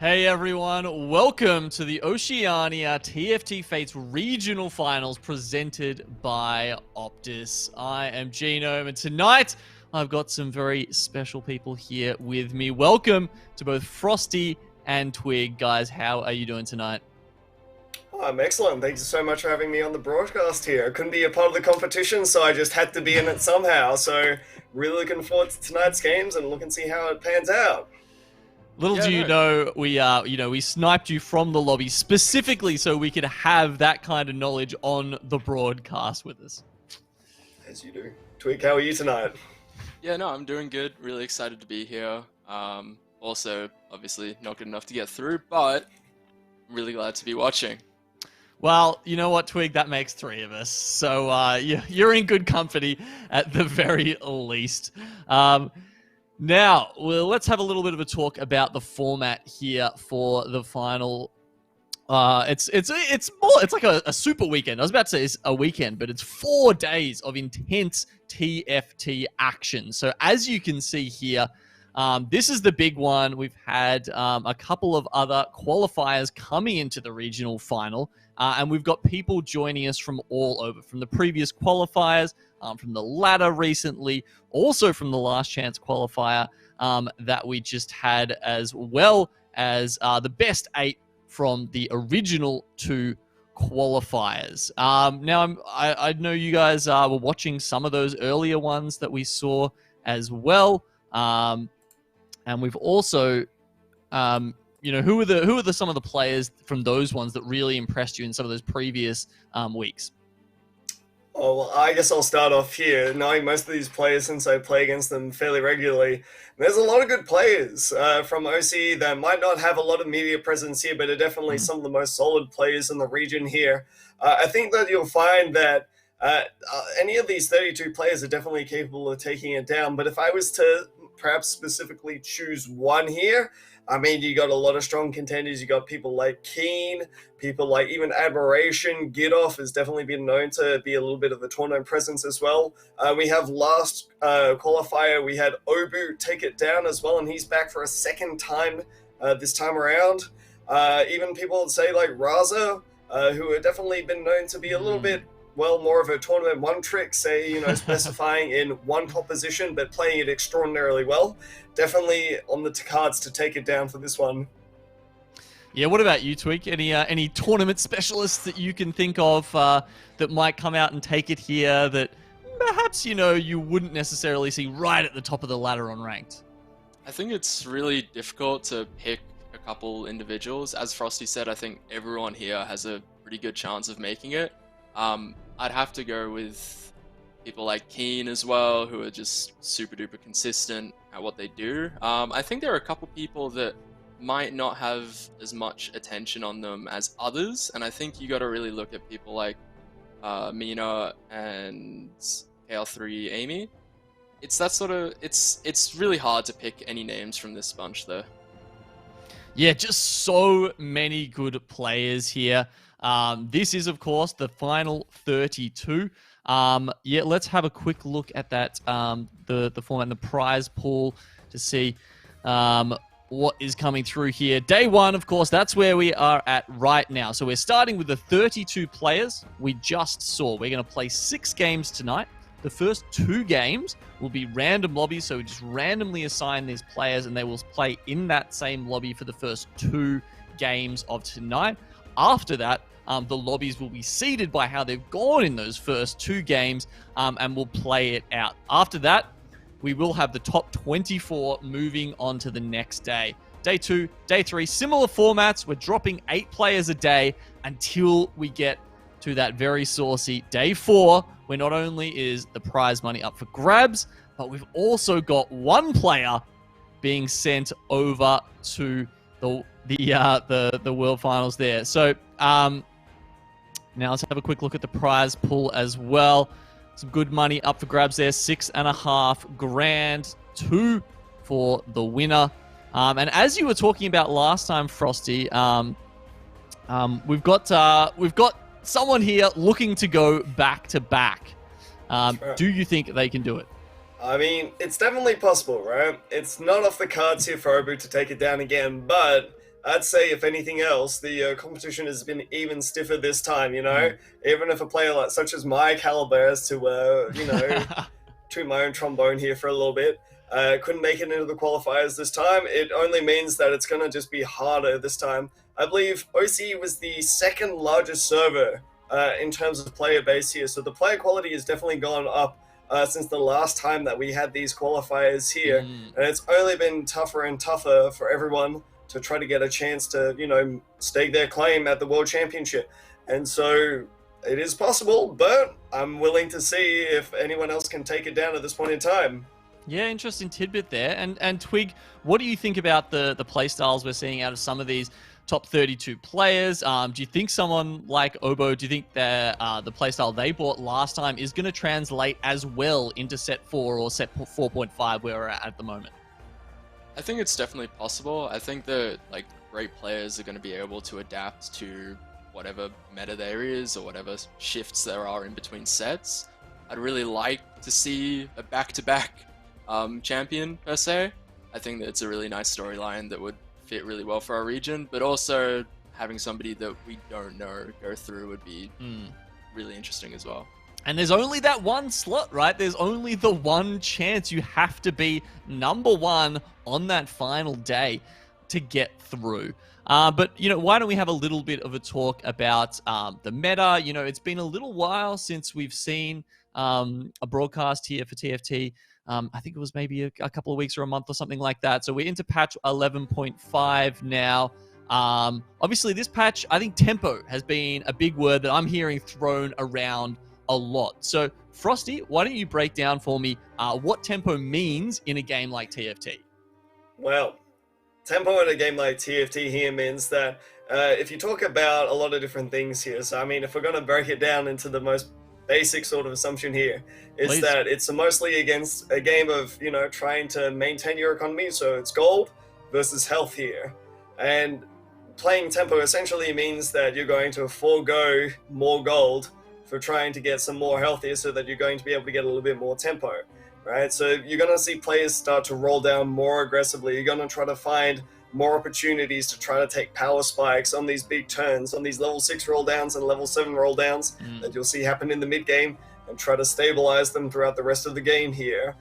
Hey everyone, welcome to the Oceania TFT Fates Regional Finals presented by Optus. I am Genome, and tonight I've got some very special people here with me. Welcome to both Frosty and Twig. Guys, how are you doing tonight? Oh, I'm excellent. Thank you so much for having me on the broadcast here. I couldn't be a part of the competition, so I just had to be in it somehow. So really looking forward to tonight's games and look and see how it pans out. Little do you know, we sniped you from the lobby specifically so we could have that kind of knowledge on the broadcast with us. As you do. Twig, how are you tonight? Yeah, no, I'm doing good. Really excited to be here. Also, obviously, not good enough to get through, but I'm really glad to be watching. Well, you know what, Twig? That makes three of us. So you're in good company at the very least. Now, well, let's have a little bit of a talk about the format here for the final. It's like a super weekend. I was about to say it's a weekend, but it's 4 days of intense TFT action. So as you can see here, this is the big one. We've had a couple of other qualifiers coming into the regional final, and we've got people joining us from all over, from the previous qualifiers, from the ladder recently, also from the last chance qualifier that we just had, as well as the best 8 from the original 2 qualifiers. Now, I know you guys were watching some of those earlier ones that we saw as well. And we've also, who are some of the players from those ones that really impressed you in some of those previous weeks? Oh, well, I guess I'll start off here. Knowing most of these players since I play against them fairly regularly, there's a lot of good players from OCE that might not have a lot of media presence here, but are definitely some of the most solid players in the region here. I think that you'll find that any of these 32 players are definitely capable of taking it down, but if I was to perhaps specifically choose one here, I mean, you got a lot of strong contenders. You got people like Keen, people like even Admiration. Gidoff has definitely been known to be a little bit of a tournament presence as well. We have last qualifier, we had Obu take it down as well, and he's back for a second time this time around. Even people would say like Raza, who have definitely been known to be a little bit, well, more of a tournament one trick, say, specifying in one composition, but playing it extraordinarily well. Definitely on the cards to take it down for this one. Yeah, what about you, Twig? Any tournament specialists that you can think of that might come out and take it here that perhaps, you wouldn't necessarily see right at the top of the ladder on ranked? I think it's really difficult to pick a couple individuals. As Frosty said, I think everyone here has a pretty good chance of making it. I'd have to go with people like Keen as well, who are just super duper consistent at what they do. I think there are a couple people that might not have as much attention on them as others, and I think you got to really look at people like Mina and KL3 Amy. It's really hard to pick any names from this bunch though. Yeah, just so many good players here. This is, of course, the final 32. Yeah, let's have a quick look at that, the format and the prize pool to see what is coming through here. Day 1, of course, that's where we are at right now. So we're starting with the 32 players we just saw. We're going to play 6 games tonight. The first 2 games will be random lobbies, so we just randomly assign these players and they will play in that same lobby for the first 2 games of tonight. After that, the lobbies will be seeded by how they've gone in those first 2 games, and we'll play it out. After that, we will have the top 24 moving on to the next day. Day 2, Day 3, similar formats. We're dropping 8 players a day until we get to that very saucy Day 4, where not only is the prize money up for grabs, but we've also got one player being sent over to the World Finals there. So now let's have a quick look at the prize pool as well. Some good money up for grabs there, $6.5 grand, 2 for the winner. And as you were talking about last time, Frosty, we've got someone here looking to go back to back. Sure. Do you think they can do it? I mean, it's definitely possible, right? It's not off the cards here for Obu to take it down again, but I'd say, if anything else, the competition has been even stiffer this time, you know? Even if a player like such as my caliber has to, toot my own trombone here for a little bit, couldn't make it into the qualifiers this time, it only means that it's going to just be harder this time. I believe OCE was the second largest server in terms of player base here, so the player quality has definitely gone up since the last time that we had these qualifiers here, and it's only been tougher and tougher for everyone to try to get a chance to, stake their claim at the World Championship. And so it is possible, but I'm willing to see if anyone else can take it down at this point in time. Yeah, interesting tidbit there. And Twig, what do you think about the play styles we're seeing out of some of these top 32 players? Do you think someone like Obo, do you think that the playstyle they bought last time is going to translate as well into set 4 or set 4.5 where we're at the moment? I think it's definitely possible. I think that great players are going to be able to adapt to whatever meta there is or whatever shifts there are in between sets. I'd really like to see a back-to-back champion per se. I think that it's a really nice storyline that would fit really well for our region, but also having somebody that we don't know go through would be really interesting as well. And there's only that one slot, right? There's only the one chance. You have to be number 1 on that final day to get through. But, why don't we have a little bit of a talk about the meta? It's been a little while since we've seen a broadcast here for TFT. I think it was maybe a couple of weeks or a month or something like that. So we're into patch 11.5 now. Obviously, this patch, I think tempo has been a big word that I'm hearing thrown around a lot. So, Frosty, why don't you break down for me what tempo means in a game like TFT? Well, tempo in a game like TFT here means that if you talk about a lot of different things here, so I mean, if we're going to break it down into the most basic sort of assumption here, is that it's mostly against a game of, trying to maintain your economy, so it's gold versus health here. And playing tempo essentially means that you're going to forego more gold for trying to get some more health here so that you're going to be able to get a little bit more tempo, right? So you're going to see players start to roll down more aggressively. You're going to try to find more opportunities to try to take power spikes on these big turns, on these level 6 roll downs and level 7 roll downs that you'll see happen in the mid game, and try to stabilize them throughout the rest of the game here.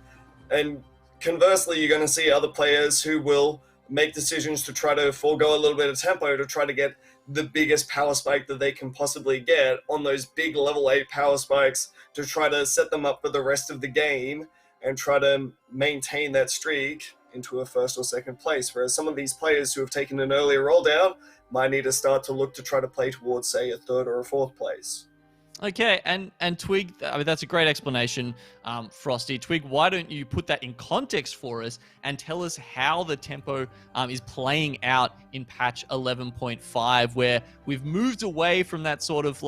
And conversely, you're going to see other players who will make decisions to try to forego a little bit of tempo to try to get the biggest power spike that they can possibly get on those big level 8 power spikes to try to set them up for the rest of the game and try to maintain that streak into a first or second place. Whereas some of these players who have taken an earlier roll down might need to start to look to try to play towards, say, a third or a fourth place. Okay, and Twig, I mean, that's a great explanation, Frosty. Twig, why don't you put that in context for us and tell us how the tempo is playing out in patch 11.5, where we've moved away from that sort of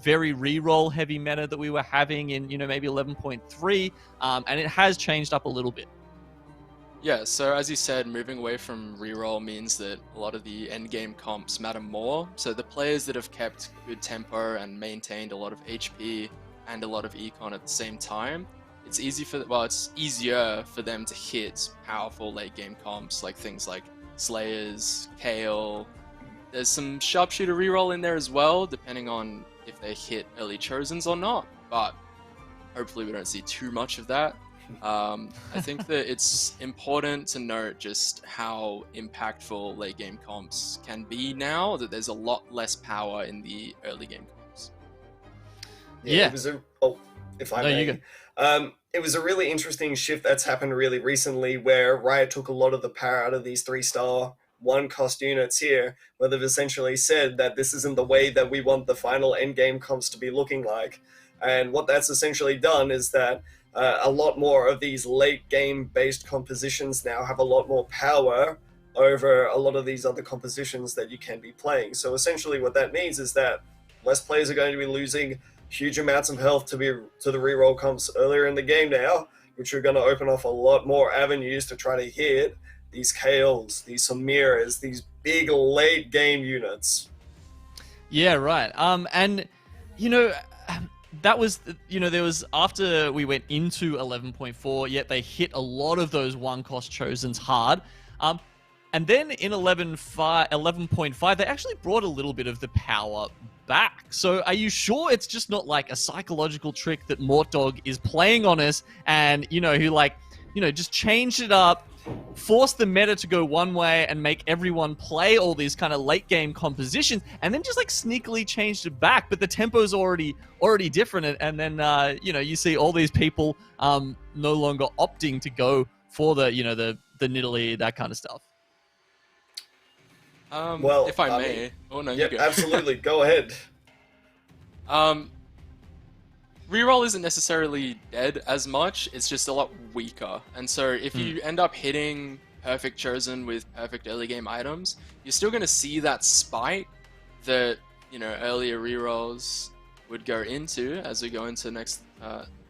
very reroll heavy meta that we were having in, maybe 11.3, and it has changed up a little bit. Yeah, so as you said, moving away from reroll means that a lot of the endgame comps matter more. So the players that have kept good tempo and maintained a lot of HP and a lot of econ at the same time, it's easier for them to hit powerful late game comps like things like Slayers, Kale. There's some sharpshooter reroll in there as well, depending on if they hit early chosens or not, but hopefully we don't see too much of that. I think that it's important to note just how impactful late game comps can be now that there's a lot less power in the early game comps. Yeah. It was it was a really interesting shift that's happened really recently, where Riot took a lot of the power out of these 3-star one-cost units here, where they've essentially said that this isn't the way that we want the final endgame comps to be looking like. And what that's essentially done is that a lot more of these late game based compositions now have a lot more power over a lot of these other compositions that you can be playing. So essentially what that means is that less players are going to be losing huge amounts of health to the reroll comps earlier in the game now, which are going to open up a lot more avenues to try to hit these KLs, these Samiras, these big late game units. Yeah, right. And that was, there was, after we went into 11.4, yet they hit a lot of those one-cost chosens hard. And then in 11.5, they actually brought a little bit of the power back. So are you sure it's just not like a psychological trick that Mortdog is playing on us and, who just changed it up, forced the meta to go one way and make everyone play all these kind of late game compositions, and then just sneakily changed it back, but the tempo's already different, and then you see all these people no longer opting to go for the Nidalee, that kind of stuff. Well, if I may. Oh no, yep, you go. Absolutely, go ahead. Reroll isn't necessarily dead as much, it's just a lot weaker. And so if you end up hitting perfect chosen with perfect early game items, you're still going to see that spike that, earlier rerolls would go into as we go into next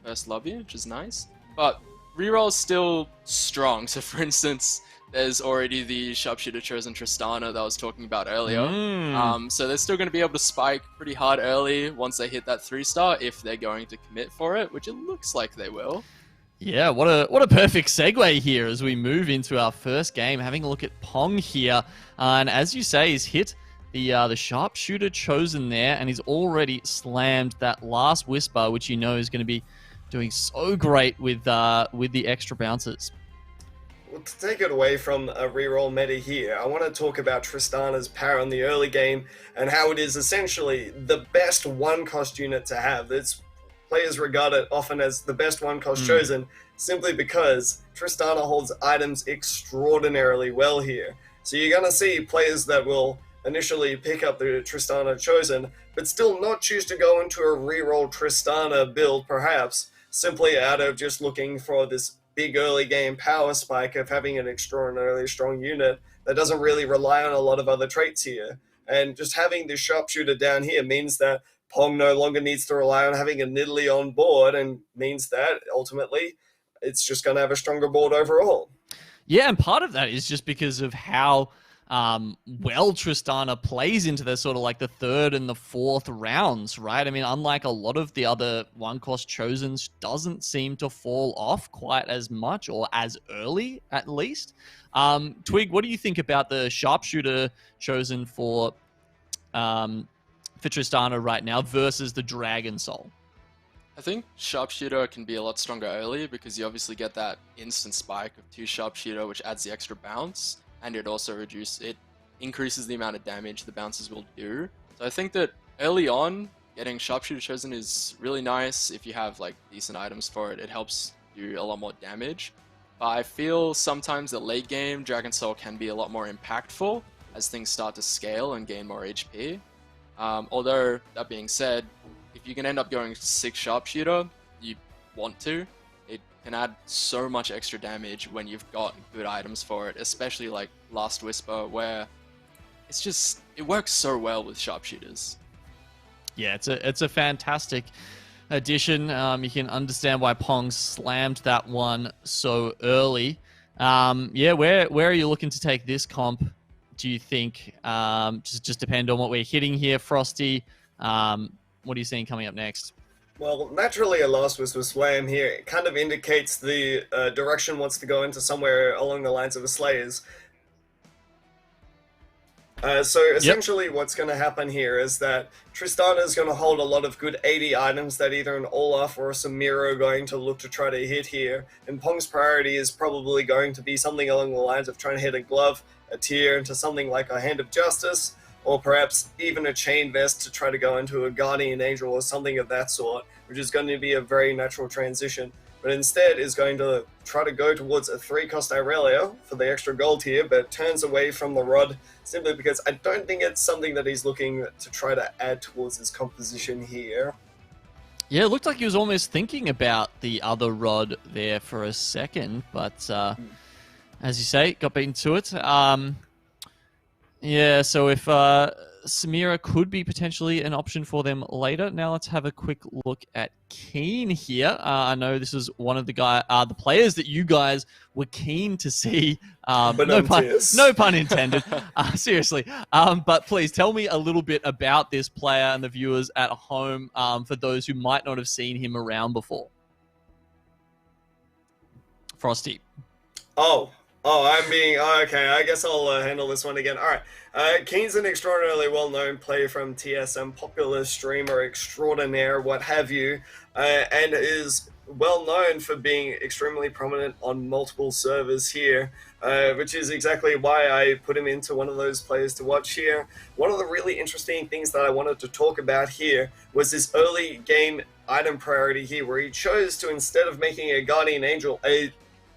first lobby, which is nice. But reroll is still strong. So for instance, there's already the sharpshooter chosen Tristana that I was talking about earlier. So they're still going to be able to spike pretty hard early once they hit that 3-star if they're going to commit for it, which it looks like they will. Yeah, what a perfect segue here as we move into our first game, having a look at Pong here. And as you say, he's hit the sharpshooter chosen there, and he's already slammed that last whisper, which is going to be doing so great with the extra bounces. Well, to take it away from a reroll meta here, I want to talk about Tristana's power in the early game and how it is essentially the best one-cost unit to have. Players regard it often as the best one-cost chosen simply because Tristana holds items extraordinarily well here. So you're going to see players that will initially pick up the Tristana chosen, but still not choose to go into a reroll Tristana build, perhaps, simply out of just looking for this big early game power spike of having an extraordinarily strong unit that doesn't really rely on a lot of other traits here. And just having the sharpshooter down here means that Pong no longer needs to rely on having a Nidalee on board, and means that ultimately it's just going to have a stronger board overall. Yeah, and part of that is just because of how well Tristana plays into the sort of the third and the fourth rounds, right? I mean, unlike a lot of the other one-cost chosens, doesn't seem to fall off quite as much or as early, at least. Twig, what do you think about the sharpshooter chosen for Tristana right now versus the Dragon Soul? I think sharpshooter can be a lot stronger early because you obviously get that instant spike of 2 sharpshooter, which adds the extra bounce. And it also increases the amount of damage the bounces will do. So I think that early on, getting sharpshooter chosen is really nice. If you have decent items for it, it helps do a lot more damage. But I feel sometimes that late game, Dragon Soul can be a lot more impactful as things start to scale and gain more HP. Although, that being said, if you can end up going 6 sharpshooter, you want to. It can add so much extra damage when you've got good items for it, especially Last Whisper, where it works so well with sharpshooters. Yeah, it's a fantastic addition. You can understand why Pong slammed that one so early. Yeah, where are you looking to take this comp? Do you think just depend on what we're hitting here, Frosty? What are you seeing coming up next? Well, naturally, a Last Whisper Slam here it kind of indicates the direction wants to go into somewhere along the lines of a Slayers. So essentially what's going to happen here is that Tristana is going to hold a lot of good 80 items that either an Olaf or a Samira are going to look to try to hit here. And Pong's priority is probably going to be something along the lines of trying to hit a glove, a tier into something like a Hand of Justice, or perhaps even a Chain Vest to try to go into a Guardian Angel or something of that sort, which is going to be a very natural transition. but instead is going to try to go towards a 3-cost Irelia for the extra gold here, but turns away from the rod simply because I don't think it's something that he's looking to try to add towards his composition here. Yeah, it looked like he was almost thinking about the other rod there for a second, but as you say, got beaten to it. Yeah, so if Samira could be potentially an option for them later. Now let's have a quick look at Keen here. I know this is one of the players that you guys were keen to see. No pun intended. Seriously. But please tell me a little bit about this player and the viewers at home for those who might not have seen him around before. Frosty. Okay, I guess I'll handle this one again. All right. Keen's an extraordinarily well-known player from TSM, popular streamer extraordinaire, what have you, and is well-known for being extremely prominent on multiple servers here, which is exactly why I put him into one of those players to watch here. One of the really interesting things that I wanted to talk about here was this early game item priority here, where he chose to, instead of making a Guardian Angel, a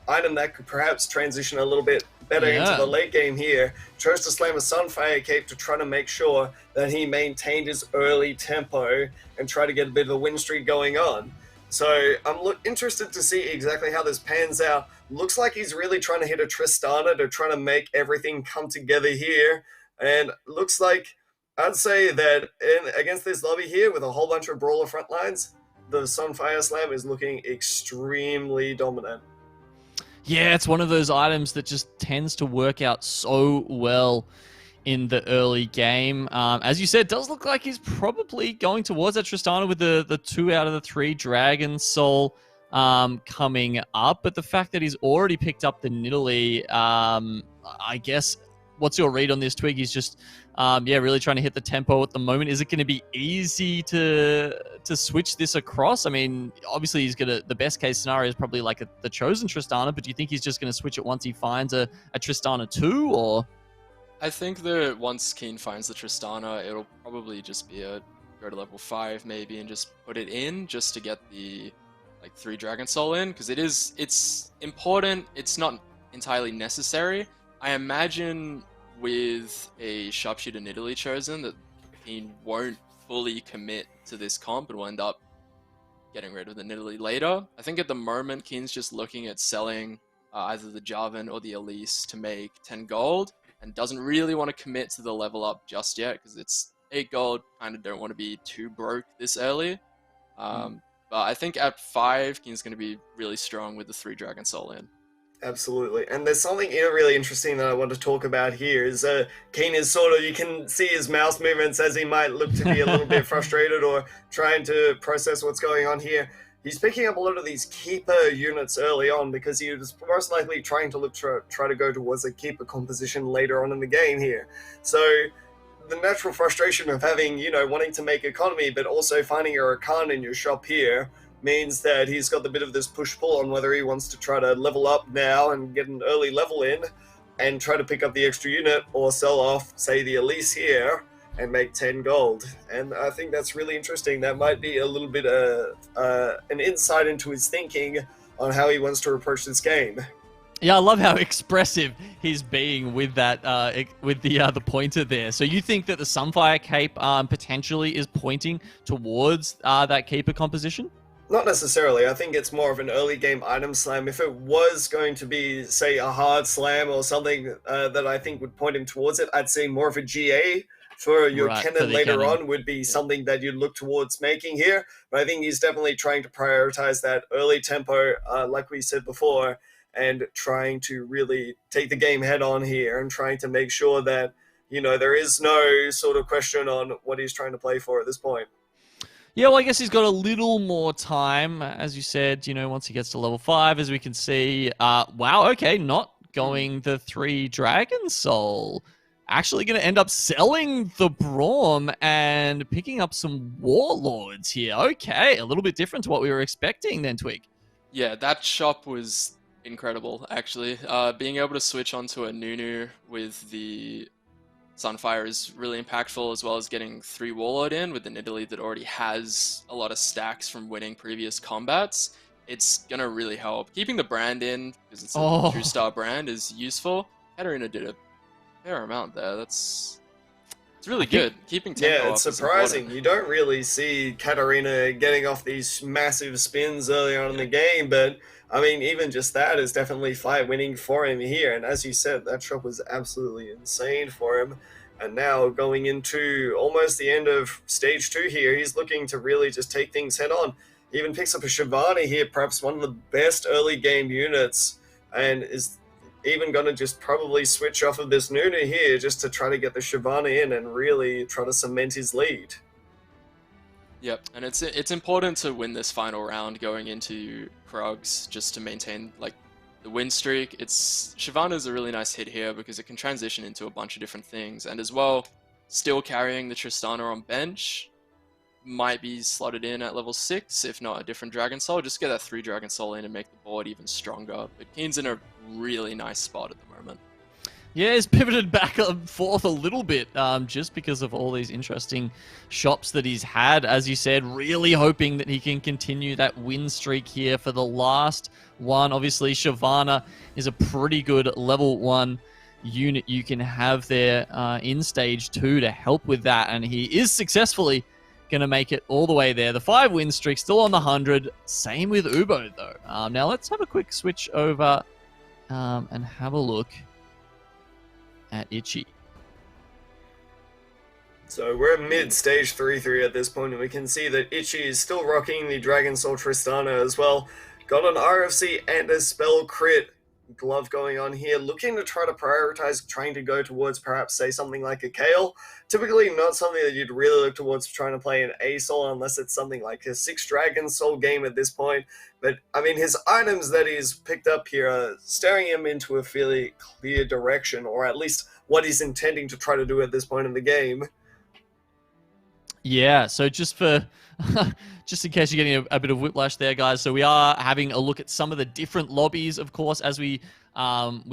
item that could perhaps transition a little bit better into the late game here, chose to slam a Sunfire Cape to try to make sure that he maintained his early tempo and try to get a bit of a win streak going on. So I'm interested to see exactly how this pans out. Looks like he's really trying to hit a Tristana to try to make everything come together here, and looks like I'd say that against this lobby here with a whole bunch of brawler front lines, the Sunfire Slam is looking extremely dominant. Yeah, it's one of those items that just tends to work out so well in the early game. As you said, it does look like he's probably going towards that Tristana with the 2 out of the 3 Dragon Soul coming up. But the fact that he's already picked up the Nidalee, I guess, what's your read on this, Twig? He's just, really trying to hit the tempo at the moment. Is it going to be easy to switch this across? I mean, obviously the best case scenario is probably like the chosen Tristana, but do you think he's just going to switch it once he finds a Tristana 2, or? I think that once Keen finds the Tristana, it'll probably just be a go to level 5 maybe and just put it in just to get the 3 Dragon Soul in, because it's important. It's not entirely necessary. I imagine with a Sharpshooter Nidalee chosen that Keen won't fully commit to this comp and will end up getting rid of the Nidalee later. I think at the moment Keen's just looking at selling either the Jarvan or the Elise to make 10 gold and doesn't really want to commit to the level up just yet because it's 8 gold. Kind of don't want to be too broke this early. But I think at 5 Keen's going to be really strong with the 3 Dragon Soul in. Absolutely. And there's something really interesting that I want to talk about here is Keen is sort of, you can see his mouse movements as he might look to be a little bit frustrated or trying to process what's going on here. He's picking up a lot of these keeper units early on because he was most likely trying to try to go towards a keeper composition later on in the game here. So the natural frustration of having, wanting to make economy but also finding a Rakan in your shop here means that he's got a bit of this push-pull on whether he wants to try to level up now and get an early level in and try to pick up the extra unit or sell off, say, the Elise here and make 10 gold. And I think that's really interesting. That might be a little bit an insight into his thinking on how he wants to approach this game. Yeah, I love how expressive he's being with that, with the pointer there. So you think that the Sunfire Cape potentially is pointing towards that keeper composition? Not necessarily. I think it's more of an early game item slam. If it was going to be, say, a hard slam or something that I think would point him towards it, I'd say more of a GA for your cannon later on would be something that you'd look towards making here. But I think he's definitely trying to prioritize that early tempo, like we said before, and trying to really take the game head on here and trying to make sure that, there is no sort of question on what he's trying to play for at this point. Yeah, well, I guess he's got a little more time, as you said, once he gets to level 5, as we can see. Wow, okay, not going the 3 Dragon Soul. Actually going to end up selling the Braum and picking up some Warlords here. Okay, a little bit different to what we were expecting then, Twig. Yeah, that shop was incredible, actually. Being able to switch onto a Nunu with the Sunfire is really impactful, as well as getting 3 Warlord in with the Nidalee that already has a lot of stacks from winning previous combats. it's gonna really help. Keeping the brand in, because it's a Oh. 2-star brand, is useful. Katarina did a fair amount there. It's really good. Keeping tempo Yeah, up it's is surprising. important. You don't really see Katarina getting off these massive spins early on in the game, but I mean, even just that is definitely fight winning for him here. And as you said, that shot was absolutely insane for him. And now going into almost the end of stage 2 here, he's looking to really just take things head on. He even picks up a Shivani here, perhaps one of the best early game units, and is even going to just probably switch off of this Nuna here just to try to get the Shivani in and really try to cement his lead. Yep, and it's important to win this final round going into Krugs just to maintain like the win streak. Shyvana's a really nice hit here because it can transition into a bunch of different things, and as well, still carrying the Tristana on bench might be slotted in at level 6, if not a different Dragon Soul. Just get that 3 Dragon Soul in and make the board even stronger. But Keen's in a really nice spot at the moment. Yeah, he's pivoted back and forth a little bit just because of all these interesting shops that he's had. As you said, really hoping that he can continue that win streak here for the last one. Obviously, Shyvana is a pretty good level 1 unit you can have there in stage 2 to help with that. And he is successfully going to make it all the way there. The 5 win streak still on the 100. Same with Ubo, though. Now, let's have a quick switch over and have a look at Itchy. So we're mid stage 3-3 at this point, and we can see that Itchy is still rocking the Dragon Soul Tristana as well. Got an RFC and a spell crit glove going on here, looking to try to prioritize trying to go towards perhaps say something like a Kale. Typically not something that you'd really look towards trying to play an A-Soul unless it's something like a 6 Dragon Soul game at this point. But I mean, his items that he's picked up here are steering him into a fairly clear direction, or at least what he's intending to try to do at this point in the game. Yeah, so just for just in case you're getting a bit of whiplash there, guys. So we are having a look at some of the different lobbies, of course, as we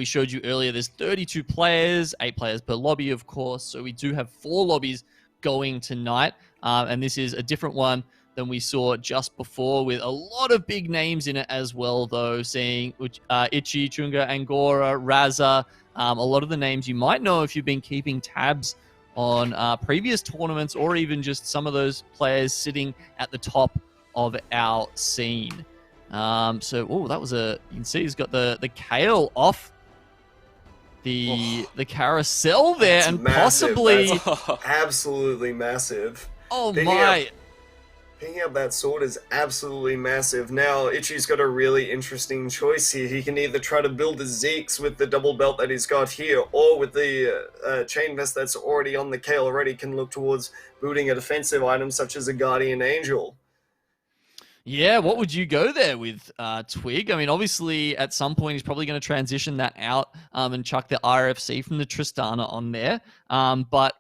showed you earlier. There's 32 players, 8 players per lobby, of course. So we do have 4 lobbies going tonight, and this is a different one than we saw just before, with a lot of big names in it as well, though. Seeing Itchy, Chunga, Angora, Raza, a lot of the names you might know if you've been keeping tabs on previous tournaments, or even just some of those players sitting at the top of our scene. That was you can see he's got the Kale off the carousel there, That's and massive. possibly That's absolutely massive. oh my. Picking up that sword is absolutely massive. Now, Itchy's got a really interesting choice here. He can either try to build a Zeke's with the double belt that he's got here, or with the chain vest that's already on the Kale already, can look towards building a defensive item such as a Guardian Angel. Yeah, what would you go there with, Twig? I mean, obviously, at some point, he's probably going to transition that out and chuck the RFC from the Tristana on there. But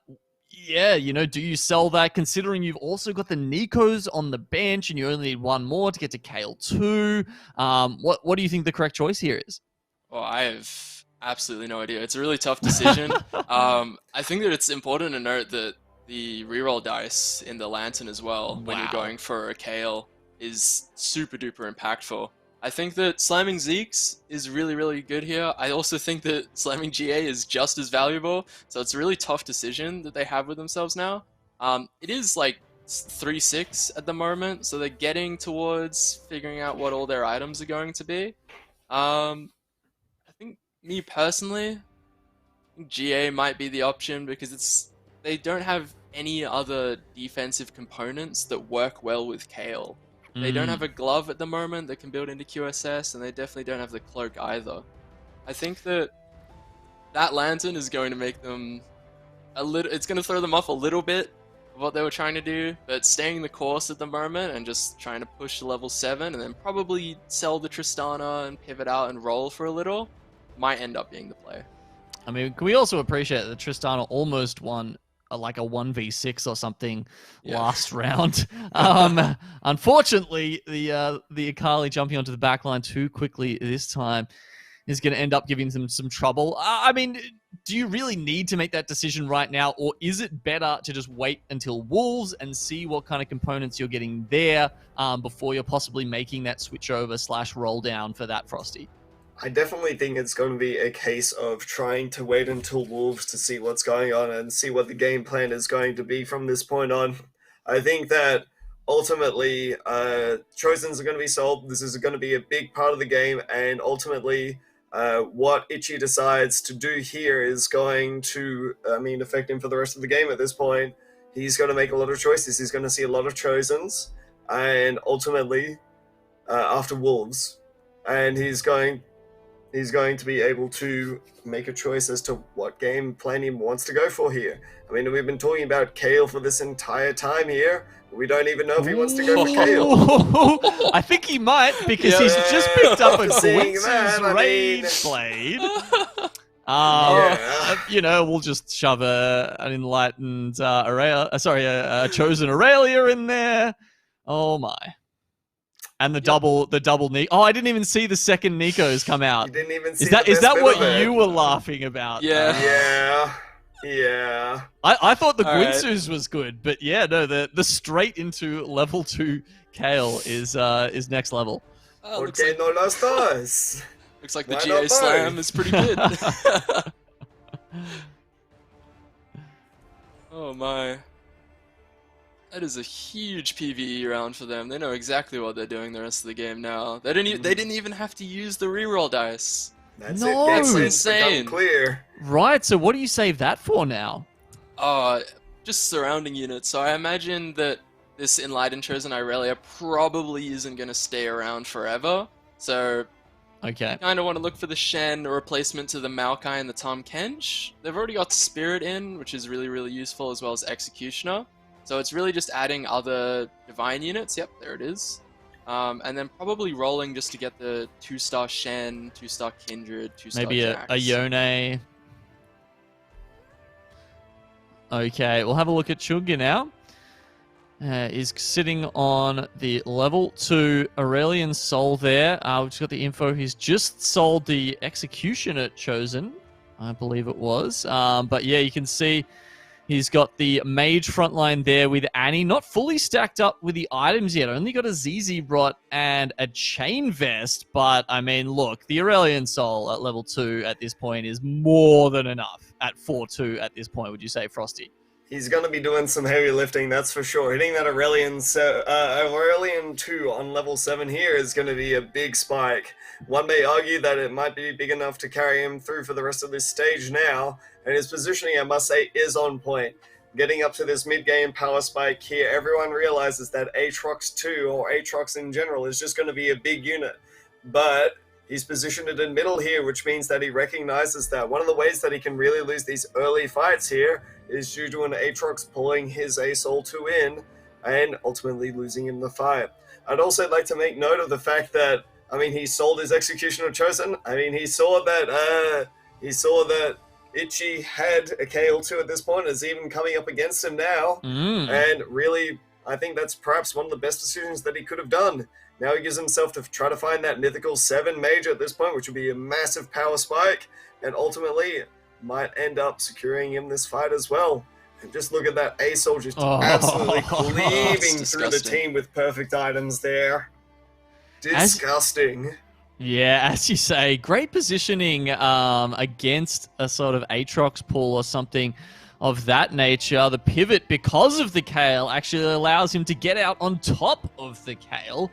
yeah, do you sell that, considering you've also got the Nikos on the bench and you only need 1 more to get to Kale 2? What do you think the correct choice here is? Well, I have absolutely no idea. It's a really tough decision. I think that it's important to note that the reroll dice in the Lantern as well, when you're going for a Kale, is super duper impactful. I think that slamming Zeke's is really, really good here. I also think that slamming GA is just as valuable. So it's a really tough decision that they have with themselves now. It is like 3-6 at the moment, so they're getting towards figuring out what all their items are going to be. I think, me personally, GA might be the option because they don't have any other defensive components that work well with Kale. They don't have a glove at the moment that can build into QSS, and they definitely don't have the cloak either. I think that Lantern is going to make them it's going to throw them off a little bit of what they were trying to do, but staying the course at the moment and just trying to push to level 7 and then probably sell the Tristana and pivot out and roll for a little might end up being the play. I mean, can we also appreciate that Tristana almost won like a 1v6 or something last round. Unfortunately, the Akali jumping onto the backline too quickly this time is going to end up giving them some trouble. I mean, do you really need to make that decision right now, or is it better to just wait until Wolves and see what kind of components you're getting there before you're possibly making that switch over / roll down for that Frosty? I definitely think it's going to be a case of trying to wait until Wolves to see what's going on and see what the game plan is going to be from this point on. I think that ultimately, Trojans are going to be sold. This is going to be a big part of the game, and ultimately, what Itchy decides to do here is going to, affect him for the rest of the game at this point. He's going to make a lot of choices. He's going to see a lot of Trojans, and ultimately, after Wolves, and he's going to be able to make a choice as to what game plan he wants to go for here. I mean, we've been talking about Kale for this entire time here. We don't even know if he wants to go for Kale. I think he might, because he's just picked up a Seeing Quincy's that, Rage Blade. We'll just shove an enlightened a chosen Aurelia in there. Oh my. And the double Nico. Oh, I didn't even see the second Nico's come out. You didn't even see Is that what you were laughing about? Yeah. Yeah. I thought the Gwinsus was good, but yeah, no, the straight into level 2 Kale is next level. Looks like the GA Slam is pretty good. Oh my. That is a huge PvE round for them. They know exactly what they're doing the rest of the game now. They didn't even have to use the reroll dice. That's insane. Clear. Right, so what do you save that for now? Just surrounding units. So I imagine that this Enlightened Chosen Irelia probably isn't going to stay around forever. So okay, kind of want to look for the Shen, a replacement to the Maokai and the Tahm Kench. They've already got Spirit in, which is really, really useful, as well as Executioner. So it's really just adding other Divine units. Yep, there it is. And then probably rolling just to get the 2-star Shen, 2-star Kindred, 2-star maybe Jax. a Yone. Okay, we'll have a look at Chunga now. Is sitting on the level 2 Aurelian Soul there. We've just got the info. He's just sold the Executioner Chosen, I believe it was. But yeah, you can see he's got the Mage frontline there with Annie, not fully stacked up with the items yet. Only got a ZZ Rot and a Chain Vest. But, I mean, look, the Aurelian Soul at level 2 at this point is more than enough at 4-2 at this point, would you say, Frosty? He's going to be doing some heavy lifting, that's for sure. Hitting that Aurelian 2 on level 7 here is going to be a big spike. One may argue that it might be big enough to carry him through for the rest of this stage now, and his positioning, I must say, is on point. Getting up to this mid-game power spike here, everyone realizes that Aatrox 2, or Aatrox in general, is just going to be a big unit. But he's positioned it in middle here, which means that he recognizes that one of the ways that he can really lose these early fights here is due to an Aatrox pulling his Soul 2 in and ultimately losing him the fight. I'd also like to make note of the fact that, he sold his Executioner Chosen. He saw that Itchy had a KL2 at this point, is even coming up against him now. And really, I think that's perhaps one of the best decisions that he could have done. Now he gives himself to try to find that mythical 7 Major at this point, which would be a massive power spike, and ultimately might end up securing him this fight as well. And just look at that A-Soul just absolutely cleaving through the team with perfect items there. Disgusting. As you say, great positioning against a sort of Aatrox pull or something of that nature. The pivot, because of the Kale, actually allows him to get out on top of the Kale.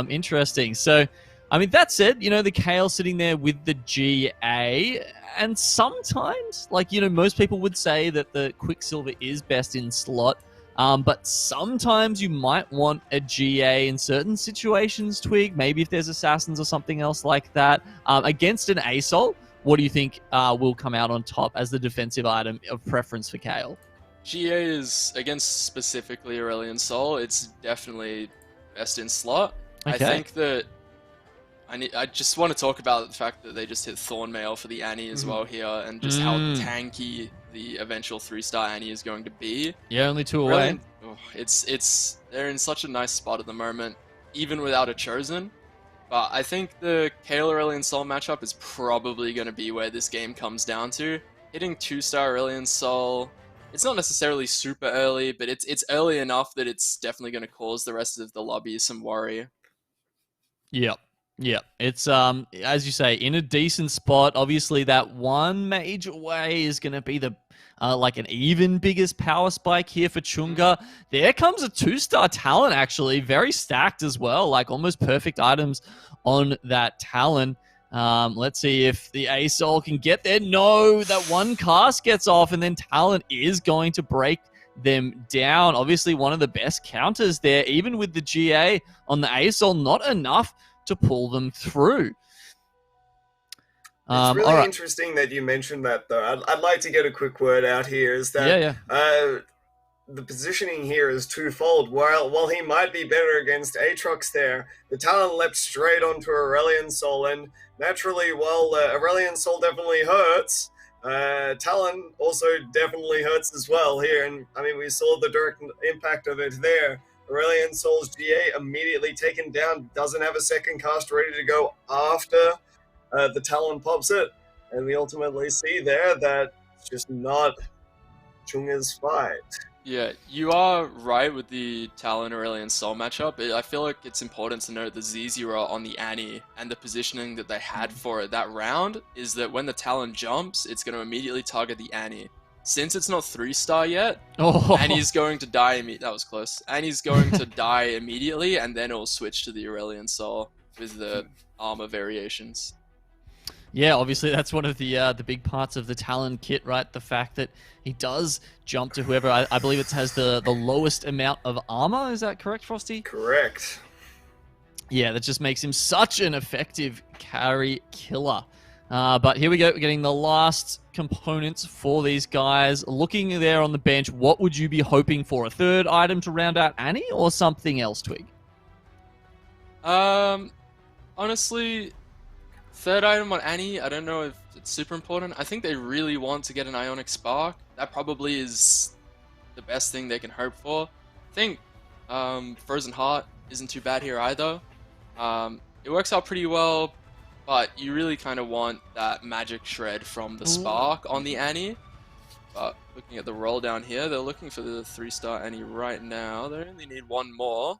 Interesting. So, that said, the Kale sitting there with the GA, and sometimes, most people would say that the Quicksilver is best in slot, but sometimes you might want a GA in certain situations, Twig, maybe if there's Assassins or something else like that. Against an ASOL, what do you think will come out on top as the defensive item of preference for Kale? GA is, against specifically Aurelian Soul, it's definitely best in slot. Okay. I think that I just want to talk about the fact that they just hit Thornmail for the Annie as well here, and just how tanky the eventual 3-star Annie is going to be. Yeah, only 2 away. They're in such a nice spot at the moment, even without a Chosen. But I think the Kayle Aurelion Sol matchup is probably going to be where this game comes down to. Hitting 2-star Aurelion Sol, it's not necessarily super early, but it's early enough that it's definitely going to cause the rest of the lobby some worry. Yep. Yep. It's as you say, in a decent spot. Obviously that one major way is going to be the like an even biggest power spike here for Chunga. There comes a 2-star Talon, actually, very stacked as well, like almost perfect items on that Talon. Let's see if the ASOL can get there. No, that one cast gets off, and then Talon is going to break them down. Obviously, one of the best counters there, even with the GA on the ASOL, not enough to pull them through. It's really interesting that you mentioned that, though. I'd like to get a quick word out here. Is that the positioning here is twofold. While he might be better against Aatrox there, the Talon leapt straight onto Aurelion Sol, and naturally, while Aurelion Sol definitely hurts, Talon also definitely hurts as well here. And I mean, we saw the direct impact of it there. Aurelion Sol's GA immediately taken down, doesn't have a second cast ready to go after the Talon pops it, and we ultimately see there that it's just not Chunga's fight. Yeah, you are right with the Talon Aurelion Sol matchup. I feel like it's important to note the Z0 on the Annie and the positioning that they had for it that round is that when the Talon jumps, it's going to immediately target the Annie. Since it's not 3-star yet, Annie's going to die immediately. That was close. Annie's going to die immediately, and then it'll switch to the Aurelion Sol with the armor variations. Yeah, obviously that's one of the big parts of the Talon kit, right? The fact that he does jump to whoever, I believe it has the lowest amount of armor. Is that correct, Frosty? Correct. Yeah, that just makes him such an effective carry killer. But here we go, we're getting the last components for these guys. Looking there on the bench, what would you be hoping for? A third item to round out Annie or something else, Twig? Honestly, third item on Annie, I don't know if it's super important. I think they really want to get an Ionic Spark. That probably is the best thing they can hope for. I think Frozen Heart isn't too bad here either. It works out pretty well, but you really kind of want that magic shred from the Spark on the Annie. But looking at the roll down here, they're looking for the 3-star Annie right now. They only need one more.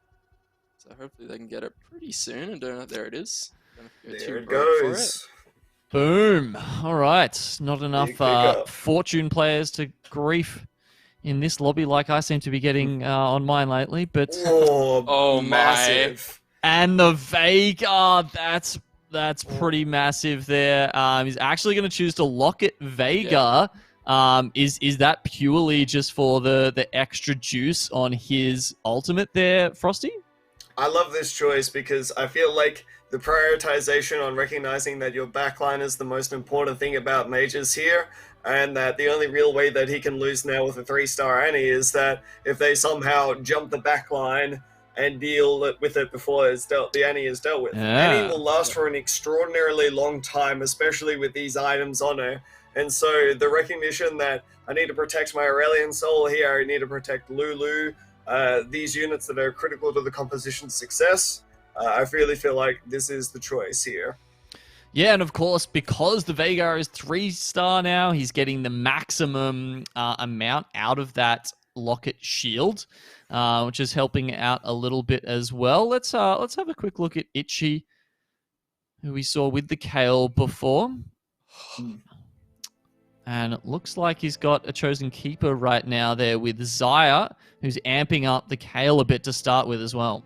So hopefully they can get it pretty soon. And there it is. There it goes. Boom. All right. Not enough Fortune players to grief in this lobby like I seem to be getting on mine lately. But massive. And the Vega, that's pretty massive there. He's actually going to choose to lock it Vega. Yeah. Is that purely just for the extra juice on his ultimate there, Frosty? I love this choice because I feel like the prioritization on recognizing that your backline is the most important thing about mages here, and that the only real way that he can lose now with a 3-star Annie is that if they somehow jump the backline and deal with it before the Annie is dealt with. Yeah. Annie will last for an extraordinarily long time, especially with these items on her. And so the recognition that I need to protect my Aurelion Sol here, I need to protect Lulu, these units that are critical to the composition's success, I really feel like this is the choice here. Yeah, and of course, because the Vega is 3-star now, he's getting the maximum amount out of that Locket Shield, which is helping out a little bit as well. Let's have a quick look at Itchy, who we saw with the Kayle before. And it looks like he's got a Chosen Keeper right now there with Xayah, who's amping up the Kayle a bit to start with as well.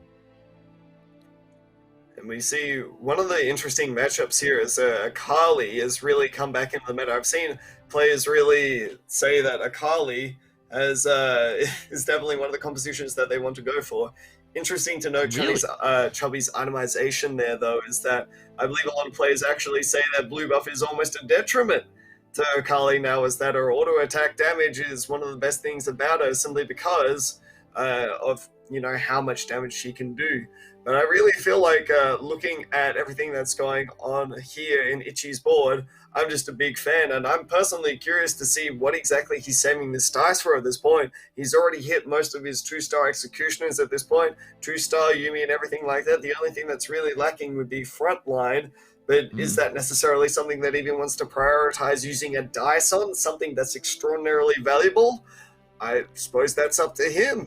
And we see one of the interesting matchups here is Akali has really come back into the meta. I've seen players really say that Akali is definitely one of the compositions that they want to go for. Interesting to note, Really? Chubby's itemization there, though, is that I believe a lot of players actually say that blue buff is almost a detriment to Akali now, is that her auto attack damage is one of the best things about her, simply because of how much damage she can do. But I really feel like looking at everything that's going on here in Itchy's board, I'm just a big fan, and I'm personally curious to see what exactly he's saving this dice for at this point. He's already hit most of his 2-star executioners at this point, 2-star Yumi and everything like that. The only thing that's really lacking would be frontline, but is that necessarily something that even wants to prioritize using a dice on, something that's extraordinarily valuable? I suppose that's up to him.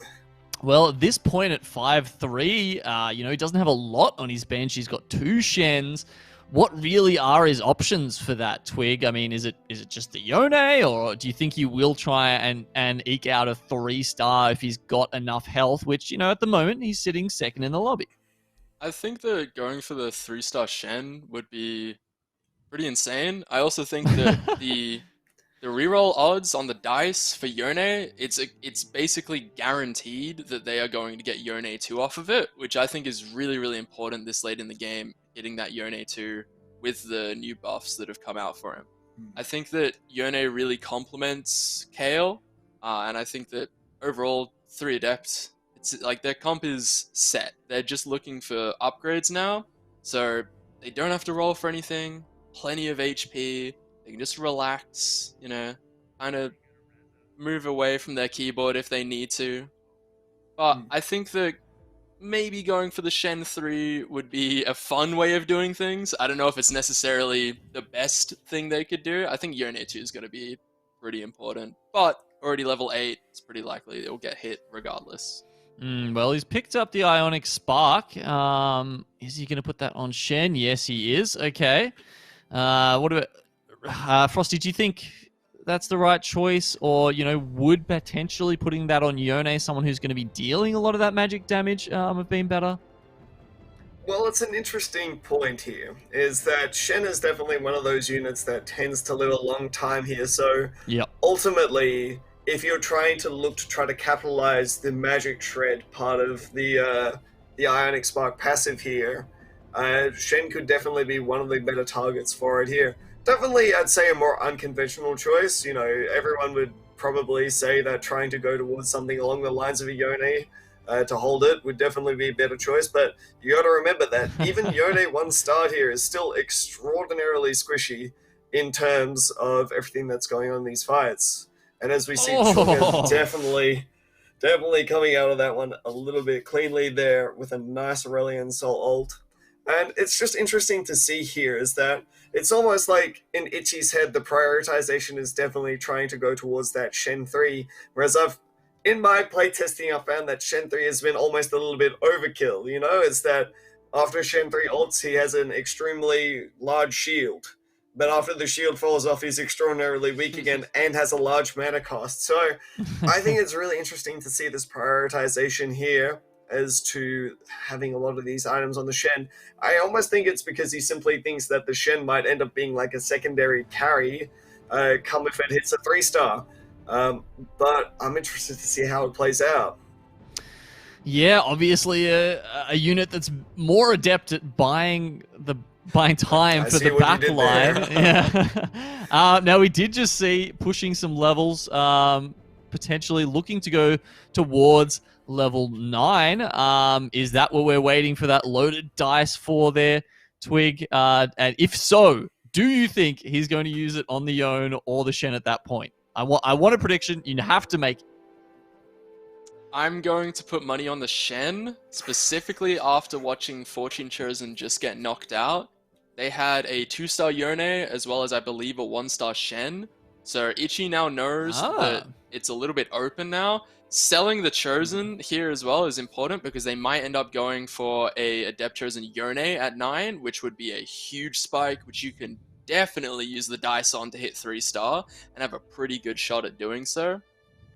Well, at this point at 5-3, he doesn't have a lot on his bench. He's got 2 Shens. What really are his options for that, Twig? I mean, is it just the Yone, or do you think he will try and eke out a 3-star if he's got enough health, which, at the moment, he's sitting second in the lobby? I think that going for the 3-star Shen would be pretty insane. I also think that the reroll odds on the dice for Yone, it's basically guaranteed that they are going to get Yone 2 off of it, which I think is really, really important this late in the game, hitting that Yone 2 with the new buffs that have come out for him. I think that Yone really complements Kale, and I think that overall 3 Adept, it's like their comp is set. They're just looking for upgrades now, so they don't have to roll for anything, plenty of HP, they can just relax, kind of move away from their keyboard if they need to. But I think that maybe going for the Shen 3 would be a fun way of doing things. I don't know if it's necessarily the best thing they could do. I think Yone 2 is going to be pretty important. But already level 8, it's pretty likely it will get hit regardless. Well, he's picked up the Ionic Spark. Is he going to put that on Shen? Yes, he is. Okay. What about... Frosty, do you think that's the right choice, or would potentially putting that on Yone, someone who's going to be dealing a lot of that magic damage, have been better? Well, it's an interesting point here, is that Shen is definitely one of those units that tends to live a long time here, so ultimately, if you're trying to try to capitalize the magic shred part of the Ionic Spark passive here, Shen could definitely be one of the better targets for it here. Definitely, I'd say a more unconventional choice. Everyone would probably say that trying to go towards something along the lines of a Yone to hold it would definitely be a better choice. But you got to remember that even Yone 1-star here is still extraordinarily squishy in terms of everything that's going on in these fights. And as we see, Chugga definitely coming out of that one a little bit cleanly there with a nice Aurelion Sol ult. And it's just interesting to see here is that it's almost like in Itchy's head, the prioritization is definitely trying to go towards that Shen 3, whereas in my playtesting, I found that Shen 3 has been almost a little bit overkill, It's that after Shen 3 ults, he has an extremely large shield, but after the shield falls off, he's extraordinarily weak again and has a large mana cost. So I think it's really interesting to see this prioritization here as to having a lot of these items on the Shen. I almost think it's because he simply thinks that the Shen might end up being like a secondary carry come if it hits a 3-star. But I'm interested to see how it plays out. Yeah, obviously a unit that's more adept at buying time for the back line. Yeah. Now we did just see pushing some levels, potentially looking to go towards level 9. Is that what we're waiting for, that loaded dice for there, Twig? And if so, do you think he's going to use it on the Yone or the Shen at that point? I want a prediction. You have to make it. I'm going to put money on the Shen, specifically after watching Fortune Chosen just get knocked out. They had a 2-star Yone as well as, I believe, a 1-star Shen. So Itchy now knows that it's a little bit open now. Selling the Chosen here as well is important because they might end up going for a Adept Chosen Yone at 9, which would be a huge spike, which you can definitely use the dice on to hit 3-star and have a pretty good shot at doing so.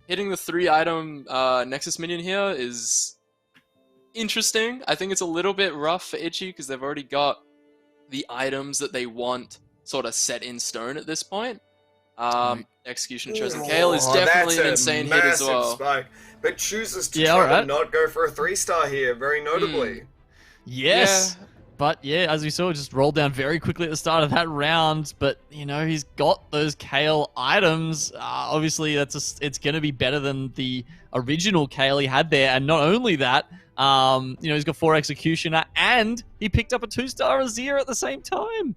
Hitting the 3-item Nexus minion here is interesting. I think it's a little bit rough for Itchy because they've already got the items that they want sort of set in stone at this point. Execution Chosen Kale is definitely an insane hit as well. Spike, but chooses to try to not go for a 3-star here, very notably. Yes, But yeah, as we saw, just rolled down very quickly at the start of that round. But you know, he's got those Kale items. Obviously, it's going to be better than the original Kale he had there. And not only that, you know, he's got 4 Executioner, and he picked up a 2-star Azir at the same time.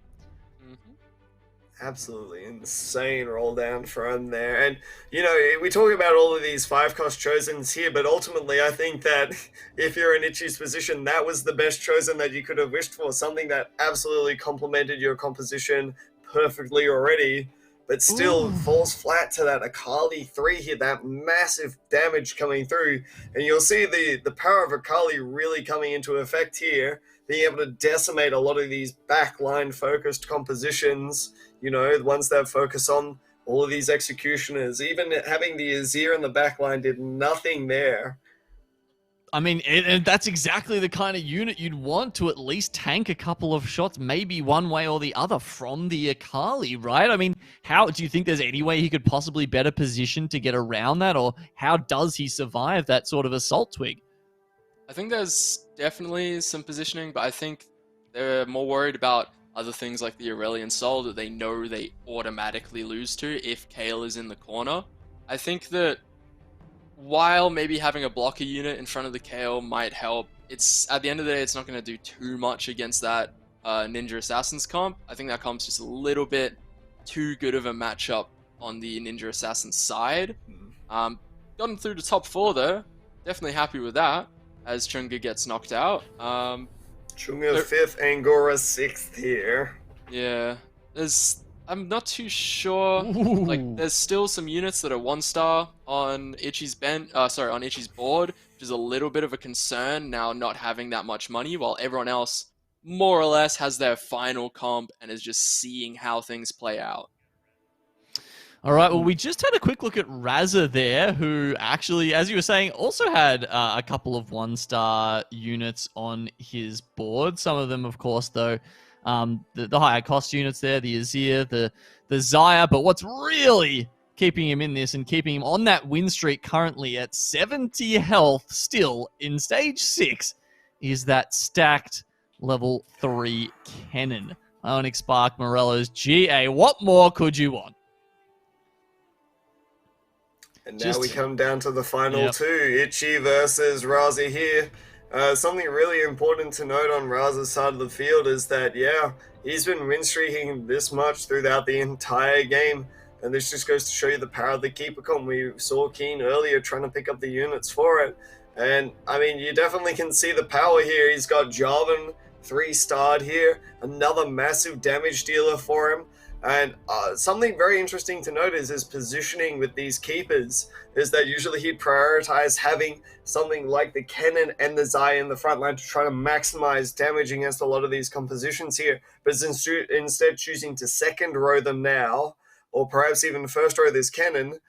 Absolutely insane roll down for him there. And, you know, we talk about all of these 5-cost chosens here, but ultimately I think that if you're in Itchy's position, that was the best chosen that you could have wished for. Something that absolutely complemented your composition perfectly already, but still falls flat to that Akali 3 here, that massive damage coming through. And you'll see the power of Akali really coming into effect here, being able to decimate a lot of these backline focused compositions, you know, the ones that focus on all of these executioners. Even having the Azir in the backline did nothing there. I mean, and that's exactly the kind of unit you'd want to at least tank a couple of shots, maybe one way or the other from the Akali, right? I mean, how do you think there's any way he could possibly better position to get around that, or how does he survive that sort of assault twig? I think there's definitely some positioning, but I think they're more worried about other things like the Aurelion Soul that they know they automatically lose to if Kale is in the corner. I think that while maybe having a blocker unit in front of the Kale might help, it's at the end of the day, it's not going to do too much against that Ninja Assassins comp. I think that comp's just a little bit too good of a matchup on the Ninja Assassin side. Gotten through the top 4 though. Definitely happy with that, as Chunga gets knocked out. Chunga 5th, Angora 6th here. Yeah, I'm not too sure. Like, there's still some units that are 1-star on Itchy's on Itchy's board, which is a little bit of a concern now, not having that much money, while everyone else more or less has their final comp and is just seeing how things play out. All right, well, we just had a quick look at Razza there, who actually, as you were saying, also had a couple of 1-star units on his board. Some of them, of course, though, the higher cost units there, the Azir, the Xayah. But what's really keeping him in this and keeping him on that win streak currently at 70 health still in stage 6 is that stacked level 3 cannon. Ionic Spark, Morello's GA. What more could you want? And now we come down to the final 2, Itchy versus Raza here. Something really important to note on Raza's side of the field is that, yeah, he's been win streaking this much throughout the entire game. And this just goes to show you the power of the Keeper comp. We saw Keen earlier trying to pick up the units for it. And, I mean, you definitely can see the power here. He's got Jarvan 3-starred here, another massive damage dealer for him. And something very interesting to note is his positioning with these keepers is that usually he'd prioritize having something like the Kennen and the Xayah in the front line to try to maximize damage against a lot of these compositions here, but is instead choosing to second row them now, or perhaps even first row this Kennen,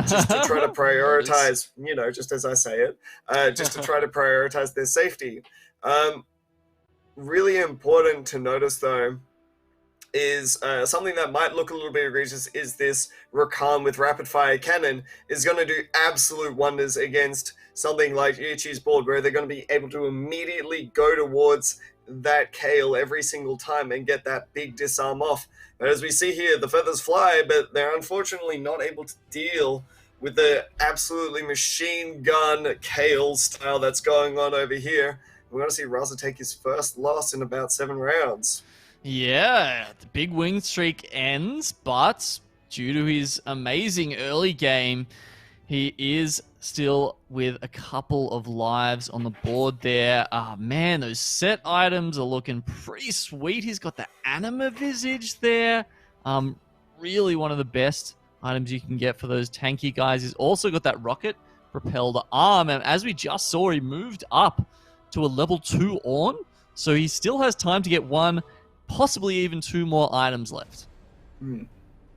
just to try to prioritize, you know, just as I say it, just to try to prioritize their safety. Really important to notice though, is something that might look a little bit egregious is this Rakan with rapid fire cannon is going to do absolute wonders against something like Itchy's board, where they're going to be able to immediately go towards that Kale every single time and get that big disarm off. But as we see here, the feathers fly, but they're unfortunately not able to deal with the absolutely machine gun Kale style that's going on over here. We're going to see Raza take his first loss in about 7 rounds. Yeah, the big win streak ends, but due to his amazing early game, he is still with a couple of lives on the board there. Man, those set items are looking pretty sweet. He's got the anima visage there. Really one of the best items you can get for those tanky guys. He's also got that rocket propelled arm, and as we just saw, he moved up to a level 2 on, so he still has time to get 1, possibly even 2 more items left.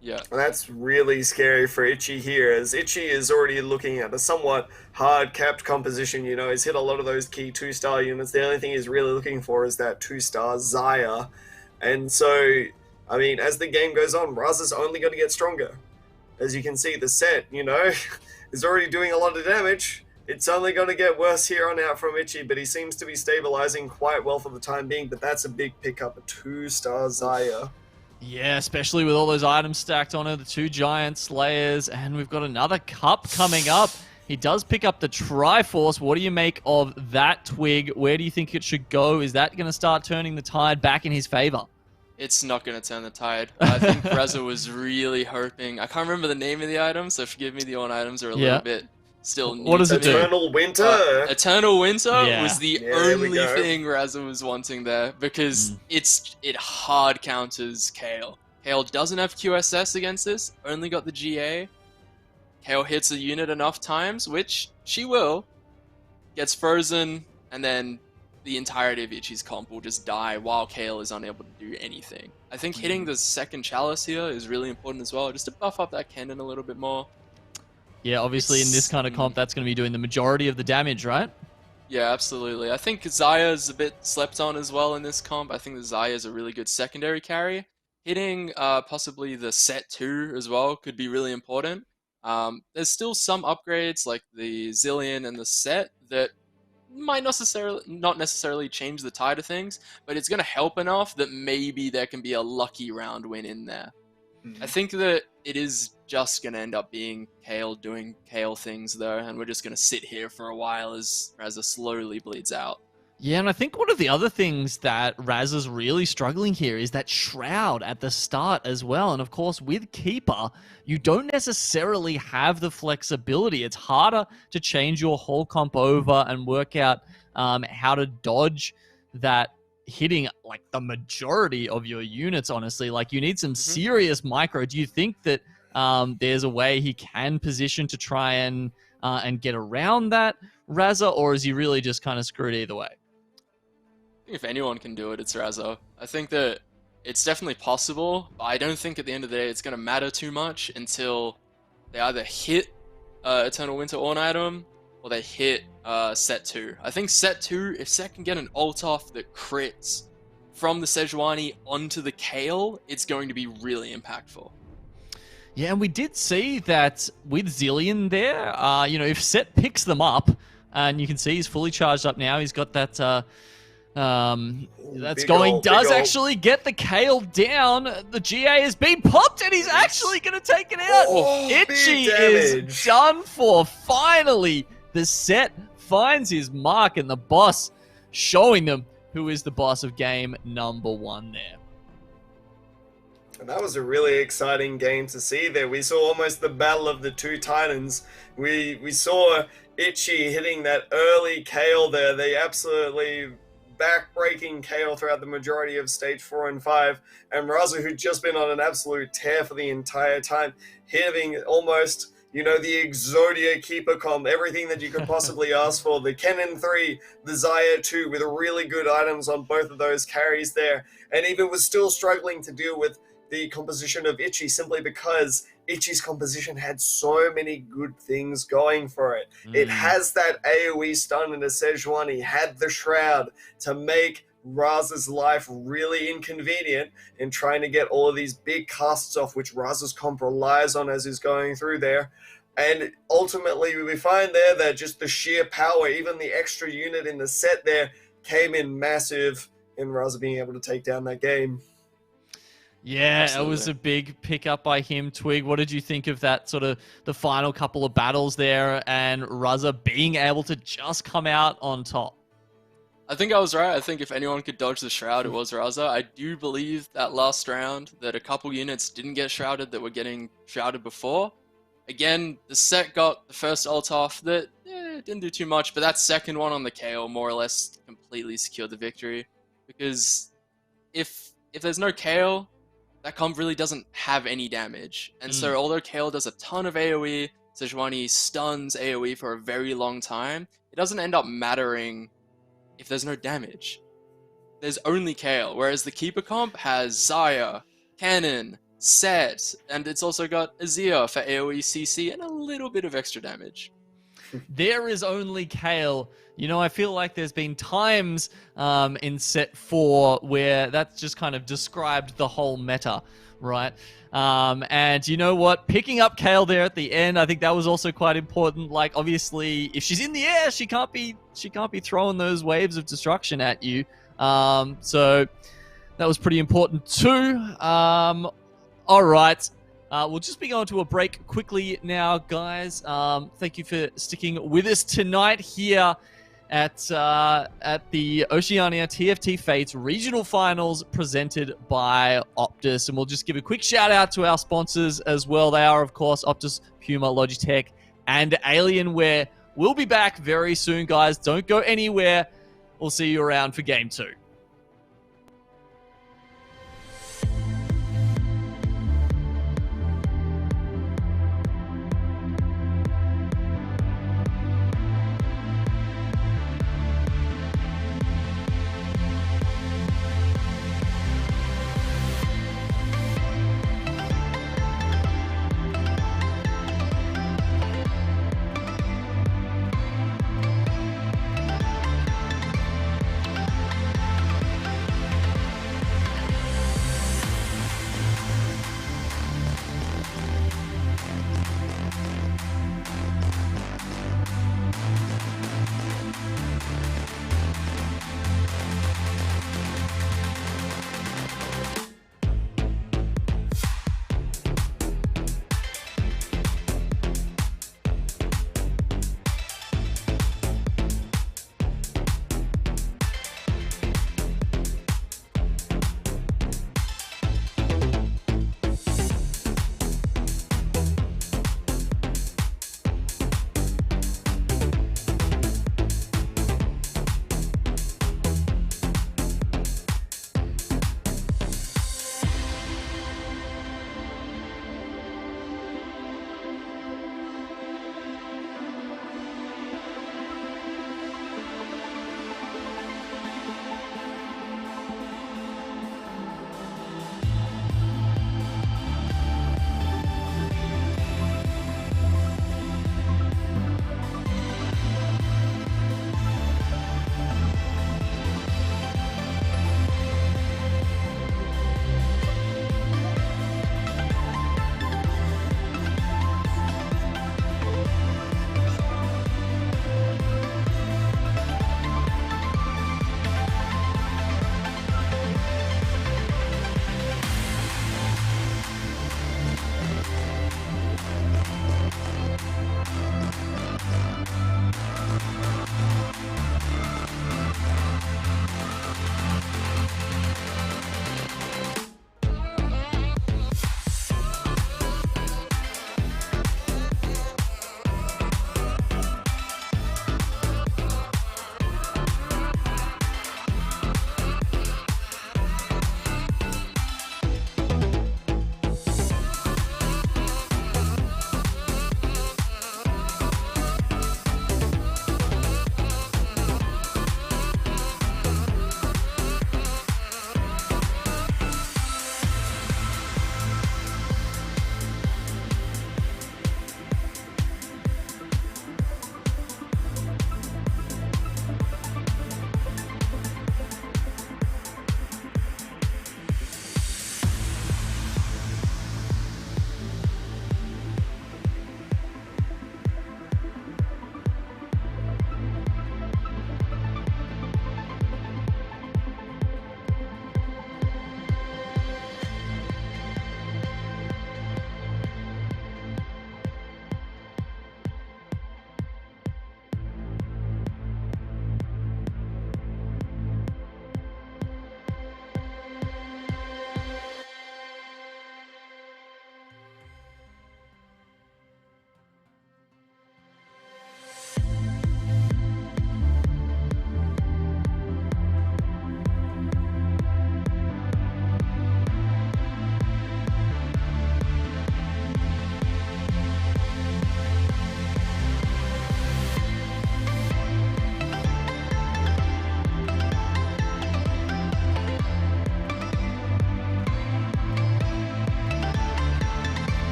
Yeah. And that's really scary for Itchy here, as Itchy is already looking at a somewhat hard-capped composition. You know, he's hit a lot of those key 2-star units. The only thing he's really looking for is that 2-star Xayah. And so, I mean, as the game goes on, Raza's only going to get stronger. As you can see, the set, you know, is already doing a lot of damage. it's only going to get worse here on out from Itchy, but he seems to be stabilizing quite well for the time being. But that's a big pickup, a 2-star Zaya. Yeah, especially with all those items stacked on her, the 2 giant slayers, and we've got another cup coming up. He does pick up the Triforce. What do you make of that, Twig? Where do you think it should go? Is that going to start turning the tide back in his favor? It's not going to turn the tide. I think Reza was really hoping. I can't remember the name of the item, so forgive me. The on items are a little bit still new. What does it do? Eternal Winter. Eternal Winter was the there we only go. thing Reza was wanting there because it hard counters Kale. Kale doesn't have QSS against this. Only got the GA. Kale hits a unit enough times, which she will, gets frozen, and then the entirety of Itchy's comp will just die while Kale is unable to do anything. I think hitting the second Chalice here is really important as well, just to buff up that cannon a little bit more. Yeah, obviously in this kind of comp, that's going to be doing the majority of the damage, right? Yeah, absolutely. I think Zaya's a bit slept on as well in this comp. I think the Zaya is a really good secondary carry. Hitting possibly the set 2 as well could be really important. There's still some upgrades like the Zillion and the set that might not necessarily change the tide of things, but it's going to help enough that maybe there can be a lucky round win in there. I think that it is just going to end up being Kale doing Kale things though, and we're just going to sit here for a while as Raza slowly bleeds out. Yeah, and I think one of the other things that Raz is really struggling here is that Shroud at the start as well. And of course, with Keeper, you don't necessarily have the flexibility. It's harder to change your whole comp over and work out how to dodge that hitting like the majority of your units, honestly. Like, you need some serious micro. Do you think that there's a way he can position to try and get around that, Raza, or is he really just kind of screwed either way? If anyone can do it, it's Raza. I think that it's definitely possible, but I don't think at the end of the day it's going to matter too much until they either hit Eternal Winter on item or they hit set 2. I think set 2, if set can get an ult off that crits from the Sejuani onto the Kale, it's going to be really impactful. Yeah, and we did see that with Zillion there, if set picks them up, and you can see he's fully charged up now, he's got that... does actually get the Kale down. The GA has been popped and he's actually going to take it out. Itchy is done for. Finally, the set finds his mark and the boss showing them who is the boss of game number 1 there. And that was a really exciting game to see there. We saw almost the battle of the 2 titans. We saw Itchy hitting that early Kale there. They absolutely back-breaking Kale throughout the majority of stage 4 and 5, and Raza, who'd just been on an absolute tear for the entire time, hitting almost, the Exodia Keeper comp, everything that you could possibly ask for, the Kennen 3, the Zaya 2, with really good items on both of those carries there, and even was still struggling to deal with the composition of Itchy simply because Itchy's composition had so many good things going for it. It has that AoE stun and a Sejuani, had the Shroud to make Raza's life really inconvenient in trying to get all of these big casts off, which Raza's comp relies on as he's going through there. And ultimately, we find there that just the sheer power, even the extra unit in the set there, came in massive in Raza being able to take down that game. Yeah, Absolutely. It was a big pickup by him, Twig. What did you think of that sort of the final couple of battles there and Raza being able to just come out on top? I think I was right. I think if anyone could dodge the Shroud, it was Raza. I do believe that last round that a couple units didn't get shrouded that were getting shrouded before. Again, the set got the first ult off that didn't do too much, but that second one on the KO more or less completely secured the victory. Because if there's no KO, that comp really doesn't have any damage. And so although Kale does a ton of AoE, Sejuani stuns AoE for a very long time, it doesn't end up mattering if there's no damage. There's only Kale, whereas the Keeper comp has Zaya, Cannon, Set, and it's also got Azir for AoE CC and a little bit of extra damage. There is only Kale. I feel like there's been times in set 4 where that's just kind of described the whole meta, right? And you know what? Picking up Kale there at the end, I think that was also quite important. Like, obviously, if she's in the air, she can't be throwing those waves of destruction at you. So that was pretty important too. All right. We'll just be going to a break quickly now, guys. Thank you for sticking with us tonight here at the Oceania TFT Fates Regional Finals presented by Optus. And we'll just give a quick shout out to our sponsors as well. They are, of course, Optus, Puma, Logitech, and Alienware. We'll be back very soon, guys. Don't go anywhere. We'll see you around for Game 2.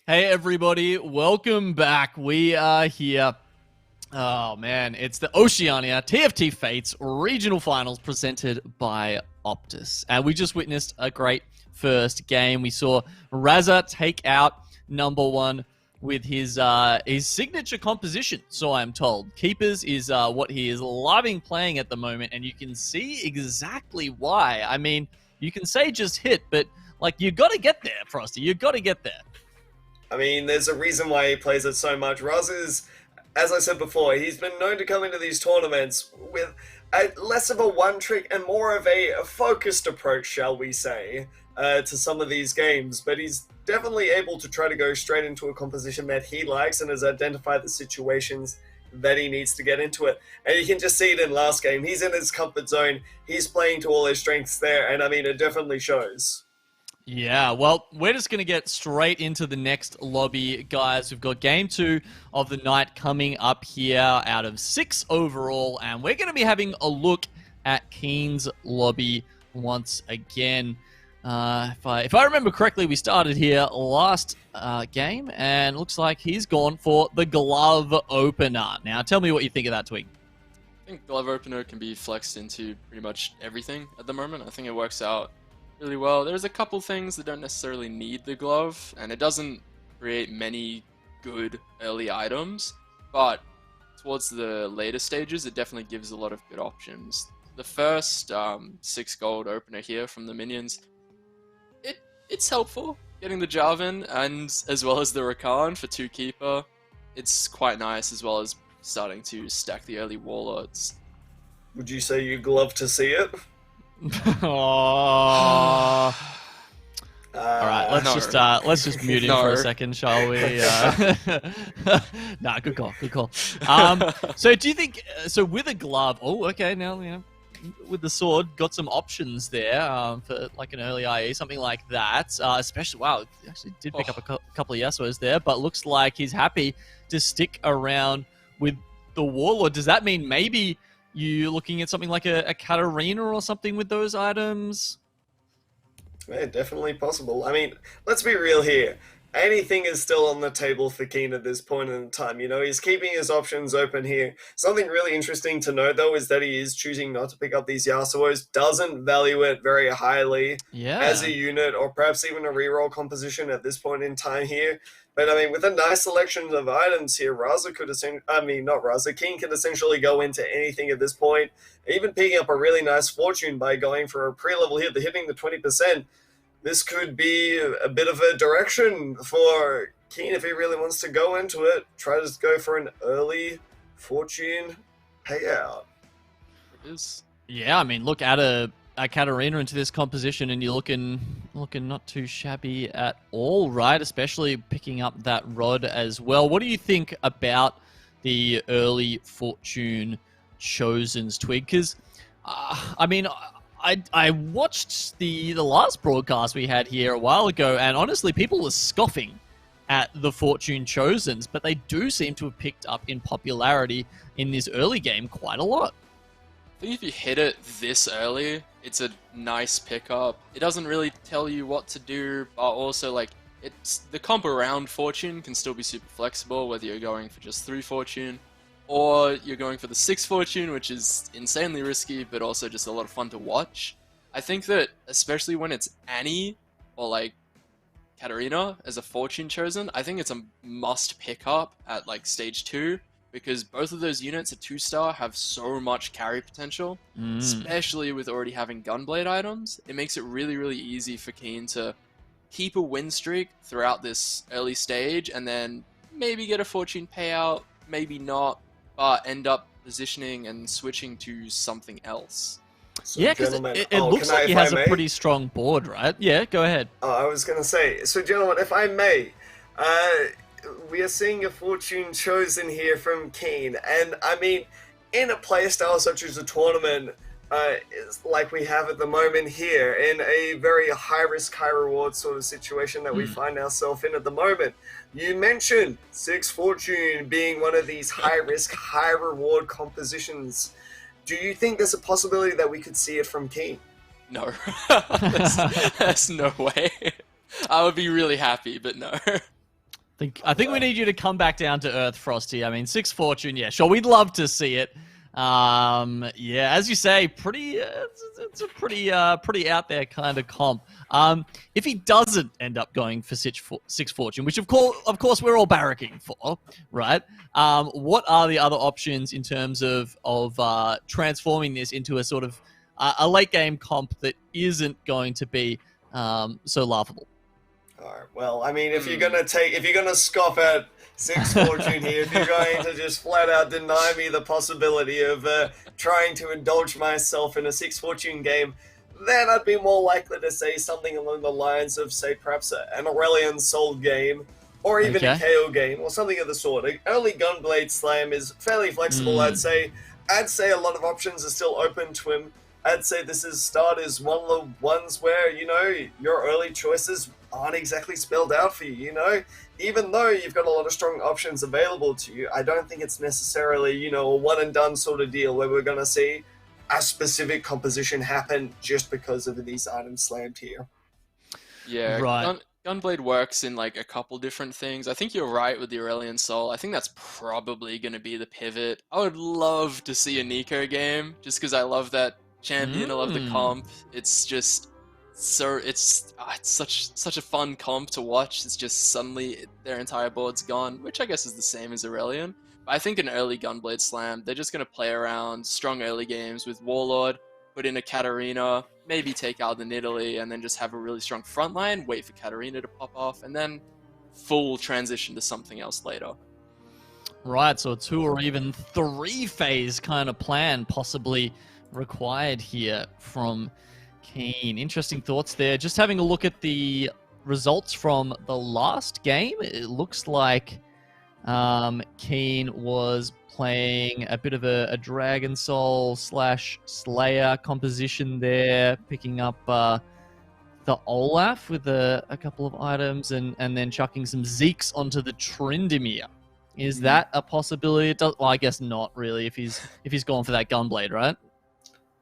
Hey everybody, welcome back. We are here. Oh man, it's the Oceania TFT Fates regional finals presented by Optus. And we just witnessed a great first game. We saw Raza take out number one with his signature composition, so I'm told. Keepers is what he is loving playing at the moment, and you can see exactly why. I mean, you can say just hit, but like you got to get there, Frosty. You got to get there. I mean, there's a reason why he plays it so much. Raz is, as I said before, he's been known to come into these tournaments with less of a one-trick and more of a focused approach, shall we say, to some of these games. But he's definitely able to try to go straight into a composition that he likes and has identified the situations that he needs to get into it. And you can just see it in last game. He's in his comfort zone. He's playing to all his strengths there, and I mean, it definitely shows. Yeah, well, we're just going to get straight into the next lobby, guys. We've got game 2 of the night coming up here out of 6 overall, and we're going to be having a look at Keen's lobby once again. If I remember correctly, we started here last game, and looks like he's gone for the glove opener. Now, tell me what you think of that, Twig. I think glove opener can be flexed into pretty much everything at the moment. I think it works out really well. There's a couple things that don't necessarily need the glove, and it doesn't create many good early items, but towards the later stages, it definitely gives a lot of good options. The first 6 gold opener here from the minions, it's helpful. Getting the Jarvan and as well as the Rakan for 2 keeper, it's quite nice, as well as starting to stack the early warlords. Would you say you'd love to see it? All right, let's just mute him for a second, shall we? Nah, good call. So do you think with a glove? Oh, okay. Now with the sword, got some options there for like an early IE, something like that. Especially, wow, he actually did pick up a couple of Yasuos there, but looks like he's happy to stick around with the Warlord. Does that mean maybe you looking at something like a Katarina or something with those items? Yeah, definitely possible. I mean, let's be real here. Anything is still on the table for Keen at this point in time. You know, he's keeping his options open here. Something really interesting to note, though, is that he is choosing not to pick up these Yasuos, doesn't value it very highly as a unit, or perhaps even a reroll composition at this point in time here. But I mean, with a nice selection of items here, Keen could essentially go into anything at this point, even picking up a really nice fortune by going for a pre-level hit, hitting the 20%. This could be a bit of a direction for Keen if he really wants to go into it. Try to go for an early fortune payout. It is. Yeah, I mean, look at a Katarina into this composition, and you're looking not too shabby at all, right? Especially picking up that rod as well. What do you think about the early fortune chosens, Twig? Because, I mean, I watched the last broadcast we had here a while ago, and honestly, people were scoffing at the fortune chosens, but they do seem to have picked up in popularity in this early game quite a lot. I think if you hit it this early, it's a nice pickup. It doesn't really tell you what to do, but also like it's the comp around fortune can still be super flexible, whether you're going for just 3 fortune or you're going for the 6 fortune, which is insanely risky, but also just a lot of fun to watch. I think that especially when it's Annie or like Katarina as a fortune chosen, I think it's a must pick up at like stage 2. Because both of those units at 2-star have so much carry potential, especially with already having Gunblade items. It makes it really, really easy for Keen to keep a win streak throughout this early stage, and then maybe get a fortune payout, maybe not, but end up positioning and switching to something else. So yeah, because it looks like he has a pretty strong board, right? Yeah, go ahead. I was going to say, so gentlemen, if I may, we are seeing a fortune chosen here from Keen, and I mean, in a playstyle such as a tournament, like we have at the moment here, in a very high-risk, high-reward sort of situation that we find ourselves in at the moment, you mentioned 6 fortune being one of these high-risk, high-reward compositions. Do you think there's a possibility that we could see it from Keen? No, there's no way. I would be really happy, but no. I think we need you to come back down to earth, Frosty. I mean, 6 fortune, yeah, sure, we'd love to see it. Yeah, as you say, it's a pretty out there kind of comp. If he doesn't end up going for 6 fortune, which of course we're all barracking for, right? What are the other options in terms of transforming this into a sort of a late game comp that isn't going to be so laughable? All right. Well, I mean, if you're gonna scoff at 6 fortune here, if you're going to just flat out deny me the possibility of trying to indulge myself in a 6 fortune game, then I'd be more likely to say something along the lines of, say, perhaps an Aurelian Soul game, or even a KO game, or something of the sort. Early Gunblade Slam is fairly flexible, I'd say. I'd say a lot of options are still open to him. I'd say this is one of the ones where, your early choices aren't exactly spelled out for you, Even though you've got a lot of strong options available to you, I don't think it's necessarily, a one-and-done sort of deal where we're going to see a specific composition happen just because of these items slammed here. Yeah, right. Gunblade works in like a couple different things. I think you're right with the Aurelian Soul. I think that's probably going to be the pivot. I would love to see a Nico game, just because I love that champion. I love the comp. It's just it's such a fun comp to watch. It's just suddenly their entire board's gone, which I guess is the same as Aurelian. But I think an early Gunblade Slam, they're just going to play around strong early games with Warlord, put in a Katarina, maybe take out the Nidalee, and then just have a really strong front line, wait for Katarina to pop off, and then full transition to something else later. Right, so a 2 or even 3 phase kind of plan possibly required here from Keen. Interesting thoughts there. Just having a look at the results from the last game, it looks like Keen was playing a bit of a Dragon Soul / Slayer composition there, picking up the Olaf with a couple of items and then chucking some Zeeks onto the Tryndamere. Is that a possibility? Well, I guess not really if he's gone for that Gunblade, right?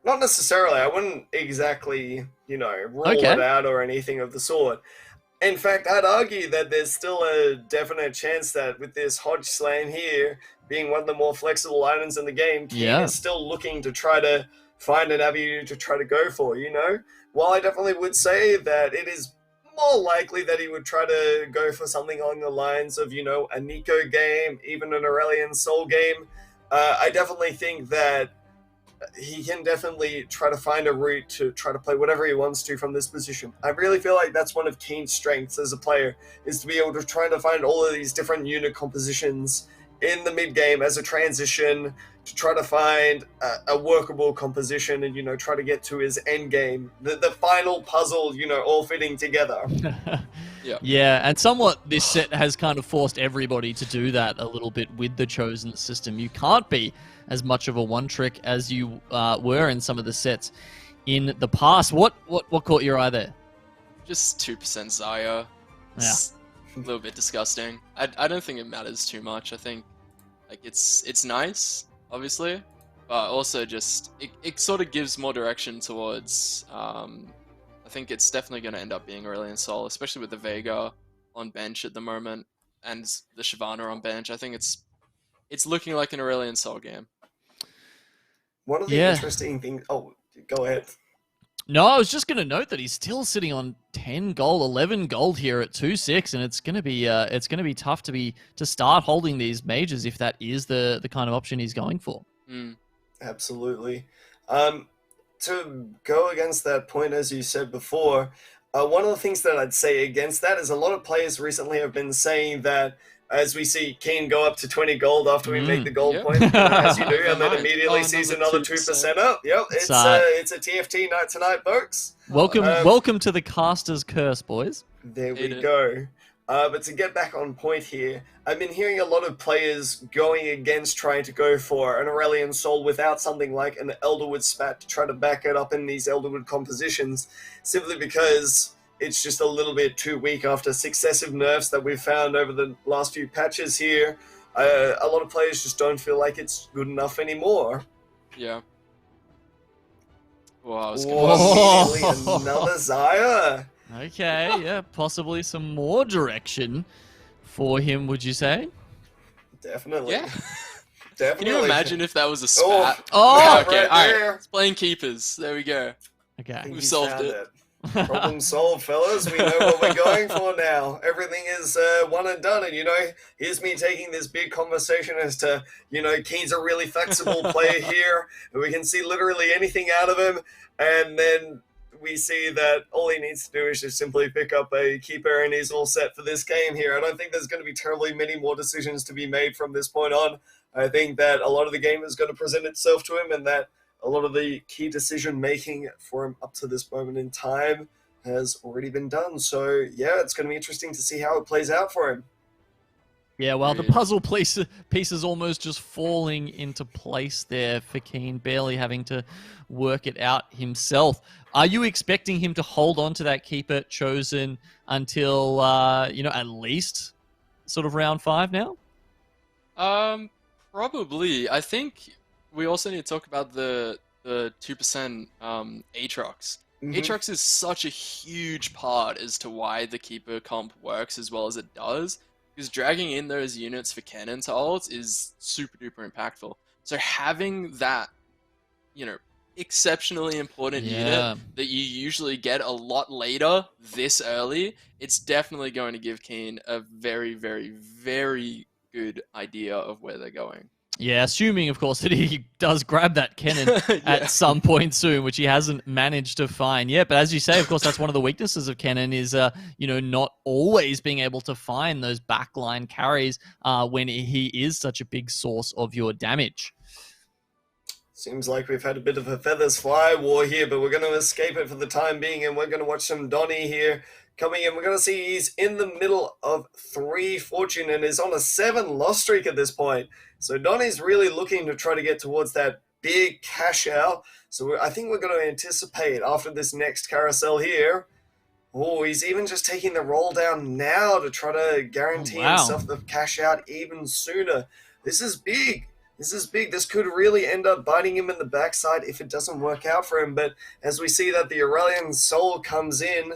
Not necessarily. I wouldn't exactly, rule it out or anything of the sort. In fact, I'd argue that there's still a definite chance that with this Hodge Slam here being one of the more flexible items in the game, Keen is still looking to try to find an avenue to try to go for, While I definitely would say that it is more likely that he would try to go for something along the lines of, a Nico game, even an Aurelian Soul game, I definitely think that he can definitely try to find a route to try to play whatever he wants to from this position. I really feel like that's one of Keen's strengths as a player, is to be able to try to find all of these different unit compositions in the mid game as a transition to try to find a workable composition and, try to get to his end game. The final puzzle, all fitting together. Yeah, and somewhat this set has kind of forced everybody to do that a little bit with the Chosen system. You can't be as much of a one-trick as you were in some of the sets in the past. What caught your eye there? Just 2% Xayah. It's a little bit disgusting. I don't think it matters too much. I think it's nice, obviously, but also just it sort of gives more direction towards. I think it's definitely going to end up being Aurelian Soul, especially with the Vega on bench at the moment and the Shyvana on bench. I think it's looking like an Aurelian Soul game. One of the interesting things... Oh, go ahead. No, I was just going to note that he's still sitting on 10 gold, 11 gold here at 2-6, and it's going to be tough to start holding these mages if that is the kind of option he's going for. Absolutely. To go against that point, as you said before, one of the things that I'd say against that is a lot of players recently have been saying that as we see Keen go up to 20 gold after we make the gold point, as you do, and then immediately sees another 2% up. Yep, it's a TFT night tonight, folks. Welcome to the caster's curse, boys. There we go. But to get back on point here, I've been hearing a lot of players going against trying to go for an Aurelian Soul without something like an Elderwood Spat to try to back it up in these Elderwood compositions, simply because it's just a little bit too weak after successive nerfs that we've found over the last few patches here. A lot of players just don't feel like it's good enough anymore. Yeah. Well, I was gonna another Xayah. Okay, yeah, possibly some more direction for him, would you say? Definitely. Yeah. Definitely. Can you imagine if that was a spat? Oh, okay, right all there. right. It's playing keepers. There we go. I Okay. think We've he's solved found it. Problem solved, fellas. We know what we're going for now. Everything is one and done. And, here's me taking this big conversation as to, Keen's a really flexible player here. And we can see literally anything out of him. And then we see that all he needs to do is just simply pick up a keeper and he's all set for this game here. I don't think there's going to be terribly many more decisions to be made from this point on. I think that a lot of the game is going to present itself to him and that a lot of the key decision making for him up to this moment in time has already been done. So, yeah, it's going to be interesting to see how it plays out for him. Yeah, well, the Agreed. puzzle pieces almost just falling into place there for Keen, barely having to work it out himself. Are you expecting him to hold on to that keeper chosen until, at least sort of round 5 now? Probably. I think we also need to talk about the 2% Aatrox. Mhm. Aatrox is such a huge part as to why the keeper comp works as well as it does, because dragging in those units for cannon to ult is super duper impactful. So having that, exceptionally important unit that you usually get a lot later this early, it's definitely going to give Keen a very, very, very good idea of where they're going. Yeah, assuming, of course, that he does grab that cannon at some point soon, which he hasn't managed to find yet. But as you say, of course, that's one of the weaknesses of cannon is, not always being able to find those backline carries when he is such a big source of your damage. Seems like we've had a bit of a feathers fly war here, but we're going to escape it for the time being, and we're going to watch some Donny here coming in. We're going to see he's in the middle of 3 fortune and is on a 7 loss streak at this point. So Donny's really looking to try to get towards that big cash out. So I think we're going to anticipate after this next carousel here. Oh, he's even just taking the roll down now to try to guarantee himself the cash out even sooner. This is big. This is big. This could really end up biting him in the backside if it doesn't work out for him. But as we see that the Aurelian Soul comes in,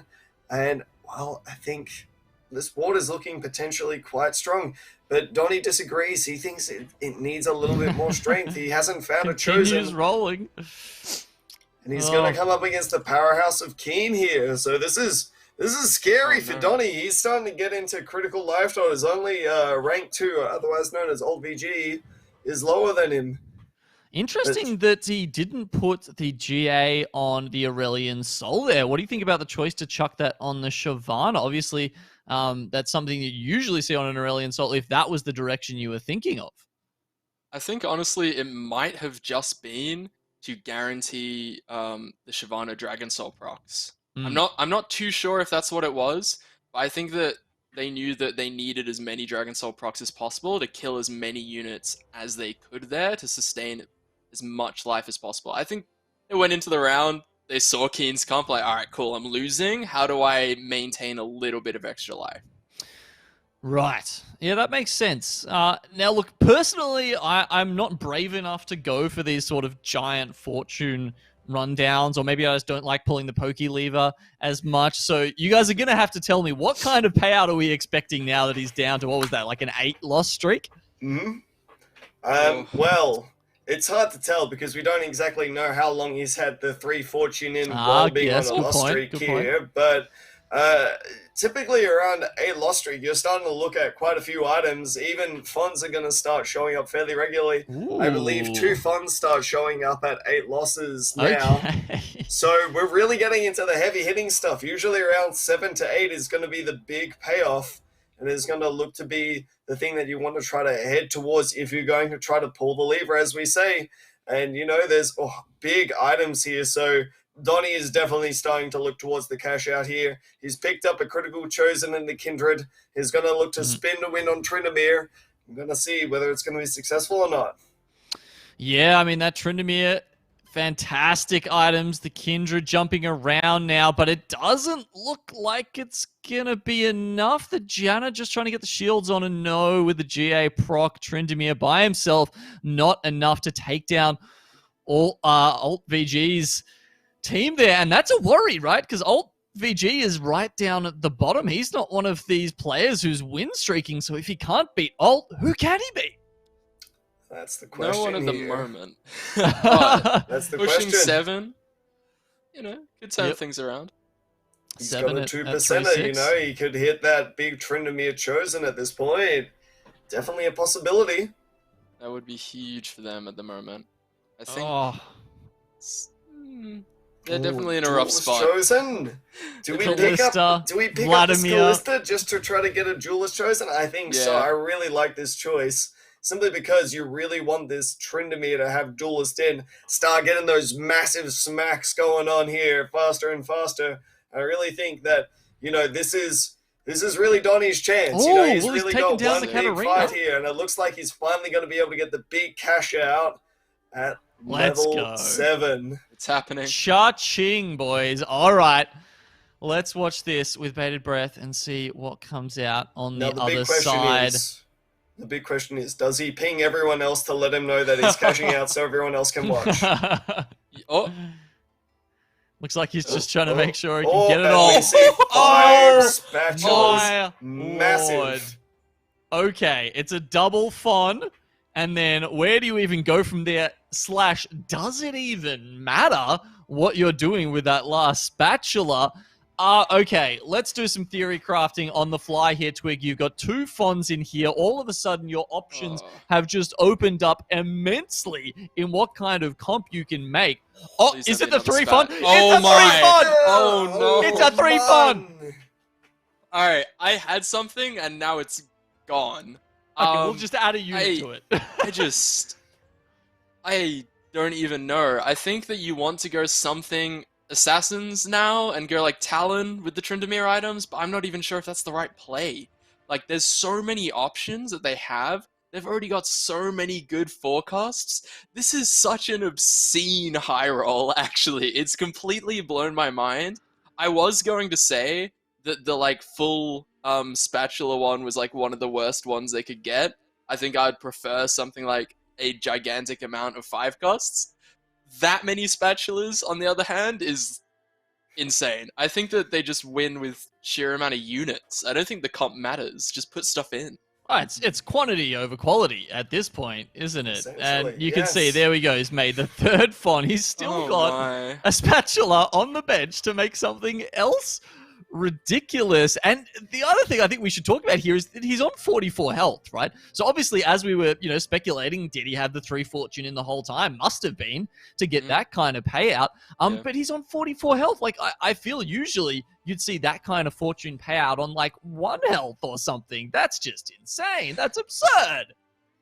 and, well, I think this ward is looking potentially quite strong. But Donny disagrees. He thinks it needs a little bit more strength. He hasn't found a chosen. Continues rolling. And he's going to come up against the powerhouse of Keen here. So this is scary for Donny. He's starting to get into critical life totals. Only rank 2, otherwise known as Old VG, is lower than him. Interesting that he didn't put the GA on the Aurelian Soul there. What do you think about the choice to chuck that on the Shyvana? Obviously, that's something you usually see on an Aurelian Soul if that was the direction you were thinking of. I think, honestly, it might have just been to guarantee the Shyvana Dragon Soul procs. I'm not too sure if that's what it was, but I think that they knew that they needed as many Dragon Soul procs as possible to kill as many units as they could there to sustain as much life as possible. I think they went into the round, they saw Keen's comp, like, all right, cool, I'm losing. How do I maintain a little bit of extra life? Right. Yeah, that makes sense. Now, look, personally, I'm not brave enough to go for these sort of giant fortune rundowns, or maybe I just don't like pulling the pokey lever as much. So you guys are going to have to tell me, what kind of payout are we expecting now that he's down to, what was that, like an 8 loss streak? Well, it's hard to tell because we don't exactly know how long he's had the 3 fortune in while being on a loss streak here. But typically around a loss streak, you're starting to look at quite a few items. Even funds are going to start showing up fairly regularly. Ooh. I believe 2 funds start showing up at 8 losses now. Okay. So we're really getting into the heavy hitting stuff. Usually around 7 to 8 is going to be the big payoff, and is going to look to be the thing that you want to try to head towards if you're going to try to pull the lever, as we say. And, there's big items here. So Donny is definitely starting to look towards the cash out here. He's picked up a critical chosen in the Kindred. He's going to look to spin to win on Tryndamere. I'm going to see whether it's going to be successful or not. Yeah, I mean, that Tryndamere, fantastic items. The Kindred jumping around now, but it doesn't look like it's going to be enough. The Janna just trying to get the shields on, and no, with the GA proc, Tryndamere by himself, not enough to take down all Alt VG's team there. And that's a worry, right? Because Alt VG is right down at the bottom. He's not one of these players who's win streaking, so if he can't beat Alt, who can he beat? That's the question. No one at the here. moment. But That's the pushing question. 7, could turn Yep. things around. He's 7 got a at 2%er, he could hit that big Tryndamere Chosen at this point. Definitely a possibility. That would be huge for them at the moment. I think Oh, they're definitely in a rough Duelist spot. Chosen. Do we pick up the Vladimir. Scalista just to try to get a Duelist Chosen? I think so. Yeah. I really like this choice. Simply because you really want this Tryndamere to have Duelist in. Start getting those massive smacks going on here faster and faster. I really think that, this is really Donnie's chance. Oh, He's well, he's really taken got down one the big Katarina. fight here, and it looks like he's finally going to be able to get the big cash out at Let's level go. 7. It's happening. cha-ching, boys. All right. Let's watch this with bated breath and see what comes out on Now, the other the big question is, does he ping everyone else to let him know that he's cashing out so everyone else can watch? side. Oh, Looks like he's just trying to make sure he can Oh, get it and all. we see 5 spatulas. My Massive. Lord. Okay, it's a double Fon. And then where do you even go from there? / does it even matter what you're doing with that last spatula? Okay, let's do some theory crafting on the fly here, Twig. You've got 2 Fons in here. All of a sudden, your options have just opened up immensely in what kind of comp you can make. Oh, Please is let it me the not 3 spat. Fon? Oh It's a 3 my. Fon! Oh, no. It's a 3 Fon! all right. I had something and now it's gone. Okay, we'll just add a unit to it. I don't even know. I think that you want to go something assassins now and go like Talon with the Tryndamere items, but I'm not even sure if that's the right play. Like, there's so many options that they have. They've already got so many good forecasts. This is such an obscene high roll, actually. It's completely blown my mind. I was going to say that the like full spatula one was like one of the worst ones they could get. I think I'd prefer something like a gigantic amount of 5 costs. That many spatulas, on the other hand, is insane. I think that they just win with sheer amount of units. I don't think the comp matters. Just put stuff in. Oh, it's quantity over quality at this point, isn't it? And Essentially, you can see, yes. there we go. He's made the 3rd Fon. He's still got my. a spatula on the bench to make something else ridiculous. And the other thing I think we should talk about here is that he's on 44 health, right? So obviously, as we were, speculating, did he have the 3 fortune in the whole time? Must have been to get that kind of payout. Yeah. But he's on 44 health. Like, I feel usually you'd see that kind of fortune payout on like 1 health or something. That's just insane. That's absurd.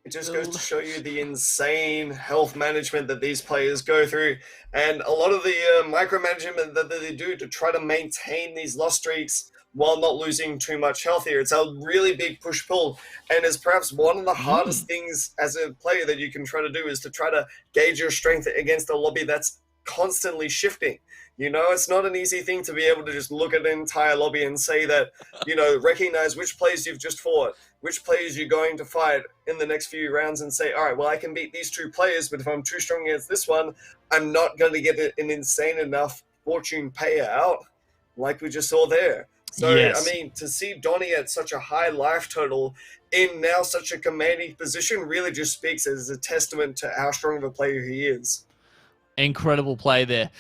It just goes to show you the insane health management that these players go through, and a lot of the micromanagement that they do to try to maintain these loss streaks while not losing too much health here. It's a really big push-pull, and is perhaps one of the hardest things as a player that you can try to do, is to try to gauge your strength against a lobby that's constantly shifting. It's not an easy thing to be able to just look at an entire lobby and say that, recognize which players you've just fought, which players you're going to fight in the next few rounds, and say, all right, well, I can beat these 2 players, but if I'm too strong against this one, I'm not going to get an insane enough fortune payout like we just saw there. So, Yes. I mean, to see Donnie at such a high life total in now such a commanding position really just speaks as a testament to how strong of a player he is. Incredible play there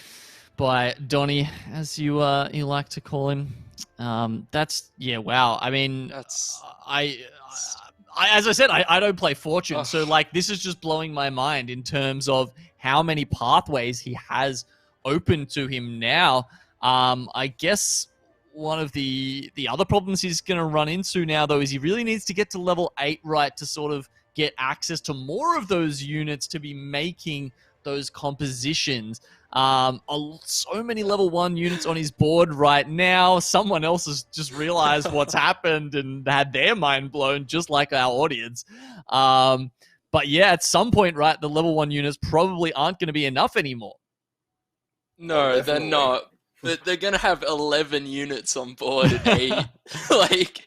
by Donnie, as you like to call him. Wow. I mean, as I said, I don't play Fortune, so like this is just blowing my mind in terms of how many pathways he has open to him now. I guess one of the other problems he's going to run into now, though, is he really needs to get to level 8, right, to sort of get access to more of those units to be making those compositions. So many level 1 units on his board right now. Someone else has just realized what's happened and had their mind blown, just like our audience. But yeah, at some point, right, the level 1 units probably aren't going to be enough anymore. No, they're not. They're gonna have 11 units on board at 8. Like,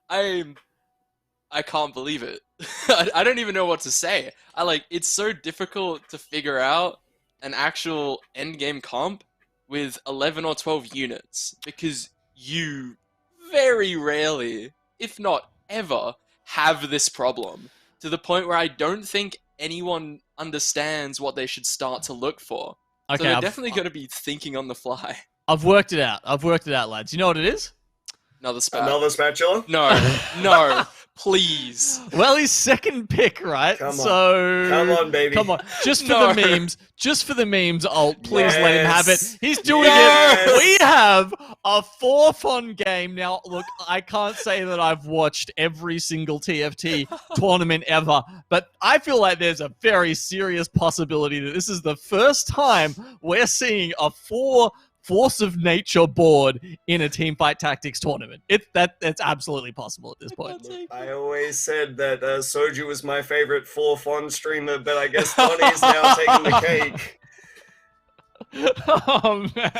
I can't believe it. I don't even know what to say. It's so difficult to figure out an actual endgame comp with 11 or 12 units because you very rarely, if not ever, have this problem to the point where I don't think anyone understands what they should start to look for. Okay, So they're definitely going to be thinking on the fly. I've worked it out. I've worked it out, lads. You know what it is? Another spat. Another spatula? No, please. Well, he's second pick, right? Come on. So Come on, baby. Come on, just for No. the memes. Just for the memes, Alt. Please let him have it. Yes. He's doing Yes. it. We have a 4-fun game now. Look, I can't say that I've watched every single TFT tournament ever, but I feel like there's a very serious possibility that this is the first time we're seeing a 4 Force of Nature board in a Teamfight Tactics tournament. That's absolutely possible at this point. I always said that Soju was my favorite 4-fun streamer, but I guess Donnie's now taking the cake. Oh man!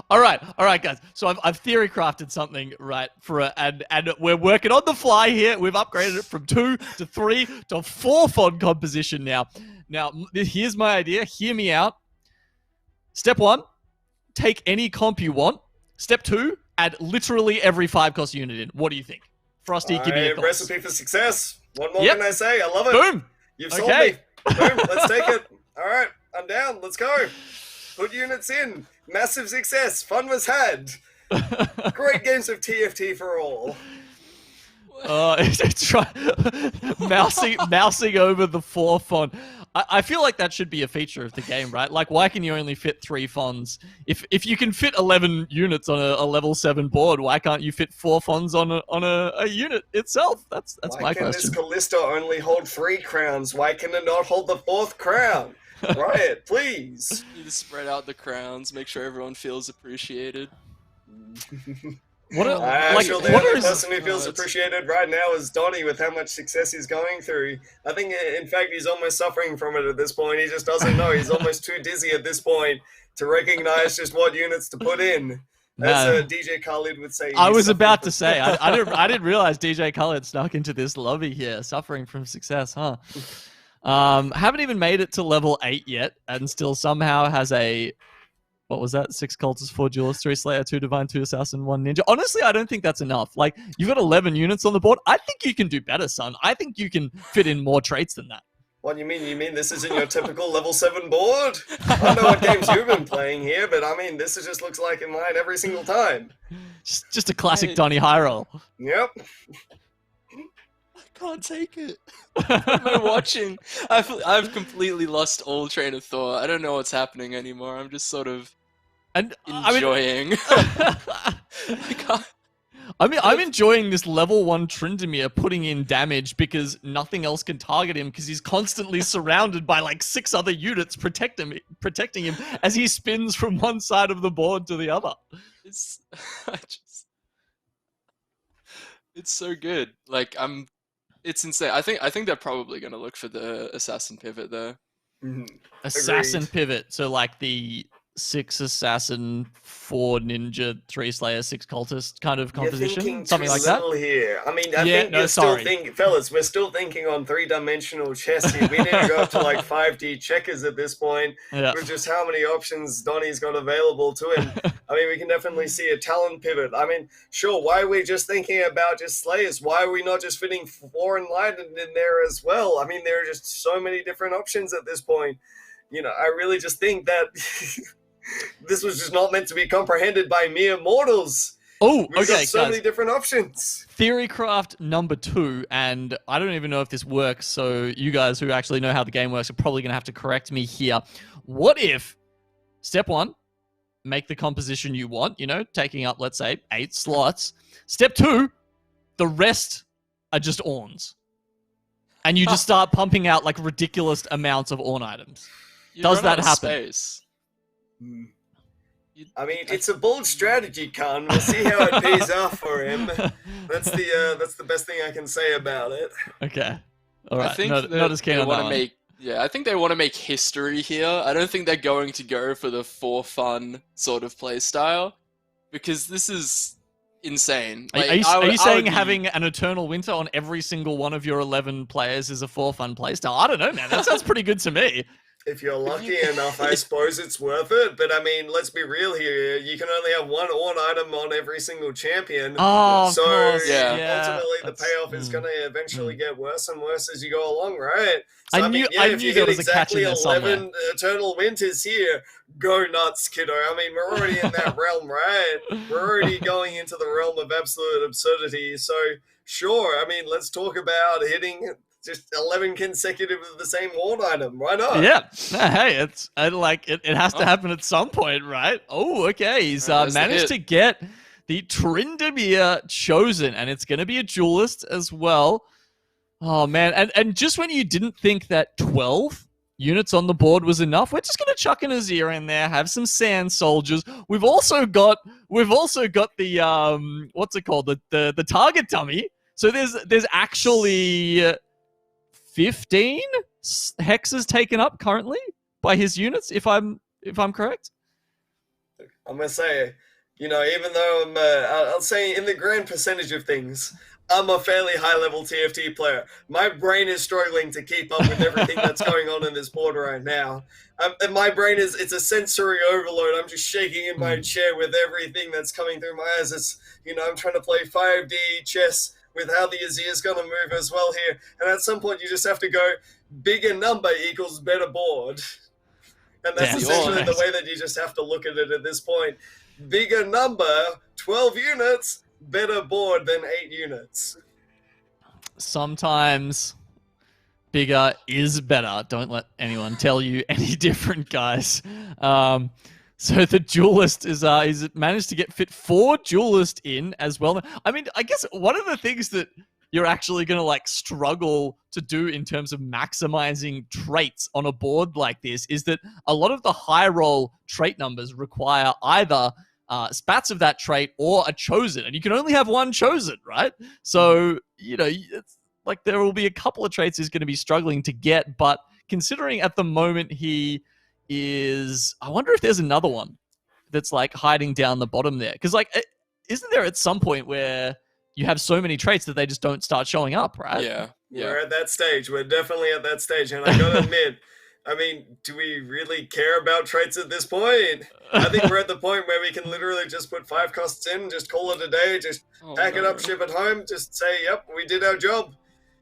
all right, guys. So I've theory crafted something right for and we're working on the fly here. We've upgraded it from 2 to 3 to 4 fun composition now. Now here's my idea. Hear me out. Step 1. Take any comp you want. Step 2, add literally every 5-cost unit in. What do you think? Frosty, give me your thoughts. Recipe for success. What more Yep. can I say? I love it. Boom! You've sold Okay. me. Boom, let's take it. All right, I'm down. Let's go. Put units in. Massive success. Fun was had. Great games of TFT for all. It's mousing over the 4 font. I feel like that should be a feature of the game, right? Like, why can you only fit 3 fonts? If you can fit 11 units on a level 7 board, why can't you fit 4 fonts on a unit itself? That's my Why can this question. Callisto only hold 3 crowns? Why can it not hold the 4th crown? Riot, please. You need to spread out the crowns, make sure everyone feels appreciated. What a, I like, feel what the only is- person who feels appreciated right now is Donnie with how much success he's going through. I think, in fact, he's almost suffering from it at this point. He just doesn't know. He's almost too dizzy at this point to recognize just what units to put in. As DJ Khalid would say. I he's was suffering about from- to say, I didn't realize DJ Khaled snuck into this lobby here, suffering from success, huh? Haven't even made it to level 8 yet, and still somehow has a, what was that? 6 cultists, 4 duelists, 3 slayer, 2 divine, 2 assassin, 1 ninja. Honestly, I don't think that's enough. Like, you've got 11 units on the board. I think you can do better, son. I think you can fit in more traits than that. What do you mean? You mean this isn't your typical level 7 board? I don't know what games you've been playing here, but I mean, this just looks like in mine every single time. Just a classic Donnie high roll. Yep. I can't take it. What am I watching? I've completely lost all train of thought. I don't know what's happening anymore. I'm just sort of And enjoying. I can't. I'm enjoying this level 1 Tryndamere putting in damage because nothing else can target him because he's constantly surrounded by like 6 other units protecting him as he spins from one side of the board to the other. It's it's so good. Like it's insane. I think they're probably gonna look for the assassin pivot there. Mhm. Assassin Agreed. pivot, so like the 6 assassin, 4 ninja, 3 slayer, 6 cultist kind of You're composition, thinking something too like that. little here. I mean, I Yeah, think no, you're still sorry. thinking, fellas, we're still thinking on 3-dimensional chess here. We need to go up to like 5D checkers at this point Yeah. with just how many options Donnie's got available to him. I mean, we can definitely see a talent pivot. I mean, sure, why are we just thinking about just slayers? Why are we not just fitting 4 enlightened in there as well? I mean, there are just so many different options at this point. You know, I really just think that this was just not meant to be comprehended by mere mortals. Oh, We've okay, got so guys. many different options. Theorycraft number 2, and I don't even know if this works, so you guys who actually know how the game works are probably going to have to correct me here. What if, step 1, make the composition you want, you know, taking up, let's say, 8 slots. Step 2, the rest are just Orns. And you just start pumping out, like, ridiculous amounts of Orn items. You Does run that out of happen? Space. I mean, it's a bold strategy, Khan. We'll see how it pays off for him. That's the best thing I can say about it. Okay. All right. I think not as keen on that want to one. make. Yeah, I think they want to make history here. I don't think they're going to go for the for fun sort of play style because this is insane. Are Like, you, I are would- you I saying would be- having an Eternal Winter on every single one of your 11 players is a 4 fun playstyle? I don't know, man. That sounds pretty good to me. If you're lucky enough, I suppose it's worth it. But I mean, let's be real here. You can only have one on item on every single champion. Oh, of So course. Yeah. ultimately, the That's- payoff is going to eventually get worse and worse as you go along, right? I So knew- yeah, I if knew you there hit was a catch in exactly there somewhere. 11 Eternal Winters here, go nuts, kiddo. I mean, we're already in that realm, right? We're already going into the realm of absolute absurdity. So sure, I mean, let's talk about hitting just 11 consecutive of the same ward item. Why not? Yeah. Hey, it has to happen at some point, right? Oh, okay. He's There's the managed hit. to get the Tryndamere chosen, and it's going to be a duelist as well. Oh man, and just when you didn't think that 12 units on the board was enough, we're just going to chuck an Azir in there, have some sand soldiers. We've also got the what's it called, the target dummy. So there's actually 15 hexes taken up currently by his units, if I'm correct. I'm gonna say, even though I'll say in the grand percentage of things, I'm a fairly high-level TFT player. My brain is struggling to keep up with everything that's going on in this board right now. And my brain it's a sensory overload. I'm just shaking in my chair with everything that's coming through my eyes. It's, I'm trying to play 5D chess with how the Azir's going to move as well here. And at some point, you just have to go, bigger number equals better board. And that's essentially the way that you just have to look at it at this point. Bigger number, 12 units, better board than 8 units. Sometimes bigger is better. Don't let anyone tell you any different, guys. So the duelist is managed to get fit 4 duelist in as well. I mean, I guess one of the things that you're actually going to struggle to do in terms of maximizing traits on a board like this is that a lot of the high roll trait numbers require either spats of that trait or a chosen, and you can only have one chosen, right? So, it's like there will be a couple of traits he's going to be struggling to get, but considering at the moment he is, I wonder if there's another one that's hiding down the bottom there. Because isn't there at some point where you have so many traits that they just don't start showing up, right? Yeah. We're at that stage. We're definitely at that stage. And I gotta admit, I mean, do we really care about traits at this point? I think we're at the point where we can literally just put 5 costs in, just call it a day, just pack it up, ship it home, just say, yep, we did our job.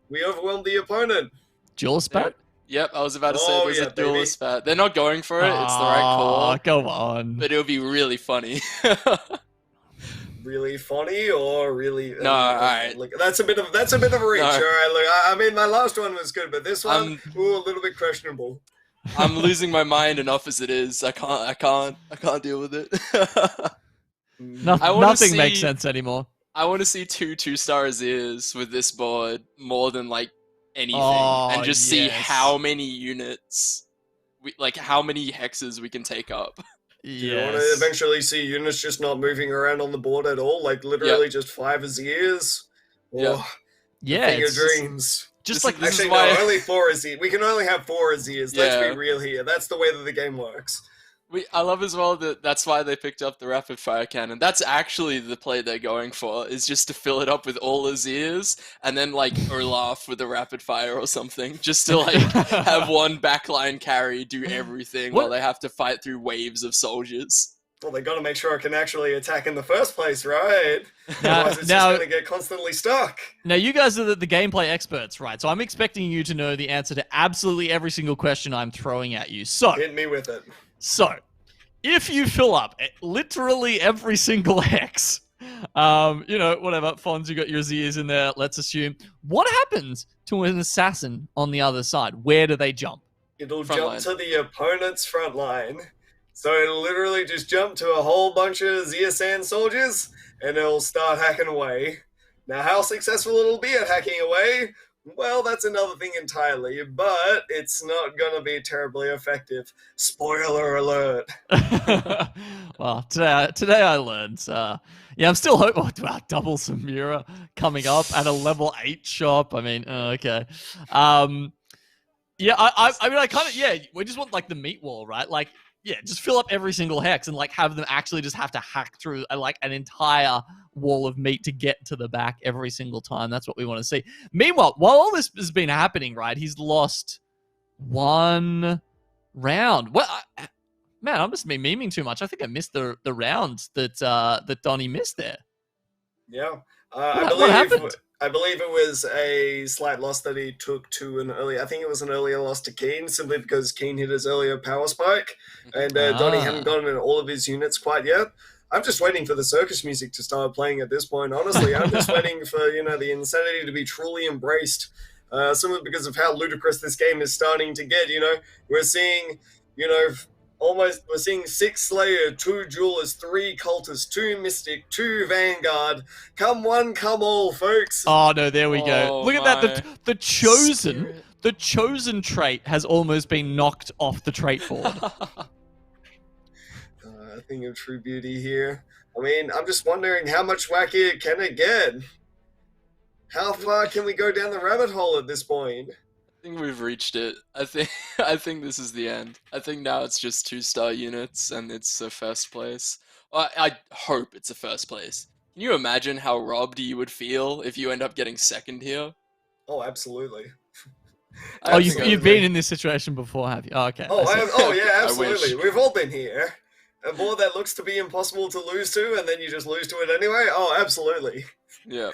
We overwhelmed the opponent. Dual spat? Yep, I was about to say there's a dual baby. spat. They're not going for it. It's the right call. Come on. But it'll be really funny. Really funny or really? No, all right. That's a bit of a reach. No. All right, look, I mean, my last one was good, but this one, a little bit questionable. I'm losing my mind enough as it is. I can't deal with it. Nothing makes sense anymore. I want to see 2-star Azirs with this board more than anything, and just see how many units, how many hexes we can take up. Do you want to eventually see units just not moving around on the board at all? Literally just 5 Azirs? Yeah. Thing of dreams. Just Actually, no, only 4 Azirs. We can only have 4 Azirs. Let's be real here. That's the way that the game works. I love as well that's why they picked up the rapid fire cannon. That's actually the play they're going for, is just to fill it up with all Azirs and then Olaf with a rapid fire or something, just to have one backline carry do everything while they have to fight through waves of soldiers. Well, they got to make sure it can actually attack in the first place, right? Otherwise, it's just going to get constantly stuck. Now, you guys are the gameplay experts, right? So I'm expecting you to know the answer to absolutely every single question I'm throwing at you. So hit me with it. So, if you fill up literally every single hex, whatever, Fonz, you got your Azirs in there, let's assume. What happens to an assassin on the other side? Where do they jump? It'll jump to the opponent's front line. So it'll literally just jump to a whole bunch of Azir Sand soldiers, and it'll start hacking away. Now, how successful it'll be at hacking away, well, that's another thing entirely, but it's not going to be terribly effective. Spoiler alert. Well, today I learned. I'm still hoping. Wow, double Samira coming up at a level 8 shop. I mean, okay. I mean, I kind of, we just want the meat wall, right? Just fill up every single hex and have them actually just have to hack through an entire wall of meat to get to the back every single time. That's what we want to see. Meanwhile, while all this has been happening, right, he's lost 1 round. Well, man, I must be memeing too much. I think I missed the round that Donnie missed there. Yeah, What happened? I believe it was a slight loss that he took to an early. I think it was an earlier loss to Keen, simply because Keen hit his earlier power spike, and Donnie hadn't gotten in all of his units quite yet. I'm just waiting for the circus music to start playing at this point. Honestly, I'm just waiting for the insanity to be truly embraced. Simply because of how ludicrous this game is starting to get. We're seeing we're seeing 6 Slayer, 2 Duelist, 3 Cultist, 2 Mystic, 2 Vanguard. Come one, come all, folks. Oh no, there we go. Look at that. The chosen, Spirit. the chosen trait has almost been knocked off the trait board. I think of true beauty here. I mean, I'm just wondering how much wackier can it get? How far can we go down the rabbit hole at this point? I think we've reached it. I think this is the end. I think now it's just 2-star units and it's a first place. I hope it's a first place. Can you imagine how robbed you would feel if you end up getting second here? Oh, absolutely. You've been in this situation before, have you? Oh, okay. Yeah, absolutely. We've all been here. A board that looks to be impossible to lose to, and then you just lose to it anyway. Oh, absolutely. Yeah.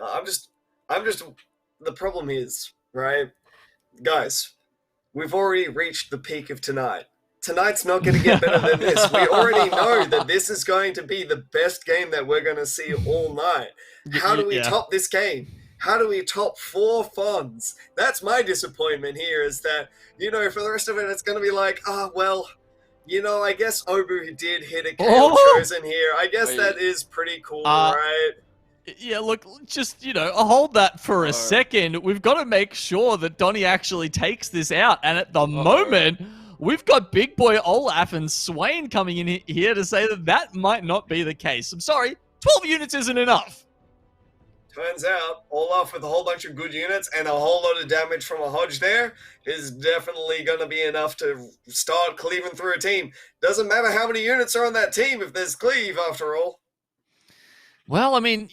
I'm just. The problem is, right, guys, we've already reached the peak of tonight. Tonight's not going to get better than this. We already know that this is going to be the best game that we're going to see all night. How do we top this game? How do we top 4 funds? That's my disappointment here, is that, for the rest of it, it's going to be like, I guess Obu did hit a KO chosen here. I guess that is pretty cool, right? Yeah, look, just, hold that for a second. We've got to make sure that Donnie actually takes this out. And at the moment, we've got Big Boy Olaf and Swain coming in here to say that might not be the case. I'm sorry, 12 units isn't enough. Turns out, Olaf with a whole bunch of good units and a whole lot of damage from a Hodge there is definitely going to be enough to start cleaving through a team. Doesn't matter how many units are on that team if there's cleave, after all. Well, I mean,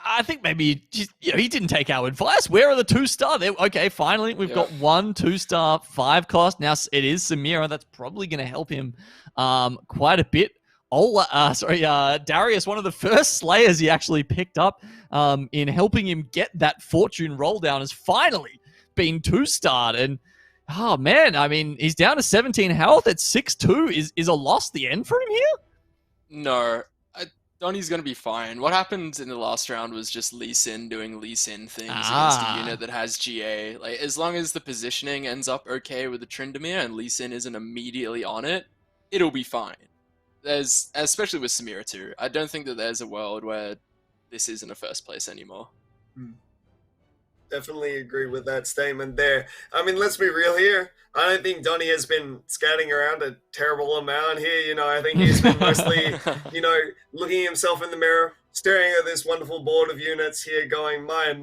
I think maybe he didn't take our advice. Where are the 2-star? Okay, finally, we've got 1 2-star 5 cost. Now, it is Samira. That's probably going to help him quite a bit. Darius, one of the first Slayers he actually picked up in helping him get that Fortune roll down, has finally been 2-starred. And, oh, man, I mean, he's down to 17 health at 6-2. Is a loss the end for him here? No. Donnie's going to be fine. What happened in the last round was just Lee Sin doing Lee Sin things against a unit that has GA. Like, as long as the positioning ends up okay with the Tryndamere and Lee Sin isn't immediately on it, it'll be fine. Especially with Samira too. I don't think that there's a world where this isn't a first place anymore. Definitely agree with that statement there. I mean, let's be real here. I don't think Donnie has been scouting around a terrible amount here. I think he's been mostly, looking himself in the mirror, staring at this wonderful board of units here going, my,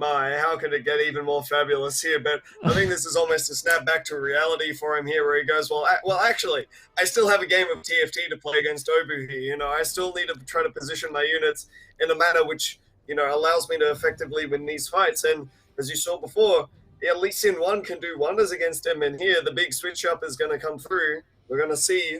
how could it get even more fabulous here? But I think this is almost a snap back to reality for him here, where he goes, well, actually, I still have a game of TFT to play against Obu here. I still need to try to position my units in a manner which, allows me to effectively win these fights. And as you saw before, at least in 1 can do wonders against him. And here, the big switch up is going to come through. We're going to see,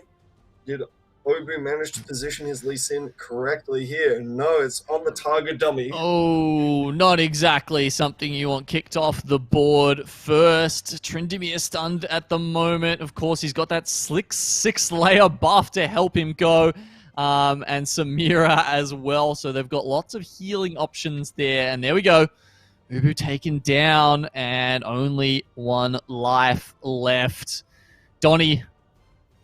did Obu manage to position his Lee Sin correctly here? No, it's on the target dummy. Oh, not exactly something you want kicked off the board first. Tryndamere stunned at the moment. Of course, he's got that slick 6-layer buff to help him go. And Samira as well. So they've got lots of healing options there. And there we go. Ubu taken down and only 1 life left. Donnie,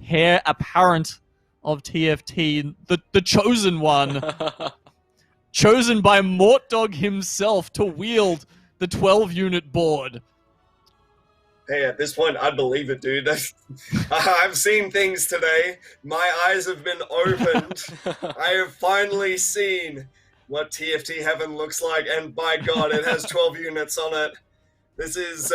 heir apparent of TFT, the chosen one. Chosen by Mortdog himself to wield the 12-unit board. Hey, at this point, I believe it, dude. I've seen things today. My eyes have been opened. I have finally seen what TFT Heaven looks like, and by God, it has 12 units on it. This is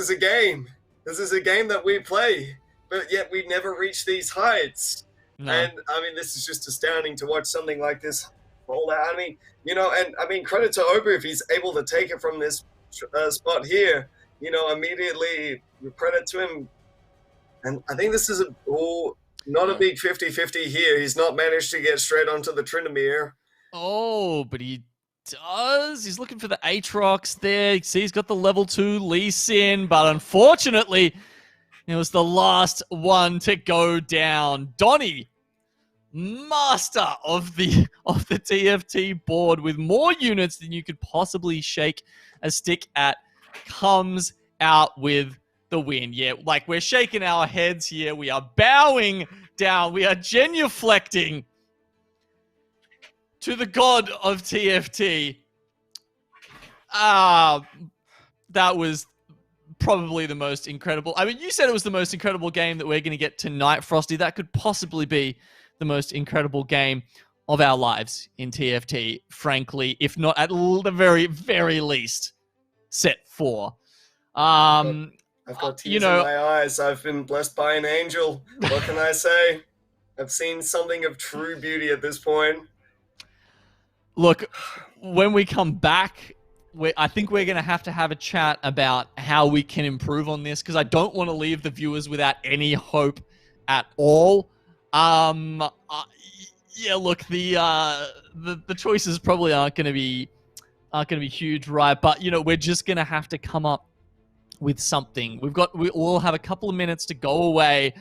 a game. This is a game that we play, but yet we never reach these heights. No. And, I mean, this is just astounding to watch something like this roll out. I mean, credit to Obu if he's able to take it from this spot here. Immediately, credit to him And I think this is not a Yeah. big 50-50 here. He's not managed to get straight onto the Tryndamere. Oh, but he does. He's looking for the Aatrox there. You see, he's got the level 2 Lee Sin, but unfortunately, it was the last one to go down. Donnie, master of the TFT board with more units than you could possibly shake a stick at, comes out with the win. Yeah, like we're shaking our heads here. We are bowing down. We are genuflecting to the god of TFT. That was probably the most incredible. I mean, you said it was the most incredible game that we're going to get tonight, Frosty. That could possibly be the most incredible game of our lives in TFT, frankly, if not at the very, very least, set 4. I've got tears in my eyes. I've been blessed by an angel. What can I say? I've seen something of true beauty at this point. Look, when we come back, I think we're going to have a chat about how we can improve on this, because I don't want to leave the viewers without any hope at all. Yeah, look, the choices probably aren't going to be huge, right? But we're just going to have to come up with something. We'll have a couple of minutes to go away.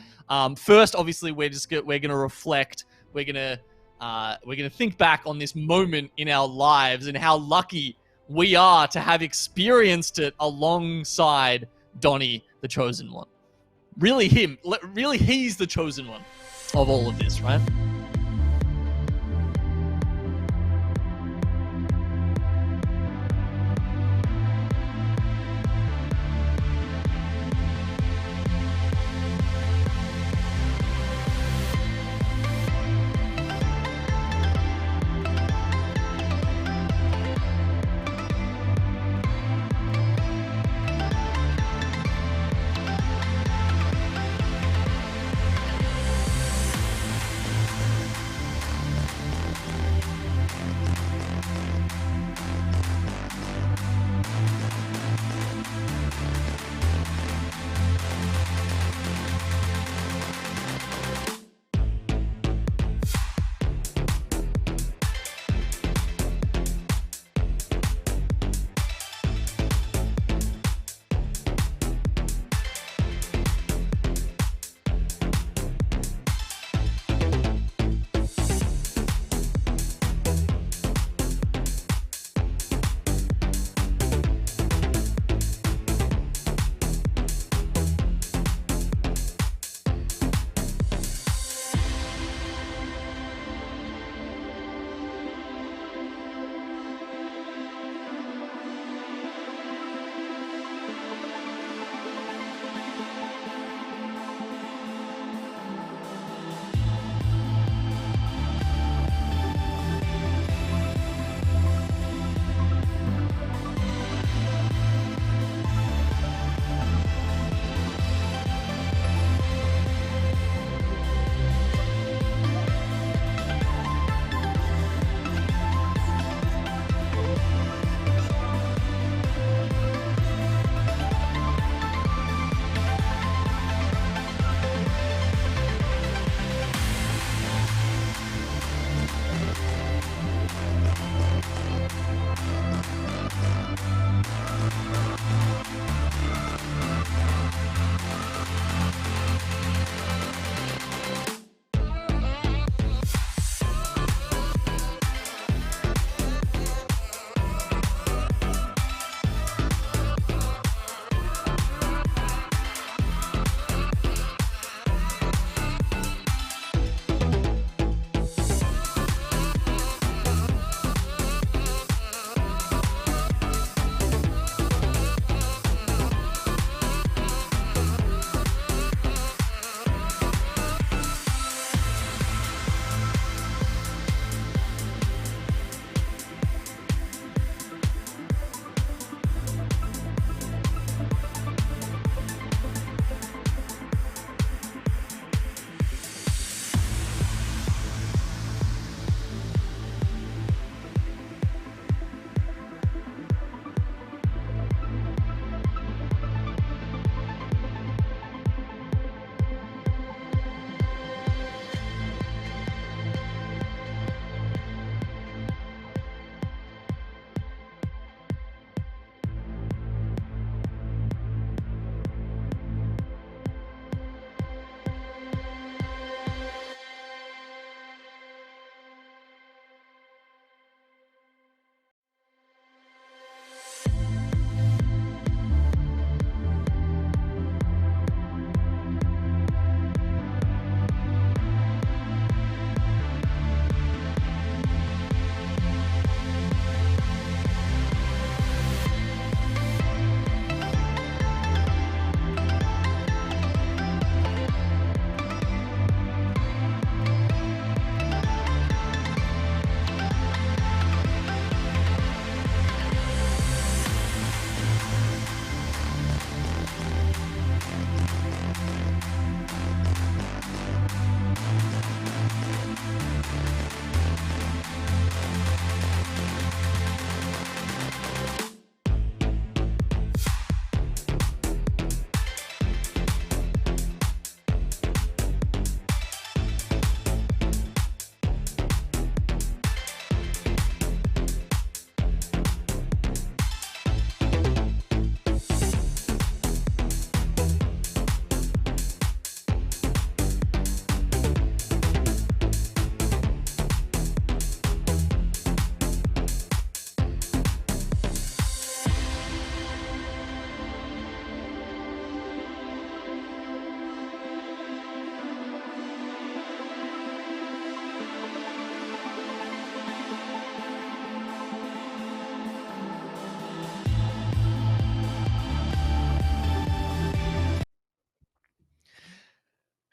First, obviously, we're going to reflect. We're going to think back on this moment in our lives and how lucky we are to have experienced it alongside Donnie, the chosen one. Really he's the chosen one of all of this, right?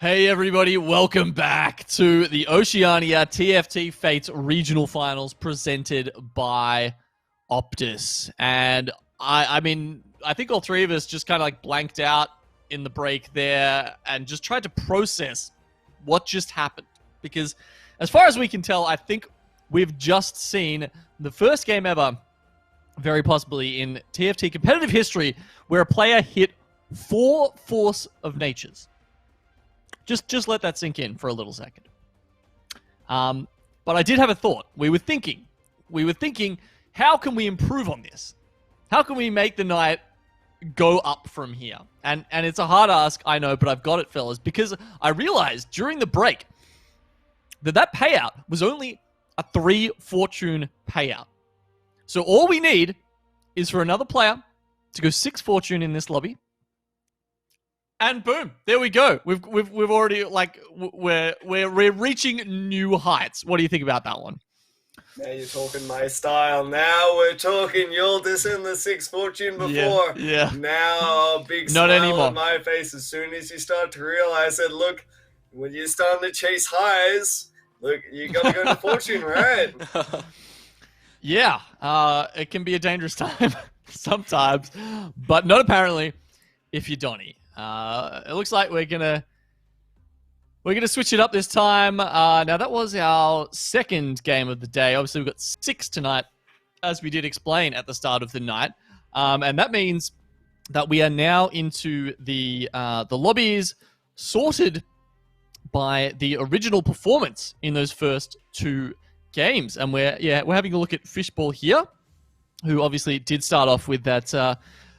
Hey everybody, welcome back to the Oceania TFT Fates Regional Finals presented by Optus. And I mean, I think all three of us just kind of like blanked out in the break there and just tried to process what just happened. Because as far as we can tell, I think we've just seen the first game ever, very possibly in TFT competitive history, where a player hit 4 Force of Natures. Just let that sink in for a little second. But I did have a thought. We were thinking, how can we improve on this? How can we make the night go up from here? And it's a hard ask, I know, but I've got it, fellas, because I realized during the break that payout was only a 3 fortune payout. So all we need is for another player to go 6 fortune in this lobby. And boom, there we go. We've already, like, we're reaching new heights. What do you think about that one? Now you're talking my style. Now we're talking. You'll in the 6 fortune before. Yeah. Now a big Not smile anymore. on my face as soon as you start to realize that, look, when you're starting to chase highs, look, you got to go to fortune, right? Yeah, it can be a dangerous time sometimes, but not apparently if you're Donnie. It looks like we're gonna switch it up this time. Now that was our second game of the day. Obviously, we've got 6 tonight, as we did explain at the start of the night, and that means that we are now into the lobbies sorted by the original performance in those first 2 games, and we're having a look at Fishball here, who obviously did start off with that.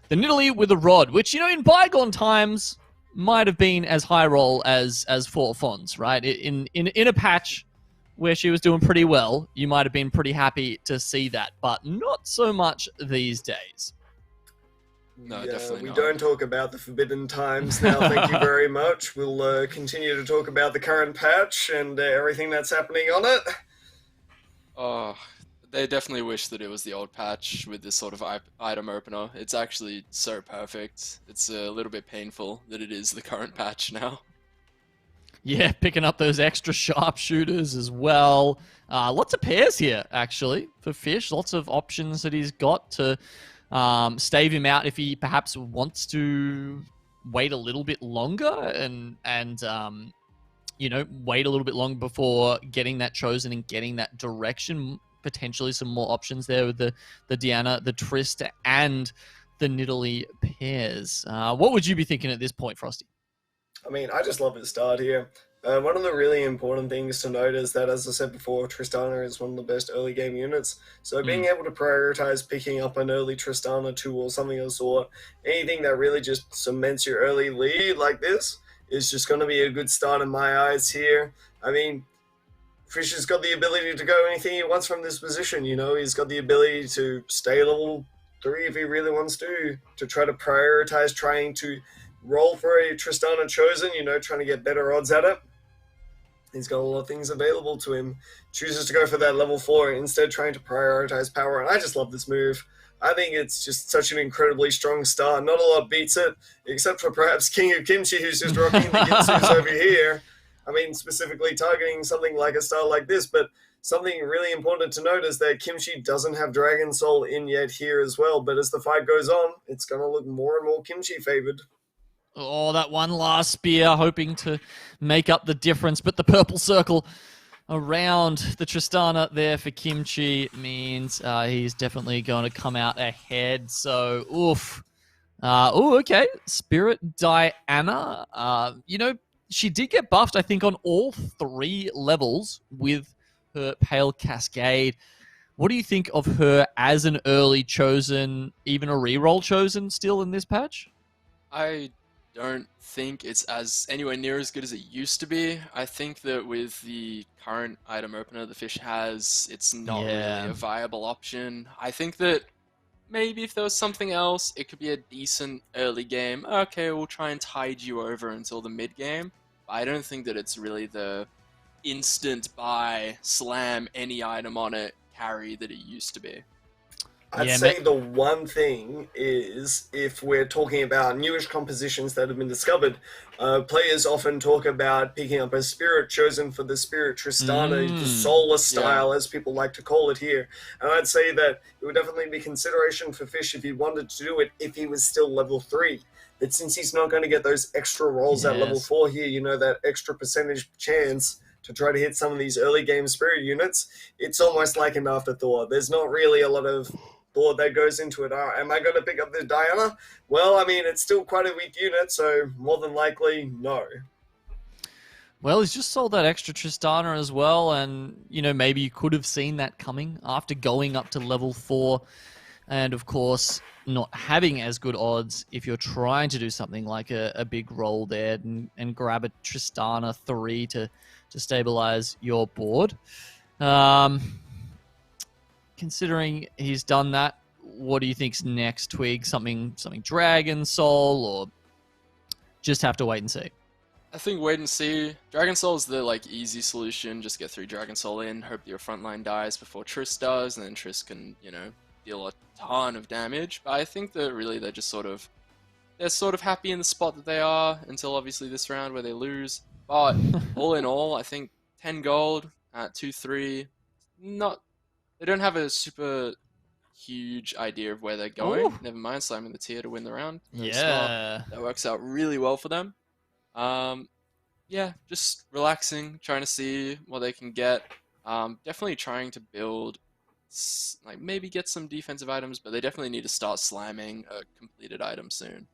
The Nidalee with a rod, which, you know, in bygone times might have been as high roll as Fort Fons, right? In a patch where she was doing pretty well, you might have been pretty happy to see that, but not so much these days. No, definitely we not. don't talk about the forbidden times now. Thank you very much. We'll continue to talk about the current patch and everything that's happening on it. Oh, they definitely wish that it was the old patch with this sort of item opener. It's actually so perfect. It's a little bit painful that it is the current patch now. Yeah, picking up those extra sharpshooters as well. Lots of pairs here, actually, for Fish. Lots of options that he's got to stave him out if he perhaps wants to wait a little bit longer and you know, wait a little bit longer before getting that chosen and getting that direction. Potentially some more options there with the Deanna, the Trist, and the Nidalee pairs. What would you be thinking at this point, Frosty? I mean, I just love his start here. One of the really important things to note is that, as I said before, Tristana is one of the best early game units. So being able to prioritize picking up an early Tristana 2 or something of the sort, anything that really just cements your early lead like this, is just going to be a good start in my eyes here. I mean, Fish has got the ability to go anything he wants from this position, you know. He's got the ability to stay level 3 if he really wants to try to prioritize trying to roll for a Tristana Chosen, you know, trying to get better odds at it. He's got a lot of things available to him. Chooses to go for that level 4 instead, trying to prioritize power, and I just love this move. I think it's just such an incredibly strong start. Not a lot beats it, except for perhaps King of Kimchi, who's just rocking the Ginsus over here. I mean, specifically targeting something like a style like this, but something really important to note is that Kimchi doesn't have Dragon Soul in yet here as well, but as the fight goes on, it's going to look more and more Kimchi favored. Oh, that one last spear, hoping to make up the difference, but the purple circle around the Tristana there for Kimchi means he's definitely going to come out ahead, so oof. Okay, Spirit Diana, you know, she did get buffed, I think, on all 3 levels with her Pale Cascade. What do you think of her as an early chosen, even a reroll chosen still in this patch? I don't think it's anywhere near as good as it used to be. I think that with the current item opener the Fish has, it's not really a viable option. I think that maybe if there was something else, it could be a decent early game. Okay, we'll try and tide you over until the mid game. I don't think that it's really the instant buy, slam any item on it carry that it used to be. I'd Yeah, say the one thing is, if we're talking about newish compositions that have been discovered, players often talk about picking up a spirit chosen for the Spirit Tristana, the Solar style, as people like to call it here. And I'd say that it would definitely be consideration for Fish if he wanted to do it if he was still level 3. But since he's not going to get those extra rolls at level 4 here, you know, that extra percentage chance to try to hit some of these early game spirit units, it's almost like an afterthought. There's not really a lot of thought that goes into it. Am I going to pick up the Diana? Well, I mean, it's still quite a weak unit, so more than likely, no. Well, he's just sold that extra Tristana as well, and, you know, maybe you could have seen that coming after going up to level 4, and, of course, not having as good odds if you're trying to do something like a big roll there and grab a Tristana 3 to stabilize your board. Considering he's done that, what do you think's next, Twig? Something Dragon Soul, or just have to wait and see? I think wait and see. Dragon Soul is the like easy solution. Just get 3 Dragon Soul in, hope your frontline dies before Triss does, and then Triss can, you know, deal a ton of damage. But I think that really they're sort of happy in the spot that they are until obviously this round where they lose. But all in all, I think 10 gold at 2-3, they don't have a super huge idea of where they're going. Ooh. Never mind slamming the tier to win the round. Yeah. That works out really well for them. Yeah, just relaxing, trying to see what they can get. Definitely trying to build, like maybe get some defensive items, but they definitely need to start slamming a completed item soon.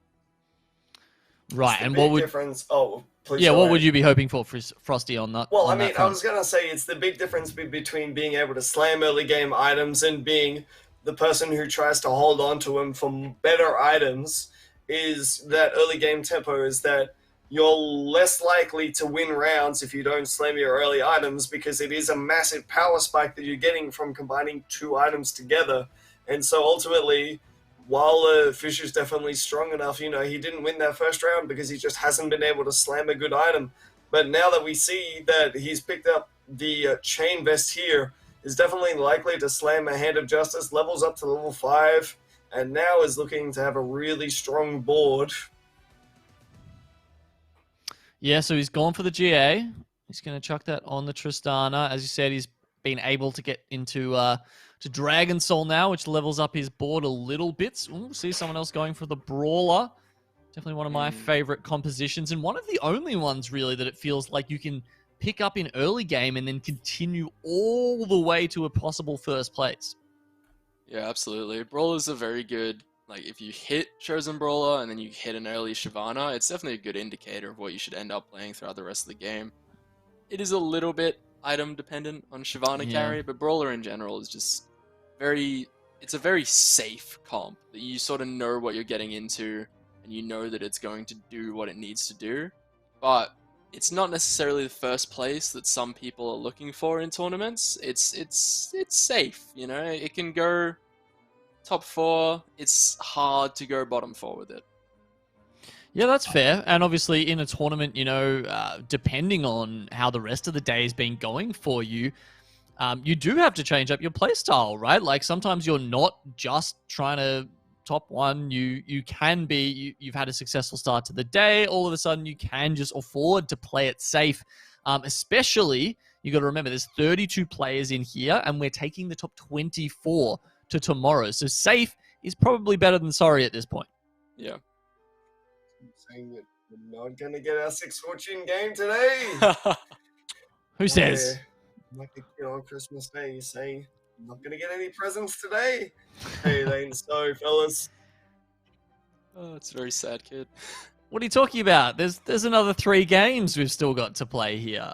Right, and what would difference? Oh, please. Yeah, what would you be hoping for Frosty on that? Well, I mean, I was gonna say it's the big difference between being able to slam early game items and being the person who tries to hold on to them for better items. Is that early game tempo is that you're less likely to win rounds if you don't slam your early items, because it is a massive power spike that you're getting from combining 2 items together. And so ultimately, while Fish is definitely strong enough, you know, he didn't win that first round because he just hasn't been able to slam a good item. But now that we see that he's picked up the chain vest here, is definitely likely to slam a Hand of Justice, levels up to level 5, and now is looking to have a really strong board. Yeah, so he's gone for the GA. He's going to chuck that on the Tristana. As you said, he's been able to get into to Dragon Soul now, which levels up his board a little bit. Ooh, see someone else going for the Brawler. Definitely one of my favorite compositions, and one of the only ones, really, that it feels like you can pick up in early game and then continue all the way to a possible first place. Yeah, absolutely. Brawlers are very good. Like, if you hit Chosen Brawler and then you hit an early Shyvana, it's definitely a good indicator of what you should end up playing throughout the rest of the game. It is a little bit item dependent on Shyvana carry, but Brawler in general is just it's a very safe comp that you sort of know what you're getting into and you know that it's going to do what it needs to do. But it's not necessarily the first place that some people are looking for in tournaments. It's safe, you know. It can go top 4. It's hard to go bottom 4 with it. Yeah, that's fair. And obviously in a tournament, you know, depending on how the rest of the day has been going for you, you do have to change up your playstyle, right? Like sometimes you're not just trying to top 1. You can be, you've had a successful start to the day. All of a sudden you can just afford to play it safe. Especially, you got to remember there's 32 players in here and we're taking the top 24 to tomorrow. So safe is probably better than sorry at this point. Yeah. Saying that we're not going to get our 6 fortune game today. Who says? Like a kid on Christmas Day, you say, I'm not going to get any presents today. Hey, they ain't so, fellas. Oh, it's a very sad kid. What are you talking about? There's another 3 games we've still got to play here.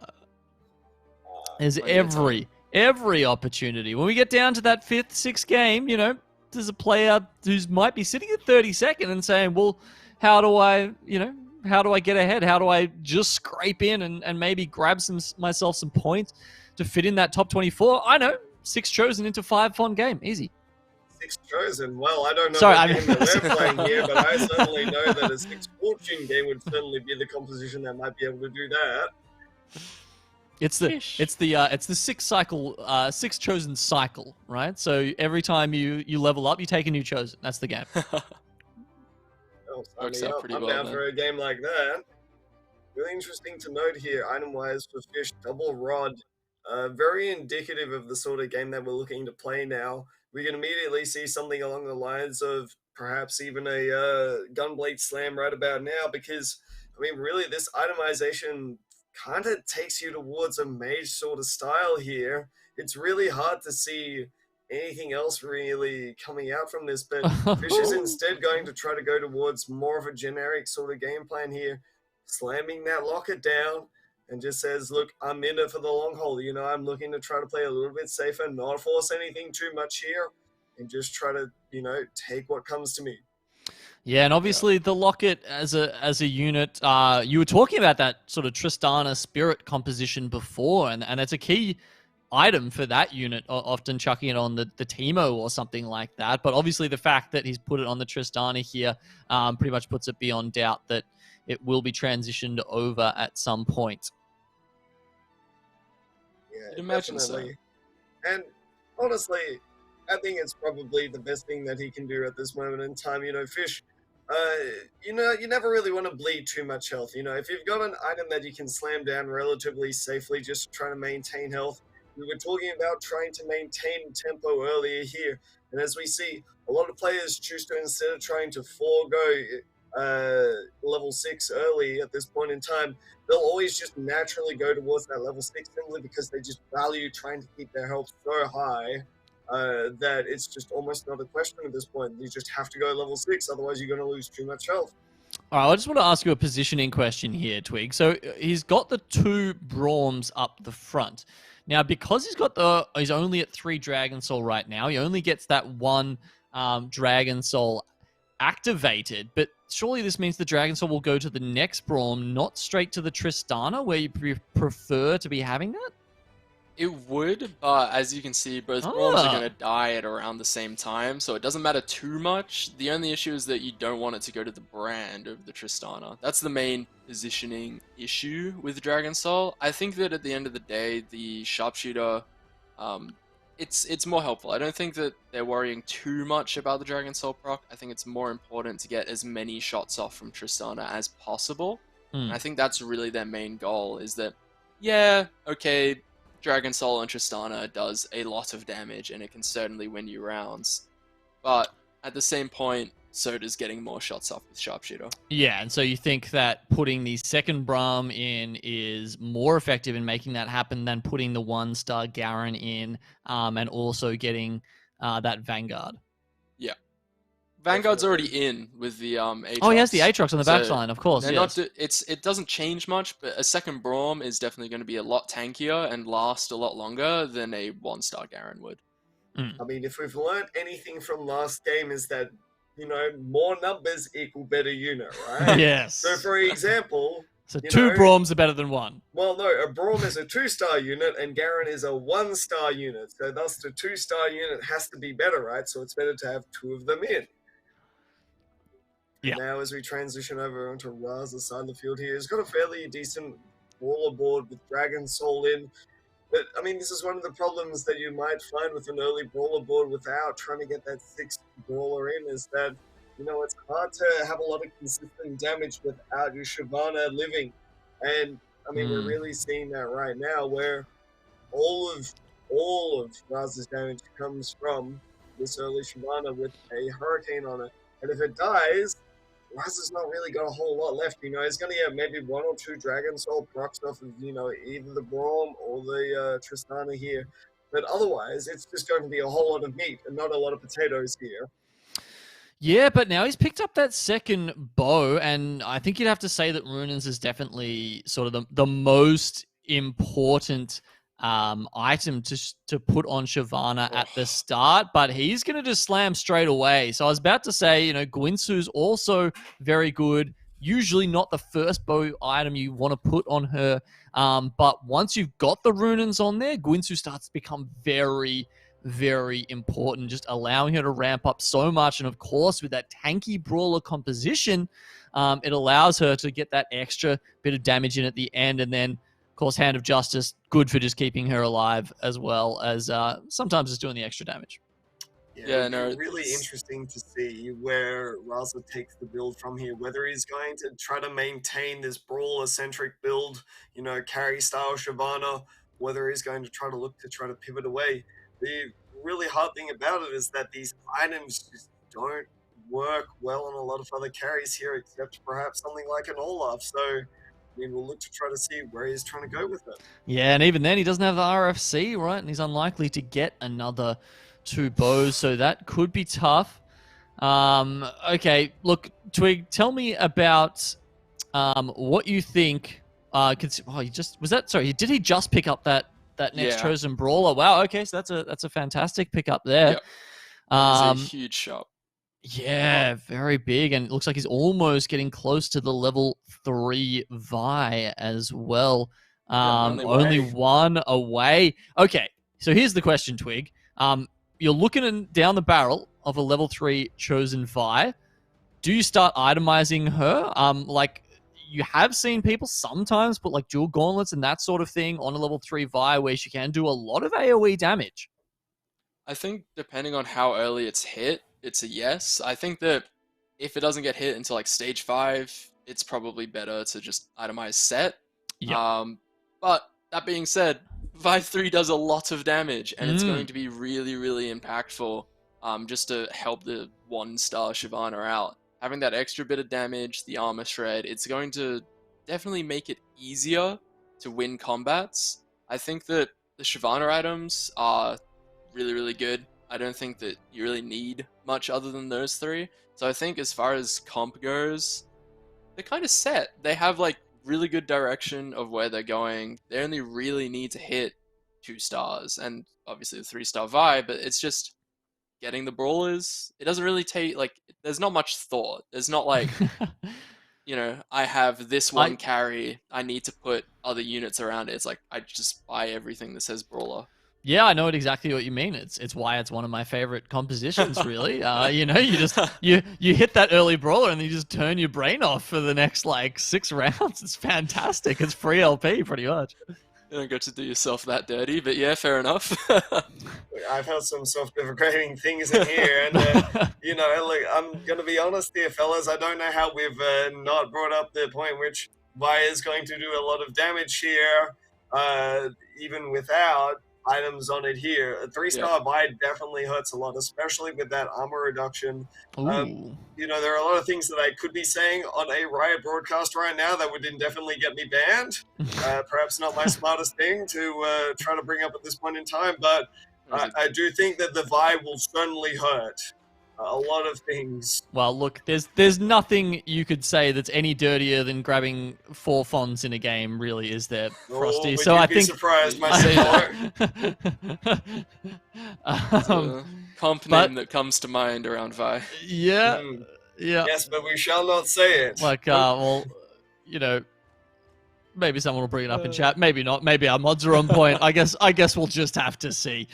There's every opportunity. When we get down to that 5th, 6th game, you know, there's a player who might be sitting at 32nd and saying, well, how do I get ahead? How do I just scrape in and maybe grab myself some points to fit in that top 24? I know, 6 chosen into 5 fun game. Easy. 6 chosen? Well, I don't know what game that we're playing here, but I certainly know that a 6 fortune game would certainly be the composition that might be able to do that. It's the six chosen cycle, right? So every time you level up, you take a new chosen. That's the game. Oh, Works signing out up. pretty I'm well down then. for a game like that. Really interesting to note here, item-wise for Fish, double rod. Very indicative of the sort of game that we're looking to play now. We can immediately see something along the lines of perhaps even a gunblade slam right about now, because, I mean, really, this itemization kind of takes you towards a mage sort of style here. It's really hard to see anything else really coming out from this, but Fish is instead going to try to go towards more of a generic sort of game plan here, slamming that locket down, and just says, look, I'm in it for the long haul. You know, I'm looking to try to play a little bit safer, not force anything too much here, and just try to, you know, take what comes to me. Yeah, and obviously the Locket as a unit, you were talking about that sort of Tristana spirit composition before, and it's a key item for that unit, often chucking it on the Teemo or something like that. But obviously the fact that he's put it on the Tristana here pretty much puts it beyond doubt that it will be transitioned over at some point. Yeah, You'd imagine definitely. And honestly, I think it's probably the best thing that he can do at this moment in time. You know, Fish, you know, you never really want to bleed too much health. You know, if you've got an item that you can slam down relatively safely, just trying to maintain health. We were talking about trying to maintain tempo earlier here. And as we see, a lot of players choose to, instead of trying to forego level 6 early at this point in time, they'll always just naturally go towards that level 6 simply because they just value trying to keep their health so high that it's just almost not a question at this point. You just have to go level 6, otherwise you're going to lose too much health. All right, I just want to ask you a positioning question here, Twig. So he's got the 2 Brahms up the front. Now, because he's only at 3 Dragon Soul right now, he only gets that 1 Dragon Soul activated, but surely this means the Dragon Soul will go to the next Braum, not straight to the Tristana, where you prefer to be having that? It would, but as you can see, both Brahms are going to die at around the same time, so it doesn't matter too much. The only issue is that you don't want it to go to the Brand over the Tristana. That's the main positioning issue with Dragon Soul. I think that at the end of the day, the Sharpshooter, it's more helpful. I don't think that they're worrying too much about the Dragon Soul proc. I think it's more important to get as many shots off from Tristana as possible. And I think that's really their main goal, is that, yeah, okay, Dragon Soul and Tristana does a lot of damage, and it can certainly win you rounds. But at the same point, so does getting more shots off with Sharpshooter. Yeah, and so you think that putting the second Braum in is more effective in making that happen than putting the 1-star Garen in, and also getting that Vanguard. Yeah. Vanguard's already in with the Aatrox. Oh, he has the Aatrox on the backline, of course. Yes. It doesn't change much, but a second Braum is definitely going to be a lot tankier and last a lot longer than a 1-star Garen would. I mean, if we've learned anything from last game, is that, you know, more numbers equal better unit, right? Yes. So, for example... So 2 Brahms are better than 1. Well, no, a Braum is a 2-star unit and Garen is a 1-star unit. So thus the 2-star unit has to be better, right? So it's better to have 2 of them in. Yeah. Now as we transition over onto Raz's side of the field here, he's got a fairly decent brawler board with Dragon Soul in. But, I mean, this is one of the problems that you might find with an early brawler board without trying to get that 6th brawler in, is that, you know, it's hard to have a lot of consistent damage without your Shyvana living. And, I mean, we're really seeing that right now, where all of Raz's damage comes from this early Shyvana with a Hurricane on it. And if it dies, Raz's not really got a whole lot left. You know, he's going to get maybe 1 or 2 Dragon Soul procs off of, you know, either the Braum or the Tristana here. But otherwise, it's just going to be a whole lot of meat and not a lot of potatoes here. Yeah, but now he's picked up that second bow, and I think you'd have to say that Runins is definitely sort of the most important item to put on Shyvana at the start, but he's going to just slam straight away. So I was about to say, you know, Gwinsu's also very good. Usually not the first bow item you want to put on her, but once you've got the Runins on there, Gwinsu starts to become very, very important, just allowing her to ramp up so much. And of course, with that tanky brawler composition, it allows her to get that extra bit of damage in at the end. And then course, Hand of Justice, good for just keeping her alive, as well as sometimes just doing the extra damage. Yeah, it'll no, be really interesting to see where Raza takes the build from here. Whether he's going to try to maintain this brawler-centric build, carry style Shyvana, whether he's going to try to pivot away. The really hard thing about it is that these items just don't work well on a lot of other carries here, except perhaps something like an Olaf. So, I mean, we'll look to try to see where he's trying to go with it. Yeah, and even then, he doesn't have the RFC, right? And he's unlikely to get another 2 bows, so that could be tough. Okay, look, Twig, tell me about what you think. Did he just pick up that next chosen brawler? Wow, okay, so that's a fantastic pickup there. Yep. It's a huge shot. Yeah, very big, and it looks like he's almost getting close to the level 3 Vi as well. Only one away. Okay, so here's the question, Twig. You're looking down the barrel of a level 3 chosen Vi. Do you start itemizing her? You have seen people sometimes put like dual gauntlets and that sort of thing on a level 3 Vi where she can do a lot of AoE damage. I think depending on how early it's hit, it's a yes. I think that if it doesn't get hit until like stage 5, it's probably better to just itemize set. Yeah. But that being said, Vi 3 does a lot of damage, and it's going to be really, really impactful just to help the 1-star Shyvana out. Having that extra bit of damage, the armor shred, it's going to definitely make it easier to win combats. I think that the Shyvana items are really, really good. I don't think that you really need much other than those 3. So I think as far as comp goes, they're kind of set. They have like really good direction of where they're going. They only really need to hit 2 stars and obviously the 3-star Vi, but it's just getting the brawlers. It doesn't really take there's not much thought. There's not like I have this one carry, I need to put other units around it. It's like I just buy everything that says brawler. Yeah, I know exactly what you mean. It's why it's one of my favorite compositions, really. You hit that early brawler and then you just turn your brain off for the next 6 rounds. It's fantastic. It's free LP pretty much. You don't get to do yourself that dirty, but yeah, fair enough. I've heard some self-deprecating things in here, and I'm gonna be honest here, fellas. I don't know how we've not brought up the point in which Vi is going to do a lot of damage here, even without items on it here. A 3-star Vi definitely hurts a lot, especially with that armor reduction. There are a lot of things that I could be saying on a Riot broadcast right now that would definitely get me banned. Perhaps not my smartest thing to try to bring up at this point in time, but I do think that the Vi will certainly hurt a lot of things. Well, look, there's nothing you could say that's any dirtier than grabbing 4 fonts in a game, really, is there, Frosty? So I think surprised myself. Comp name that comes to mind around Vi. Yeah. Yeah. Yes, but we shall not say it. Maybe someone will bring it up in chat. Maybe not. Maybe our mods are on point. I guess we'll just have to see.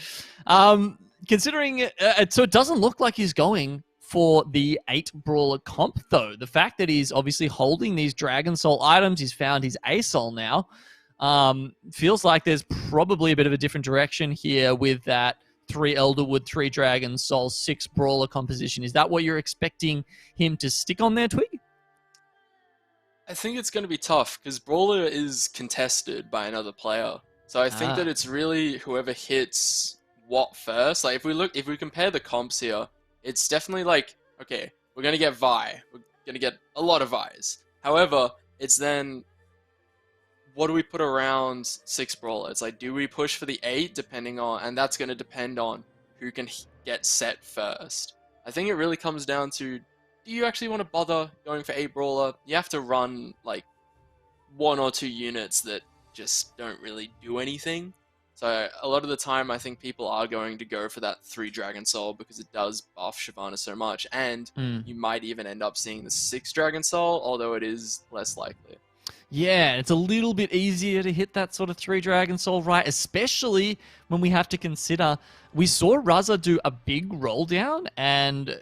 Considering so it doesn't look like he's going for the 8 brawler comp, though. The fact that he's obviously holding these Dragon Soul items, he's found his A-Soul now, feels like there's probably a bit of a different direction here with that 3 Elderwood, 3 Dragon Soul, 6 brawler composition. Is that what you're expecting him to stick on there, Twig? I think it's going to be tough because brawler is contested by another player. So I think that it's really whoever hits what first. Like if we compare the comps here, it's definitely like, okay, we're going to get Vi. We're going to get a lot of Vi's. However, it's then what do we put around 6 brawler? It's like, do we push for the 8 and that's going to depend on who can get set first. I think it really comes down to, do you actually want to bother going for 8 brawler? You have to run like 1 or 2 units that just don't really do anything. So a lot of the time, I think people are going to go for that 3 Dragon Soul because it does buff Shyvana so much, and you might even end up seeing the 6 Dragon Soul, although it is less likely. Yeah, it's a little bit easier to hit that sort of 3 Dragon Soul, right? Especially when we have to consider, we saw Raza do a big roll down, and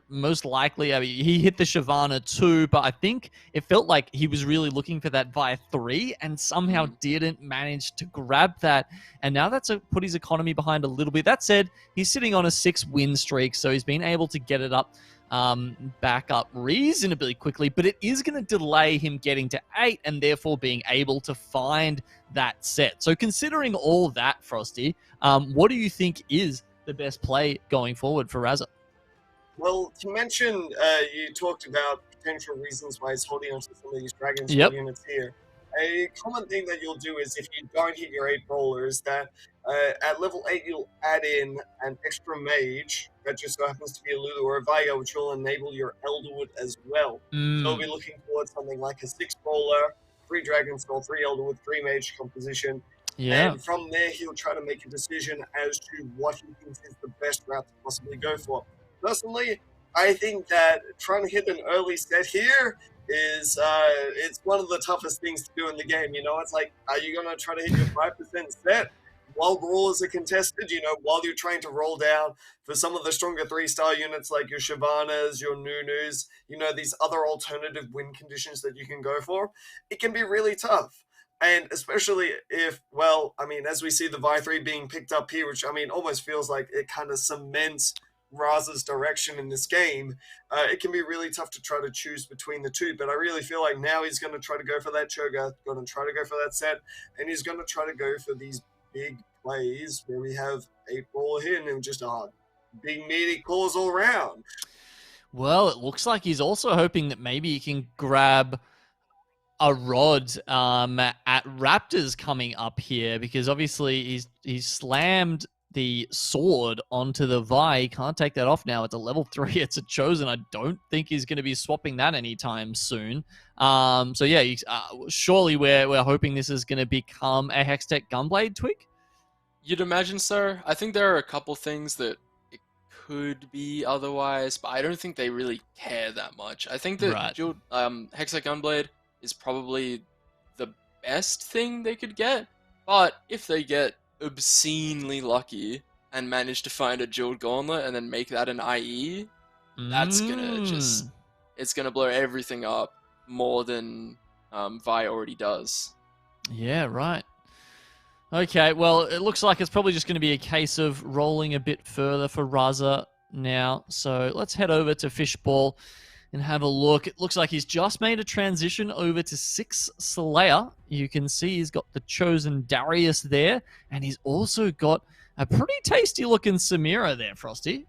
most likely, I mean, he hit the Shyvana too, but I think it felt like he was really looking for that Vi 3 and somehow didn't manage to grab that. And now that's put his economy behind a little bit. That said, he's sitting on a 6-win streak, so he's been able to get it up, back up reasonably quickly, but it is going to delay him getting to 8 and therefore being able to find that set. So considering all that, Frosty, what do you think is the best play going forward for Razza? Well, to mention, you talked about potential reasons why he's holding onto some of these Dragon Yep. units here. A common thing that you'll do is if you don't hit your 8 brawlers, that at level 8 you'll add in an extra mage that just so happens to be a Lulu or a Veigar, which will enable your Elderwood as well. So we'll be looking towards something like a 6 brawler, 3 Dragon Skull, 3 Elderwood, 3 mage composition. Yeah. And from there, he'll try to make a decision as to what he thinks is the best route to possibly go for. Personally, I think that trying to hit an early set here is it's one of the toughest things to do in the game. It's like, are you going to try to hit your 5% set while brawlers are contested, while you're trying to roll down for some of the stronger 3-star units like your Shyvanas, your Nunus, these other alternative win conditions that you can go for? It can be really tough. And especially if, as we see the Vi 3 being picked up here, which, almost feels like it kind of cements Raz's direction in this game, it can be really tough to try to choose between the two. But I really feel like now he's going to try to go for that Cho'Gath, going to try to go for that set, and he's going to try to go for these big plays where we have 8 brawler here and just big meaty calls all around. Well, it looks like he's also hoping that maybe he can grab a rod at Raptors coming up here, because obviously he's slammed the sword onto the Vi. Can't take that off now. It's a level 3. It's a Chosen. I don't think he's going to be swapping that anytime soon. So yeah, surely we're hoping this is going to become a Hextech Gunblade, Twig? You'd imagine so. I think there are a couple things that it could be otherwise, but I don't think they really care that much. I think that Hextech Gunblade is probably the best thing they could get, but if they get obscenely lucky and manage to find a Jeweled Gauntlet and then make that an IE, that's gonna it's gonna blow everything up more than Vi already does. Yeah, right. Okay, well, it looks like it's probably just going to be a case of rolling a bit further for Razza now. So let's head over to Fishball and have a look. It looks like he's just made a transition over to 6 Slayer. You can see he's got the Chosen Darius there, and he's also got a pretty tasty-looking Samira there, Frosty.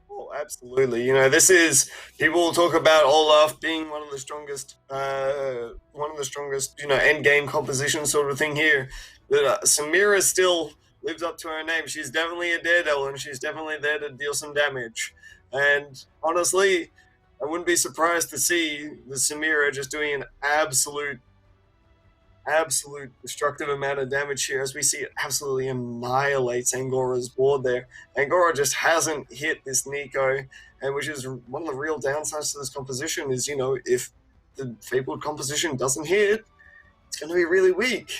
Oh, absolutely. This is, people will talk about Olaf being one of the strongest, end game composition sort of thing here. But Samira still lives up to her name. She's definitely a daredevil, and she's definitely there to deal some damage. And honestly, I wouldn't be surprised to see the Samira just doing an absolute destructive amount of damage here, as we see it absolutely annihilates Angora's board there. Angora just hasn't hit this Nico, and which is one of the real downsides to this composition is, if the Fabled composition doesn't hit, it's going to be really weak.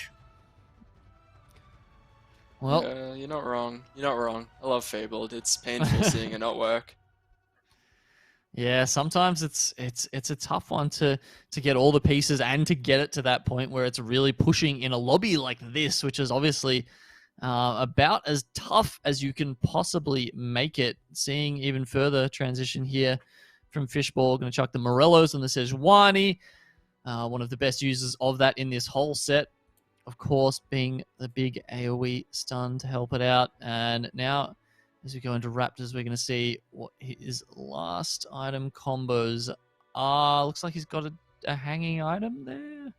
Well, you're not wrong. You're not wrong. I love Fabled. It's painful seeing it not work. Yeah, sometimes it's a tough one to get all the pieces and to get it to that point where it's really pushing in a lobby like this, which is obviously about as tough as you can possibly make it. Seeing even further transition here from Fishball. Going to chuck the Morellos and the Sejuani. One of the best users of that in this whole set, of course, being the big AoE stun to help it out. And now, as we go into Raptors, we're going to see what his last item combos are. Looks like he's got a hanging item there.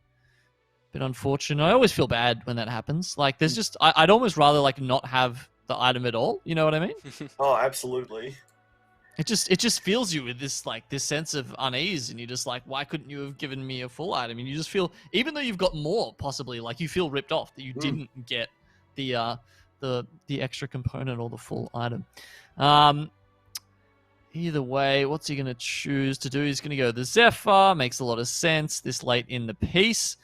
Bit unfortunate. I always feel bad when that happens. Like, there's just, I'd almost rather like not have the item at all. You know what I mean? Oh, absolutely. It just fills you with this sense of unease, and you're just like, why couldn't you have given me a full item? And you just feel, even though you've got more, possibly, like you feel ripped off that you didn't get the extra component or the full item. Either way, what's he going to choose to do? He's going to go the Zephyr. Makes a lot of sense this late in the piece.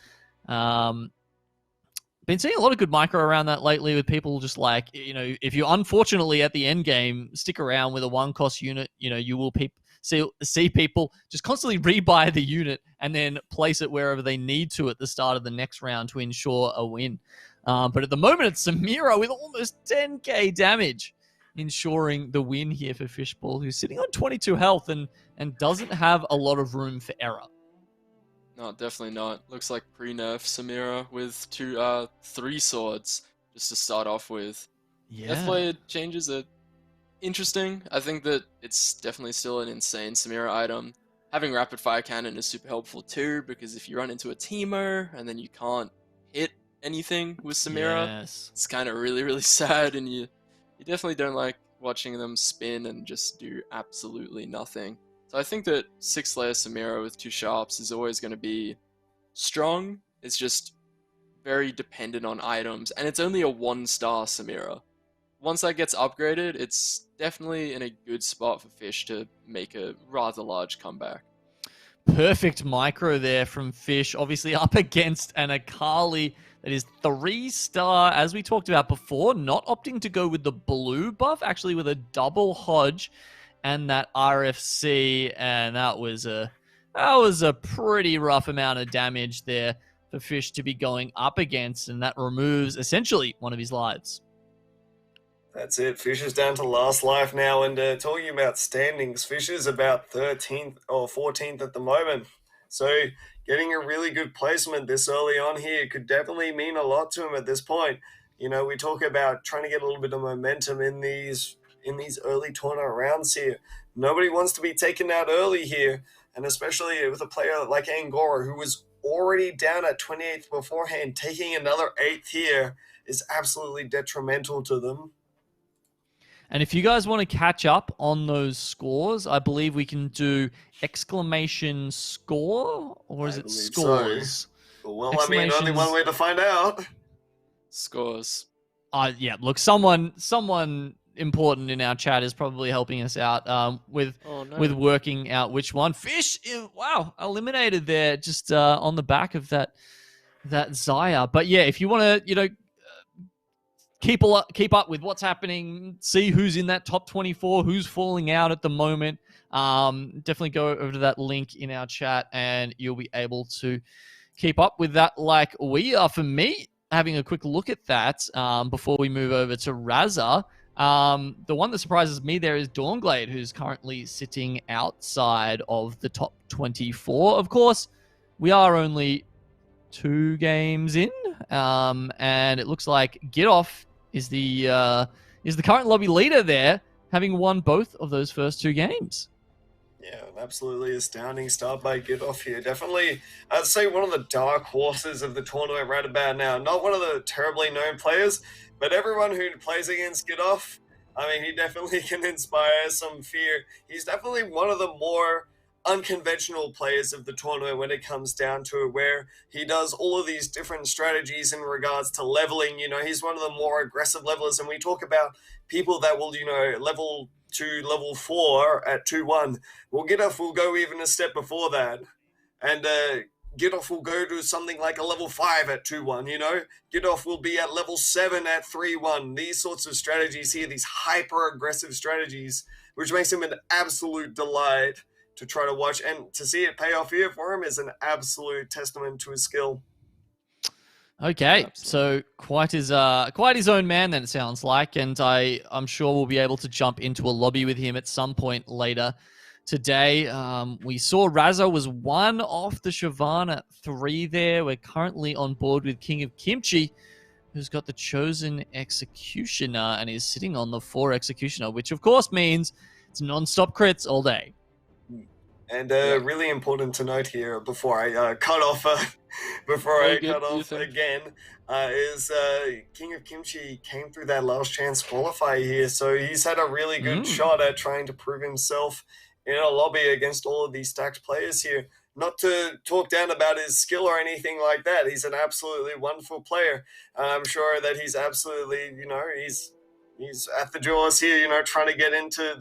been seeing a lot of good micro around that lately with people just like, if you unfortunately at the end game stick around with a 1-cost unit, you will see people just constantly rebuy the unit and then place it wherever they need to at the start of the next round to ensure a win. But at the moment, it's Samira with almost 10k damage, ensuring the win here for Fishball, who's sitting on 22 health and doesn't have a lot of room for error. No, definitely not. Looks like pre-nerf Samira with 3 swords just to start off with. Yeah. Deathblade changes are interesting. I think that it's definitely still an insane Samira item. Having rapid fire cannon is super helpful too, because if you run into a teamer and then you can't hit anything with Samira, it's kind of really, really sad, and you definitely don't like watching them spin and just do absolutely nothing. So I think that 6-layer Samira with 2 sharps is always going to be strong. It's just very dependent on items, and it's only a 1-star Samira. Once that gets upgraded, it's definitely in a good spot for Fish to make a rather large comeback. Perfect micro there from Fish, obviously up against an Akali that is 3-star, as we talked about before, not opting to go with the blue buff, actually with a double Hodge and that RFC, and that was a pretty rough amount of damage there for Fish to be going up against, and that removes essentially one of his lives. That's it. Fish is down to last life now, and talking about standings, Fish is about 13th or 14th at the moment. So getting a really good placement this early on here could definitely mean a lot to him at this point. We talk about trying to get a little bit of momentum in these early tournament rounds here. Nobody wants to be taken out early here, and especially with a player like Angora, who was already down at 28th beforehand, taking another 8th here is absolutely detrimental to them. And if you guys want to catch up on those scores, I believe we can do exclamation score, or is it scores? So. Well, I mean, only one way to find out. Scores. Yeah, look, someone important in our chat is probably helping us out with working out which one. Fish, wow, eliminated there just on the back of that Zaya. But yeah, if you want to, keep up with what's happening, see who's in that top 24, who's falling out at the moment, definitely go over to that link in our chat and you'll be able to keep up with that like we are. For me, having a quick look at that before we move over to Raza, the one that surprises me there is Dawnglade, who's currently sitting outside of the top 24. Of course, we are only 2 games in, and it looks like Gidoff is the current lobby leader there, having won both of those first 2 games. Yeah, an absolutely astounding start by Gidoff here. Definitely, I'd say one of the dark horses of the tournament right about now. Not one of the terribly known players, but everyone who plays against Gidoff, I mean, he definitely can inspire some fear. He's definitely one of the more unconventional players of the tournament when it comes down to it, where he does all of these different strategies in regards to leveling. He's one of the more aggressive levelers, and we talk about people that will, level to level 4 at 2-1. Well, Gidoff will go even a step before that, and Gidoff will go to something like a level 5 at 2-1, Gidoff will be at level 7 at 3-1. These sorts of strategies here, these hyper-aggressive strategies, which makes him an absolute delight to try to watch, and to see it pay off here for him is an absolute testament to his skill. Okay, so quite his own man then, it sounds like, and I'm sure we'll be able to jump into a lobby with him at some point later today. We saw Raza was 1 off the Siobhan at 3 there. We're currently on board with King of Kimchi, who's got the Chosen Executioner and is sitting on the 4 Executioner, which of course means it's non-stop crits all day. And really important to note here before I cut off again, is King of Kimchi came through that last chance qualifier here, so he's had a really good shot at trying to prove himself in a lobby against all of these stacked players here. Not to talk down about his skill or anything like that. He's an absolutely wonderful player. I'm sure that he's absolutely, he's at the jaws here, trying to get into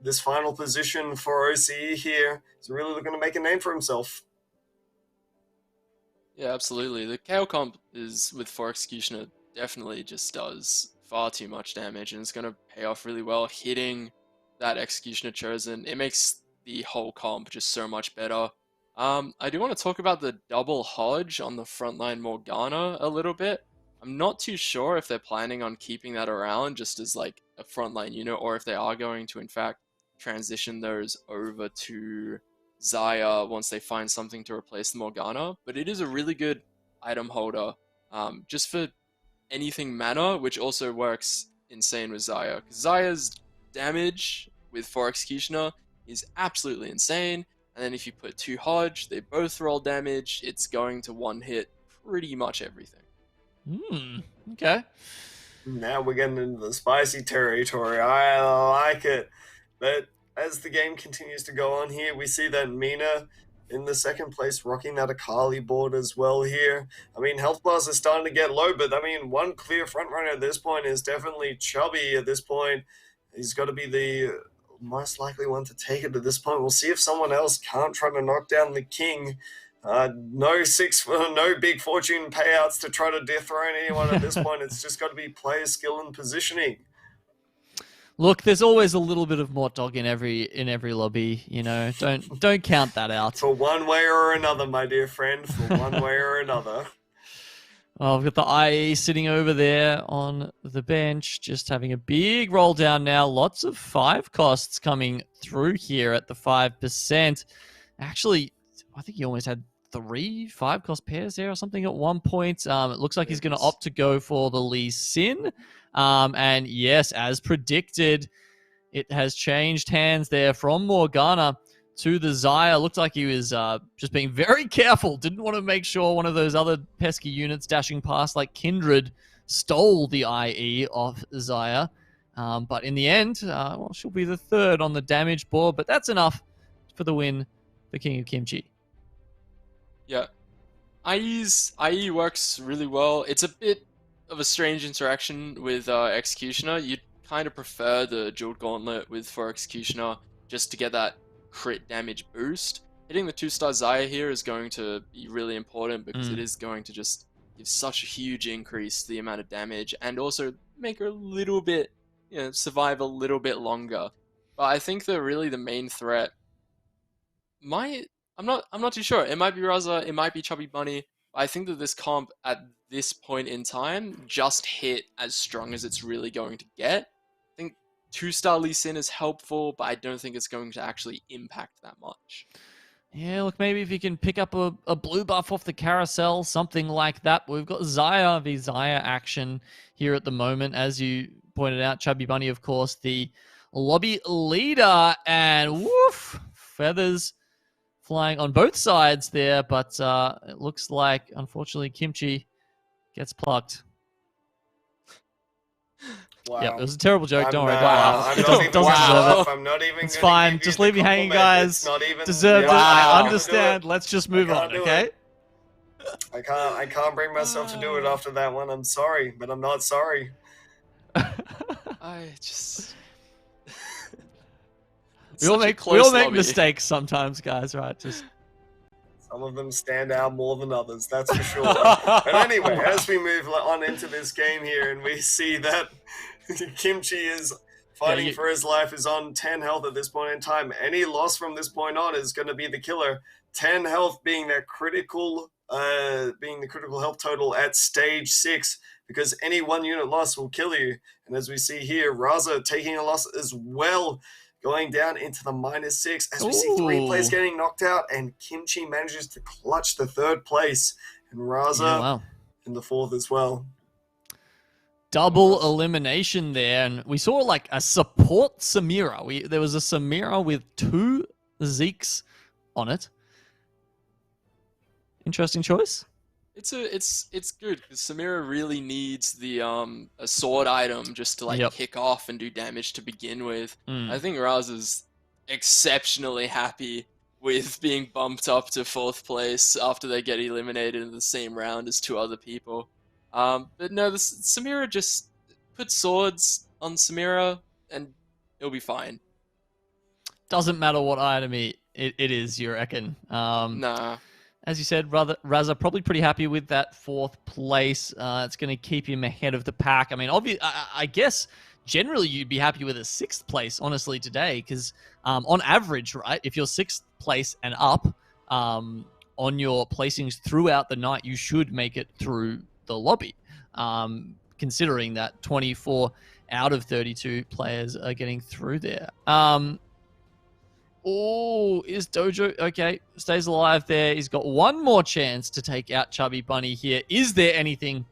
this final position for OCE here. He's really looking to make a name for himself. Yeah, absolutely. The KO comp is with 4 Executioner definitely just does far too much damage, and it's going to pay off really well. Hitting that Executioner Chosen, it makes the whole comp just so much better. I do want to talk about the double Hodge on the frontline Morgana a little bit. I'm not too sure if they're planning on keeping that around just as like a frontline unit, or if they are going to in fact transition those over to Zaya once they find something to replace the Morgana, but it is a really good item holder just for anything mana, which also works insane with Zaya. Because Zaya's damage with 4 Executioner is absolutely insane, and then if you put 2 Hodge, they both roll damage, it's going to one-hit pretty much everything. Okay. Now we're getting into the spicy territory. I like it. But as the game continues to go on here, we see that Mina in the second place rocking that Akali board as well here. I mean, health bars are starting to get low, but I mean, one clear front runner at this point is definitely Chubby at this point. He's got to be the most likely one to take it at this point. We'll see if someone else can't try to knock down the king. No big fortune payouts to try to dethrone anyone at this point. It's just got to be player skill and positioning. Look, there's always a little bit of Mort Dog in every lobby, you know. Don't count that out. For one way or another, my dear friend. For one way or another. Oh, we've got the IE sitting over there on the bench, just having a big roll down now. Lots of 5 costs coming through here at the 5%. Actually, I think he almost had 3 5-cost pairs there or something at one point. It looks like he's going to opt to go for the Lee Sin. And yes, as predicted, it has changed hands there from Morgana to the Zaya. Looked like he was just being very careful. Didn't want to make sure one of those other pesky units dashing past like Kindred stole the IE off Zaya. But in the end, well, she'll be the 3rd on the damage board. But that's enough for the win for King of Kimchi. Yeah. IE works really well. It's a bit of a strange interaction with Executioner. You'd kind of prefer the Jeweled Gauntlet with 4 Executioner just to get that crit damage boost. Hitting the 2-star Zaya here is going to be really important because it is going to just give such a huge increase to the amount of damage and also make her a little bit, survive a little bit longer. But I think that really the main threat I'm not too sure. It might be Raza, it might be Chubby Bunny. I think that this comp at this point in time just hit as strong as it's really going to get. I think 2-star Lee Sin is helpful, but I don't think it's going to actually impact that much. Yeah, look, maybe if you can pick up a blue buff off the carousel, something like that. We've got Zaya v Zaya action here at the moment. As you pointed out, Chubby Bunny, of course, the lobby leader. And woof, feathers flying on both sides there, but it looks like, unfortunately, Kimchi gets plucked. Wow. Yep, it was a terrible joke. Don't worry. Wow. Doesn't deserve it. I'm not even. It's fine. Just leave me hanging, guys. It's not even Deserved it. I understand. Let's just move on, okay? I can't bring myself to do it after that one. I'm sorry, but I'm not sorry. I just. We all make mistakes sometimes, guys, right? Just some of them stand out more than others, that's for sure. But anyway, as we move on into this game here, and we see that Kimchi is fighting for his life, is on 10 health at this point in time. Any loss from this point on is going to be the killer. 10 health being that critical, being the critical health total at stage 6, because any one unit loss will kill you. And as we see here, Raza taking a loss as well, going down into the -6 as we see 3 players getting knocked out, and Kimchi manages to clutch the 3rd place, and Raza in the 4th as well. Double elimination there, and we saw like a support Samira. There was a Samira with 2 Zeeks on it. Interesting choice. It's good because Samira really needs the a sword item just to like kick off and do damage to begin with. I think Raza's exceptionally happy with being bumped up to 4th place after they get eliminated in the same round as 2 other people. But no, Samira just put swords on Samira and it'll be fine. Doesn't matter what item it is, you reckon? Nah. as you said, Raza probably pretty happy with that 4th place. It's going to keep him ahead of the pack. I mean, I guess generally you'd be happy with a 6th place, honestly, today, because on average, right, if you're 6th place and up on your placings throughout the night, you should make it through the lobby, considering that 24 out of 32 players are getting through there. Oh, is Dojo okay? Stays alive there. He's got one more chance to take out Chubby Bunny here. Is there anything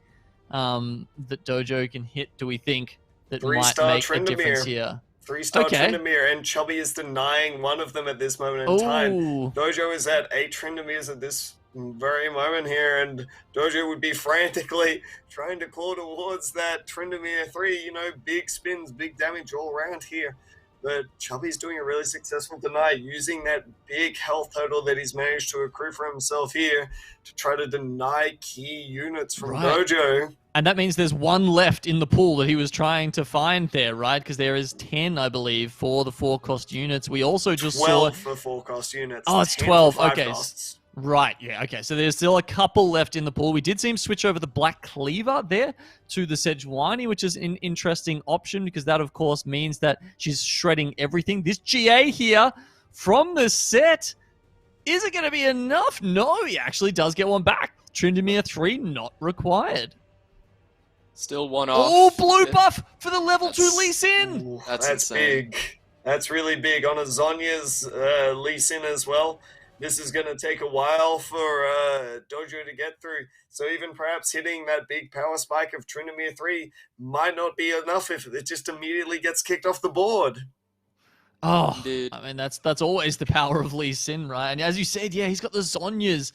that Dojo can hit, do we think, that might make a difference here? 3-star Okay. Tryndamere, and Chubby is denying one of them at this moment in time. Dojo is at 8 Tryndameres at this very moment here, and Dojo would be frantically trying to claw towards that Tryndamere 3. You know, big spins, big damage all around here. But Chubby's doing a really successful deny, using that big health total that he's managed to accrue for himself here to try to deny key units from Dojo. And that means there's one left in the pool that he was trying to find there, right? Because there is 10, I believe, for the 4-cost units. We also just 12 saw... for 4-cost units. Oh, it's 12. Okay. Costs. Right, yeah, okay. So there's still a couple left in the pool. We did see him switch over the Black Cleaver there to the Sejuani, which is an interesting option because that, of course, means that she's shredding everything. This GA here from the set, is it going to be enough? No, he actually does get one back. Tryndamere 3 not required. Still one off. Oh, blue buff for the level 2 Lee Sin. Ooh, that's big. That's really big. On a Zonya's Lee Sin as well. This is going to take a while for Dojo to get through. So even perhaps hitting that big power spike of Tryndamere 3 might not be enough if it just immediately gets kicked off the board. Oh, Indeed. I mean, that's always the power of Lee Sin, right? And as you said, yeah, he's got the Zonyas.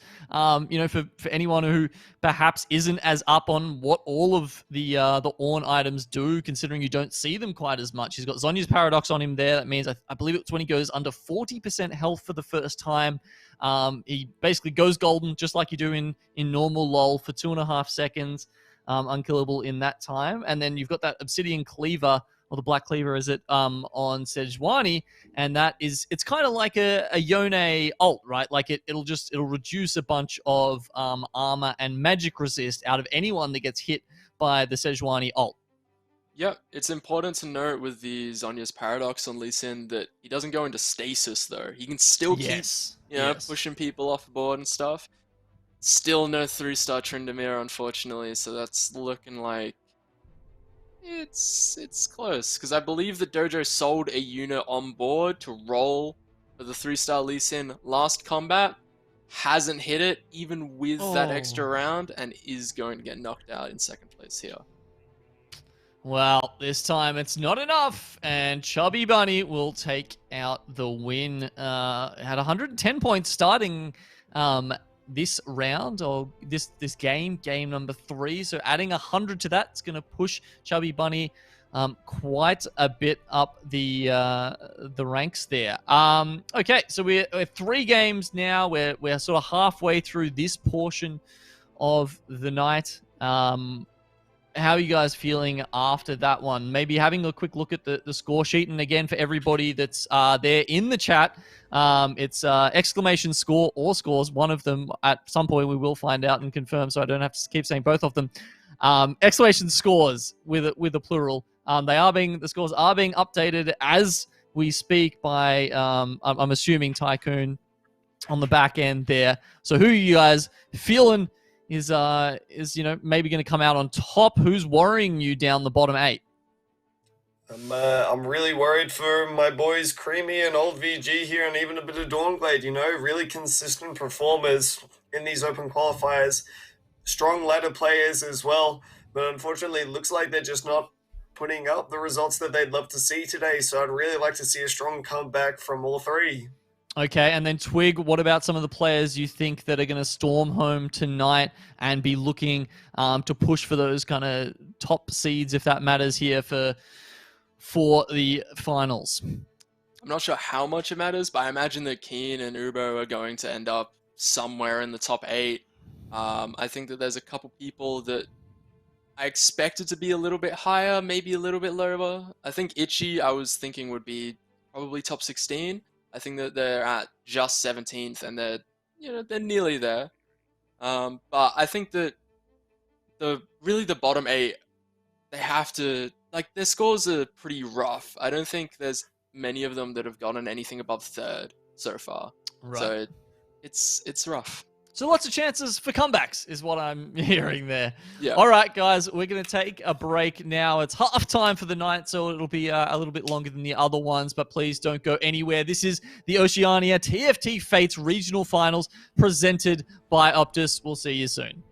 You know, for anyone who perhaps isn't as up on what all of the Ornn items do, considering you don't see them quite as much. He's got Zonya's Paradox on him there. That means I believe it's when he goes under 40% health for the first time. He basically goes golden, just like you do in normal LoL for 2.5 seconds, unkillable in that time. And then you've got that Obsidian Cleaver, or the Black Cleaver, is it, on Sejuani, and that is, it's kind of like a Yone ult, right? Like it'll reduce a bunch of armor and magic resist out of anyone that gets hit by the Sejuani ult. Yep, it's important to note with the Zonya's Paradox on Lee Sin that he doesn't go into stasis though. He can still keep, pushing people off the board and stuff. Still no 3-star Tryndamere, unfortunately, so that's looking like it's close, because I believe that Dojo sold a unit on board to roll for the 3-star Lee Sin last combat, hasn't hit it even with that extra round, and is going to get knocked out in 2nd place here. Well, this time it's not enough, and Chubby Bunny will take out the win. Had 110 points starting this round, or this game number 3. So adding 100 to that is going to push Chubby Bunny quite a bit up the ranks there. Okay, so we're 3 games now. We're sort of halfway through this portion of the night. How are you guys feeling after that one? Maybe having a quick look at the score sheet. And again, for everybody that's there in the chat, it's exclamation score or scores. One of them at some point we will find out and confirm, so I don't have to keep saying both of them. Exclamation scores with a plural. The scores are being updated as we speak by, I'm assuming, Tycoon on the back end there. So who are you guys feeling is maybe going to come out on top? Who's worrying you down the bottom 8? I'm really worried for my boys Creamy and Old VG here, and even a bit of Dawnglade. Really consistent performers in these open qualifiers, strong ladder players as well. But unfortunately, it looks like they're just not putting up the results that they'd love to see today. So I'd really like to see a strong comeback from all 3. Okay, and then Twig, what about some of the players you think that are going to storm home tonight and be looking to push for those kind of top seeds, if that matters here, for the finals? I'm not sure how much it matters, but I imagine that Keen and Ubo are going to end up somewhere in the top 8. I think that there's a couple people that I expected to be a little bit higher, maybe a little bit lower. I think Itchy, I was thinking would be probably top 16. I think that they're at just 17th, and they're they're nearly there. But I think that the bottom eight, they have to, like, their scores are pretty rough. I don't think there's many of them that have gotten anything above third so far. Right. So it's rough. So lots of chances for comebacks is what I'm hearing there. Yeah. All right, guys, we're going to take a break now. It's half time for the night, so it'll be a little bit longer than the other ones, but please don't go anywhere. This is the Oceania TFT Fates Regional Finals presented by Optus. We'll see you soon.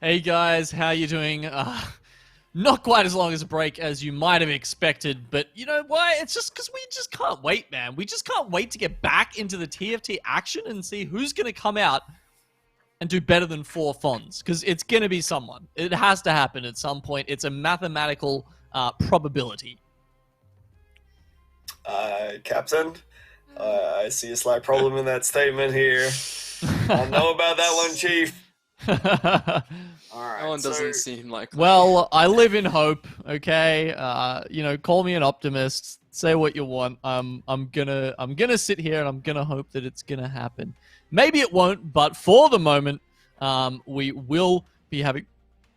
Hey guys, how you doing? Not quite as long as a break as you might have expected, but you know why? It's just because we just can't wait, man. We just can't wait to get back into the TFT action and see who's going to come out and do better than 4 Fons, because it's going to be someone. It has to happen at some point. It's a mathematical probability. Captain, I see a slight problem in that statement here. I know about that one, Chief. All right. That one doesn't seem like. Well, I live in hope. Okay, you know, call me an optimist. Say what you want. I'm gonna sit here and I'm gonna hope that it's gonna happen. Maybe it won't, but for the moment, we will be having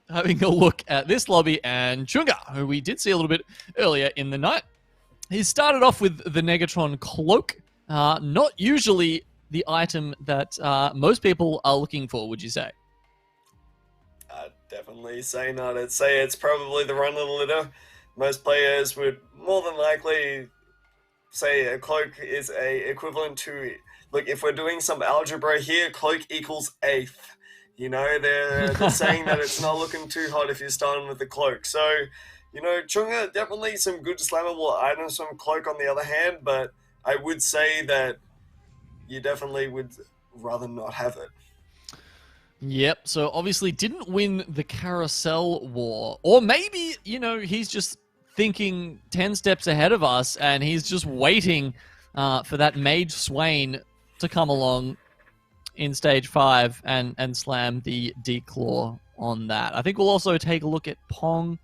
a look at this lobby and Chunga, who we did see a little bit earlier in the night. He started off with the Negatron cloak, not usually the item that most people are looking for, would you say? I'd definitely say not. I'd say it's probably the run of the litter. Most players would more than likely say a cloak is a equivalent to, look, if we're doing some algebra here, cloak equals eighth. You know, they're saying that it's not looking too hot if you're starting with the cloak. So, you know, Chunga, definitely some good slammable items from cloak on the other hand, but I would say that you definitely would rather not have it. Yep, so obviously didn't win the carousel war. Or maybe, you know, he's just thinking 10 steps ahead of us and he's just waiting for that Mage Swain to come along in Stage 5 and slam the D-Claw on that. I think we'll also take a look at Pong,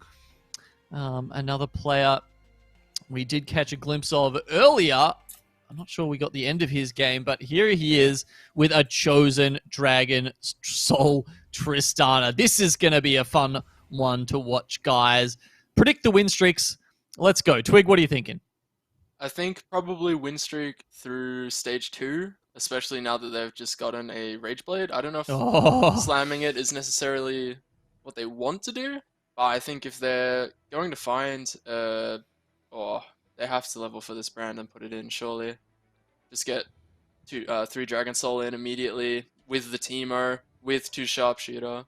another player we did catch a glimpse of earlier. I'm not sure we got the end of his game, but here he is with a Chosen Dragon Soul Tristana. This is going to be a fun one to watch, guys. Predict the win streaks. Let's go. Twig, what are you thinking? I think probably win streak through Stage 2, especially now that they've just gotten a Rage Blade. I don't know if slamming it is necessarily what they want to do, but I think if they're going to find... they have to level for this brand and put it in, surely. Just get 3 Dragon Soul in immediately with the Teemo, with 2 Sharpshooter.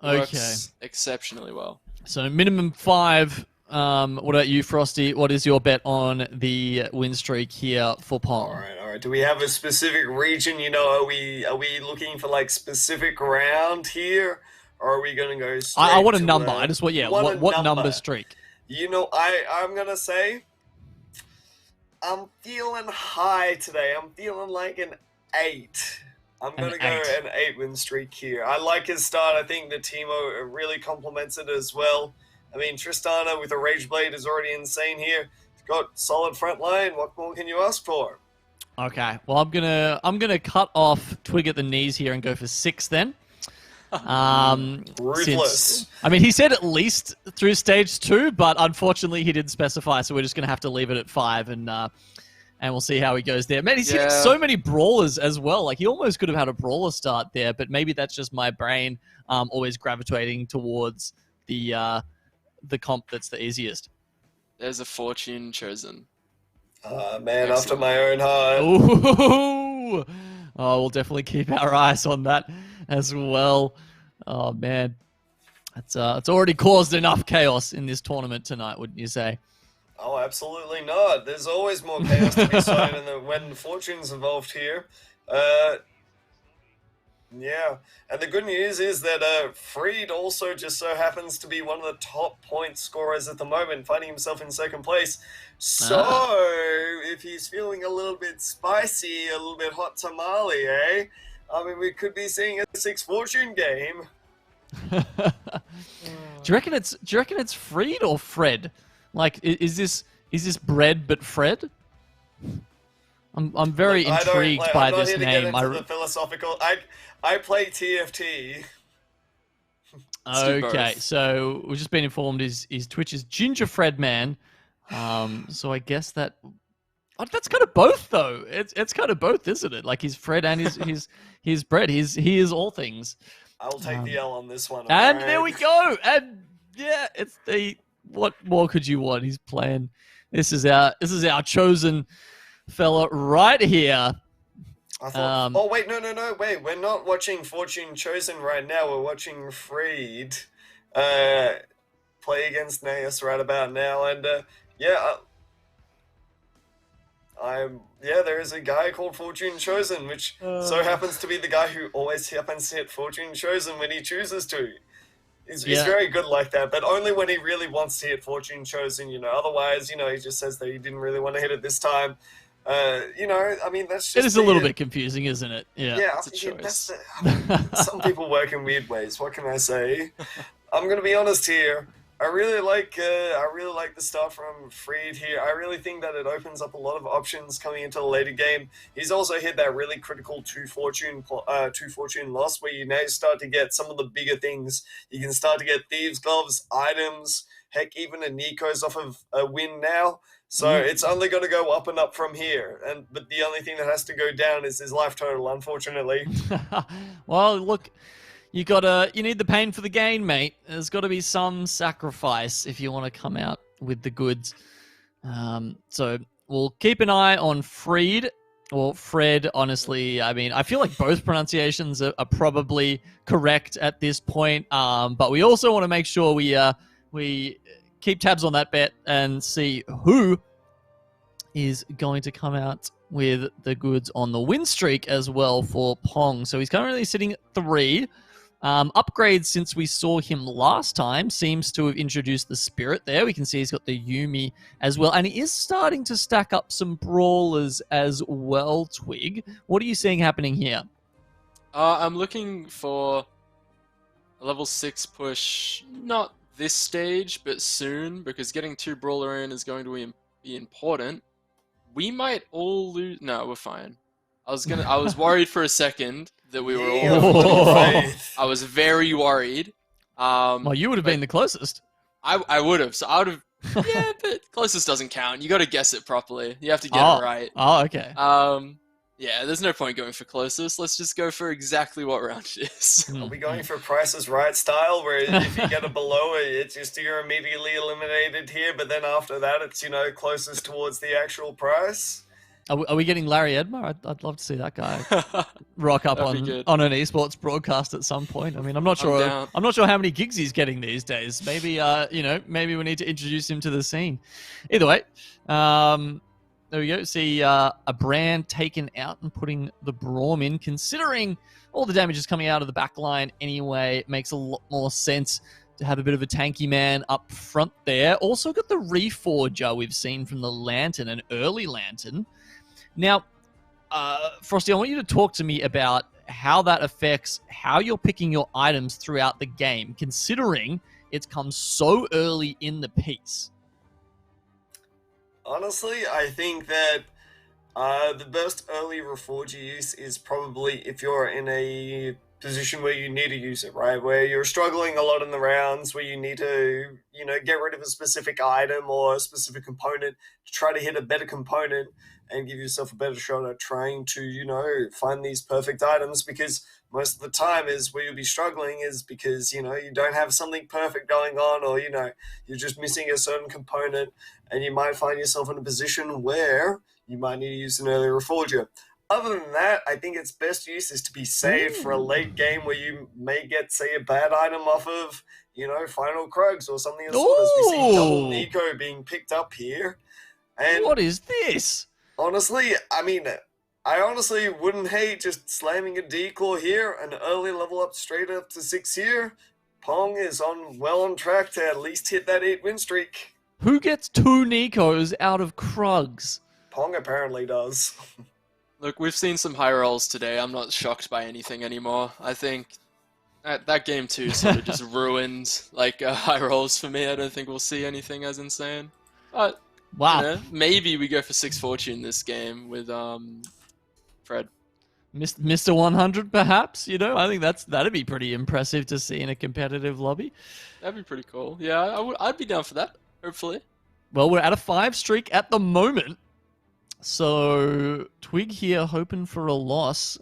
Works exceptionally well. So minimum 5. What about you, Frosty? What is your bet on the win streak here for Pong? All right. Do we have a specific region? You know, are we looking for like specific round here, or are we going to go straight I want a number. I just want, what number streak? You know, I'm going to say I'm feeling high today. I'm feeling like an 8. I'm going to go an 8 win streak here. I like his start. I think the Teemo really complements it as well. I mean, Tristana with a Rage Blade is already insane here. He's got solid front line. What more can you ask for? Okay, well, I'm gonna cut off Twig at the knees here and go for 6 then. Ruthless. I mean, he said at least through Stage 2, but unfortunately he didn't specify, so we're just gonna have to leave it at 5 and we'll see how he goes there. Man, he's hitting so many brawlers as well. Like, he almost could have had a brawler start there, but maybe that's just my brain always gravitating towards the comp that's the easiest. There's a Fortune Chosen. Man, after my own heart. Ooh. Oh, we'll definitely keep our eyes on that as well. Oh, man. It's already caused enough chaos in this tournament tonight, wouldn't you say? Oh, absolutely not. There's always more chaos to be sown when Fortune's involved here. Yeah, and the good news is that Freed also just so happens to be one of the top point scorers at the moment, finding himself in second place. So, if he's feeling a little bit spicy, a little bit hot tamale, eh? I mean, we could be seeing a 6 Fortune game. Do you reckon it's Freed or Fred? Like, is this bread but Fred? I'm very intrigued by this name. I'm not here to get into the philosophical. I play TFT. Okay, so we've just been informed his Twitch is Ginger Fred Man. So I guess that's kind of both though. It's kind of both, isn't it? Like, he's Fred and he's bread. He is all things. I will take the L on this one. And there we go. And yeah, it's what more could you want? He's playing. This is our chosen fella right here. I thought. Oh wait, no, wait. We're not watching Fortune Chosen right now. We're watching Freed play against Naeus right about now, and yeah, there is a guy called Fortune Chosen, which so happens to be the guy who always happens to hit Fortune Chosen when he chooses to. He's very good like that, but only when he really wants to hit Fortune Chosen, Otherwise, he just says that he didn't really want to hit it this time. I mean, that's just... It is a little bit confusing, isn't it? Yeah, it's a choice. Some people work in weird ways. What can I say? I'm gonna be honest here. I really like the start from Freed here. I really think that it opens up a lot of options coming into the later game. He's also hit that really critical two fortune loss where you now start to get some of the bigger things. You can start to get Thieves' Gloves, items, heck, even a Nico's off of a win now. So it's only going to go up and up from here. But the only thing that has to go down is his life total, unfortunately. Well, look, you need the pain for the gain, mate. There's got to be some sacrifice if you want to come out with the goods. So we'll keep an eye on Freed or Fred. Honestly, I mean, I feel like both pronunciations are probably correct at this point. But we also want to make sure we keep tabs on that bet and see who is going to come out with the goods on the win streak as well for Pong. So he's currently sitting at 3. Upgrades since we saw him last time seems to have introduced the Spirit there. We can see he's got the Yumi as well. And he is starting to stack up some Brawlers as well, Twig. What are you seeing happening here? I'm looking for a level 6 push, not this stage, but soon, because getting 2 Brawler in is going to be important. We might all lose... No, we're fine. I was worried for a second that we were all... I was very worried. Well, you would have been the closest. I would have. So I would have... Yeah, but closest doesn't count. You got to guess it properly. You have to get it right. Oh, okay. Yeah, there's no point going for closest. Let's just go for exactly what round it is. Are we going for Price is Right style, where if you get it below it, it's just you're immediately eliminated here, but then after that, it's, closest towards the actual price? Are we getting Larry Edmer? I'd love to see that guy rock up on an esports broadcast at some point. I mean, I'm not sure how many gigs he's getting these days. Maybe maybe we need to introduce him to the scene. Either way, there we go. See a Brand taken out and putting the Braum in. Considering all the damage is coming out of the back line anyway, it makes a lot more sense to have a bit of a tanky man up front there. Also got the Reforger we've seen from the Lantern, an early Lantern. Now, Frosty, I want you to talk to me about how that affects how you're picking your items throughout the game, considering it's come so early in the piece. Honestly, I think that the best early Reforger use is probably if you're in a position where you need to use it, right? Where you're struggling a lot in the rounds, where you need to, get rid of a specific item or a specific component to try to hit a better component and give yourself a better shot at trying to, find these perfect items, because most of the time is where you'll be struggling is because, you don't have something perfect going on, or, you're just missing a certain component, and you might find yourself in a position where you might need to use an early Reforger. Other than that, I think its best use is to be saved for a late game where you may get, say, a bad item off of, Final Krugs or something of the sort, as we see double Nico being picked up here. And what is this? Honestly, I mean, I honestly wouldn't hate just slamming a D-Claw here, an early level up straight up to 6 here. Pong is well on track to at least hit that 8 win streak. Who gets 2 Nikos out of Krugs? Pong apparently does. Look, we've seen some high rolls today. I'm not shocked by anything anymore. I think that game 2 sort of just ruined high rolls for me. I don't think we'll see anything as insane. But wow, maybe we go for 6 fortune this game with Fred. Mr. 100 perhaps, I think that'd be pretty impressive to see in a competitive lobby. That'd be pretty cool. Yeah, I'd be down for that, hopefully. Well, we're at a 5 streak at the moment. So, Twig here hoping for a loss.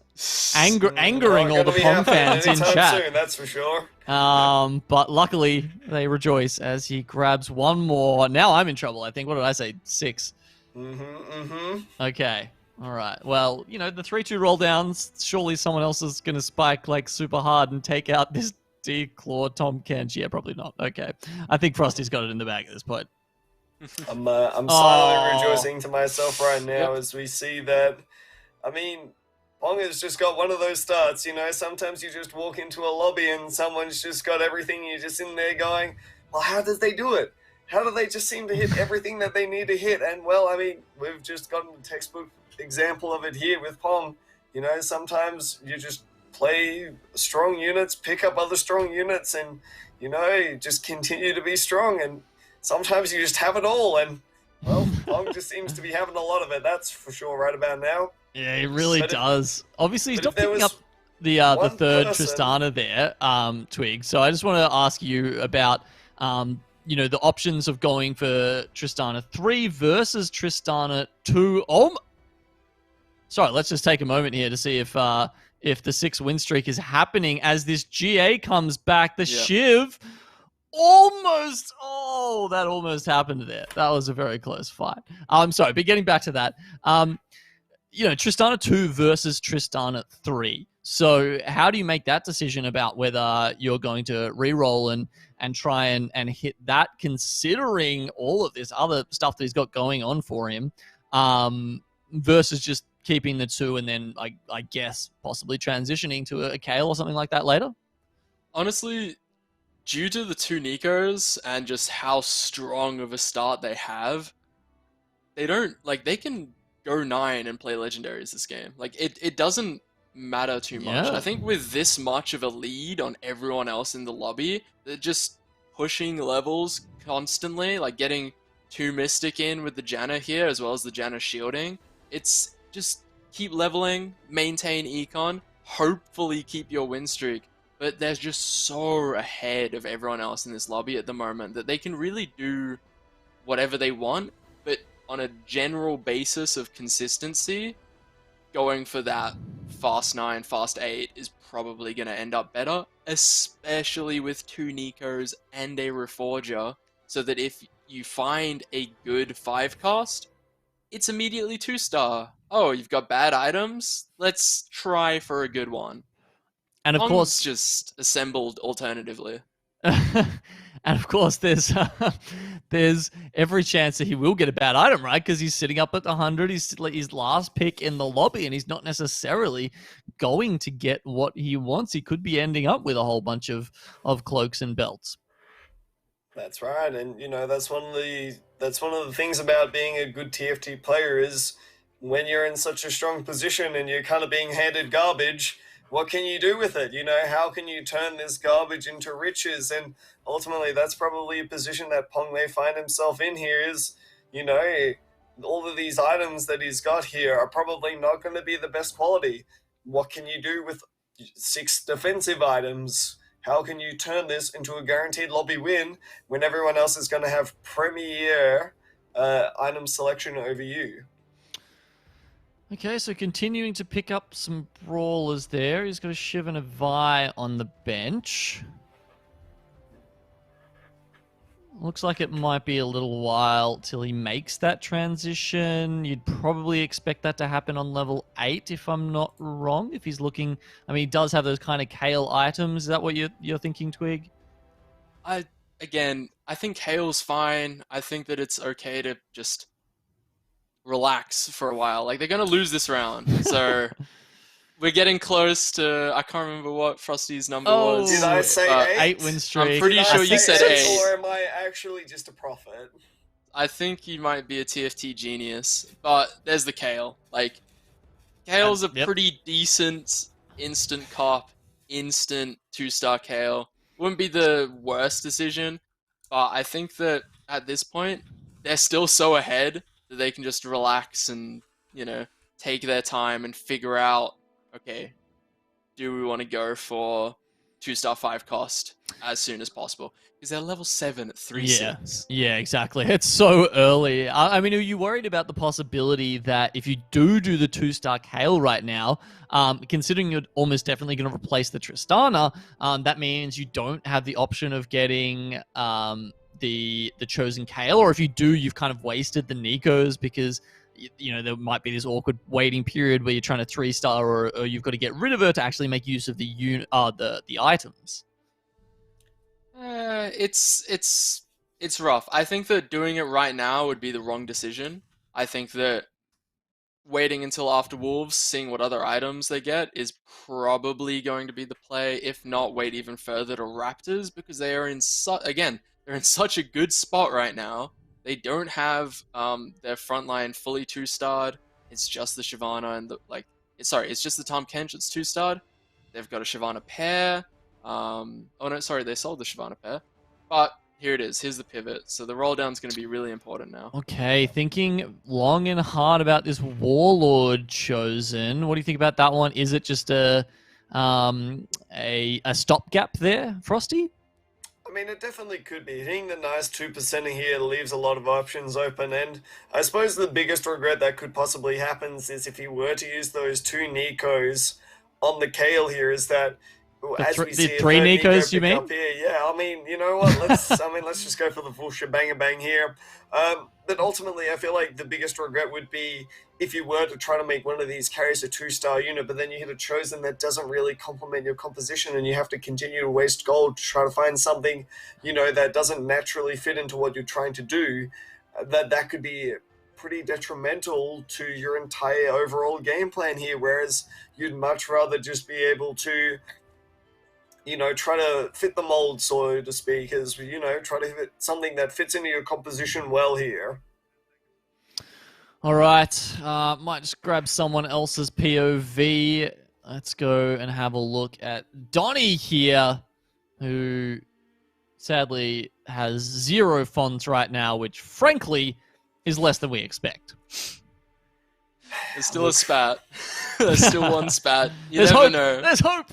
Angering all the Pong fans in chat. Soon, that's for sure. But luckily, they rejoice as he grabs one more. Now I'm in trouble, I think. What did I say? 6. Mm-hmm. Okay. All right. Well, you know, the 3-2 roll downs, surely someone else is going to spike like super hard and take out this D-Claw Tom Kench. Yeah, probably not. Okay. I think Frosty's got it in the bag at this point. I'm Oh. silently rejoicing to myself right now Yep. as we see that. I mean, Pong has just got one of those starts, you know. Sometimes you just walk into a lobby and someone's just got everything. You're just in there going, well, how did they do it? How do they just seem to hit everything that they need to hit? And, well, I mean, we've just gotten a textbook example of it here with Pong. You know, sometimes you just play strong units, pick up other strong units, and, you know, just continue to be strong. And sometimes you just have it all. And, well, Pong just seems to be having a lot of it. That's for sure right about now. Yeah, he really But if- does. Obviously, he's but not if there picking was up the one third person- Tristana there, Twig. So I just want to ask you about, you know, the options of going for Tristana 3 versus Tristana 2. Sorry, let's just take a moment here to see if the 6-win streak is happening as this GA comes back. The Shiv almost, that almost happened there. That was a very close fight. I'm sorry, but getting back to that, you know, Tristana 2 versus Tristana 3. So how do you make that decision about whether you're going to re-roll and try and hit that, considering all of this other stuff that he's got going on for him, versus just keeping the 2 and then I guess possibly transitioning to a Kale or something like that later? Honestly, due to the 2 Nikos and just how strong of a start they have, they can go 9 and play legendaries this game. Like, it doesn't matter too much. Yeah. I think with this much of a lead on everyone else in the lobby, they're just pushing levels constantly, like getting 2 Mystic in with the Janna here, as well as the Janna shielding. It's just keep leveling, maintain econ, hopefully keep your win streak. But they're just so ahead of everyone else in this lobby at the moment that they can really do whatever they want, but on a general basis of consistency, going for that fast 9, fast 8 is probably going to end up better, especially with 2 Nikos and a Reforger, so that if you find a good 5 cast, it's immediately 2-star. Oh, you've got bad items? Let's try for a good one. And of Pong's course, just assembled alternatively. and of course, there's every chance that he will get a bad item, right? Because he's sitting up at the 100. He's his last pick in the lobby, and he's not necessarily going to get what he wants. He could be ending up with a whole bunch of cloaks and belts. That's right, and you know that's one of the things about being a good TFT player is when you're in such a strong position and you're kind of being handed garbage. What can you do with it? You know, how can you turn this garbage into riches? And ultimately, that's probably a position that Pong may find himself in here is, you know, all of these items that he's got here are probably not going to be the best quality. What can you do with 6 defensive items? How can you turn this into a guaranteed lobby win when everyone else is going to have premier item selection over you? Okay, so continuing to pick up some brawlers there. He's got a Shiv and a Vi on the bench. Looks like it might be a little while till he makes that transition. You'd probably expect that to happen on level 8, if I'm not wrong. If he's looking, I mean, he does have those kind of Kale items. Is that what you're thinking, Twig? I think Hale's fine. I think that it's okay to just relax for a while. Like, they're going to lose this round. So we're getting close to, I can't remember what Frosty's number was. Did I say 8? 8-win streak. I'm pretty sure you said 8. Or am I actually just a prophet? I think you might be a TFT genius, but there's the Kale. Like, Kale's a pretty decent instant cop, instant 2-star Kale. Wouldn't be the worst decision, but I think that at this point, they're still so ahead that they can just relax and, you know, take their time and figure out, okay, do we want to go for 2-star 5 cost as soon as possible? Because they're level 7 at 3-6. Yeah, exactly. It's so early. I mean, are you worried about the possibility that if you do the 2-star Kale right now, considering you're almost definitely going to replace the Tristana, that means you don't have the option of getting the chosen Kale, or if you do, you've kind of wasted the Nikos because there might be this awkward waiting period where you're trying to 3-star, or you've got to get rid of her to actually make use of the items. It's rough. I think that doing it right now would be the wrong decision. I think that waiting until after Wolves, seeing what other items they get, is probably going to be the play. If not, wait even further to Raptors, because they are they're in such a good spot right now. They don't have their front line fully 2-starred. It's just the Shyvana and it's just the Tahm Kench that's 2-starred. They've got a Shyvana pair. Oh no, sorry, they sold the Shyvana pair. But here it is. Here's the pivot. So the roll down is going to be really important now. Okay, thinking long and hard about this Warlord chosen. What do you think about that one? Is it just a stopgap there, Frosty? I mean, it definitely could be. Hitting the nice 2% here leaves a lot of options open, and I suppose the biggest regret that could possibly happen is if he were to use those 2 Nikos on the Kale here, is that as we see 3 Nikos, you mean? Yeah, I mean, you know what? Let's just go for the full shebang bang here. But ultimately, I feel like the biggest regret would be if you were to try to make one of these carries a 2-star unit, but then you hit a chosen that doesn't really complement your composition, and you have to continue to waste gold to try to find something, that doesn't naturally fit into what you're trying to do. That could be pretty detrimental to your entire overall game plan here, whereas you'd much rather just be able to try to fit the mold, so to speak, as, try to hit something that fits into your composition well here. All right, might just grab someone else's POV. Let's go and have a look at Donnie here, who sadly has 0 funds right now, which frankly is less than we expect. There's still a spat. There's still one spat. You never know. There's hope.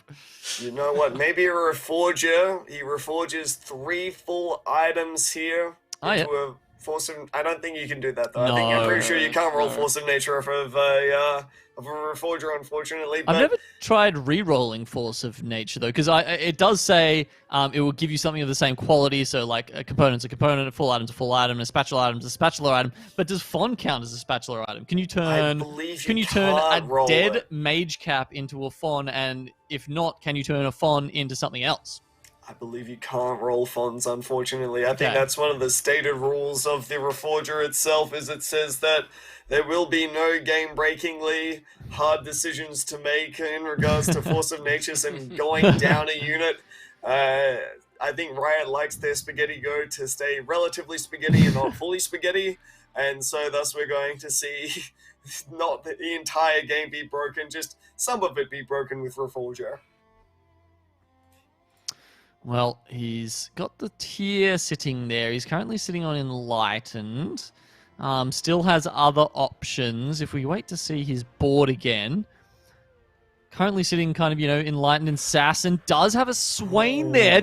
You know what? Maybe a Reforger. He Reforges 3 full items here into a Force of... I don't think you can do that, though. I'm pretty sure you can't roll Force of Nature off of a Reforger, unfortunately. But... I've never tried re-rolling Force of Nature, though, because it does say it will give you something of the same quality, so like a component's a component, a full item's a full item, a spatula item's a spatula item. But does Fon count as a spatula item? Can you turn a dead Mage Cap into a Fon, and if not, can you turn a Fon into something else? I believe you can't roll Fons, unfortunately. I think that's one of the stated rules of the Reforger itself, is it says that there will be no game-breakingly hard decisions to make in regards to Force of Natures and going down a unit. I think Riot likes their spaghetti go to stay relatively spaghetti and not fully spaghetti, and so thus we're going to see not the entire game be broken, just some of it be broken with Reforger. Well, he's got the tier sitting there. He's currently sitting on Enlightened. Still has other options. If we wait to see his board again. Currently sitting kind of, Enlightened and Assassin. Does have a Swain there.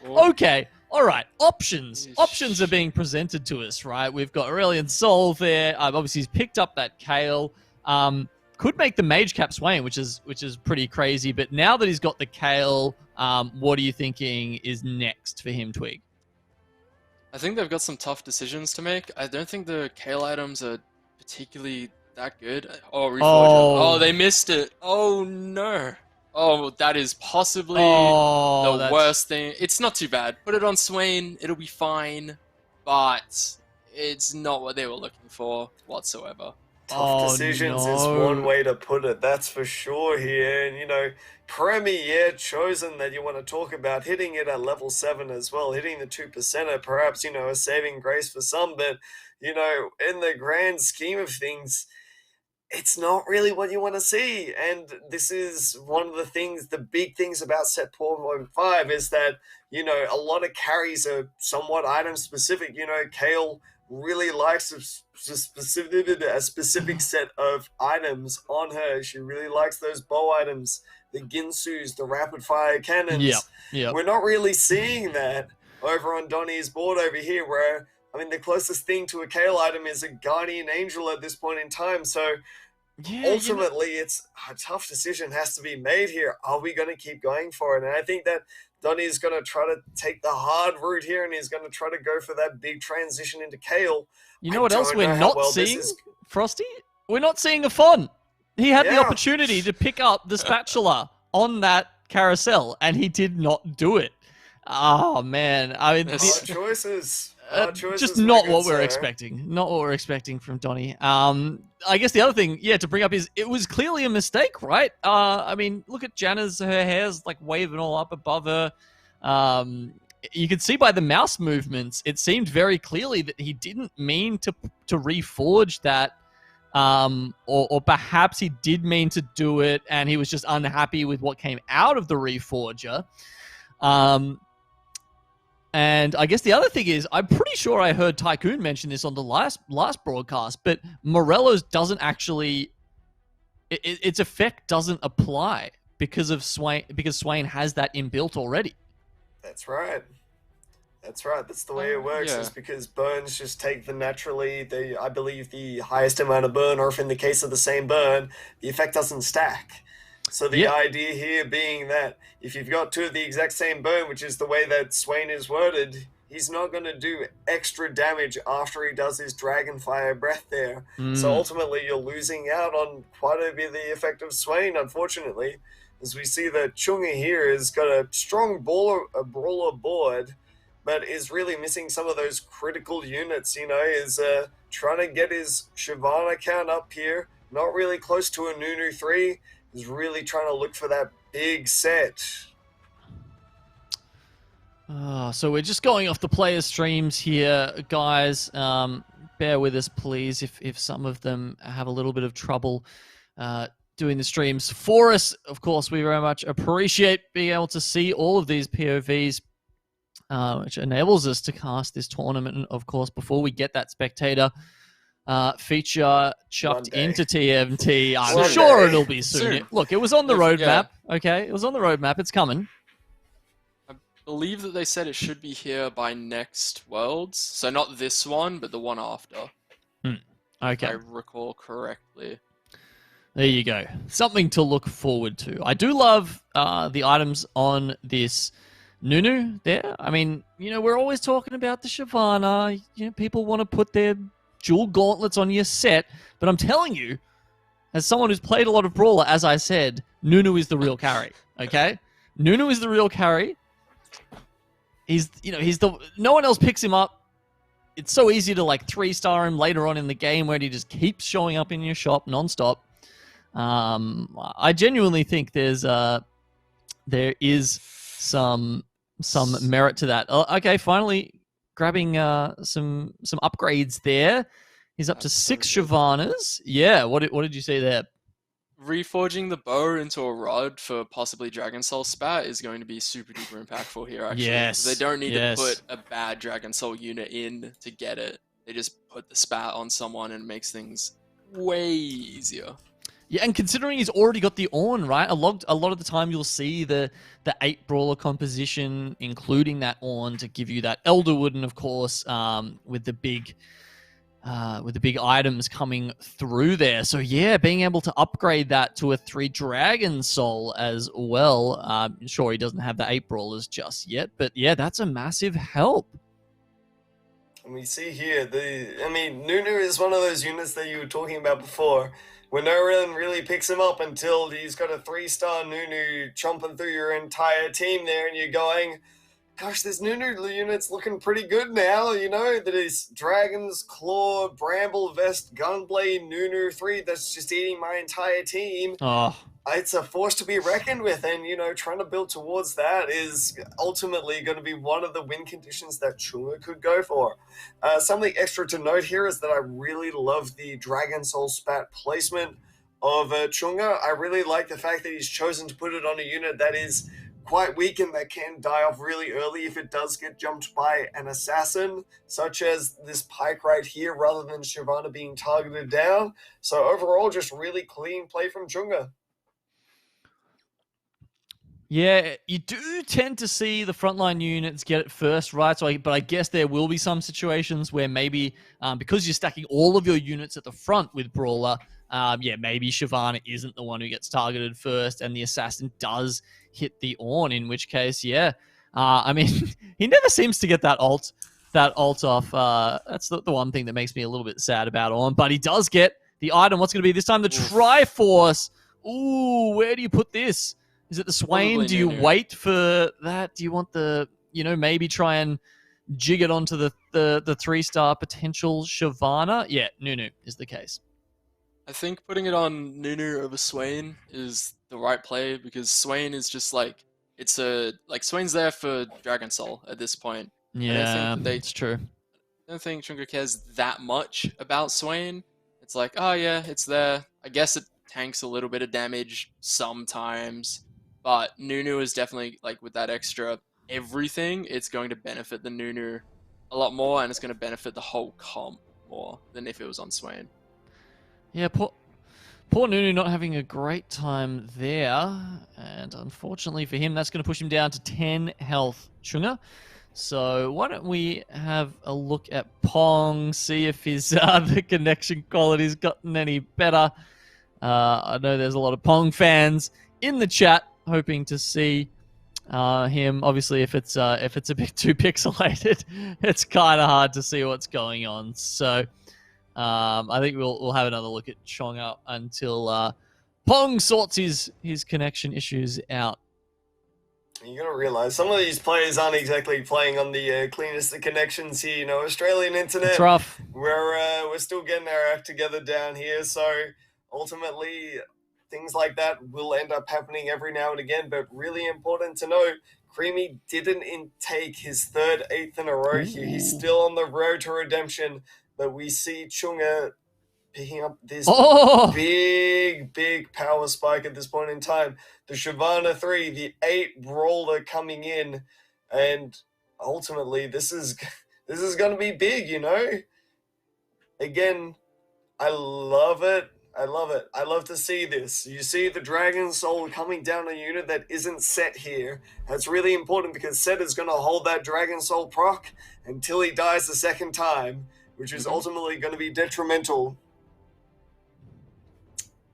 Okay. All right. Options. Options are being presented to us, right? We've got Aurelian Soul there. Obviously, he's picked up that Kale. Could make the Mage Cap Swain, which is pretty crazy. But now that he's got the Kale... what are you thinking is next for him, Twig? I think they've got some tough decisions to make. I don't think the Kale items are particularly that good. Oh, Reforger. Oh, they missed it. Oh, no. Oh, that is possibly the worst thing. It's not too bad. Put it on Swain. It'll be fine. But it's not what they were looking for whatsoever. Tough decisions is one way to put it, that's for sure here. And, Premier chosen that you want to talk about, hitting it at level 7 as well, hitting the 2%er, perhaps, a saving grace for some, but, in the grand scheme of things, it's not really what you want to see. And this is one of the things, the big things about set 4.5 is that, a lot of carries are somewhat item specific. Kale really likes a specific set of items on her. She really likes those bow items, the Ginsus, the rapid fire cannons. Yeah. We're not really seeing that over on Donnie's board over here, where, the closest thing to a Kale item is a Guardian Angel at this point in time. So Yeah, ultimately, it's a tough decision has to be made here. Are we going to keep going for it? And I think that Donnie's going to try to take the hard route here, and he's going to try to go for that big transition into Kale. you know I what else don't we're know how not well seeing, this is. Frosty? We're not seeing a Fawn. He had the Yeah. opportunity to pick up the spatula on that carousel, and he did not do it. Oh, man. I mean, Hard choices. just my not good what we're sir. expecting. Not what we're expecting from Donnie. I guess the other thing, to bring up is it was clearly a mistake, right? I mean, look at Jana's, her hair's like waving all up above her. You could see by the mouse movements, it seemed very clearly that he didn't mean to reforge that. Or perhaps he did mean to do it and he was just unhappy with what came out of the reforger. And I guess the other thing is, I'm pretty sure I heard Tycoon mention this on the last broadcast, but Morello's doesn't actually, its effect doesn't apply because of Swain, because Swain has that inbuilt already. That's right. That's the way it works. Yeah. Is because burns just take I believe the highest amount of burn, or if in the case of the same burn, the effect doesn't stack. So the idea here being that if you've got two of the exact same burn, which is the way that Swain is worded, he's not going to do extra damage after he does his Dragonfire Breath there. So ultimately you're losing out on quite a bit of the effect of Swain, unfortunately. As we see that Chunga here has got a strong brawler board, but is really missing some of those critical units, is trying to get his Shyvana count up here, not really close to a Nunu 3, is really trying to look for that big set. So we're just going off the player streams here, guys. Bear with us, please, if some of them have a little bit of trouble doing the streams for us. Of course, we very much appreciate being able to see all of these POVs, which enables us to cast this tournament. And of course, before we get that spectator feature chucked into TMT, I'm sure it'll be soon. Look, it was on the roadmap. Okay, it was on the roadmap. It's coming. I believe that they said it should be here by next Worlds. So not this one, but the one after. Okay. If I recall correctly. There you go. Something to look forward to. I do love the items on this Nunu there. I mean, we're always talking about the Shyvana. People want to put their dual gauntlets on your set, but I'm telling you, as someone who's played a lot of Brawler, as I said, Nunu is the real carry. Okay, Nunu is the real carry. He's no one else picks him up. It's so easy to 3-star him later on in the game where he just keeps showing up in your shop nonstop. I genuinely think there is some merit to that. Okay, finally grabbing some upgrades there. He's up to 6 Shyvanas. Yeah, what did you say there? Reforging the bow into a rod for possibly Dragon Soul Spat is going to be super duper impactful here, actually. Yes. They don't need to put a bad Dragon Soul unit in to get it. They just put the Spat on someone and it makes things way easier. Yeah, and considering he's already got the Ornn, right? A lot of the time you'll see the 8 Brawler composition, including that Ornn, to give you that Elderwood, and of course, with the big items coming through there. So yeah, being able to upgrade that to a 3 Dragon Soul as well. Sure, he doesn't have the 8 Brawlers just yet, but yeah, that's a massive help. And we see here, Nunu is one of those units that you were talking about before, where no one really picks him up until he's got a 3-star Nunu chomping through your entire team there, and you're going, gosh, this Nunu unit's looking pretty good now, that is Dragon's Claw, Bramble Vest, Gunblade, Nunu 3 that's just eating my entire team. Oh. It's a force to be reckoned with, and, trying to build towards that is ultimately going to be one of the win conditions that Chunga could go for. Something extra to note here is that I really love the Dragon Soul Spat placement of Chunga. I really like the fact that he's chosen to put it on a unit that is quite weak and that can die off really early if it does get jumped by an assassin, such as this Pike right here, rather than Shyvana being targeted down. So overall, just really clean play from Chunga. Yeah, you do tend to see the frontline units get it first, right? But I guess there will be some situations where maybe because you're stacking all of your units at the front with Brawler, yeah, maybe Shyvana isn't the one who gets targeted first, and the assassin does hit the Ornn. In which case, yeah, I mean, he never seems to get that ult off. That's the one thing that makes me a little bit sad about Ornn. But he does get the item. What's going to be this time? The Triforce. Ooh, where do you put this? Is it the Swain? Probably Do you Nunu. wait for that? Do you want the, maybe try and jig it onto the 3-star potential Shyvana? Yeah, Nunu is the case. I think putting it on Nunu over Swain is the right play because Swain is just like Swain's there for Dragon Soul at this point. Yeah, it's true. I don't think Chunga cares that much about Swain. It's like, oh yeah, it's there. I guess it tanks a little bit of damage sometimes, but Nunu is definitely like with that extra everything. It's going to benefit the Nunu a lot more, and it's going to benefit the whole comp more than if it was on Swain. Yeah, poor Nunu not having a great time there, and unfortunately for him, that's going to push him down to 10 health, Chunga. So why don't we have a look at Pong, see if his the connection quality's gotten any better. I know there's a lot of Pong fans in the chat hoping to see him. Obviously, if it's a bit too pixelated, it's kind of hard to see what's going on. So I think we'll have another look at Chonga until Pong sorts his connection issues out. You're going to realize some of these players aren't exactly playing on the cleanest of connections here. Australian internet. It's rough. We're still getting our act together down here. So ultimately, things like that will end up happening every now and again. But really important to know, Creamy didn't take his third 8th in a row here. He's still on the road to redemption. But we see Chunga picking up this big power spike at this point in time. The Shyvana 3, the 8 brawler coming in, and ultimately this is going to be big, Again, I love it. I love to see this. You see the Dragon Soul coming down a unit that isn't set here. That's really important because Set is going to hold that Dragon Soul proc until he dies the second time, which is ultimately going to be detrimental.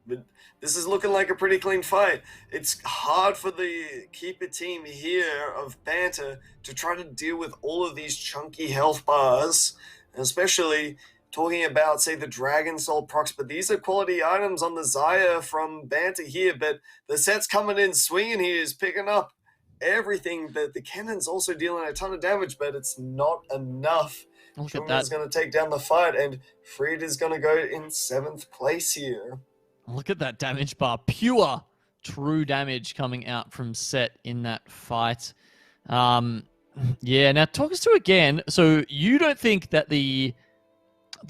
But this is looking like a pretty clean fight. It's hard for the keeper team here of Banter to try to deal with all of these chunky health bars, especially talking about, say, the Dragon Soul procs, but these are quality items on the Xayah from Banter here, but the Set's coming in swinging here, is picking up everything, but the Cannon's also dealing a ton of damage, but it's not enough. Look at that. Is going to take down the fight, and Fried is going to go in 7th place here. Look at that damage bar. Pure, true damage coming out from Set in that fight. Yeah, now talk us through again. So you don't think that the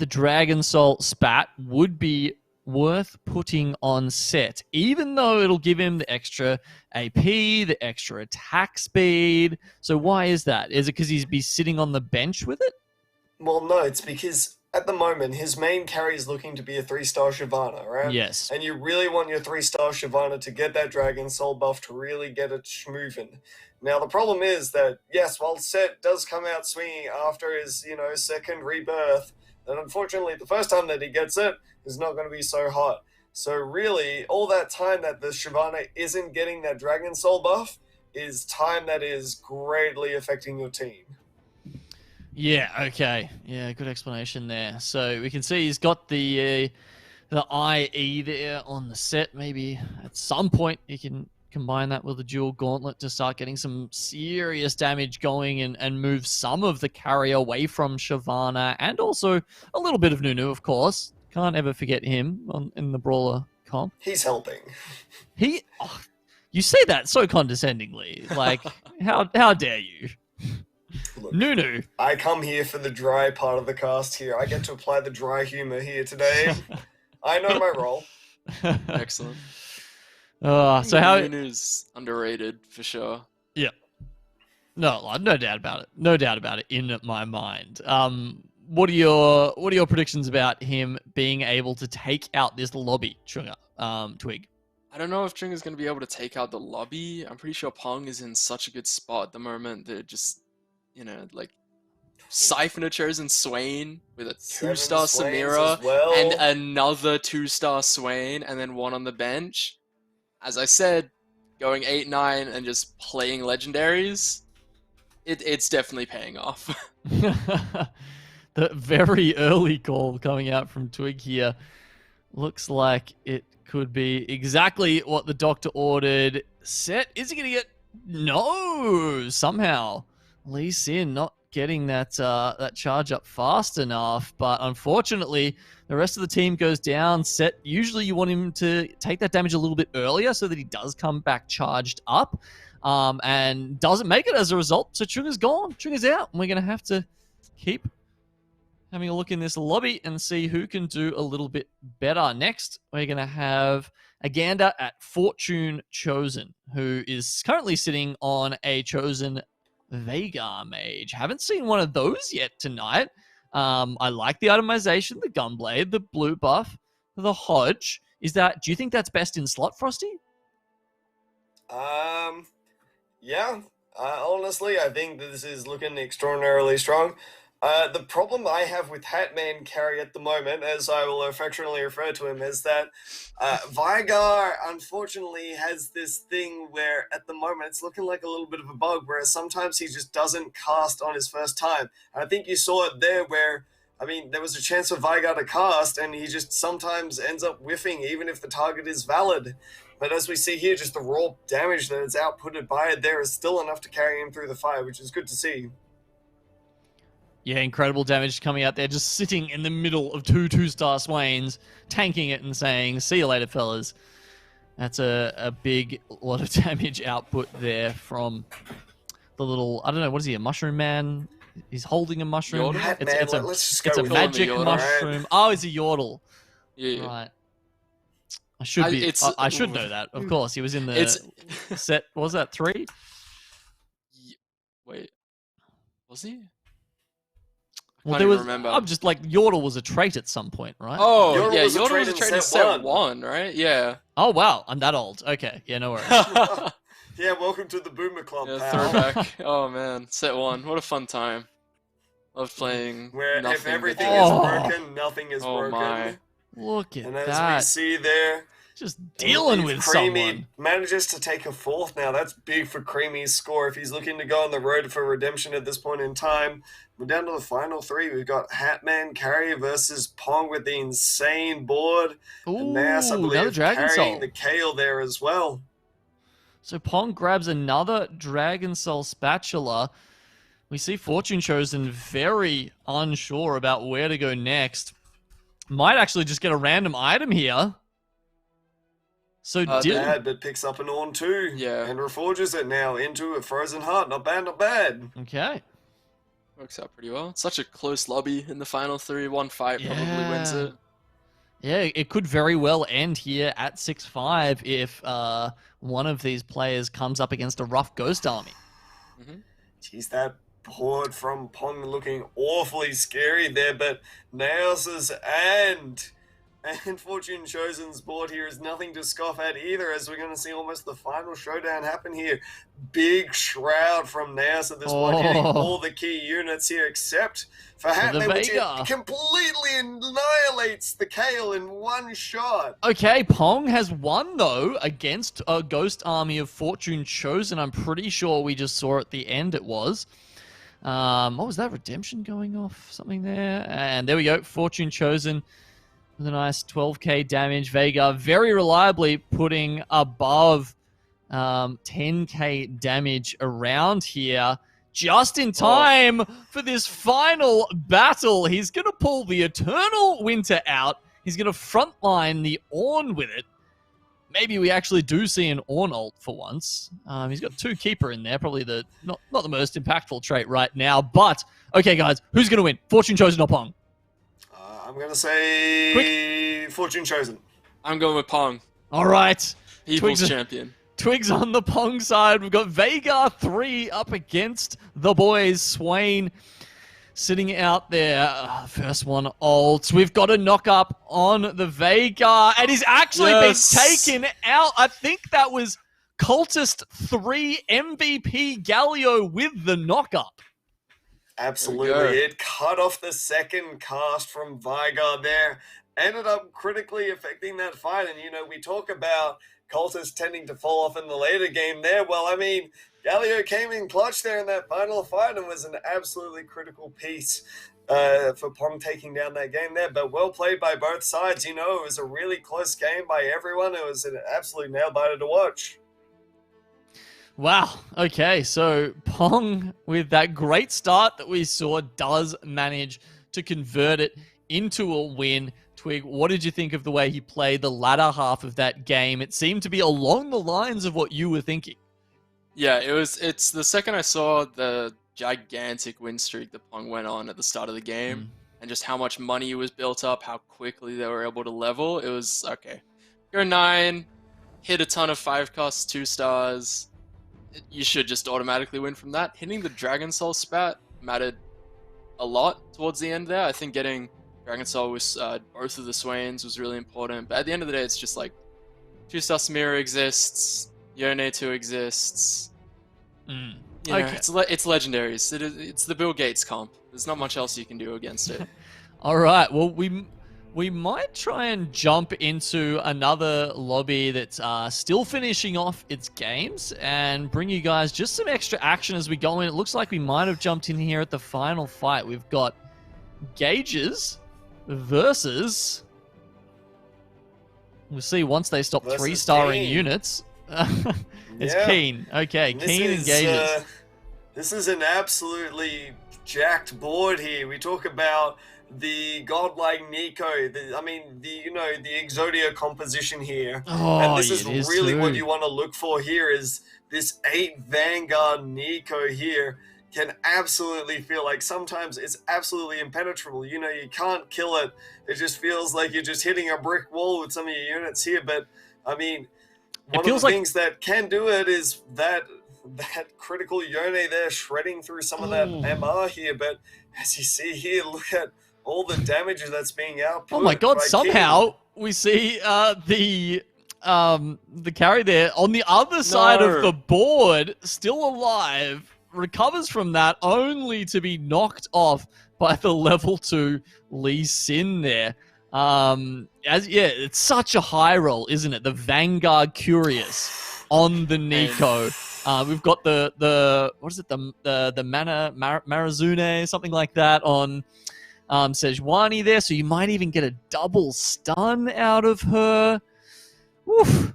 Dragon Soul spat would be worth putting on Set, even though it'll give him the extra AP, the extra attack speed. So why is that? Is it because he's be sitting on the bench with it? Well, no, it's because at the moment his main carry is looking to be a 3-star Shyvana, right? Yes. And you really want your 3-star Shyvana to get that Dragon Soul buff to really get it schmoving. Now, the problem is that, yes, while Set does come out swinging after his, second rebirth, then unfortunately the first time that he gets it is not going to be so hot. So really, all that time that the Shyvana isn't getting that Dragon Soul buff is time that is greatly affecting your team. Yeah, okay. Yeah, good explanation there. So we can see he's got the IE there on the Set. Maybe at some point he can combine that with a dual gauntlet to start getting some serious damage going and move some of the carry away from Shyvana, and also a little bit of Nunu, of course. Can't ever forget him in the Brawler comp. He's helping. You say that so condescendingly. Like, how dare you? Look, Nunu. I come here for the dry part of the cast here. I get to apply the dry humor here today. I know my role. Excellent. So how Nunu's underrated for sure. Yeah. No doubt about it. No doubt about it in my mind. What are your predictions about him being able to take out this lobby, Chunga, Twig? I don't know if Chunga's going to be able to take out the lobby. I'm pretty sure Pong is in such a good spot at the moment that just, Siphoner chosen Swain with a 7 2-star Swains Samira as well. and another 2-star Swain, and then one on the bench. As I said, going 8-9 and just playing legendaries, it's definitely paying off. The very early call coming out from Twig here looks like it could be exactly what the doctor ordered. Set, is he going to get... No! Somehow. Lee Sin not getting that charge up fast enough, but unfortunately, the rest of the team goes down. Set, usually you want him to take that damage a little bit earlier so that he does come back charged up, and doesn't make it as a result. So Trigger's gone. Trigger's out, and we're going to have to keep having a look in this lobby and see who can do a little bit better. Next, we're going to have a gander at Fortune Chosen, who is currently sitting on a Chosen Veigar Mage. Haven't seen one of those yet tonight. I like the itemization, the Gunblade, the blue buff, the Hodge. Do you think that's best in slot, Frosty? Yeah. Honestly, I think this is looking extraordinarily strong. The problem I have with Hatman Carry at the moment, as I will affectionately refer to him, is that Veigar unfortunately has this thing where at the moment it's looking like a little bit of a bug, where sometimes he just doesn't cast on his first time. And I think you saw it there where, I mean, there was a chance for Veigar to cast and he just sometimes ends up whiffing even if the target is valid. But as we see here, just the raw damage that is outputted by it there is still enough to carry him through the fire, which is good to see. Yeah, incredible damage coming out there, just sitting in the middle of two-star Swains, tanking it and saying, see you later, fellas. That's a big lot of damage output there from the little, I don't know, what is he, a mushroom man? He's holding a mushroom. It's a magic mushroom. Right? Oh, it's a yordle. Yeah. Right. I should know that, of course. He was in the set, what was that, 3? Wait, was he? Well, remember. I'm just like, Yordle was a trait at some point, right? Oh, Yordle was a trait in set 1, right? Yeah. Oh, wow. I'm that old. Okay. Yeah, no worries. Yeah, welcome to the Boomer Club, yeah, pal. Throwback. Oh, man. Set 1. What a fun time. Love playing where nothing if everything is broken, nothing is broken. My. Look at that. And as we see there, just dealing with Creamy someone. Manages to take a 4th now. That's big for Creamy's score if he's looking to go on the road for redemption at this point in time. We're down to the final 3. We've got Hatman Carry versus Pong with the insane board. Ooh, and Nass, I believe, Dragon carrying Soul. the Kale there as well. So Pong grabs another Dragon Soul Spatula. We see Fortune Chosen very unsure about where to go next. Might actually just get a random item here. So bad, but picks up an Ornn too. Yeah. And reforges it now into a Frozen Heart. Not bad, not bad. Okay. Works out pretty well. Such a close lobby in the final 3. One fight probably wins it. Yeah, it could very well end here at 6-5 if one of these players comes up against a rough Ghost Army. Mm-hmm. Jeez, that board from Pong looking awfully scary there, but Naos's and Fortune Chosen's board here is nothing to scoff at either, as we're going to see almost the final showdown happen here. Big Shroud from Naos at this point, hitting all the key units here, except for Hatman, which completely annihilates the Kale in one shot. Okay, Pong has won, though, against a Ghost Army of Fortune Chosen. I'm pretty sure we just saw at the end it was. What was that? Redemption going off? Something there? And there we go. Fortune Chosen with a nice 12k damage. Veigar very reliably putting above 10k damage around here. Just in time for this final battle. He's going to pull the Eternal Winter out. He's going to frontline the Ornn with it. Maybe we actually do see an Ornn ult for once. He's got 2 Keeper in there. Probably not the most impactful trait right now. But, okay, guys, who's going to win? Fortune Chosen or Pong? I'm going to say Fortune Chosen. I'm going with Pong. All right. Evil's champion. Twigs on the Pong side. We've got Veigar 3 up against the boys. Swain sitting out there. First one ults. We've got a knock up on the Veigar. And he's actually been taken out. I think that was Cultist 3 MVP Galio with the knock up. Absolutely. It cut off the second cast from Vigard there. Ended up critically affecting that fight. And, we talk about Cultists tending to fall off in the later game there. Well, I mean, Galio came in clutch there in that final fight and was an absolutely critical piece for Pong taking down that game there. But well played by both sides. It was a really close game by everyone. It was an absolute nail-biter to watch. Wow. Okay, so Pong, with that great start that we saw, does manage to convert it into a win. Twig, what did you think of the way he played the latter half of that game? It seemed to be along the lines of what you were thinking. Yeah, it's the second I saw the gigantic win streak that Pong went on at the start of the game, and just how much money was built up, how quickly they were able to level, it was, okay, go 9, hit a ton of 5-cost 2 stars, you should just automatically win from that. Hitting the Dragon Soul spat mattered a lot towards the end there. I think getting Dragon Soul with both of the Swains was really important. But at the end of the day, it's just like 2-star Samira exists, Yone 2 exists. Okay. It's legendaries. It's the Bill Gates comp. There's not much else you can do against it. All right. Well, we might try and jump into another lobby that's still finishing off its games and bring you guys just some extra action as we go in. It looks like we might have jumped in here at the final fight. We've got Gauges versus... We'll see once they stop 3-starring units. It's Keen. Okay, Keen and Gauges. This is an absolutely jacked board here. We talk about the godlike Nico, the Exodia composition here. And this is really what you want to look for here is this 8 Vanguard Nico here can absolutely feel like sometimes it's absolutely impenetrable. You can't kill it. It just feels like you're just hitting a brick wall with some of your units here. But, I mean, one of the things that can do it is that critical Yone there shredding through some of that MR here. But as you see here, look at all the damage that's being output. Oh my god, somehow King. We see the carry there on the other side of the board, still alive, recovers from that only to be knocked off by the level 2 Lee Sin there. It's such a high roll, isn't it? The Vanguard Curious on the Nico. We've got the what is it? The Mana Marazune, something like that on Sejuani there, so you might even get a double stun out of her. Woof.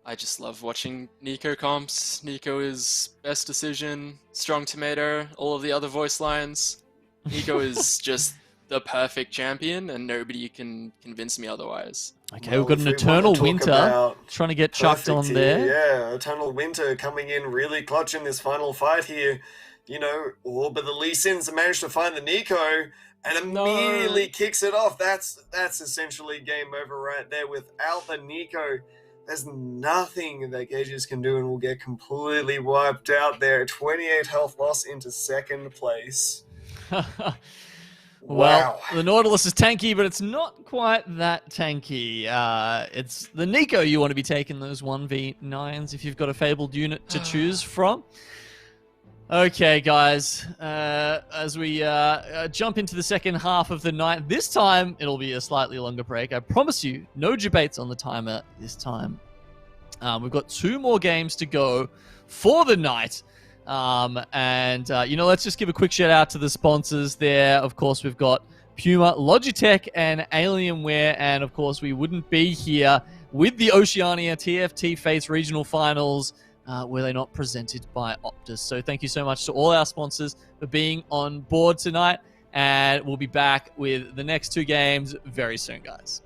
I just love watching Nico comps. Nico is best decision, strong tomato, all of the other voice lines. Nico is just the perfect champion, and nobody can convince me otherwise. Okay, we've got an Eternal Winter trying to get chucked on there. Yeah, Eternal Winter coming in really clutch in this final fight here. But the Lee Sins managed to find the Nico and immediately kicks it off. That's essentially game over right there. Without the Nico, there's nothing that Gauges can do and will get completely wiped out there. 28 health loss into second place. Well, the Nautilus is tanky, but it's not quite that tanky. It's the Nico you want to be taking those 1v9s if you've got a fabled unit to choose from. Okay, guys, as we jump into the second half of the night, this time it'll be a slightly longer break. I promise you, no debates on the timer this time. We've got 2 more games to go for the night. Let's just give a quick shout out to the sponsors there. Of course, we've got Puma, Logitech, and Alienware. And of course, we wouldn't be here with the Oceania TFT Fates Regional Finals were they not presented by Optus. So thank you so much to all our sponsors for being on board tonight. And we'll be back with the next 2 games very soon, guys.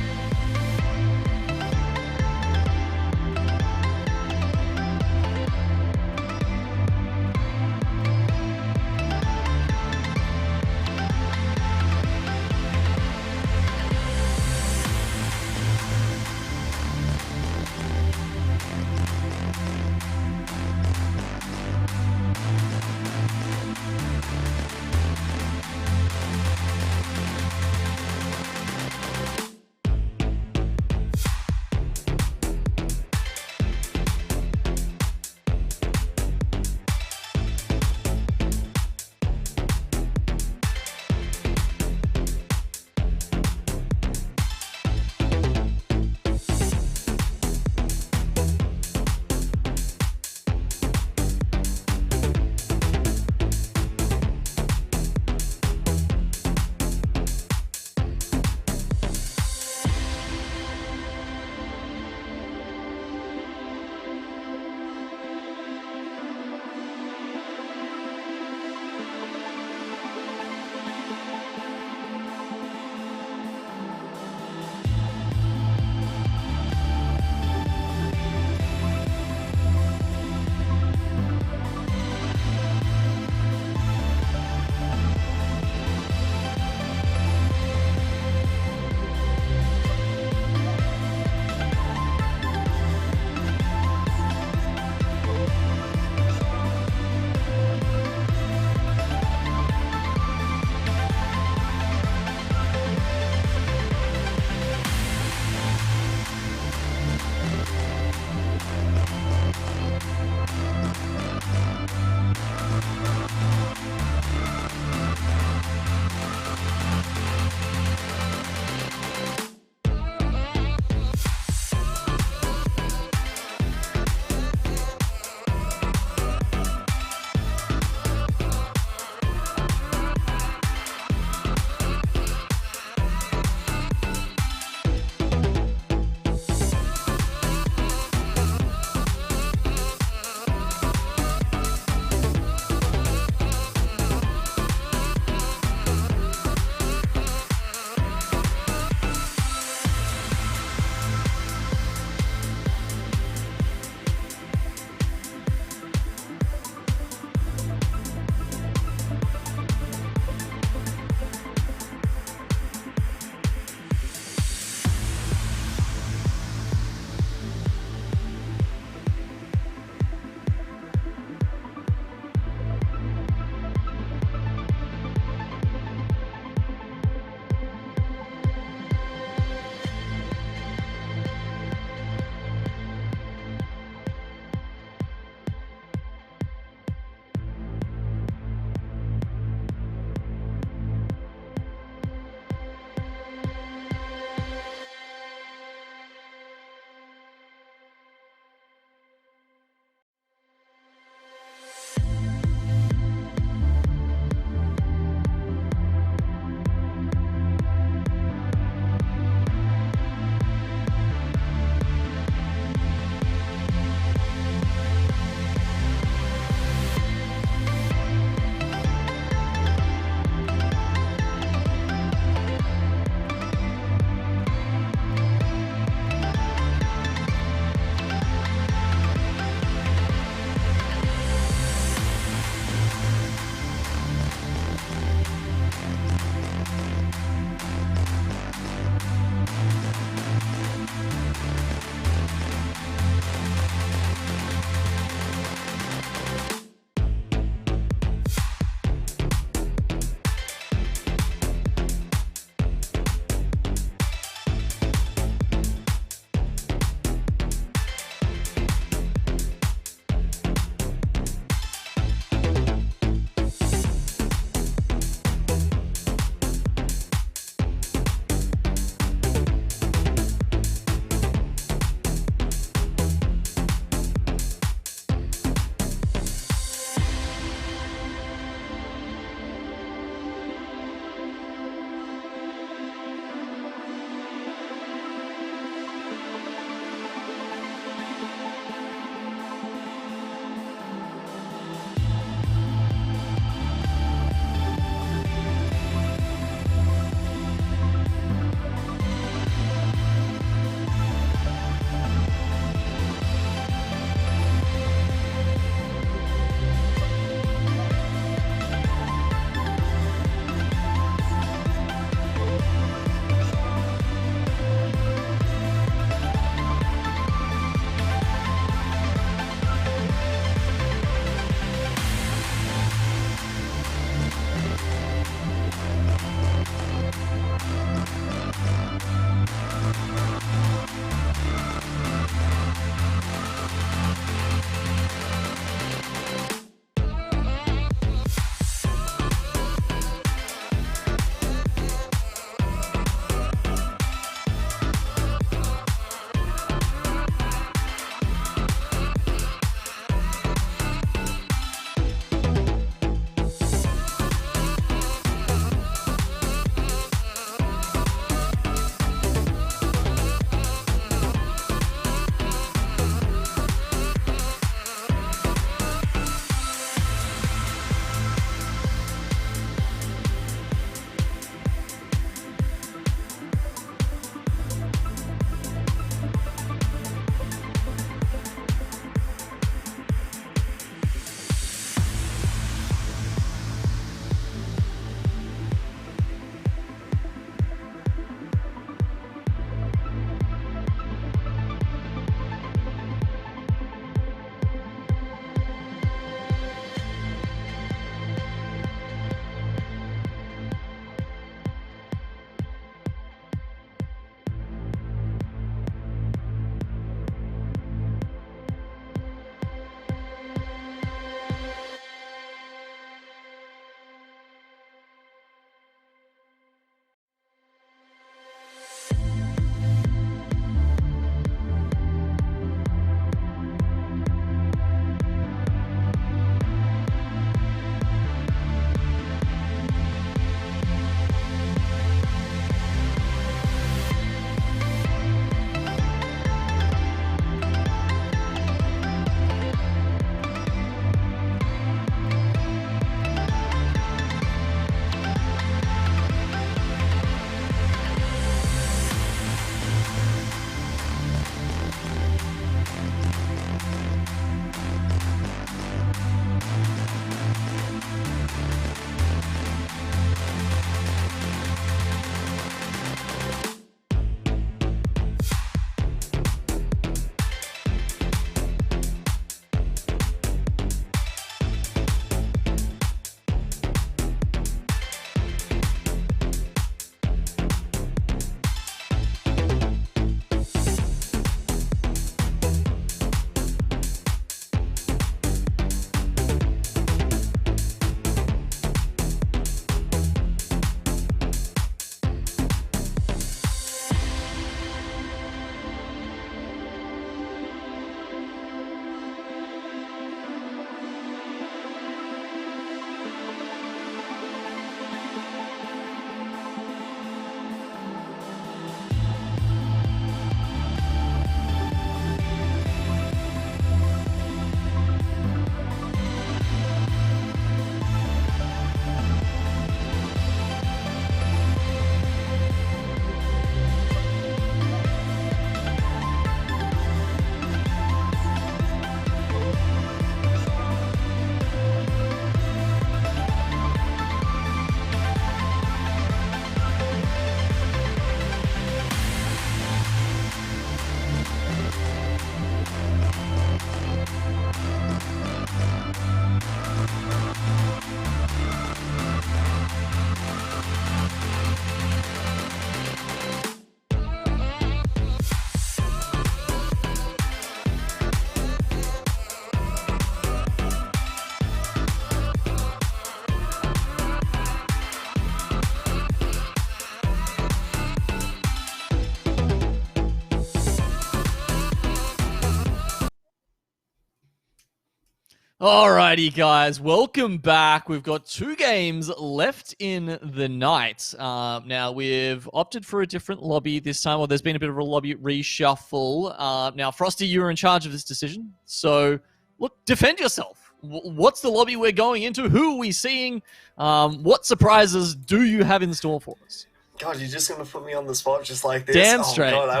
Alrighty, guys, welcome back. We've got 2 games left in the night. Now, we've opted for a different lobby this time, or there's been a bit of a lobby reshuffle. Now, Frosty, you were in charge of this decision, so look, defend yourself. What's the lobby we're going into? Who are we seeing? What surprises do you have in store for us? God, you're just gonna put me on the spot just like this. Damn straight. Oh God, I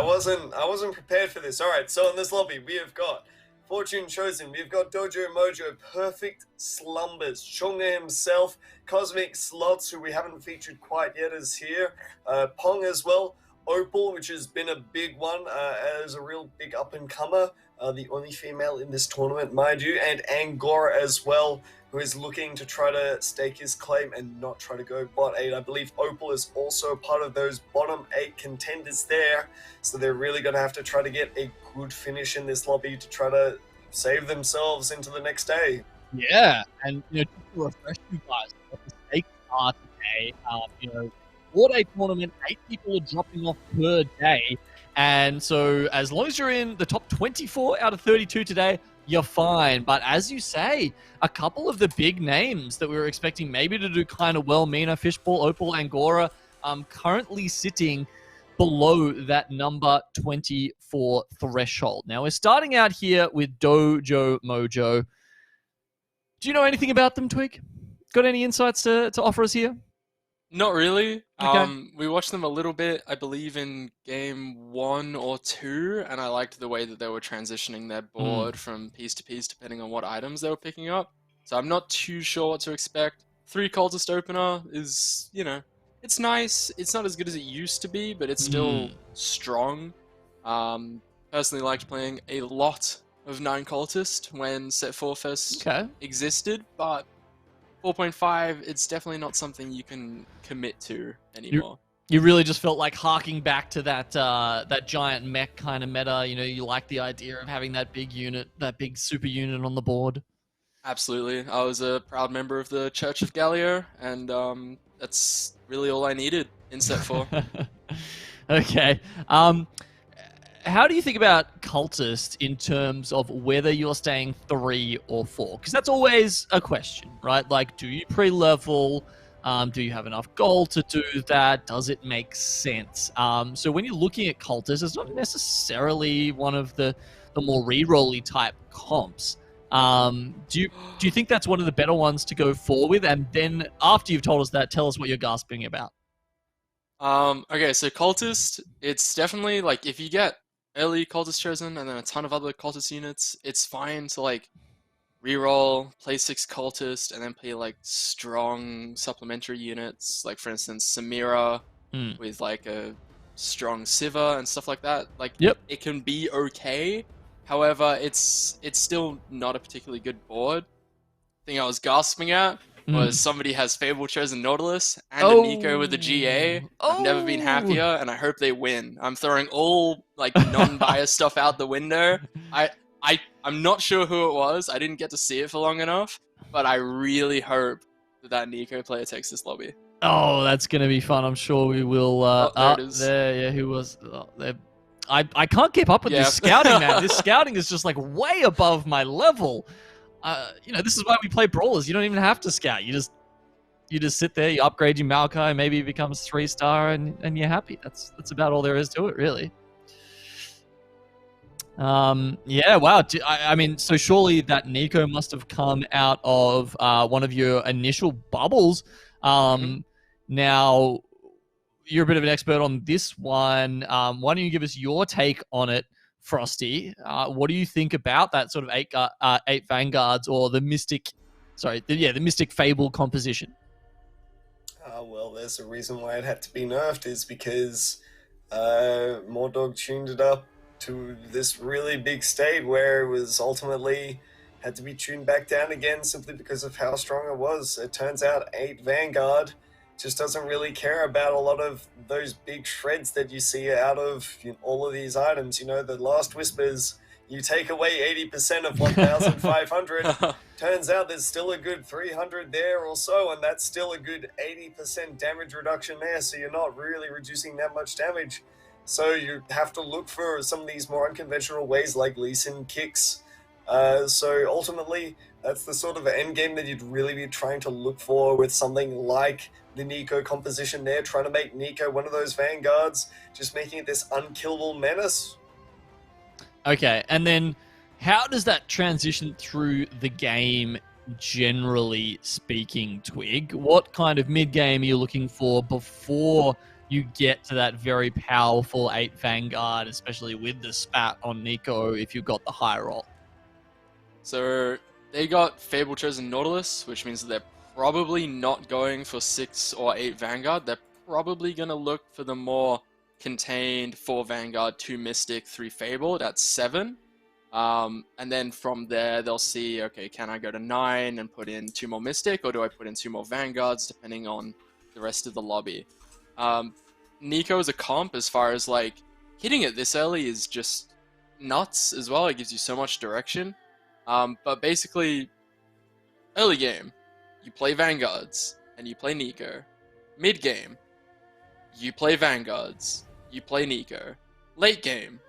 wasn't prepared for this. All right, so in this lobby we have got Fortune Chosen, we've got Dojo Mojo, Perfect Slumbers, Chunga himself, Cosmic Slots, who we haven't featured quite yet, is here, Pong as well, Opal, which has been a big one as a real big up-and-comer, the only female in this tournament, mind you, and Angora as well, who is looking to try to stake his claim and not try to go bot 8. I believe Opal is also part of those bottom 8 contenders there, so they're really going to have to try to get a good finish in this lobby to try to save themselves into the next day. Yeah, and just to refresh you guys, what the stakes are today. 4-day tournament, 8 people are dropping off per day, and so as long as you're in the top 24 out of 32 today, you're fine. But as you say, a couple of the big names that we were expecting maybe to do kind of well, Mina, Fishball, Opal, Angora, currently sitting below that number 24 threshold. Now, we're starting out here with Dojo Mojo. Do you know anything about them, Twig? Got any insights to offer us here? Not really. Okay. We watched them a little bit, I believe, in game 1 or 2, and I liked the way that they were transitioning their board from piece to piece depending on what items they were picking up. So I'm not too sure what to expect. 3 cultist opener is, it's nice. It's not as good as it used to be, but it's still strong. Personally liked playing a lot of 9 cultist when Set 4 first existed, but 4.5, it's definitely not something you can commit to anymore. You really just felt like harking back to that giant mech kind of meta. You like the idea of having that big unit, that big super unit on the board. Absolutely. I was a proud member of the Church of Gallier, and that's really all I needed in Set 4. Okay. How do you think about cultist in terms of whether you're staying 3 or 4? Because that's always a question, right? Like, do you pre-level? Do you have enough gold to do that? Does it make sense? So when you're looking at cultist, it's not necessarily one of the more re-rolly type comps. Do you think that's one of the better ones to go 4 with? And then after you've told us that, tell us what you're gasping about. Okay, so cultist, it's definitely like if you get early cultist chosen and then a ton of other cultist units, it's fine to like reroll, play 6 cultist, and then play like strong supplementary units, like for instance Samira with like a strong Siva and stuff like that. Like it can be okay. However, it's still not a particularly good board. The thing I was gasping at was somebody has Fable chosen Nautilus and a Nico with a GA. I've never been happier, and I hope they win. I'm throwing all like non-biased stuff out the window. I'm not sure who it was. I didn't get to see it for long enough, but I really hope that Nico player takes this lobby. Oh, that's gonna be fun. I'm sure we will. There it is. Yeah, who was? I can't keep up with this scouting, man. This scouting is just like way above my level. This is why we play brawlers. You don't even have to scout. You just sit there, you upgrade your Maokai, maybe it becomes 3-star, and you're happy. That's about all there is to it, really. Yeah, wow. I mean, so surely that Nico must have come out of one of your initial bubbles. Now, you're a bit of an expert on this one. Why don't you give us your take on it, Frosty? What do you think about that sort of 8 Vanguards or the Mystic, the Mystic Fable composition? Well, there's a reason why it had to be nerfed, is because Mordog tuned it up to this really big state where it was ultimately had to be tuned back down again simply because of how strong it was. It turns out 8 Vanguard just doesn't really care about a lot of those big shreds that you see out of all of these items. The Last Whispers, you take away 80% of 1,500, turns out there's still a good 300 there or so, and that's still a good 80% damage reduction there, so you're not really reducing that much damage. So you have to look for some of these more unconventional ways like Lee Sin kicks. So ultimately, That's the sort of end game that you'd really be trying to look for with something like the Nico composition there, trying to make Nico one of those vanguards, just making it this unkillable menace. Okay, and then how does that transition through the game, generally speaking, Twig? What kind of mid-game are you looking for before you get to that very powerful 8 Vanguard, especially with the spat on Nico if you've got the high roll? So they got Fable Chosen Nautilus, which means that they're probably not going for 6 or 8 Vanguard. They're probably going to look for the more contained 4 Vanguard, 2 Mystic, 3 Fable. That's 7. And then from there, they'll see, okay, can I go to 9 and put in 2 more Mystic, or do I put in 2 more Vanguards, depending on the rest of the lobby. Nico as a comp, as far as like hitting it this early, is just nuts as well. It gives you so much direction. But basically, early game, you play Vanguards and you play Nico. Mid game, you play Vanguards, you play Nico. Late game,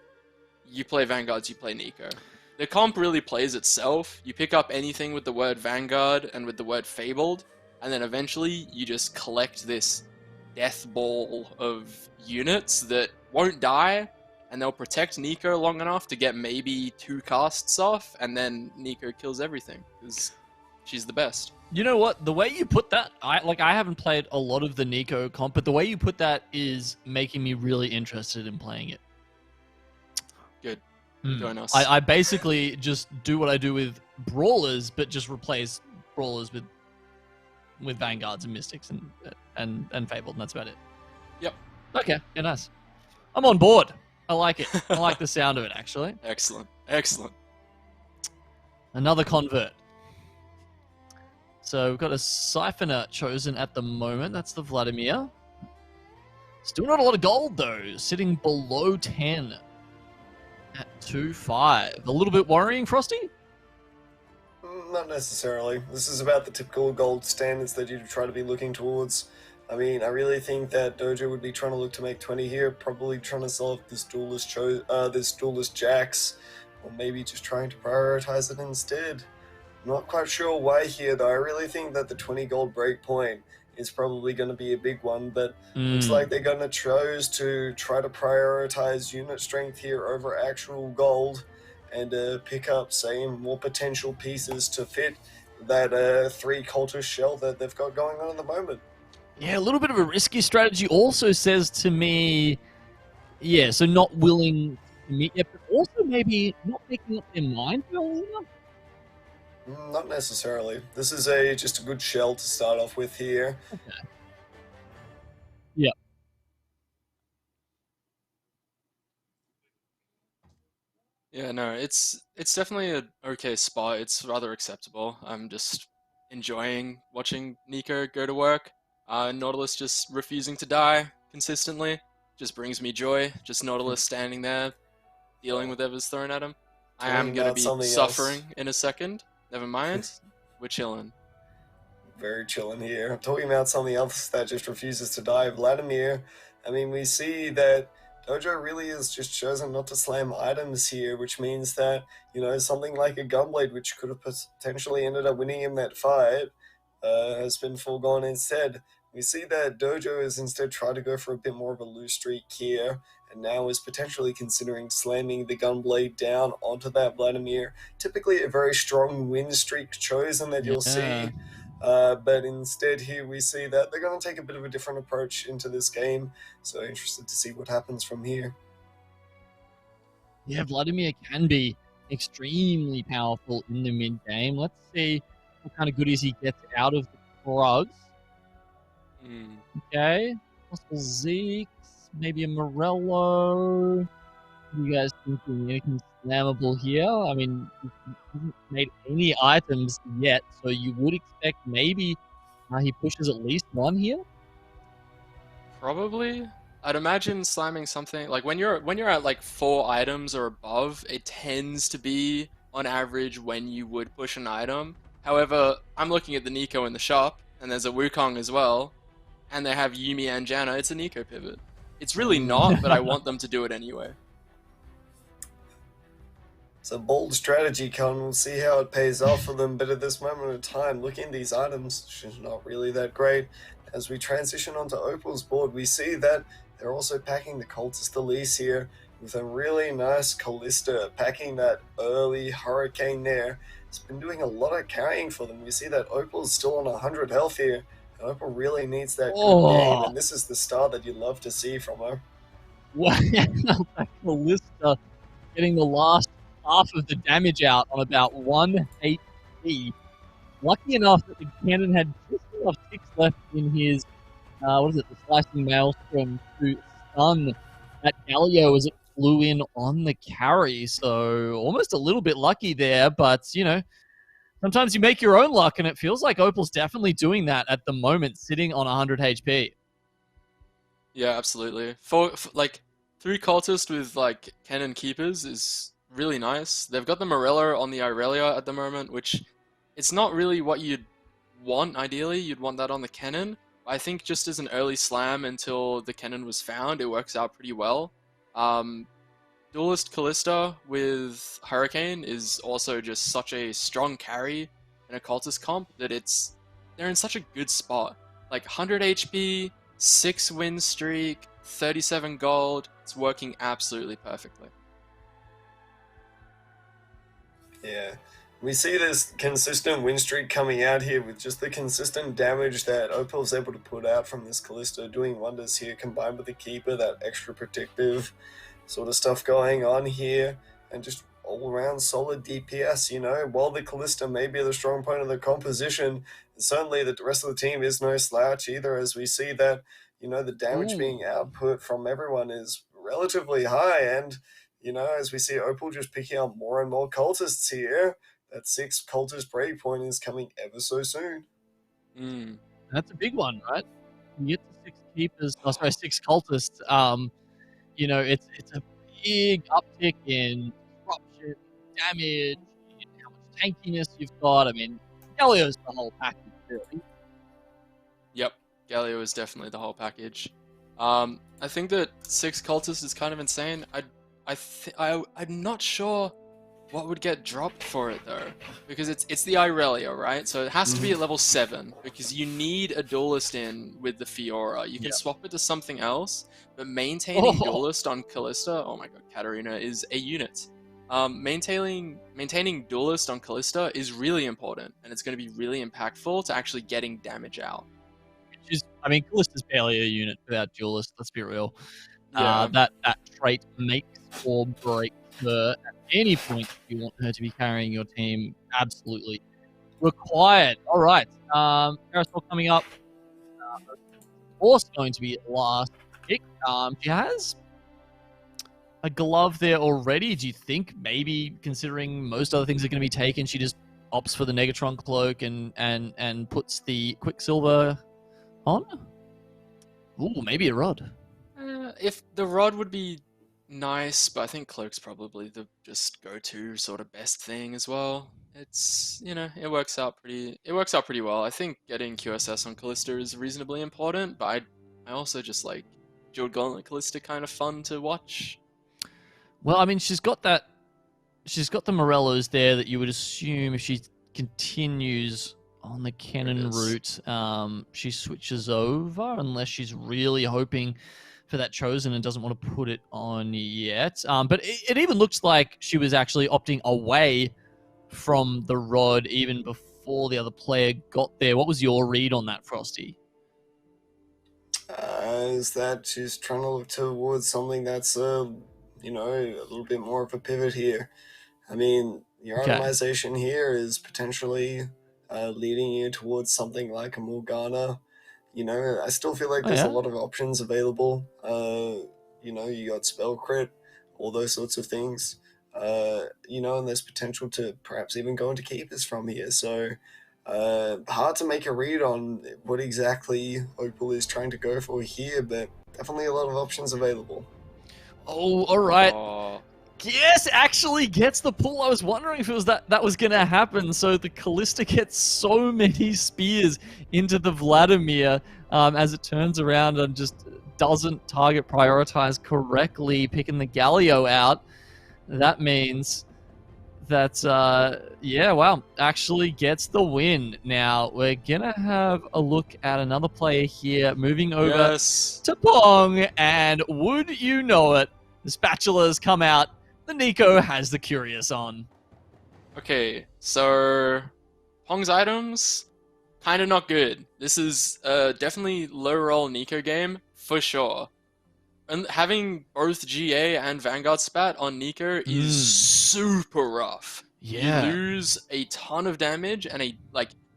you play Vanguards, you play Nico. The comp really plays itself. You pick up anything with the word Vanguard and with the word Fabled, and then eventually you just collect this death ball of units that won't die, and they'll protect Nico long enough to get maybe 2 casts off, and then Nico kills everything, because she's the best. You know what? The way you put that, I haven't played a lot of the Nico comp, but the way you put that is making me really interested in playing it. Good. Join us. I basically just do what I do with Brawlers, but just replace Brawlers with Vanguards and Mystics and Fabled, and that's about it. Yep. Okay, yeah, nice. I'm on board. I like it. I like the sound of it, actually. Excellent. Excellent. Another convert. So we've got a Siphoner chosen at the moment. That's the Vladimir. Still not a lot of gold, though. Sitting below 10 at 2.5. A little bit worrying, Frosty? Not necessarily. This is about the typical gold standards that you'd try to be looking towards. I mean, I really think that Dojo would be trying to look to make 20 here, probably trying to solve this duelist Jax, or maybe just trying to prioritize it instead. I'm not quite sure why here, though. I really think that the 20 gold breakpoint is probably going to be a big one, but looks like they're going to choose to try to prioritize unit strength here over actual gold, and pick up, say, more potential pieces to fit that 3 cultist shell that they've got going on at the moment. Yeah, a little bit of a risky strategy also says to me, yeah, so not willing to meet yet, but also maybe not making up their mind early enough. Not necessarily. This is just a good shell to start off with here. Okay. Yeah. Yeah, no, it's definitely an okay spot. It's rather acceptable. I'm just enjoying watching Nico go to work. Nautilus just refusing to die consistently just brings me joy. Just Nautilus standing there, dealing with whatever's thrown at him. I am going to be suffering in a second. Never mind. We're chilling. Very chilling here. I'm talking about something else that just refuses to die. Vladimir. I mean, we see that Dojo really has just chosen not to slam items here, which means that, you know, something like a Gunblade, which could have potentially ended up winning him that fight, has been foregone instead. We see that Dojo has instead tried to go for a bit more of a loose streak here, and now is potentially considering slamming the Gunblade down onto that Vladimir. Typically a very strong win streak chosen that you'll see, but instead here we see that they're going to take a bit of a different approach into this game, so interested to see what happens from here. Yeah, Vladimir can be extremely powerful in the mid-game. Let's see what kind of goodies he gets out of the Krugs. Okay, possible Zeeks, maybe a Morello. You guys thinking anything slammable here? I mean, he hasn't made any items yet, so you would expect maybe he pushes at least 1 here. Probably. I'd imagine slamming something like when you're at like 4 items or above, it tends to be on average when you would push an item. However, I'm looking at the Nico in the shop, and there's a Wukong as well, and they have Yuumi and Janna. It's a Nico pivot. It's really not, but I want them to do it anyway. It's a bold strategy, Con. We'll see how it pays off for them, but at this moment in time, looking at these items, she's not really that great. As we transition onto Opal's board, we see that they're also packing the Cultist Elise here with a really nice Callista, packing that early Hurricane there. It's been doing a lot of carrying for them. We see that Opal's still on 100 health here, and Opal really needs that good game, and this is the start that you'd love to see from her. Wow, that Callista getting the last half of the damage out on about 1 HP. Lucky enough that the cannon had just enough ticks left in his, the slicing maelstrom to stun that Galio as it flew in on the carry. So almost a little bit lucky there, but, sometimes you make your own luck, and it feels like Opal's definitely doing that at the moment, sitting on 100 HP. Yeah, absolutely. For like 3 cultists with like cannon keepers is really nice. They've got the Morello on the Irelia at the moment, which it's not really what you'd want ideally. You'd want that on the cannon. I think just as an early slam until the cannon was found, it works out pretty well. Duelist Callista with Hurricane is also just such a strong carry in a cultist comp that they're in such a good spot. Like 100 HP, 6 win streak, 37 gold. It's working absolutely perfectly. Yeah. We see this consistent win streak coming out here with just the consistent damage that Opal's able to put out from this Callista, doing wonders here, combined with the Keeper, that extra protective sort of stuff going on here, and just all-around solid DPS, While the Callista may be the strong point of the composition, certainly the rest of the team is no slouch either, as we see that, the damage being output from everyone is relatively high, and, as we see Opal just picking up more and more cultists here, that 6 cultist breakpoint is coming ever so soon. That's a big one, right? You get to 6 keepers, 6 cultists. It's a big uptick in disruption, damage, in how much tankiness you've got. I mean, Galio's the whole package, really. Yep, Galio is definitely the whole package. I think that 6 cultists is kind of insane. I'm not sure what would get dropped for it though, because it's the Irelia, right? So it has to be at level 7 because you need a duelist in with the Fiora. You can swap it to something else, but maintaining duelist on Callista, oh my god, Katarina is a unit. Maintaining duelist on Callista is really important, and it's going to be really impactful to actually getting damage out. Callista's barely a unit without duelist. Let's be real. Yeah. That trait makes or breaks her at any point. If you want her to be carrying your team, absolutely required. All right, Parasol coming up. Also going to be last pick. She has a glove there already. Do you think maybe, considering most other things are going to be taken, she just opts for the Negatron cloak and puts the Quicksilver on? Ooh, maybe a rod. If the rod would be nice, but I think cloak's probably the just go-to sort of best thing as well. It's it works out pretty well. I think getting QSS on Callista is reasonably important, but I also just like Jeweled Gauntlet Callista kind of fun to watch. Well, she's got the Morellos there that you would assume if she continues on the cannon route, she switches over unless she's really hoping for that Chosen and doesn't want to put it on yet. But it even looks like she was actually opting away from the rod even before the other player got there. What was your read on that, Frosty? Is that she's trying to look towards something that's, a little bit more of a pivot here. Your itemization here is potentially leading you towards something like a Morgana. I still feel like there's a lot of options available. You got spell crit, all those sorts of things. And there's potential to perhaps even go into keepers from here. So hard to make a read on what exactly Opal is trying to go for here, but definitely a lot of options available. Oh, all right. Yes, actually gets the pull. I was wondering if it was that was going to happen. So the Callista gets so many spears into the Vladimir as it turns around and just doesn't target prioritize correctly, picking the Galio out. That means That, yeah, wow, actually gets the win. Now, we're going to have a look at another player here, moving over Yes. to Pong, and would you know it, the spatulas come out, the Nico has the Curious on. Okay, so Pong's items, kind of not good. This is definitely low roll Nico game for sure. And having both GA and Vanguard spat on Nico is super rough. Yeah. You lose a ton of damage and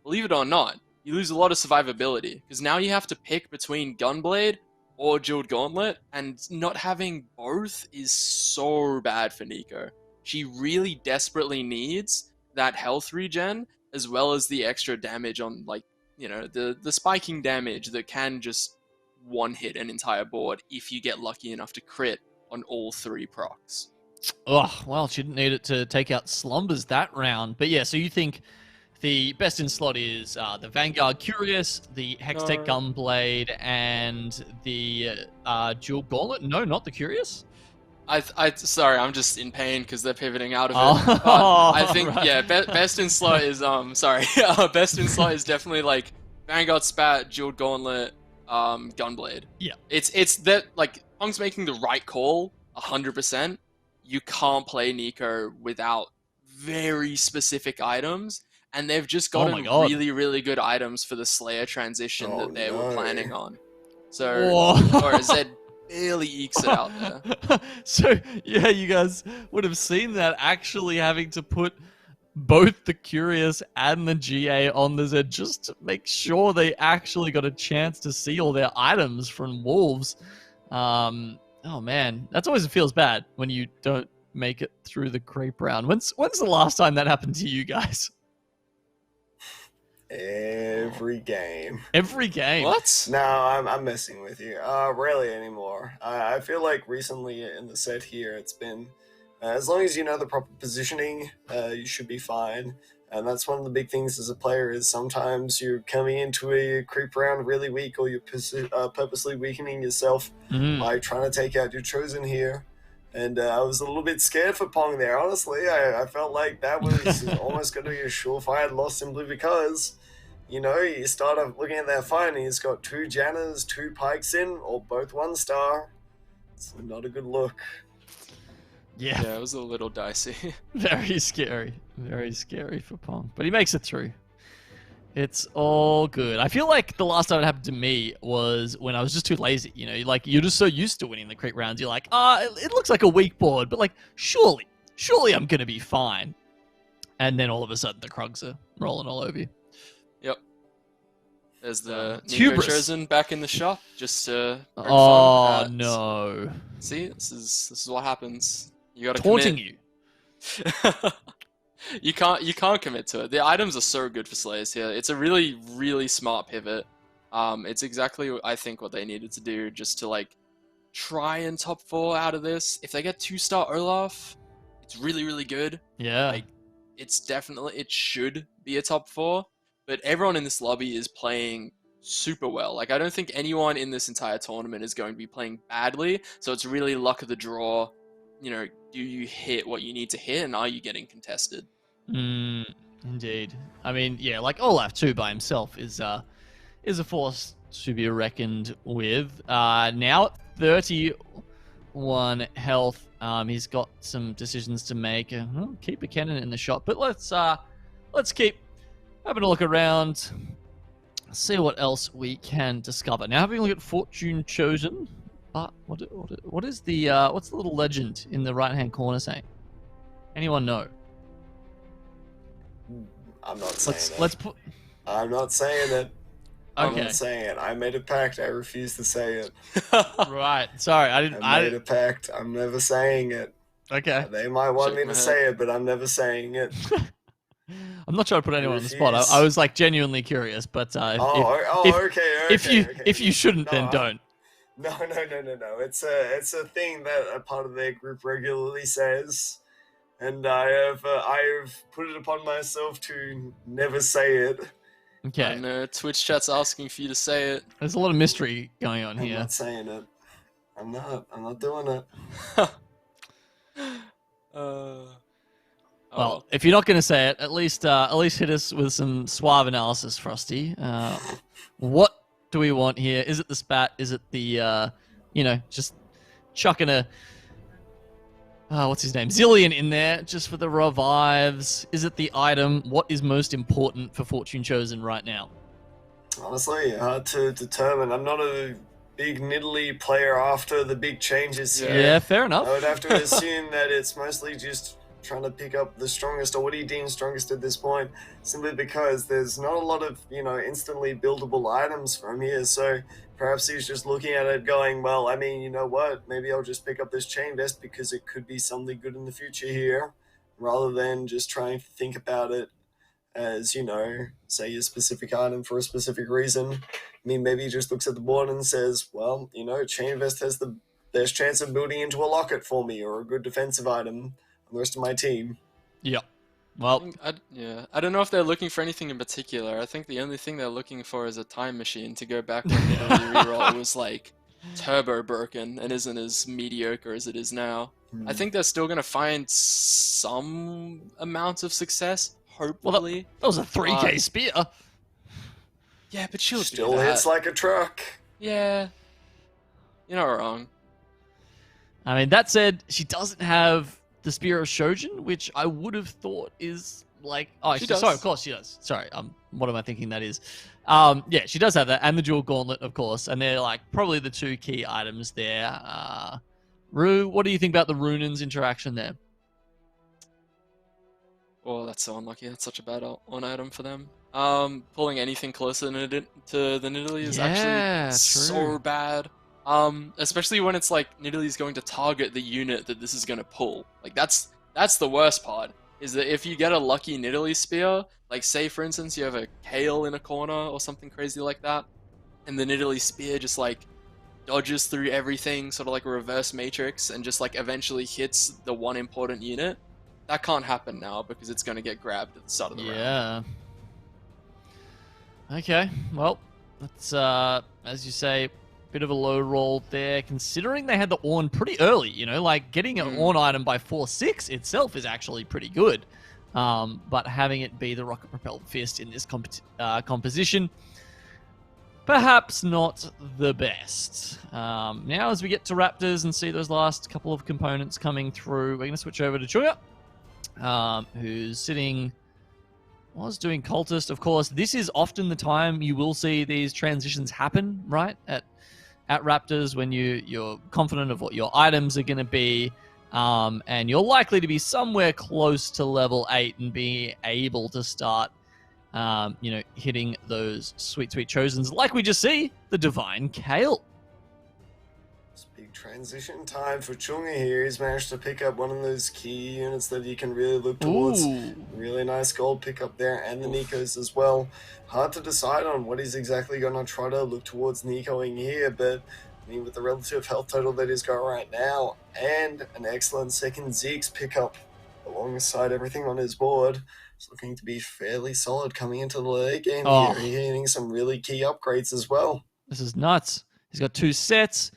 believe it or not, you lose a lot of survivability because now you have to pick between Gunblade or Jeweled Gauntlet, and not having both is so bad for Nico. She really desperately needs that health regen as well as the extra damage on the spiking damage that can just one hit an entire board if you get lucky enough to crit on all 3 procs. Oh, well, she didn't need it to take out Slumbers that round. But yeah, so you think the best in slot is the Vanguard Curious, the Hextech Gunblade, and the Jewel Gauntlet? No, not the Curious? Sorry, I'm just in pain because they're pivoting out of it. Oh, But I think, right. yeah, best in slot is, best in slot is definitely, like, Vanguard Spat, Jeweled Gauntlet, Gunblade. Yeah. It's that, like, Pong's making the right call, 100%. You can't play Nico without very specific items, and they've just gotten really, really good items for the Slayer transition that they were planning on. So, or Zed barely ekes it out there. So, yeah, you guys would have seen that actually having to put both the Curious and the GA on the Zed just to make sure they actually got a chance to see all their items from Wolves. Oh man, that's always feels bad when you don't make it through the creep round. When's the last time that happened to you guys? Every game. Every game? What? No, I'm messing with you. Rarely anymore. I feel like recently in the set here, it's been as long as you know the proper positioning, you should be fine. And that's one of the big things as a player is sometimes you're coming into a creep round really weak, or you're purposely weakening yourself by trying to take out your chosen here. And I was a little bit scared for Pong there, honestly. I felt like that was almost going to be a surefire loss simply because, you know, you start off looking at that fight and he's got 2 Janners, 2 Pikes in, or both 1-star. It's not a good look. Yeah, it was a little dicey. Very scary for Pong, but he makes it through. It's all good. I feel like the last time it happened to me was when I was just too lazy. You know, like you're just so used to winning the creep rounds. You're like, it looks like a weak board, but like, surely I'm gonna be fine. And then all of a sudden, the Krugs are rolling all over you. Yep. There's the Nico chosen back in the shop just to. No! See, this is what happens. You gotta taunting commit. You can't commit to it. The items are so good for Slayers here. It's a really, really smart pivot. It's exactly I think what they needed to do just to like try and top 4 out of this. If they get 2-star Olaf, it's really, really good. Yeah. Like it should be a top 4, but everyone in this lobby is playing super well. Like I don't think anyone in this entire tournament is going to be playing badly. So it's really luck of the draw. You know, do you hit what you need to hit, and are you getting contested? Indeed. I mean, yeah, like Olaf too by himself is a force to be reckoned with. Now at 31 health, he's got some decisions to make. Keep a cannon in the shot, but let's keep having a look around, see what else we can discover. Now having a look at Fortune Chosen. What is the what's the little legend in the right hand corner saying? Anyone know? I'm not saying it. I'm not saying it. I'm not saying it. I made a pact. I refuse to say it. Right. Sorry, I didn't. I made a pact. I'm never saying it. Okay. They might want me to say it, but I'm never saying it. I'm not trying to put anyone on the spot. I was like genuinely curious, but if you shouldn't, then don't. No. It's a thing that a part of their group regularly says, and I have put it upon myself to never say it. Okay. And Twitch chat's asking for you to say it. There's a lot of mystery going on here. I'm not saying it. I'm not doing it. Oh, Well, if you're not going to say it, at least hit us with some suave analysis, Frosty. What do we want here? Is it the spat? Is it the, just chucking a, what's his name? Zillion in there just for the revives? Is it the item? What is most important for Fortune Chosen right now? Honestly, hard to determine. I'm not a big Nidalee player after the big changes here. Yeah, fair enough. I would have to assume that it's mostly just trying to pick up the strongest, or what he deems strongest at this point, simply because there's not a lot of, instantly buildable items from here. So perhaps he's just looking at it going, well, I mean, you know what, maybe I'll just pick up this chain vest because it could be something good in the future here, rather than just trying to think about it as, say a specific item for a specific reason. I mean, maybe he just looks at the board and says, well, chain vest has the best chance of building into a locket for me, or a good defensive item on the rest of my team. Yep. Well, I don't know if they're looking for anything in particular. I think the only thing they're looking for is a time machine to go back when Nidalee reroll was like turbo broken and isn't as mediocre as it is now. I think they're still going to find some amount of success, hopefully. That was a 3k spear. Yeah, but she'll still do that. hits like a truck. Yeah. You're not wrong. I mean, that said, she doesn't have the Spear of Shojin, which I would have thought is like... Oh, She does. Sorry, of course she does. Sorry, what am I thinking that is? Yeah, she does have that, and the Dual Gauntlet, of course, and they're like probably the two key items there. Rue, what do you think about the Runan's interaction there? Oh, that's so unlucky. That's such a bad one item for them. Pulling anything closer to the Nidalee is actually so bad. Especially when it's like Nidalee's going to target the unit that this is going to pull. Like that's the worst part, is that if you get a lucky Nidalee spear, like say for instance you have a Kale in a corner or something crazy like that, and the Nidalee spear just like dodges through everything, sort of like a reverse matrix, and just like eventually hits the one important unit. That can't happen now because it's going to get grabbed at the start of the round. Yeah. Okay, well, that's, as you say, bit of a low roll there, considering they had the Ornn pretty early, like getting an Ornn item by 4-6 itself is actually pretty good. But having it be the rocket-propelled fist in this composition, perhaps not the best. Now, as we get to Raptors and see those last couple of components coming through, we're going to switch over to Chuya, who's sitting... was doing Cultist, of course. This is often the time you will see these transitions happen, right? At Raptors, when you're confident of what your items are going to be, and you're likely to be somewhere close to level 8 and be able to start, hitting those sweet Chosens, like we just see, the Divine Kale. It's big transition time for Chunga here. He's managed to pick up one of those key units that he can really look towards. Ooh. Really nice gold pickup there, and the Nikos as well. Hard to decide on what he's exactly going to try to look towards Nicoing here, but I mean, with the relative health total that he's got right now, and an excellent second Zeke's pickup alongside everything on his board, it's looking to be fairly solid coming into the late game here. He's hitting some really key upgrades as well. This is nuts. He's got 2 sets.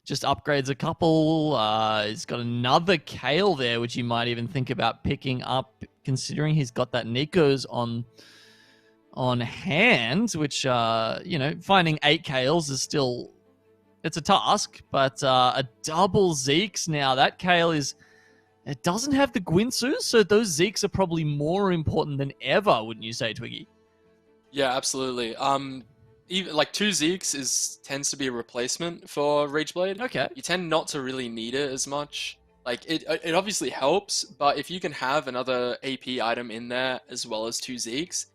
Just upgrades a couple. He's got another Kale there, which you might even think about picking up, considering he's got that Nikos on hand, which, finding 8 Kales is still... It's a task, but a double Zeke's now. That Kale it doesn't have the Gwinsus, so those Zeke's are probably more important than ever, wouldn't you say, Twiggy? Yeah, absolutely. Even like 2 Zeke's tends to be a replacement for Rageblade. Okay. You tend not to really need it as much. Like it obviously helps, but if you can have another AP item in there as well as 2 Zeke's,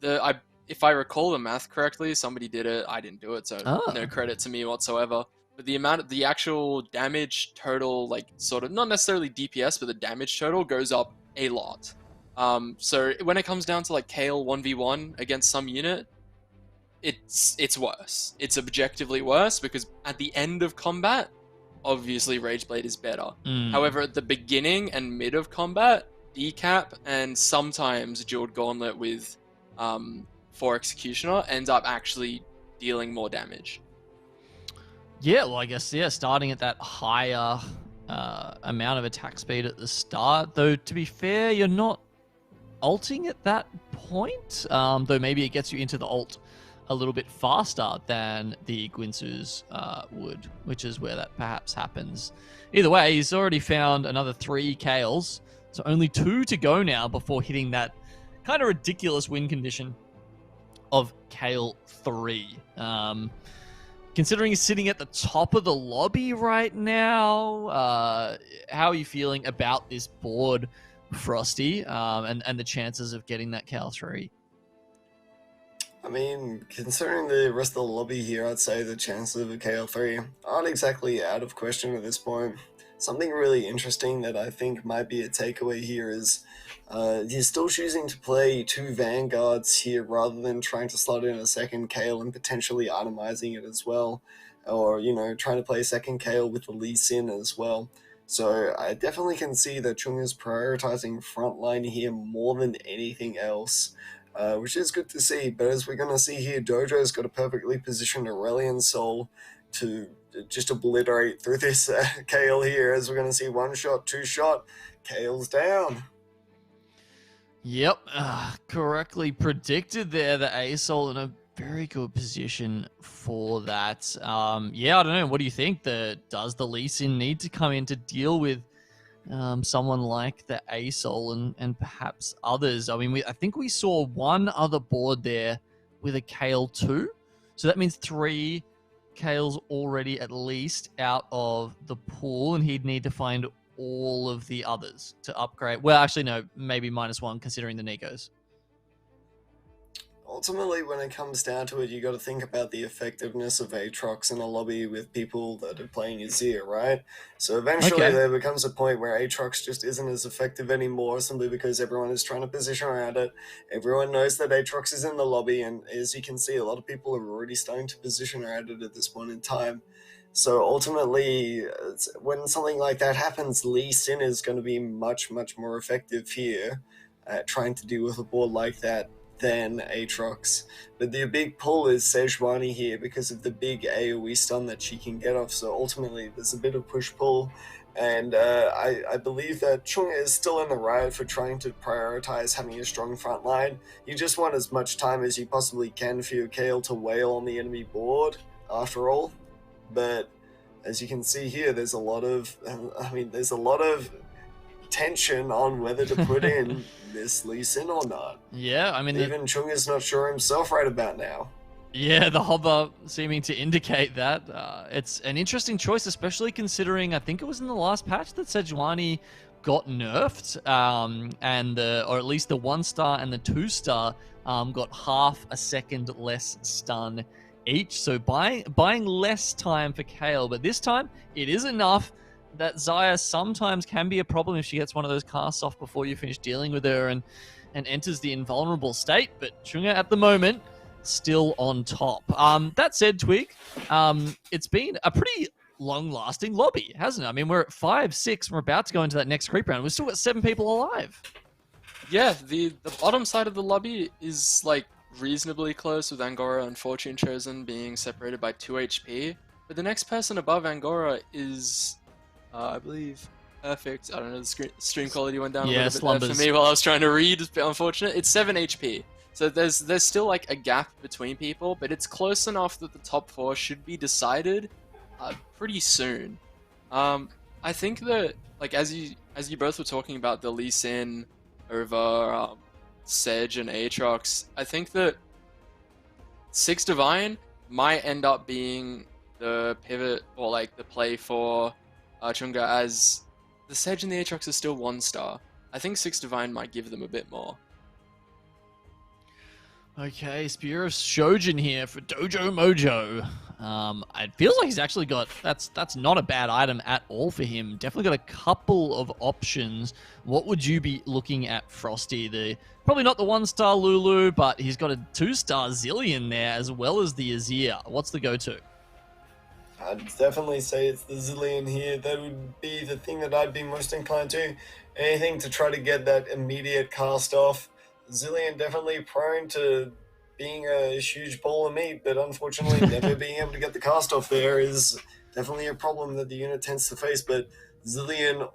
if I recall the math correctly, somebody did it. I didn't do it, so no credit to me whatsoever. But the actual damage total, like sort of not necessarily DPS, but the damage total goes up a lot. So when it comes down to like Kale 1v1 against some unit, it's worse. It's objectively worse because at the end of combat, obviously Rageblade is better. However, at the beginning and mid of combat, Decap and sometimes Jeweled Gauntlet with 4 Executioner ends up actually dealing more damage. Yeah, well, I guess, starting at that higher amount of attack speed at the start. Though, to be fair, you're not ulting at that point, though maybe it gets you into the ult a little bit faster than the Guinsus would, which is where that perhaps happens. Either way, he's already found another 3 Kales, so only 2 to go now before hitting that kind of ridiculous win condition of Kale 3. Considering he's sitting at the top of the lobby right now, how are you feeling about this board, Frosty, and the chances of getting that Kale 3? I mean, considering the rest of the lobby here, I'd say the chances of a KL3 aren't exactly out of question at this point. Something really interesting that I think might be a takeaway here is he's still choosing to play 2 Vanguards here rather than trying to slot in a second Kale and potentially itemizing it as well. Or, you know, trying to play a second Kale with the Lee Sin as well. So I definitely can see that Chung is prioritizing frontline here more than anything else. Which is good to see, but as we're going to see here, Dojo's got a perfectly positioned Aurelion Soul to just obliterate through this Kale here, as we're going to see 1 shot, 2 shot, Kale's down. Yep, correctly predicted there, the A-Soul in a very good position for that. Yeah, I don't know, what do you think? Does the Lee Sin need to come in to deal with someone like the A-Soul and perhaps others? I mean, I think we saw 1 other board there with a Kale 2. So that means 3 Kales already at least out of the pool, and he'd need to find all of the others to upgrade. Well, actually, no, maybe -1 considering the Nikos. Ultimately, when it comes down to it, you got to think about the effectiveness of Aatrox in a lobby with people that are playing Azir, right? So eventually there becomes a point where Aatrox just isn't as effective anymore, simply because everyone is trying to position around it. Everyone knows that Aatrox is in the lobby, and as you can see, a lot of people are already starting to position around it at this point in time. So ultimately, when something like that happens, Lee Sin is going to be much, much more effective here at trying to deal with a board like that than Aatrox. But the big pull is Sejuani here because of the big AoE stun that she can get off. So ultimately, there's a bit of push-pull. And I believe that Chung is still in the right for trying to prioritize having a strong front line. You just want as much time as you possibly can for your Kale to wail on the enemy board, after all. But as you can see here, there's a lot of, there's a lot of tension on whether to put in this Lee Sin or not. Yeah, I mean, even Chung is not sure himself right about now. Yeah, the hobber seeming to indicate that. It's an interesting choice, especially considering I think it was in the last patch that Sejuani got nerfed, or at least the 1-star and the 2-star got half a second less stun each. So buying less time for Kale, but this time it is enough that Xayah sometimes can be a problem if she gets one of those casts off before you finish dealing with her and enters the invulnerable state. But Chunga at the moment still on top. That said, Twig, it's been a pretty long-lasting lobby, hasn't it? I mean, we're at 5, 6. We're about to go into that next creep round. We've still got 7 people alive. Yeah, the bottom side of the lobby is like reasonably close, with Angora and Fortune Chosen being separated by 2 HP. But the next person above Angora is, I believe, perfect. I don't know, the stream quality went down a little bit there for me while I was trying to read. It's a bit unfortunate. It's 7 HP. So there's still like a gap between people, but it's close enough that the top 4 should be decided pretty soon. I think that, like, as you both were talking about the Lee Sin over Sedge and Aatrox, I think that 6 Divine might end up being the pivot or like the play for Chunga, as the Sedge and the Aatrox are still 1-star. I think 6 Divine might give them a bit more. Okay, Spear of Shojin here for Dojo Mojo. It feels like he's actually got, that's not a bad item at all for him. Definitely got a couple of options. What would you be looking at, Frosty? Probably not the 1-star Lulu, but he's got a 2-star Zillion there as well as the Azir. What's the go-to? I'd definitely say it's the Zillion here. That would be the thing that I'd be most inclined to. Anything to try to get that immediate cast off. Zillion definitely prone to being a huge ball of meat, but unfortunately never being able to get the cast off there is definitely a problem that the unit tends to face. But Zillion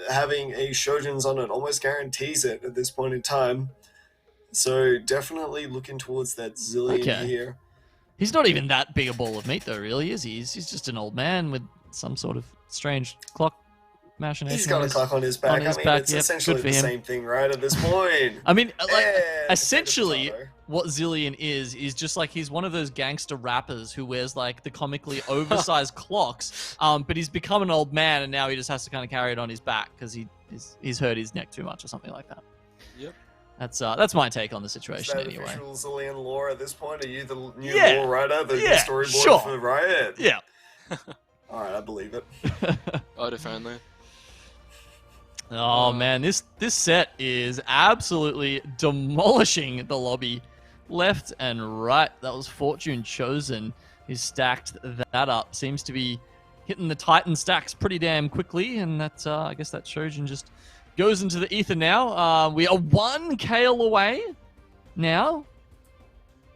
having a Shojin's on it almost guarantees it at this point in time. So definitely looking towards that Zillion here. He's not even that big a ball of meat, though, really, is he? He's just an old man with some sort of strange clock machination. He's got a clock on his back. It's essentially the same thing, right, at this point. I mean, like, essentially, what Zillion is just like he's one of those gangster rappers who wears, like, the comically oversized clocks, but he's become an old man, and now he just has to kind of carry it on his back because he's hurt his neck too much or something like that. Yep. That's my take on the situation, anyway. Is that official Zillion lore at this point? Are you the new lore writer, the storyboard for Riot? Yeah. All right, I believe it. Oh, definitely. Oh man, this set is absolutely demolishing the lobby, left and right. That was Fortune Chosen. He's stacked that up. Seems to be hitting the Titan stacks pretty damn quickly, and that's I guess that Shojin just goes into the ether now. We are 1 Kale away now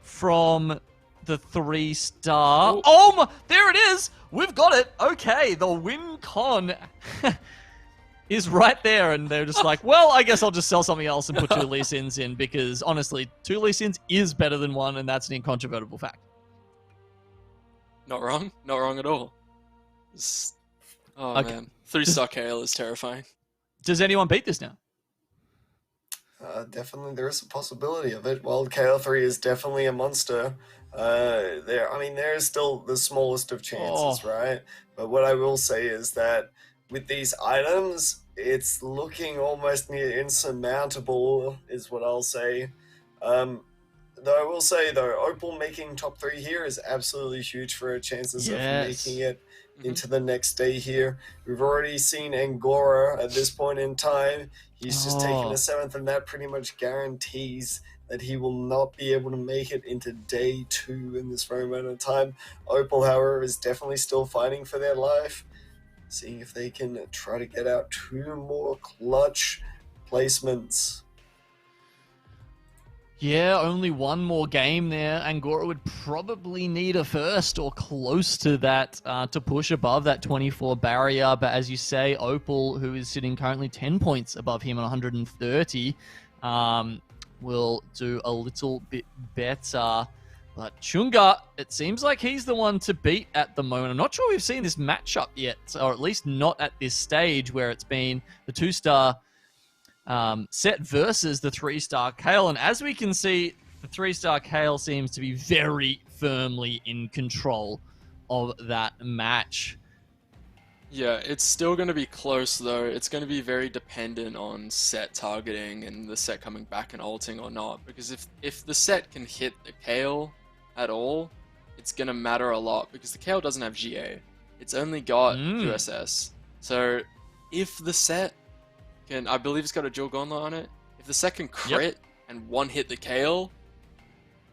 from the 3-star. Oh my, there it is. We've got it. Okay, the win con is right there, and they're just like, well, I guess I'll just sell something else and put 2 Lee Sins in, because honestly, 2 Lee Sins is better than 1, and that's an incontrovertible fact. Not wrong. Not wrong at all. Man. 3-star Kale is terrifying. Does anyone beat this now? Definitely, there is a possibility of it. While KL3 is definitely a monster, there is still the smallest of chances, right? But what I will say is that with these items, it's looking almost near insurmountable, is what I'll say. Though I will say, Opal making top 3 here is absolutely huge for her chances of making it into the next day here. We've already seen Angora at this point in time. He's just taken a 7th, and that pretty much guarantees that he will not be able to make it into day 2 in this very moment of time. Opal, however, is definitely still fighting for their life, seeing if they can try to get out 2 more clutch placements. Yeah, only 1 more game there. Angora would probably need a first or close to that to push above that 24 barrier. But as you say, Opal, who is sitting currently 10 points above him on 130, will do a little bit better. But Chunga, it seems like he's the one to beat at the moment. I'm not sure we've seen this matchup yet, or at least not at this stage where it's been the 2-star set versus the 3-star Kale. And as we can see, the 3-star Kale seems to be very firmly in control of that match. Yeah, it's still going to be close, though. It's going to be very dependent on set targeting and the set coming back and ulting or not. Because if the set can hit the Kale at all, it's going to matter a lot, because the Kale doesn't have GA. It's only got USS. So if the set can, I believe it's got a dual gauntlet on it. If the set can crit and 1-hit the Kale,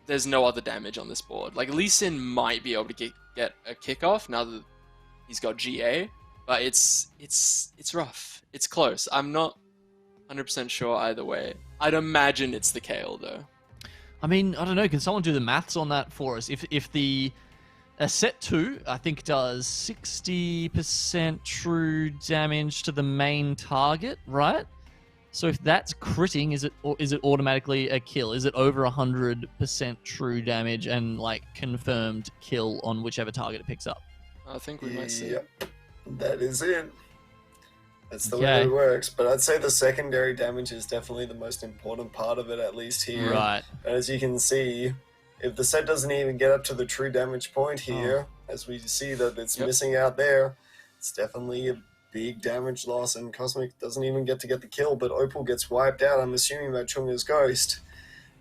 there's no other damage on this board. Like, Lee Sin might be able to get a kickoff now that he's got GA, but it's rough. It's close. I'm not 100% sure either way. I'd imagine it's the Kale, though. I mean, I don't know. Can someone do the maths on that for us? If the set 2, I think, does 60% true damage to the main target, right? So if that's critting, is it automatically a kill? Is it over 100% true damage and, like, confirmed kill on whichever target it picks up? I think we might see. Yep, that is it. That's the way it works. But I'd say the secondary damage is definitely the most important part of it, at least here. Right. As you can see, if the set doesn't even get up to the true damage point here, as we see that it's missing out there, it's definitely a big damage loss, and Cosmic doesn't even get the kill, but Opal gets wiped out. I'm assuming by Chunga's Ghost.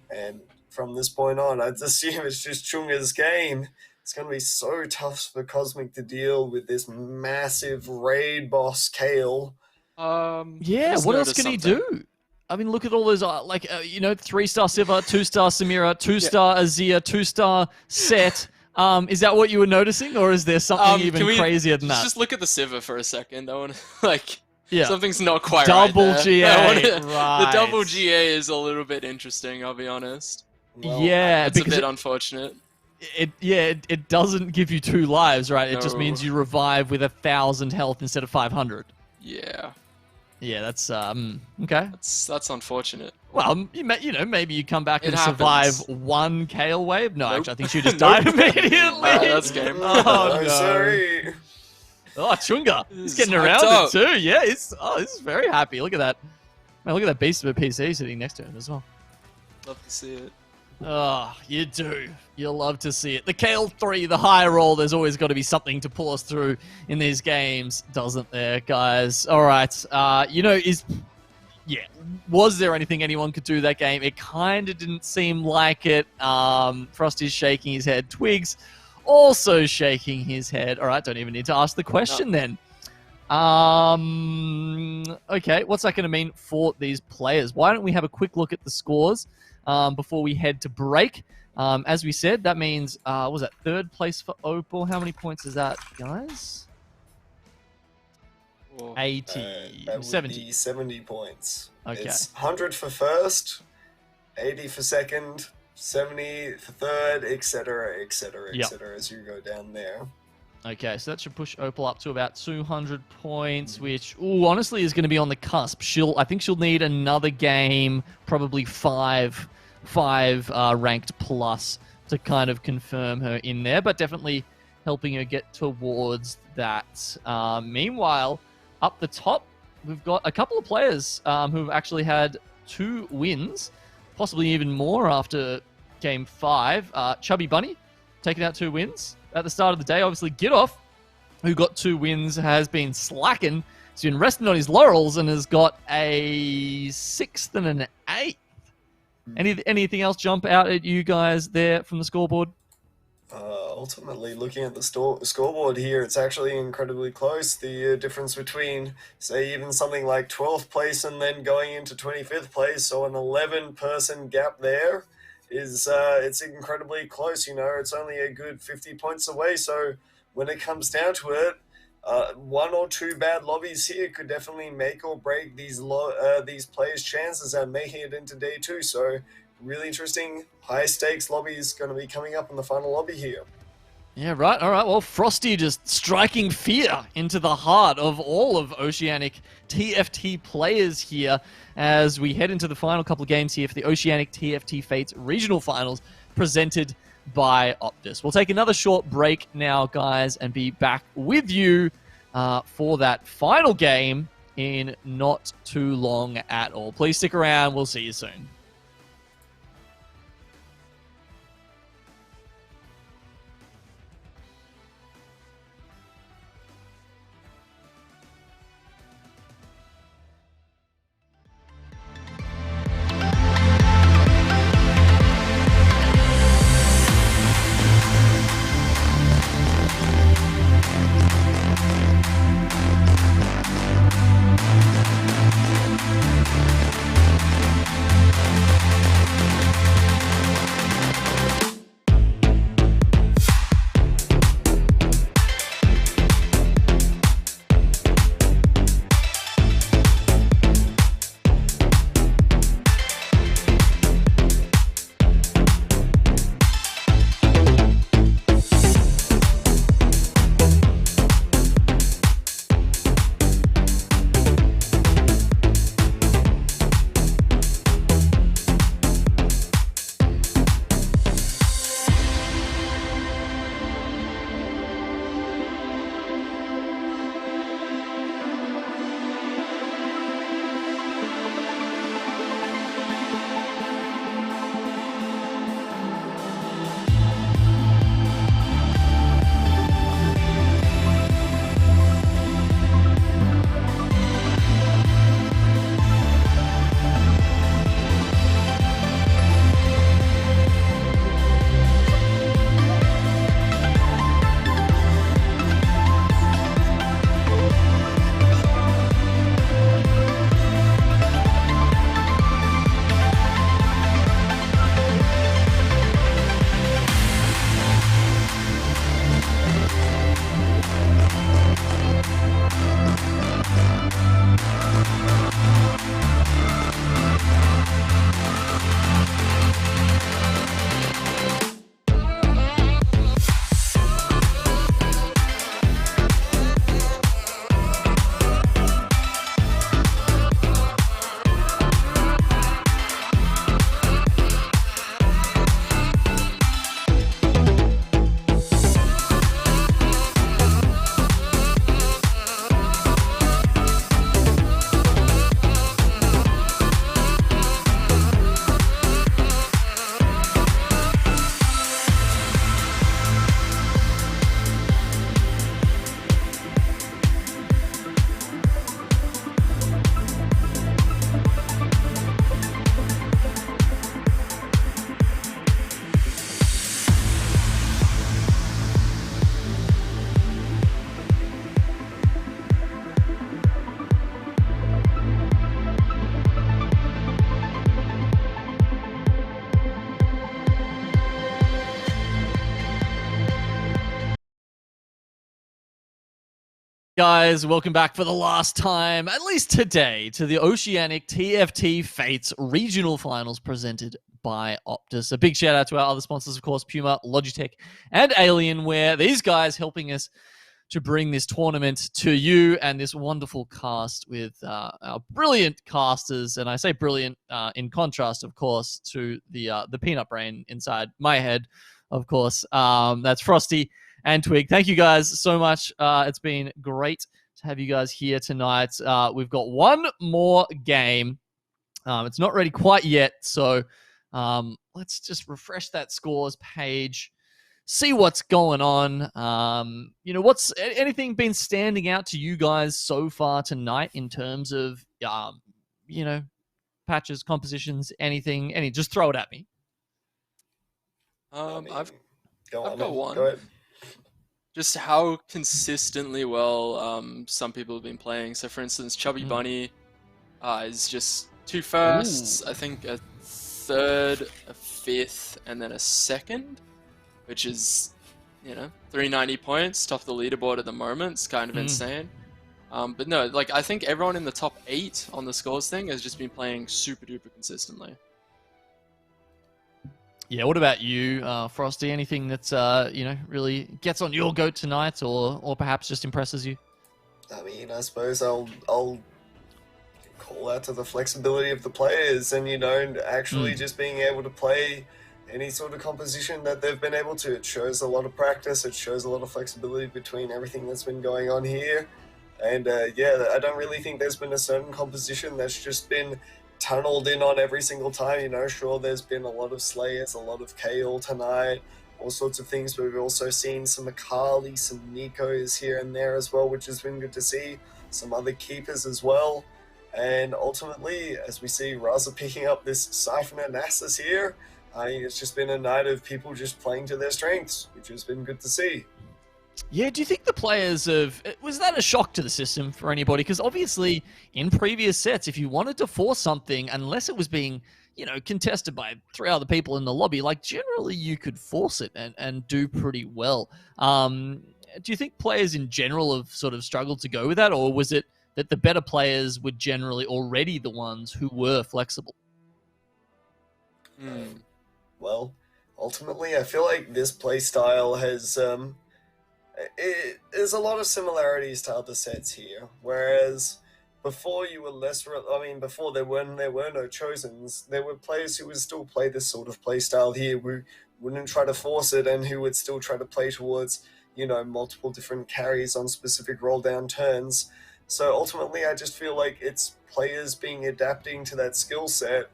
And from this point on, I'd assume it's just Chunga's game. It's going to be so tough for Cosmic to deal with this massive raid boss Kale. What else can he do? I mean, look at all those, 3-star Siva, 2-star Samira, 2-star Azir, 2-star Set. Is that what you were noticing, or is there something even crazier than that? Just look at the Siva for a second. I want something's not quite double right GA. Right. The double GA is a little bit interesting, I'll be honest. Well, it's a bit unfortunate. It doesn't give you 2 lives, right? It just means you revive with 1,000 health instead of 500. Yeah, Yeah, that's okay. that's unfortunate. Well, maybe you come back It and survive happens. one Kale wave. No, Nope. actually, I think she just Nope. died immediately. That's game. Oh, No, no. sorry. Oh, Chunga. He's He's getting hyped around up. it too. Yeah, this is very happy. Look at that. Man, look at that beast of a PC sitting next to him as well. Love to see it. Oh, you do. You'll love to see it. The Kale 3, the high roll, there's always got to be something to pull us through in these games, doesn't there, guys? All right. Was there anything anyone could do that game? It kind of didn't seem like it. Frosty's shaking his head. Twigs also shaking his head. All right, don't even need to ask the question then. Okay, what's that going to mean for these players? Why don't we have a quick look at the scores before we head to break? As we said, that means, was that third place for Opal? How many points is that, guys? Oh. 80. That would 70. be 70 points. Okay. It's 100 for first, 80 for second, 70 for third, etc., etc., Yep. etc. as you go down there. Okay, so that should push Opal up to about 200 points, which, honestly is going to be on the cusp. I think she'll need another game, probably five ranked plus to kind of confirm her in there, but definitely helping her get towards that. Meanwhile, up the top, we've got a couple of players who've actually had 2 wins, possibly even more after Game 5. Chubby Bunny taking out 2 wins at the start of the day. Obviously, Gidoff, who got 2 wins, has been slacking. He's been resting on his laurels and has got a 6th and an 8th. Anything else jump out at you guys there from the scoreboard? Ultimately, looking at the scoreboard here, it's actually incredibly close. The difference between, say, even something like 12th place and then going into 25th place, so an 11-person gap there, is it's incredibly close. It's only a good 50 points away. So when it comes down to it, 1 or 2 bad lobbies here could definitely make or break these players' chances at making it into day 2. So really interesting, high stakes lobbies going to be coming up in the final lobby here. Yeah, right. All right. Well, Frosty just striking fear into the heart of all of Oceanic TFT players here as we head into the final couple of games here for the Oceanic TFT Fates Regional Finals presented by Optus. We'll take another short break now, guys, and be back with you for that final game in not too long at all. Please stick around. We'll see you soon. Guys, welcome back for the last time, at least today, to the Oceanic TFT Fates Regional Finals presented by Optus. A big shout out to our other sponsors, of course, Puma, Logitech, and Alienware. These guys helping us to bring this tournament to you and this wonderful cast with our brilliant casters. And I say brilliant in contrast, of course, to the peanut brain inside my head, of course. That's Frosty and Twig. Thank you guys so much. It's been great to have you guys here tonight. We've got one more game. It's not ready quite yet, so let's just refresh that scores page, see what's going on. What's anything been standing out to you guys so far tonight in terms of, patches, compositions, anything? Just throw it at me. I've got one. Go ahead. Just how consistently well some people have been playing. So, for instance, Chubby Bunny is just 2 firsts, I think a third, a fifth, and then a second, which is, 390 points, top of the leaderboard at the moment. It's kind of insane. But no, I think everyone in the top 8 on the scores thing has just been playing super duper consistently. Yeah, what about you, Frosty? Anything that's, really gets on your goat tonight or perhaps just impresses you? I mean, I suppose I'll call out to the flexibility of the players and, actually just being able to play any sort of composition that they've been able to. It shows a lot of practice. It shows a lot of flexibility between everything that's been going on here. And, I don't really think there's been a certain composition that's just been tunneled in on every single time. Sure, there's been a lot of Slayers, a lot of Kale tonight, all sorts of things, but we've also seen some Akali, some Nikos here and there as well, which has been good to see, some other keepers as well, and ultimately, as we see Raza picking up this Siphon and Nasus here, it's just been a night of people just playing to their strengths, which has been good to see. Yeah, do you think the players was that a shock to the system for anybody? Because obviously in previous sets, if you wanted to force something, unless it was being, contested by 3 other people in the lobby, generally you could force it and do pretty well. Do you think players in general have sort of struggled to go with that, or was it that the better players were generally already the ones who were flexible? Well, ultimately, I feel like this playstyle has... there's a lot of similarities to other sets here, whereas before you were before there were no Chosens, there were players who would still play this sort of play style here, who wouldn't try to force it and who would still try to play towards, multiple different carries on specific roll down turns. So ultimately, I just feel like it's players adapting to that skill set,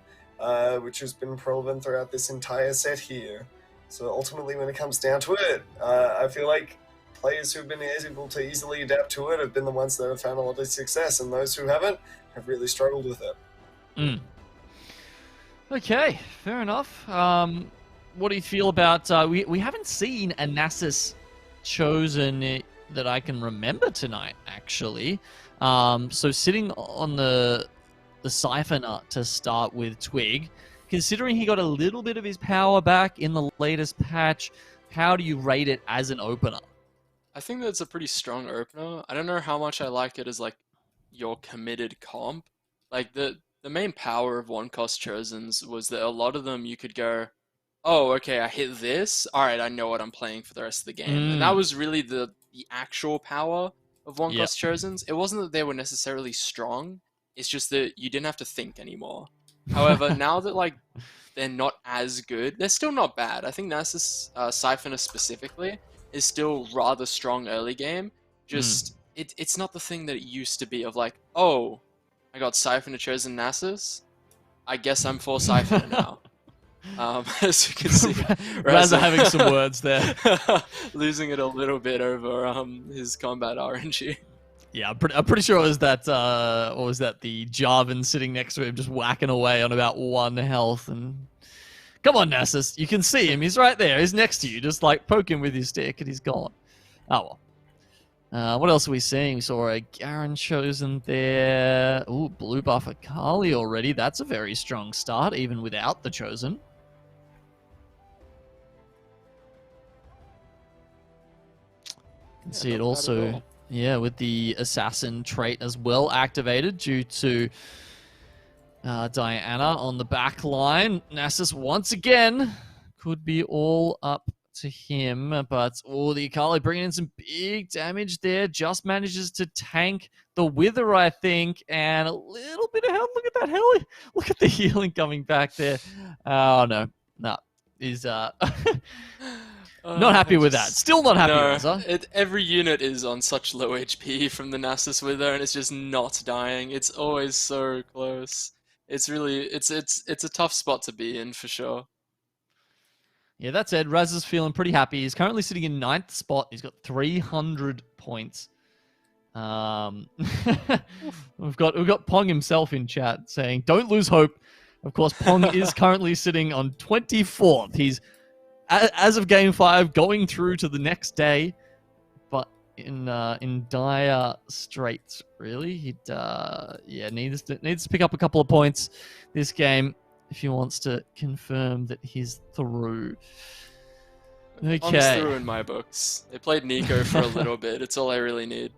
which has been prevalent throughout this entire set here. So ultimately, when it comes down to it, I feel like players who've been able to easily adapt to it have been the ones that have found a lot of success, and those who haven't have really struggled with it. Okay, fair enough. What do you feel about... we haven't seen a Nasus chosen that I can remember tonight, actually. So sitting on the Siphon to start with Twig, considering he got a little bit of his power back in the latest patch, how do you rate it as an opener? I think that's a pretty strong opener. I don't know how much I like it as your committed comp. The main power of one cost chosens was that a lot of them you could go, oh, okay, I hit this. All right, I know what I'm playing for the rest of the game. And that was really the actual power of one cost chosens. It wasn't that they were necessarily strong. It's just that you didn't have to think anymore. However, now that they're not as good, they're still not bad. I think Nasus Siphonus specifically is still rather strong early game. Just it's not the thing that it used to be of oh, I got Siphon chosen Nasus. I guess I'm for Siphon now. As you can see, Raza having some words there, losing it a little bit over his combat RNG. Yeah, I'm pretty sure it was that. Or was that the Jarvan sitting next to him, just whacking away on about 1 health and. Come on, Nasus. You can see him. He's right there. He's next to you. Just poke him with your stick and he's gone. Oh, well. What else are we seeing? We saw a Garen chosen there. Ooh, blue buff Akali already. That's a very strong start, even without the chosen. You can see it also Yeah, with the assassin trait as well activated due to Diana on the back line. Nasus once again could be all up to him, but the Akali bringing in some big damage there. Just manages to tank the Wither, I think, and a little bit of health. Look at that hell! Look at the healing coming back there. Oh no, he's not happy with that. Still not happy, Reza. Every unit is on such low HP from the Nasus Wither, and it's just not dying. It's always so close. It's really, it's a tough spot to be in for sure. Yeah, that said, Raz is feeling pretty happy. He's currently sitting in 9th spot. He's got 300 points. We've got Pong himself in chat saying, "Don't lose hope." Of course, Pong is currently sitting on 24th. He's, as of Game 5, going through to the next day, but in dire straits. Really, he'd needs to pick up a couple of points this game if he wants to confirm that he's through. Okay. Pong's through in my books. They played Nico for a little bit. It's all I really need.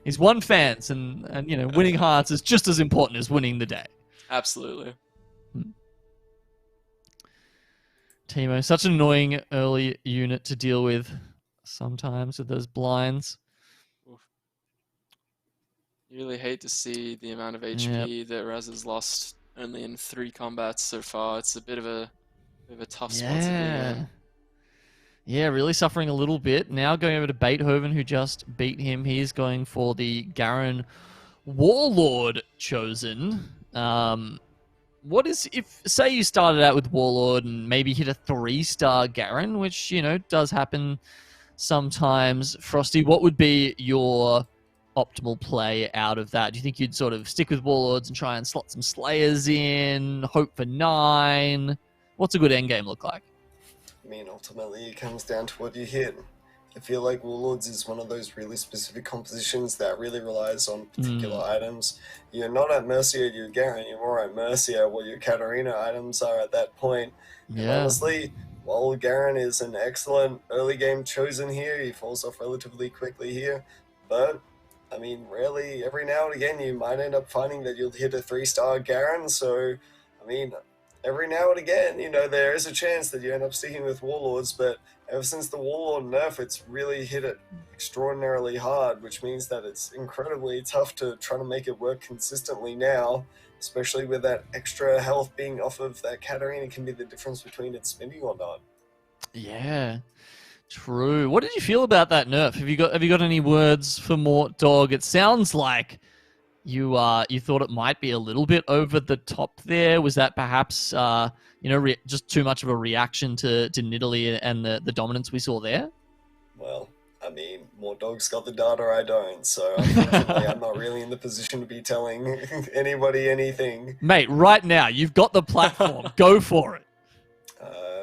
He's won fans, and winning hearts is just as important as winning the day. Absolutely. Teemo, such an annoying early unit to deal with sometimes with those blinds. Oof. You really hate to see the amount of HP that Raz has lost only in 3 combats so far. It's a bit of a tough spot to be in. Yeah, really suffering a little bit. Now going over to Beethoven, who just beat him. He's going for the Garen Warlord chosen. What is, if, say you started out with Warlord and maybe hit a 3-star Garen, which, does happen sometimes, Frosty, what would be your optimal play out of that? Do you think you'd sort of stick with Warlords and try and slot some Slayers in, hope for 9? What's a good endgame look like? I mean, ultimately it comes down to what you hit. I feel like Warlords is one of those really specific compositions that really relies on particular items. You're not at mercy at your Garen, you're more at mercy at what your Katarina items are at that point. Yeah. And honestly, while Garen is an excellent early game chosen here, he falls off relatively quickly here, but I mean, rarely, every now and again, you might end up finding that you'll hit a 3-star Garen, so, I mean, every now and again, there is a chance that you end up sticking with Warlords, but ever since the Warlord nerf, it's really hit it extraordinarily hard, which means that it's incredibly tough to try to make it work consistently now, especially with that extra health being off of that Katarina can be the difference between it spinning or not. Yeah. True. What did you feel about that nerf? Have you got any words for Mort Dog? It sounds like you thought it might be a little bit over the top there. Was that perhaps just too much of a reaction to Nidalee and the dominance we saw there? Well, I mean, Mort Dog's got the data, I don't, so unfortunately I'm not really in the position to be telling anybody anything. Mate, right now, you've got the platform. Go for it.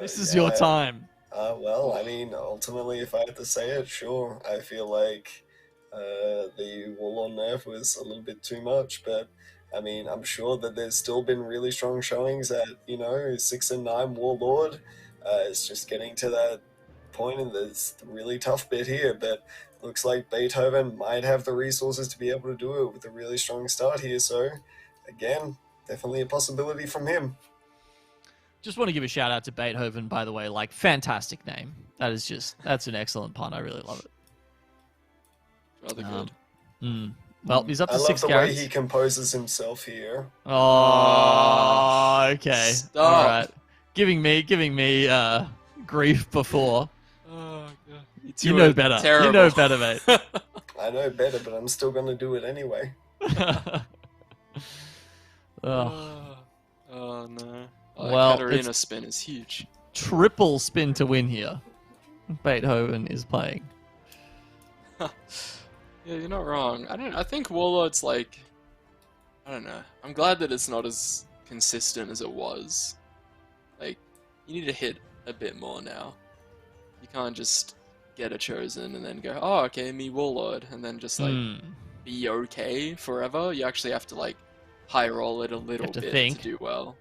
This is your time. Well, I mean, ultimately, if I had to say it, sure. I feel like the Warlord nerf was a little bit too much, but I mean, I'm sure that there's still been really strong showings at, 6 and 9 Warlord. It's just getting to that point, and there's the really tough bit here, but looks like Beethoven might have the resources to be able to do it with a really strong start here, so again, definitely a possibility from him. Just want to give a shout out to Beethoven, by the way. Like, fantastic name. That's an excellent pun. I really love it. Rather good. Well, he's up to 6 I love the carats. way he composes himself here. Oh, okay. Stop. All right. Giving me grief before. Oh, God. You know better. Terrible. You know better, mate. I know better, but I'm still going to do it anyway. Oh. Oh, no. Well, Katarina spin is huge. Triple spin to win here. Beethoven is playing. Yeah, you're not wrong. I think Warlord's I don't know. I'm glad that it's not as consistent as it was. You need to hit a bit more now. You can't just get a chosen and then go, oh, okay, me Warlord, and then just be okay forever. You actually have to high roll it a little bit to do well.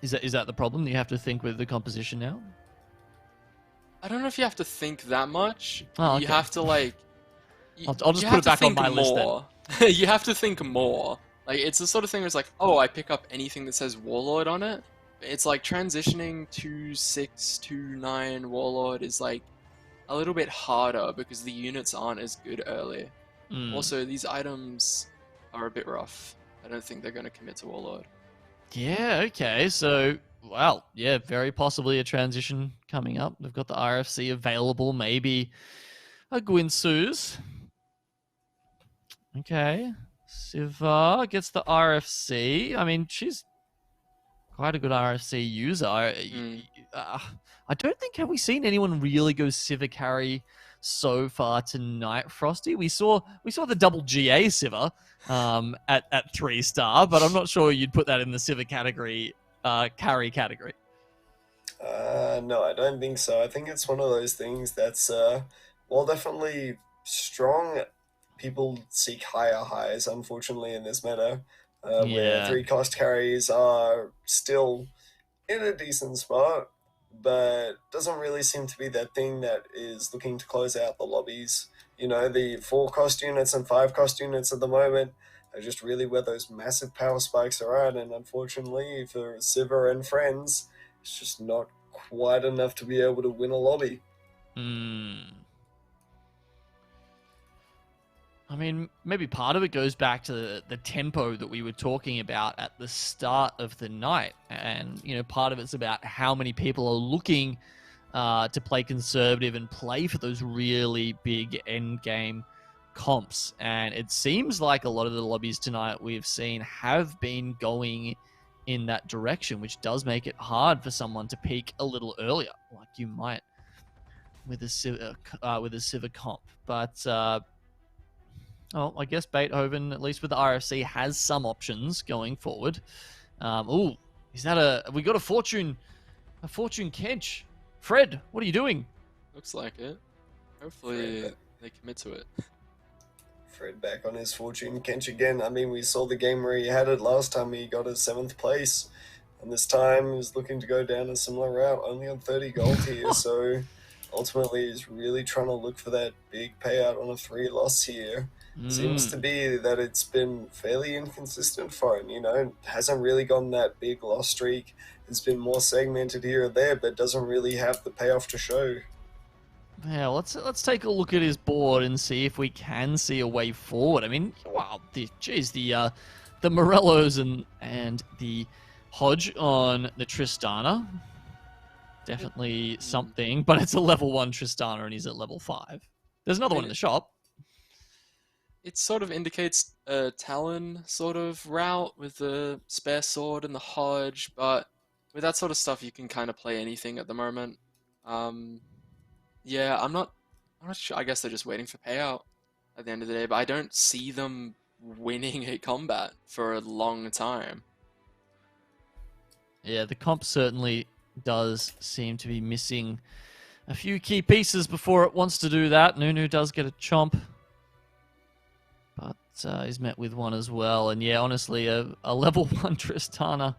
Is that the problem? You have to think with the composition now? I don't know if you have to think that much. Oh, You okay. have to like. I'll just put it back on my list then. You have to think more. Like it's the sort of thing where it's like, oh, I pick up anything that says Warlord on it. It's like transitioning to 6 to 9 Warlord is like a little bit harder because the units aren't as good early. Also, these items are a bit rough. I don't think they're going to commit to Warlord. Yeah, okay. So, well, yeah, very possibly a transition coming up. They've got the RFC available, maybe a Gwynsu's. Okay. Siva gets the RFC. I mean, she's quite a good RFC user. I don't think, have we seen anyone really go Siva carry so far tonight, Frosty? We saw the double GA Siva at 3-star, but I'm not sure you'd put that in the Siva category, carry category. No, I don't think so. I think it's one of those things that's, well, definitely strong. People seek higher highs, unfortunately, in this meta, where 3-cost carries are still in a decent spot, but doesn't really seem to be that thing that is looking to close out the lobbies. You know, the 4-cost units and 5-cost units at the moment are just really where those massive power spikes are at, and unfortunately for Siva and friends, it's just not quite enough to be able to win a lobby. I mean, maybe part of it goes back to the tempo that we were talking about at the start of the night. And, you know, part of it's about how many people are looking to play conservative and play for those really big end game comps. And it seems like a lot of the lobbies tonight we've seen have been going in that direction, which does make it hard for someone to peak a little earlier, like you might with a Civic comp. But oh, I guess Beethoven, at least with the RFC, has some options going forward. Oh, is that we got a Fortune Kench. Fred, what are you doing? Looks like it. Hopefully they commit to it. Fred back on his Fortune Kench again. I mean, we saw the game where he had it last time. He got a 7th place. And this time he's looking to go down a similar route, only on 30 gold here. So ultimately he's really trying to look for that big payout on a 3 loss here. Seems to be that it's been fairly inconsistent for him, you know, hasn't really gotten that big loss streak. It's been more segmented here or there, but doesn't really have the payoff to show. Yeah, let's take a look at his board and see if we can see a way forward. I mean, wow, the Morellos and the Hodge on the Tristana, definitely something, but it's a level 1 Tristana and he's at level 5. There's another one in the shop. It sort of indicates a Talon sort of route with the spare sword and the Hodge, but with that sort of stuff you can kind of play anything at the moment. Yeah, I'm not sure. I guess they're just waiting for payout at the end of the day, but I don't see them winning a combat for a long time. Yeah, the comp certainly does seem to be missing a few key pieces before it wants to do that. Nunu does get a chomp, but he's met with one as well. And yeah, honestly, a level 1 Tristana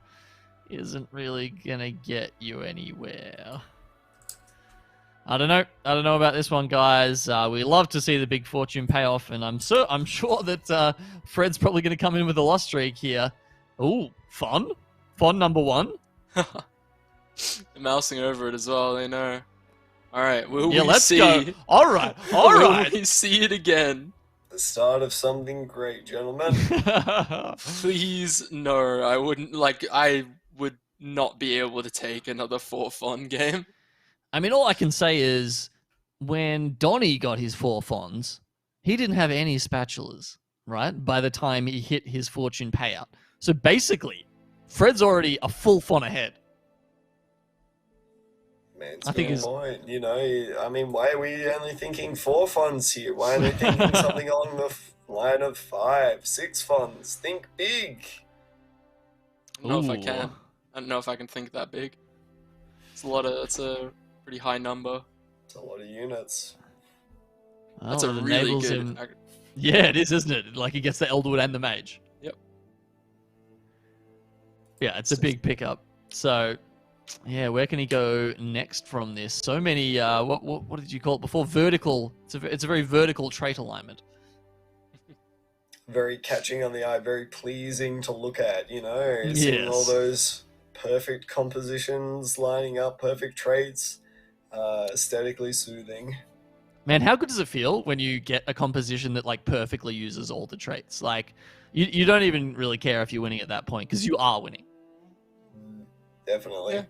isn't really going to get you anywhere. I don't know about this one, guys. We love to see the big Fortune payoff, and I'm sure that Fred's probably going to come in with a loss streak here. Ooh, fun number 1. They're mousing over it as well. They know. All right, let's see? Go. All right. Will we see it again? The start of something great, gentlemen. Please, no. I wouldn't. I would not be able to take another 4 fun game. I mean, all I can say is when Donnie got his 4 Fons, he didn't have any spatulas, right? By the time he hit his Fortune payout. So basically, Fred's already a full Fon ahead. Man, I think point. You know, I mean, why are we only thinking 4 Fons here? Why are we thinking something along the line of 5, 6 Fons? Think big. I don't know if I can. I don't know if I can think that big. It's a pretty high number. It's a lot of units. Well, that's a really good... Yeah, it is, isn't it? Like, he gets the Elderwood and the Mage. Yep. Yeah, it's a big pickup. So, Yeah, where can he go next from this? So many. What did you call it before? Vertical. It's a very vertical trait alignment. Very catching on the eye, very pleasing to look at, you know, seeing all Yes. those perfect compositions lining up, perfect traits, aesthetically soothing. Man, how good does it feel when you get a composition that like perfectly uses all the traits? Like, you don't even really care if you're winning at that point because you are winning. Definitely. Yeah.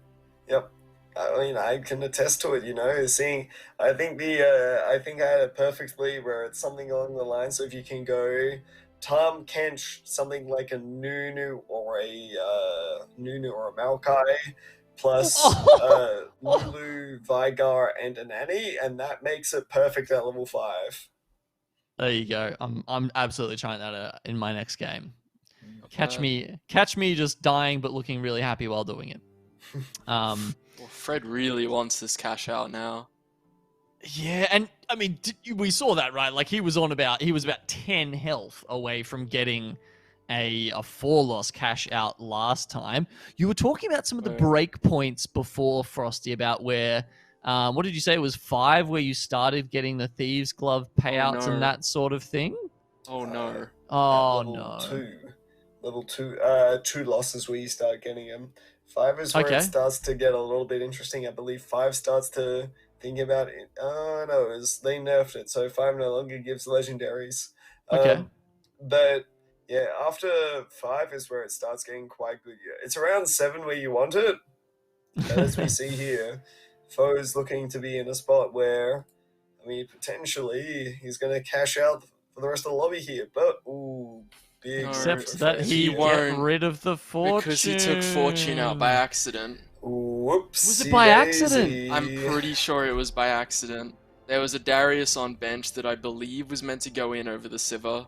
Yep. I mean, I can attest to it, you know, seeing, I think I think I had it perfectly where it's something along the lines of you can go Tom Kench, something like a Nunu or a Maokai, plus Lulu, Vigar, and an Annie, and that makes it perfect at level 5. There you go. I'm absolutely trying that in my next game. Catch bad. me just dying but looking really happy while doing it. Well, Fred really wants this cash out now. Yeah, and I mean, we saw that, right? Like he was about 10 health away from getting a 4-loss cash out last time. You were talking about some of the break points before, Frosty, about where what did you say? It was 5 where you started getting the Thieves Glove payouts and that sort of thing? Oh no. Oh Level 2 losses where you start getting them. 5 is where it starts to get a little bit interesting. I believe 5 starts to think about it. Oh no, they nerfed it, so 5 no longer gives legendaries. But yeah, after 5 is where it starts getting quite good. Yeah, it's around 7 where you want it. And as we see here, Foe's looking to be in a spot where, I mean, potentially he's going to cash out for the rest of the lobby here. But ooh, big. Except that he won't get rid of the fortune because he took fortune out by accident. Whoops. Was it by accident? I'm pretty sure it was by accident. There was a Darius on bench that I believe was meant to go in over the Sivir.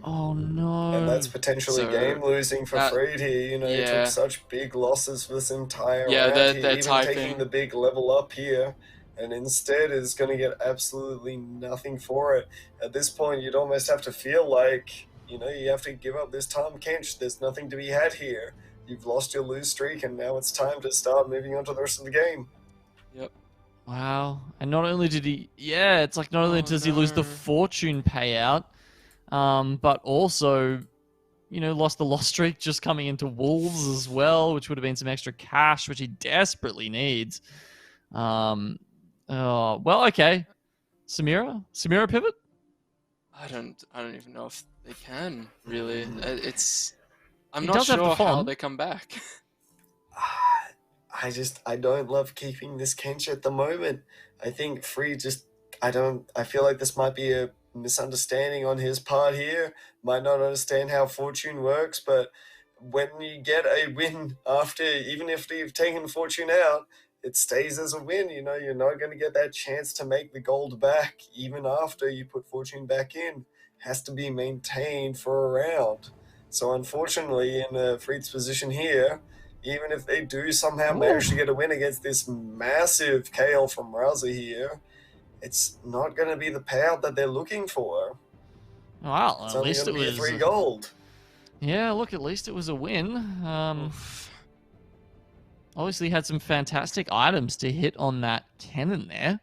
Oh no. And that's potentially game losing for Freed here. You know, he took such big losses for this entire round. They're even taking the big level up here, and instead is going to get absolutely nothing for it. At this point, you'd almost have to feel like, you know, you have to give up this Tom Kench. There's nothing to be had here. You've lost your lose streak, and now it's time to start moving on to the rest of the game. Yep. Wow. And not only did he... Yeah, it's like not only does he lose the fortune payout, but also, you know, lost the loss streak just coming into Wolves as well, which would have been some extra cash, which he desperately needs. Well, okay. Samira pivot? I don't even know if they can, really. I'm not sure how they come back. I don't love keeping this Kench at the moment. I think Free I feel like this might be a misunderstanding on his part here. Might not understand how fortune works, but when you get a win after, even if you've taken fortune out, it stays as a win. You know, you're not going to get that chance to make the gold back even after you put fortune back in. It has to be maintained for a round. So unfortunately, in Freed's position here, even if they do somehow manage to get a win against this massive Kale from Rouser here, it's not going to be the payout that they're looking for. Wow, it's at only least it was 3 gold. Yeah, look, at least it was a win. Obviously had some fantastic items to hit on that cannon there.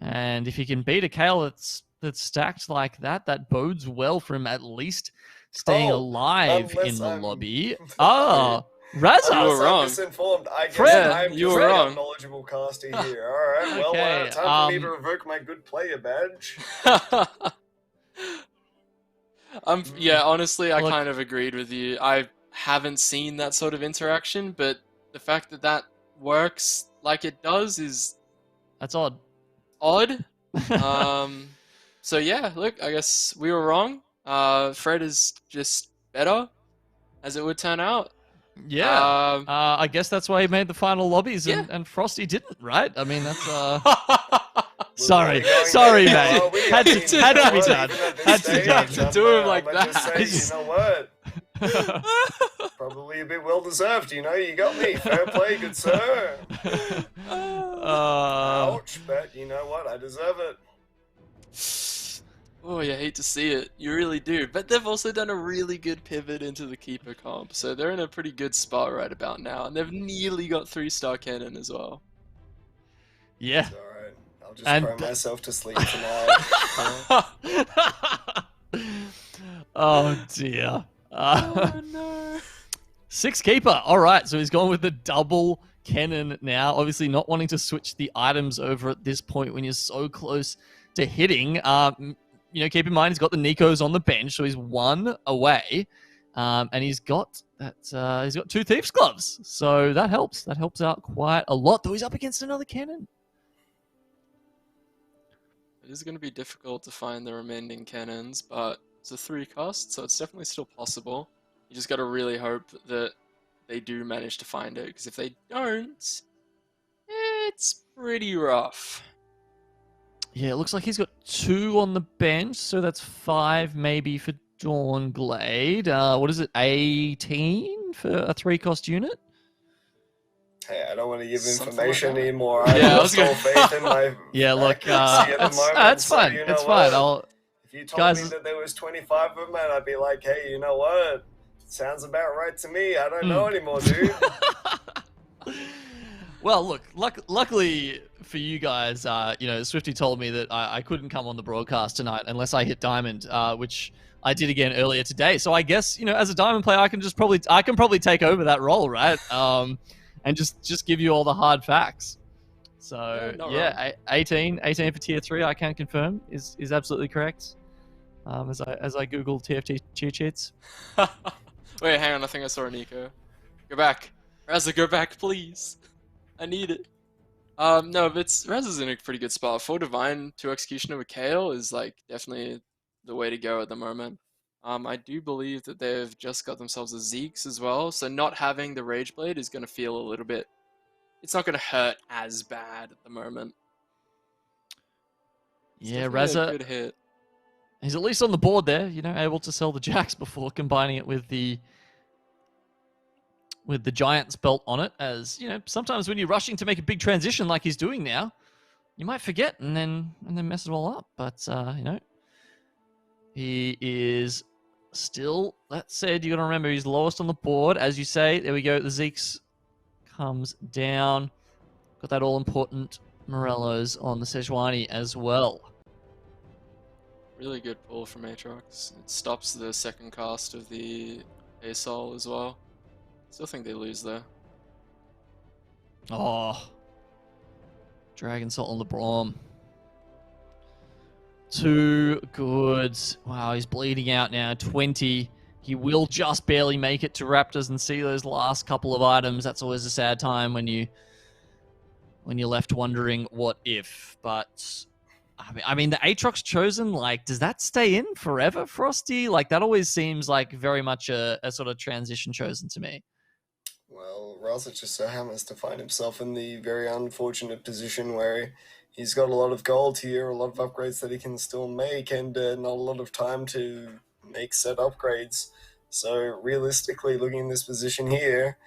And if you can beat a Kale that's stacked like that, that bodes well for him at least staying alive in the lobby. Razza! You were wrong. Misinformed. I guess Fred, I'm you just were a wrong. knowledgeable caster here. Alright, well, time for me to revoke my good player badge. Yeah, honestly, I kind of agreed with you. I haven't seen that sort of interaction, but the fact that works like it does is... That's odd. Odd. So yeah, look, I guess we were wrong. Fred is just better, as it would turn out. Yeah. I guess that's why he made the final lobbies and Frosty didn't, right? I mean, that's... Sorry, mate. Had to be done. Had to be done. To do him like that. Just say, you know what? Probably a bit well deserved. You know, you got me. Fair play, good sir. Ouch, but you know what? I deserve it. Oh, you hate to see it. You really do. But they've also done a really good pivot into the keeper comp, so they're in a pretty good spot right about now. And they've nearly got 3-star cannon as well. Yeah. It's alright. I'll just And- cry myself to sleep tonight. Oh dear. Oh no. 6 keeper. All right, so he's gone with the double cannon now. Obviously, not wanting to switch the items over at this point when you're so close to hitting. You know, keep in mind he's got the Nikos on the bench, so he's 1 away, and he's got that. He's got 2 Thieves' Gloves, so that helps. That helps out quite a lot. Though he's up against another cannon. It is going to be difficult to find the remaining cannons, but it's a 3 cost, so it's definitely still possible. You just got to really hope that they do manage to find it, because if they don't, it's pretty rough. Yeah, it looks like he's got 2 on the bench, so that's 5 maybe for Dawnglade. What is it, 18 for a 3-cost unit? Hey, I don't want to give Something information like that. anymore. Yeah, I I lost was gonna- all faith in my Yeah, look, accuracy at the moment, it's so fine. you know It's fine. what? If you told Guys- me that there was 25 of them, man, I'd be like, hey, you know what? Sounds about right to me. I don't know anymore, dude. Well, look, luckily for you guys, you know, Swifty told me that I couldn't come on the broadcast tonight unless I hit Diamond, which I did again earlier today. So I guess, you know, as a Diamond player, I can probably take over that role, right? And just give you all the hard facts. So Yeah, not 18 for tier 3, I can confirm is absolutely correct. As I Google TFT cheat sheets. Wait, hang on, I think I saw a Nico. Go back. Raza, go back, please. I need it. No, but Raza's in a pretty good spot. 4 Divine, 2 Executioner with Kale is, like, definitely the way to go at the moment. I do believe that they've just got themselves a Zeke's as well, so not having the Rage Blade is going to feel a little bit... It's not going to hurt as bad at the moment. It's Yeah, definitely a Raza, good hit. he's at least on the board there, you know, able to sell the Jacks before combining it with the Giant's belt on it. As you know, sometimes when you're rushing to make a big transition like he's doing now, you might forget and then mess it all up. But you know, he is still. That said, you got to remember he's lowest on the board, as you say. There we go. The Zeke's comes down. Got that all important Morello's on the Sejuani as well. Really good pull from Aatrox. It stops the second cast of the ASOL as well. Still think they lose though. Oh. Dragon Salt on the Braum. Too good. Wow, he's bleeding out now. 20. He will just barely make it to Raptors and see those last couple of items. That's always a sad time when you're left wondering what if. But I mean, the Aatrox chosen, like, does that stay in forever, Frosty? Like, that always seems like very much a sort of transition chosen to me. Well, Raza just so happens to find himself in the very unfortunate position where he's got a lot of gold here, a lot of upgrades that he can still make, and not a lot of time to make said upgrades. So realistically, looking in this position here,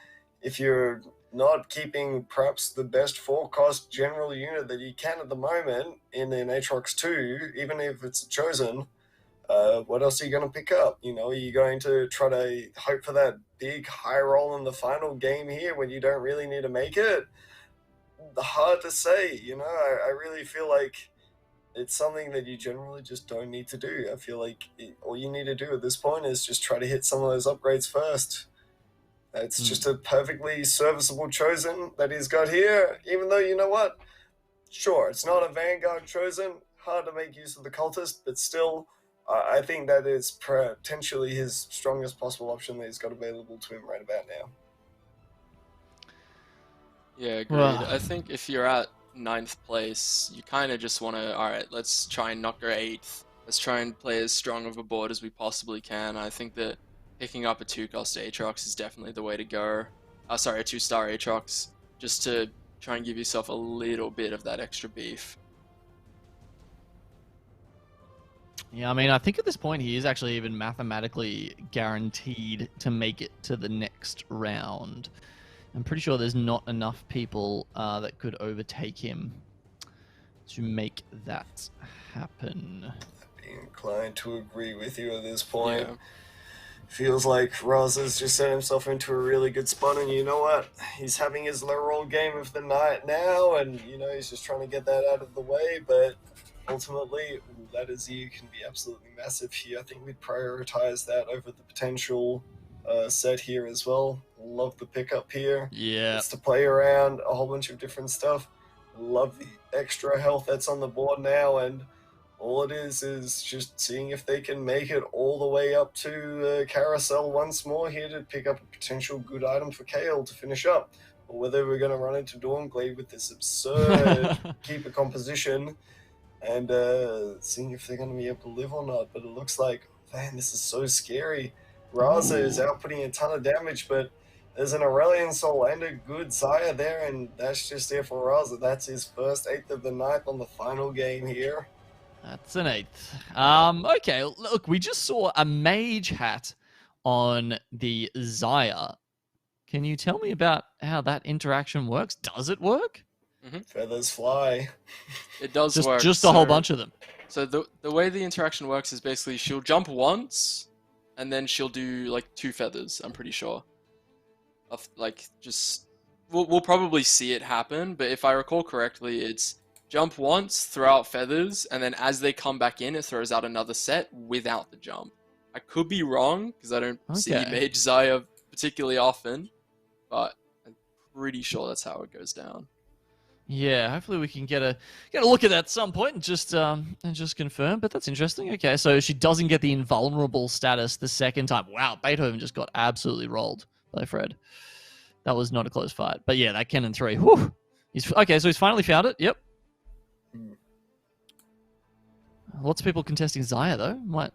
if you're not keeping perhaps the best 4-cost general unit that you can at the moment in an Aatrox 2, even if it's chosen, what else are you going to pick up? You know, are you going to try to hope for that big high roll in the final game here when you don't really need to make it? Hard to say, you know. I really feel like it's something that you generally just don't need to do. I feel like all you need to do at this point is just try to hit some of those upgrades first. It's just a perfectly serviceable chosen that he's got here, even though, you know what? Sure, it's not a Vanguard chosen, hard to make use of the cultist, but still, I think that is potentially his strongest possible option that he's got available to him right about now. Yeah, agreed. Well. I think if you're at 9th place, you kind of just want to, alright, let's try and not go 8th. Let's try and play as strong of a board as we possibly can. I think that picking up a 2-cost Aatrox is definitely the way to go. Sorry, a 2-star Aatrox, just to try and give yourself a little bit of that extra beef. Yeah, I mean, I think at this point he is actually even mathematically guaranteed to make it to the next round. I'm pretty sure there's not enough people that could overtake him to make that happen. That'd be inclined to agree with you at this point. Yeah. Feels like Raza's just set himself into a really good spot, and you know what? He's having his low roll game of the night now, and he's just trying to get that out of the way, but ultimately, that Azir can be absolutely massive here. I think we'd prioritize that over the potential set here as well. Love the pickup here. Yeah. It's to play around a whole bunch of different stuff. Love the extra health that's on the board now, and all it is just seeing if they can make it all the way up to Carousel once more here to pick up a potential good item for Kale to finish up. Or whether we're going to run into Dawnglade with this absurd keeper composition and seeing if they're going to be able to live or not. But it looks like, man, this is so scary. Raza is outputting a ton of damage, but there's an Aurelion Soul and a good Xayah there, and that's just it for Raza. That's his first 8th of the ninth on the final game here. That's an 8th. Okay, look, we just saw a mage hat on the Xayah. Can you tell me about how that interaction works? Does it work? Feathers fly. It does work. Just a whole bunch of them. So the way the interaction works is basically she'll jump once, and then she'll do like 2 feathers. I'm pretty sure. We'll probably see it happen, but if I recall correctly, it's jump once, throw out feathers, and then as they come back in, it throws out another set without the jump. I could be wrong because I don't see Mage Xayah particularly often, but I'm pretty sure that's how it goes down. Yeah, hopefully we can get a look at that at some point and just confirm. But that's interesting. Okay, so she doesn't get the invulnerable status the second time. Wow, Beethoven just got absolutely rolled by Fred. That was not a close fight. But yeah, that Cannon 3. Whew. Okay, so he's finally found it. Yep. Lots of people contesting Xayah, though. Might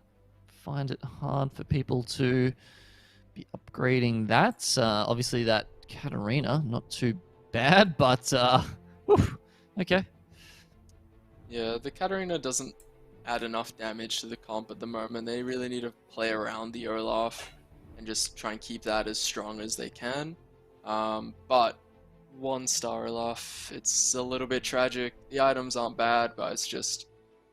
find it hard for people to be upgrading that. Obviously, that Katarina, not too bad, but whew, okay. Yeah, the Katarina doesn't add enough damage to the comp at the moment. They really need to play around the Olaf and just try and keep that as strong as they can. But 1-star Olaf, it's a little bit tragic. The items aren't bad, but it's just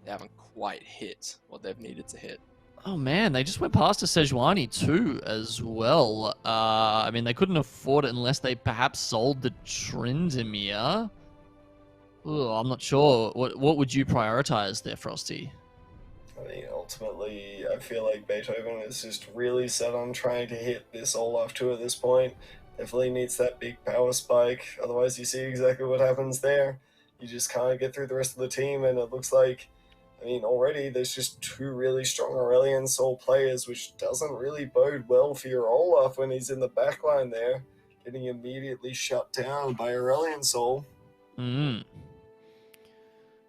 they haven't quite hit what they've needed to hit. Oh man, they just went past a Sejuani too as well. I mean, they couldn't afford it unless they perhaps sold the Tryndamere. Oh, I'm not sure. What would you prioritize there, Frosty? I mean, ultimately, I feel like Beethoven is just really set on trying to hit this Olaf 2 at this point. Definitely needs that big power spike, otherwise you see exactly what happens there. You just can't get through the rest of the team, and it looks like, I mean, already there's just 2 really strong Aurelion Soul players, which doesn't really bode well for your Olaf when he's in the backline there, getting immediately shut down by Aurelion Soul.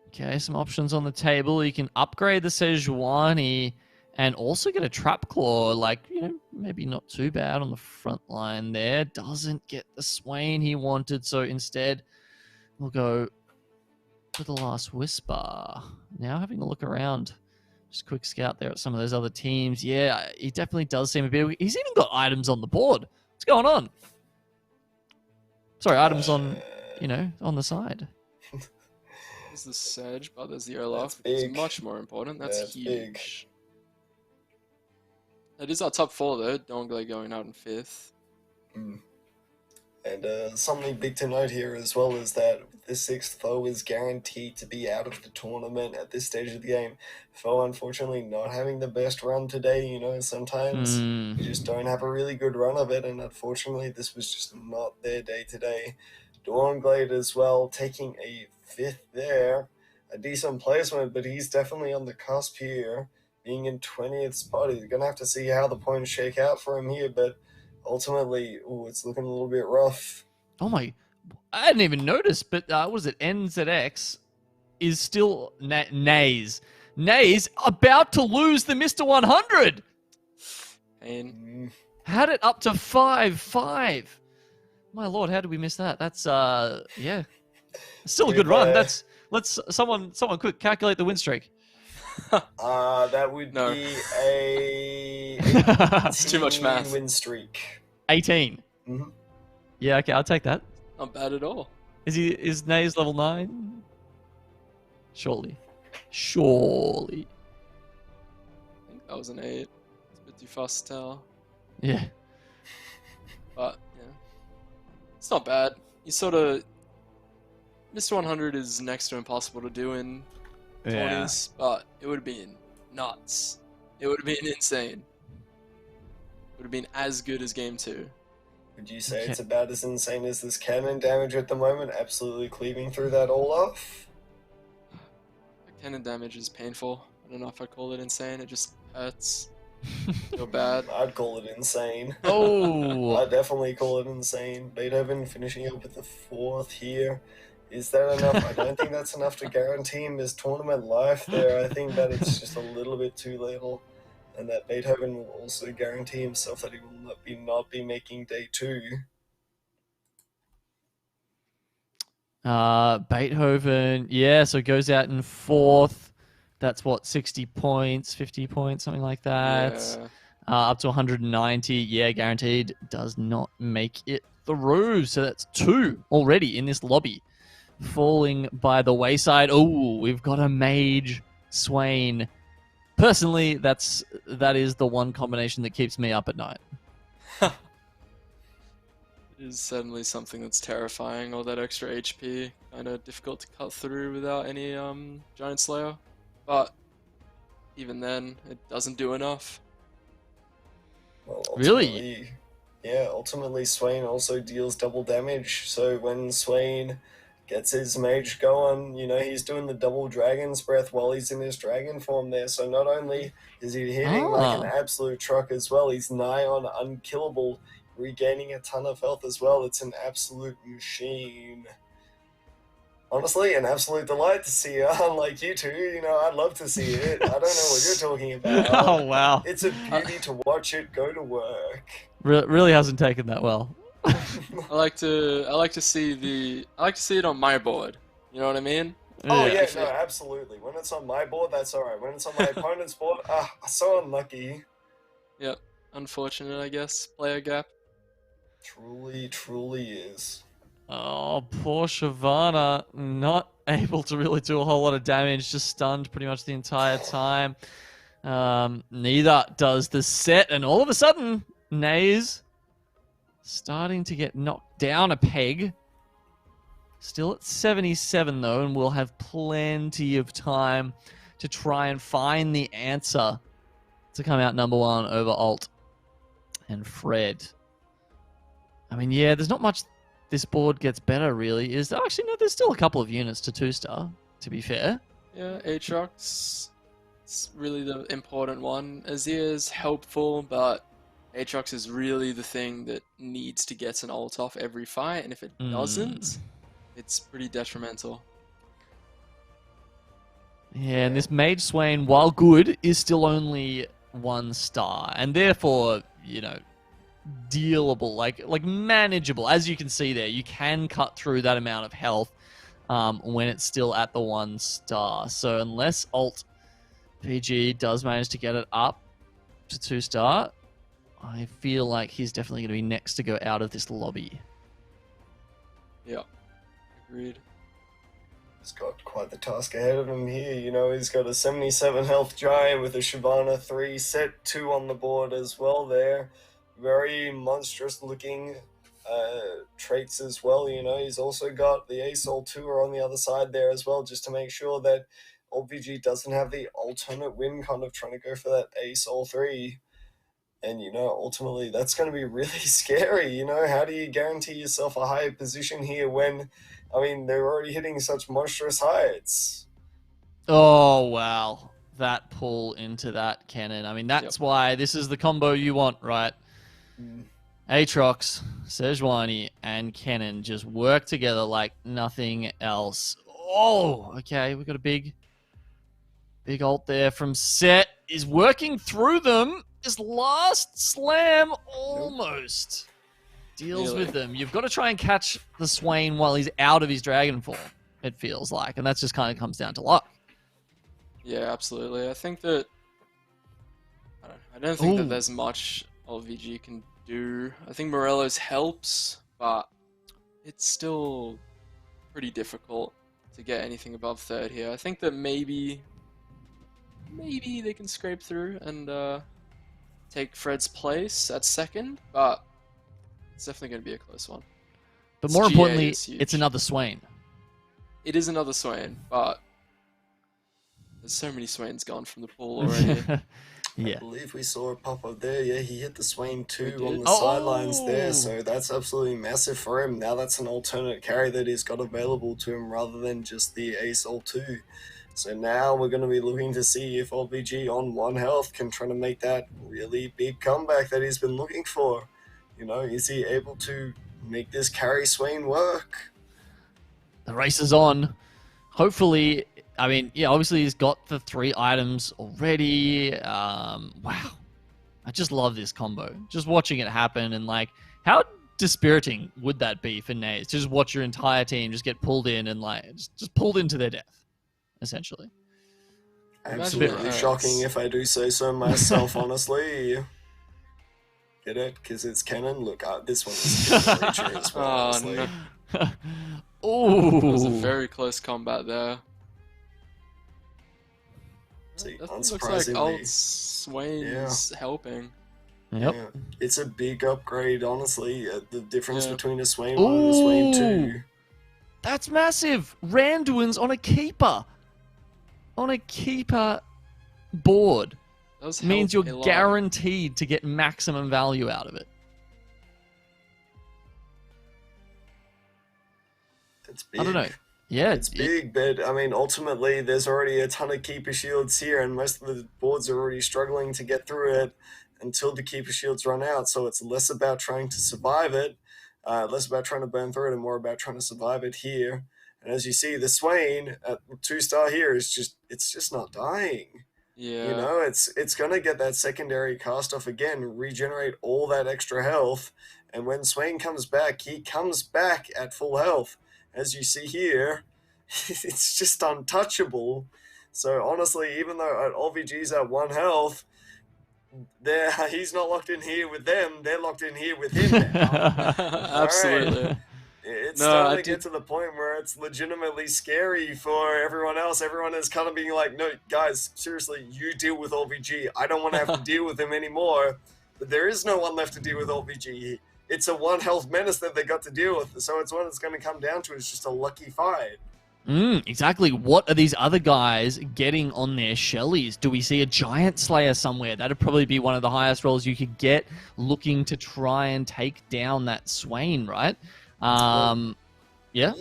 Okay, some options on the table. You can upgrade the Sejuani and also get a Trap Claw, like, maybe not too bad on the front line there. Doesn't get the Swain he wanted, so instead we'll go for the Last Whisper. Now having a look around, just a quick scout there at some of those other teams. Yeah, he definitely does seem a bit... He's even got items on the board. What's going on? Sorry, items on, on the side. There's the Sedge, but there's the Olaf, which is much more important. That's huge. Big. It is our top 4, though. Dawnglade going out in 5th. And something big to note here as well is that the 6th foe is guaranteed to be out of the tournament at this stage of the game. Foe, unfortunately, not having the best run today. Sometimes you just don't have a really good run of it, and unfortunately, this was just not their day today. Dawnglade as well, taking a 5th there. A decent placement, but he's definitely on the cusp here. Being in 20th spot, he's going to have to see how the points shake out for him here, but ultimately, it's looking a little bit rough. Oh my, I hadn't even noticed, but what is it? NZX is still Nays. Nays about to lose the Mr. 100. And had it up to 5-5. My lord, how did we miss that? That's yeah, still a good run. Let's someone quick calculate the win streak. That would be a it's too much math. Win streak. 18. Yeah, okay, I'll take that. Not bad at all. Is Nays level 9? Surely. that was an 8. It's a bit too fast to tell. Yeah. But, yeah. It's not bad. You sort of... Mr. 100 is next to impossible to do in 20s, but it would have been nuts. It would have been insane. It would have been as good as Game 2. Would you say it's about as insane as this cannon damage at the moment, absolutely cleaving through that Olaf? The cannon damage is painful. I don't know if I'd call it insane. It just hurts. Feel bad. I'd call it insane. Oh. I'd definitely call it insane. Beethoven finishing up with the 4th here. Is that enough? I don't think that's enough to guarantee him his tournament life there. I think that it's just a little bit too little. And that Beethoven will also guarantee himself that he will not be making day 2. Beethoven, yeah, so goes out in 4th. That's what, 60 points, 50 points, something like that. Yeah. Up to 190, yeah, guaranteed. Does not make it through. So that's 2 already in this lobby. Falling by the wayside. Oh, we've got a Mage Swain. Personally, that is the one combination that keeps me up at night. It is certainly something that's terrifying. All that extra HP, kind of difficult to cut through without any Giant Slayer. But even then, it doesn't do enough. Well, Really? Yeah, ultimately Swain also deals double damage, so when Swain gets his mage going, you know, he's doing the double dragon's breath while he's in his dragon form there, so not only is he hitting like an absolute truck as well, he's nigh on unkillable, regaining a ton of health as well. It's an absolute machine. Honestly, an absolute delight to see it, unlike you two. You know, I'd love to see it. I don't know what you're talking about. Oh, wow. It's a beauty to watch it go to work. Really hasn't taken that well. I like to see it on my board. You know what I mean? Oh yeah, no, absolutely. When it's on my board, that's alright. When it's on my opponent's board, so unlucky. Yep. Unfortunate, I guess. Player gap. Truly, truly is. Oh, poor Shyvana, not able to really do a whole lot of damage, just stunned pretty much the entire time. Neither does the set, and all of a sudden, Naze starting to get knocked down a peg. Still at 77 though, and we'll have plenty of time to try and find the answer to come out number 1 over Alt and Fred. I mean, yeah, there's not much this board gets better, really. Actually, no, there's still a couple of units to 2-star, to be fair. Yeah, Aatrox is really the important one. Azir is helpful, but Aatrox is really the thing that needs to get an ult off every fight, and if it doesn't, it's pretty detrimental. Yeah, and this Mage Swain, while good, is still only 1 star, and therefore, you know, dealable, like manageable. As you can see there, you can cut through that amount of health when it's still at the 1 star. So unless Alt PG does manage to get it up to 2-star, I feel like he's definitely going to be next to go out of this lobby. Yeah, agreed. He's got quite the task ahead of him here. You know, he's got a 77 health giant with a Shyvana 3, set 2 on the board as well there. Very monstrous looking traits as well. You know, he's also got the ASOL 2 on the other side there as well, just to make sure that OldVG doesn't have the alternate win, kind of trying to go for that ASOL 3. And, you know, ultimately that's going to be really scary. You know, how do you guarantee yourself a higher position here when, I mean, they're already hitting such monstrous heights? Oh, wow. That pull into that cannon. I mean, that's why this is the combo you want, right? Aatrox, Sejuani, and Cannon just work together like nothing else. Oh, okay. We've got a big ult there from Set. Is working through them. His last slam almost deals with them. You've got to try and catch the Swain while he's out of his dragon form, it feels like. And that just kind of comes down to luck. Yeah, absolutely. I think that... I don't think that there's much LVG can do. I think Morello's helps, but it's still pretty difficult to get anything above 3rd here. I think that maybe maybe they can scrape through and take Fred's place at second, but it's definitely going to be a close one. But This more GA importantly, is huge. it's another Swain. It is another Swain, but there's so many Swains gone from the pool already. I Yeah. believe we saw a pop up there. Yeah, he hit the Swain too We on did. the sidelines Oh! there, so that's absolutely massive for him. Now that's an alternate carry that he's got available to him rather than just the ASOL 2. So now we're going to be looking to see if OVG on 1 health can try to make that really big comeback that he's been looking for. You know, is he able to make this carry Swain work? The race is on. Hopefully, I mean, yeah, obviously he's got the 3 items already. Wow. I just love this combo. Just watching it happen and like, how dispiriting would that be for Nays to just watch your entire team just get pulled in and like, just pulled into their death, essentially. Absolutely shocking if I do say so myself, honestly. Get it? Because it's canon. Look, this one is Reacher as well, Oh, honestly. no. Ooh. It was a very close combat there. See, That looks like unsurprisingly, old Swain's helping. Yep. yeah, it's a big upgrade, honestly. The difference Yeah. between a Swain 1 and a Swain 2. That's massive. Randuin's on a keeper. On a keeper board. That was Means help you're a lot. guaranteed to get maximum value out of it. It's big. I don't know. Yeah, It's big, but I mean, ultimately, there's already a ton of keeper shields here, and most of the boards are already struggling to get through it until the keeper shields run out. So it's less about trying to survive it, less about trying to burn through it, and more about trying to survive it here. And as you see, the Swain at 2-star here is just not dying. Yeah. You know, it's gonna get that secondary cast off again, regenerate all that extra health, and when Swain comes back, he comes back at full health. As you see here, it's just untouchable. So honestly, even though OVG's at 1 health, he's not locked in here with them, they're locked in here with him now. Absolutely. It's No, starting I to get to the point where it's legitimately scary for everyone else. Everyone is kind of being like, no, guys, seriously, you deal with OVG. I don't want to have to deal with him anymore. But there is no one left to deal with OVG. It's a 1 health menace that they got to deal with. So it's what it's going to come down to is just a lucky fight. Exactly. What are these other guys getting on their Shellies? Do we see a Giant Slayer somewhere? That'd probably be one of the highest rolls you could get, looking to try and take down that Swain, right? Yeah.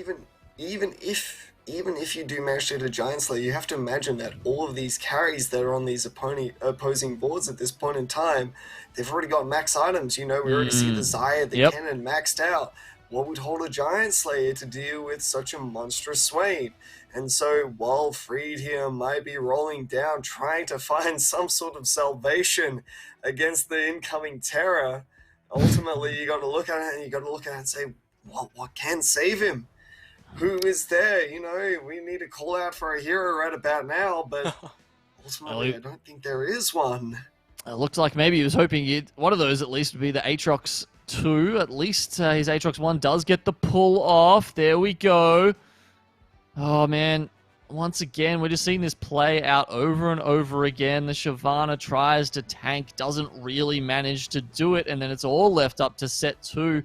Even if you do manage to hit a Giant Slayer, you have to imagine that all of these carries that are on these opposing boards at this point in time, they've already got max items. You know, we already see the Zaya, the Cannon maxed out. What would hold a Giant Slayer to deal with such a monstrous Swain? And so while Freed here might be rolling down, trying to find some sort of salvation against the incoming terror, ultimately you got to look at it and you got to look at it and say, what can save him? Who is there? You know, we need to call out for a hero right about now, but ultimately I don't think there is one. It looks like maybe he was hoping one of those at least would be the Aatrox 2. At least his Aatrox 1 does get the pull off. There we go. Oh, man. Once again, we're just seeing this play out over and over again. The Shyvana tries to tank, doesn't really manage to do it, and then it's all left up to Set 2,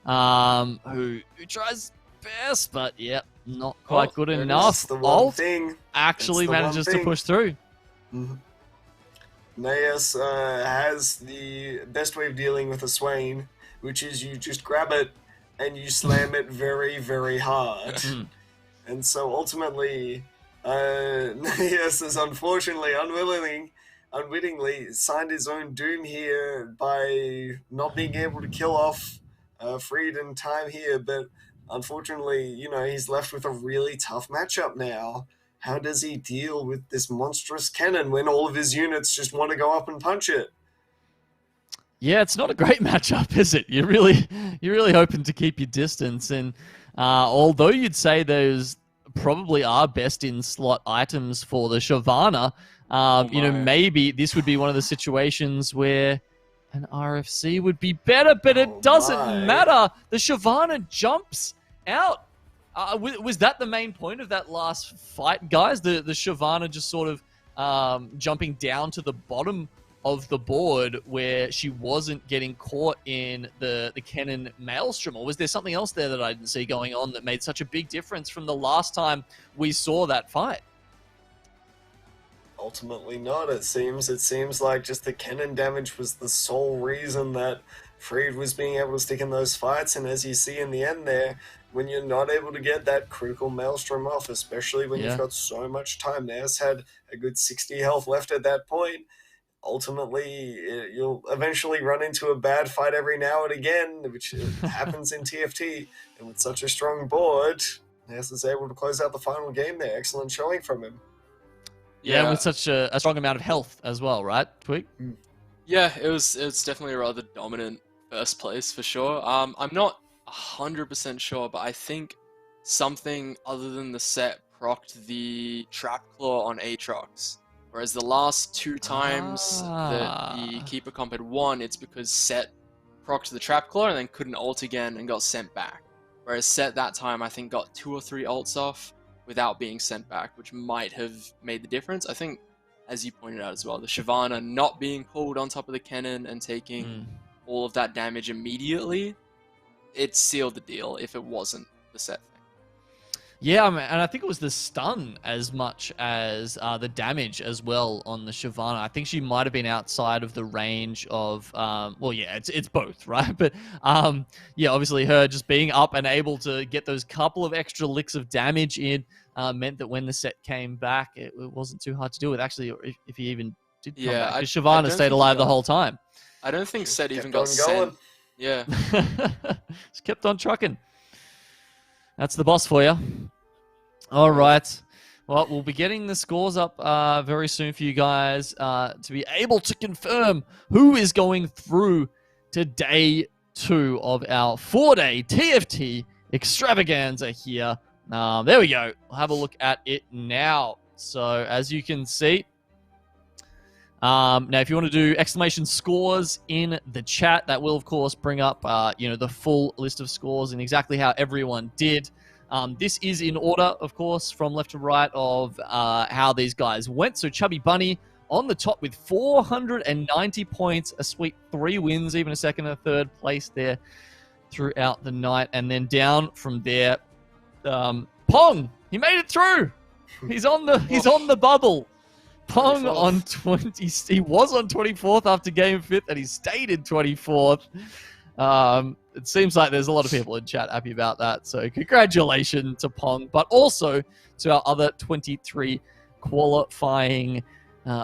who tries best, but yeah, not quite good enough. The one Alt thing actually manages to push through. Naeus has the best way of dealing with a Swain, which is you just grab it and you slam it very, very hard. And so ultimately, Naeus has unfortunately, unwittingly signed his own doom here by not being able to kill off Freed in time here, but unfortunately, you know, he's left with a really tough matchup now. How does he deal with this monstrous cannon when all of his units just want to go up and punch it? Yeah, it's not a great matchup, is it? You're really hoping to keep your distance, and although you'd say those probably are best in slot items for the Shyvana, you know, maybe this would be one of the situations where an RFC would be better, but it doesn't matter. The Shyvana jumps out. Was that the main point of that last fight, guys? The Shyvana just sort of jumping down to the bottom of the board where she wasn't getting caught in the Kennen maelstrom? Or was there something else there that I didn't see going on that made such a big difference from the last time we saw that fight? Ultimately not, it seems. It seems like just the cannon damage was the sole reason that Freed was being able to stick in those fights, and as you see in the end there, when you're not able to get that critical maelstrom off, especially when you've got so much time, Nair's had a good 60 health left at that point, ultimately you'll eventually run into a bad fight every now and again, which happens in TFT, and with such a strong board, Nair's is able to close out the final game there. Excellent showing from him. Yeah, with such a strong amount of health as well, right, Twig? Yeah, it was definitely a rather dominant first place for sure. I'm not 100% sure, but I think something other than the set procced the Trap Claw on Aatrox. Whereas the last two times that the Keeper Comp had won, it's because Set procced the Trap Claw and then couldn't ult again and got sent back. Whereas Set that time, I think, got 2 or 3 ults off without being sent back, which might have made the difference. I think, as you pointed out as well, the Shyvana not being pulled on top of the cannon and taking all of that damage immediately, it sealed the deal if it wasn't the Set thing. Yeah, and I think it was the stun as much as the damage as well on the Shyvana. I think she might have been outside of the range of, well, yeah, it's both, right? But yeah, obviously her just being up and able to get those couple of extra licks of damage in meant that when the Set came back, it wasn't too hard to deal with. Actually, if he even did come back, because Shyvana stayed alive the whole time. I don't think Set even got sent. Yeah. Just kept on trucking. That's the boss for you. All right. Well, we'll be getting the scores up very soon for you guys to be able to confirm who is going through to day 2 of our 4-day TFT extravaganza here. There we go. We'll have a look at it now. So as you can see, now if you want to do exclamation scores in the chat, that will of course bring up the full list of scores and exactly how everyone did. This is in order, of course, from left to right of how these guys went. So Chubby Bunny on the top with 490 points, a sweet 3 wins, even a second and a third place there throughout the night. And then down from there, Pong, he made it through. He's on the bubble. Pong 24th. On 20. He was on 24th after game 5th, and he stayed in 24th. It seems like there's a lot of people in chat happy about that. So congratulations to Pong, but also to our other 23 qualifying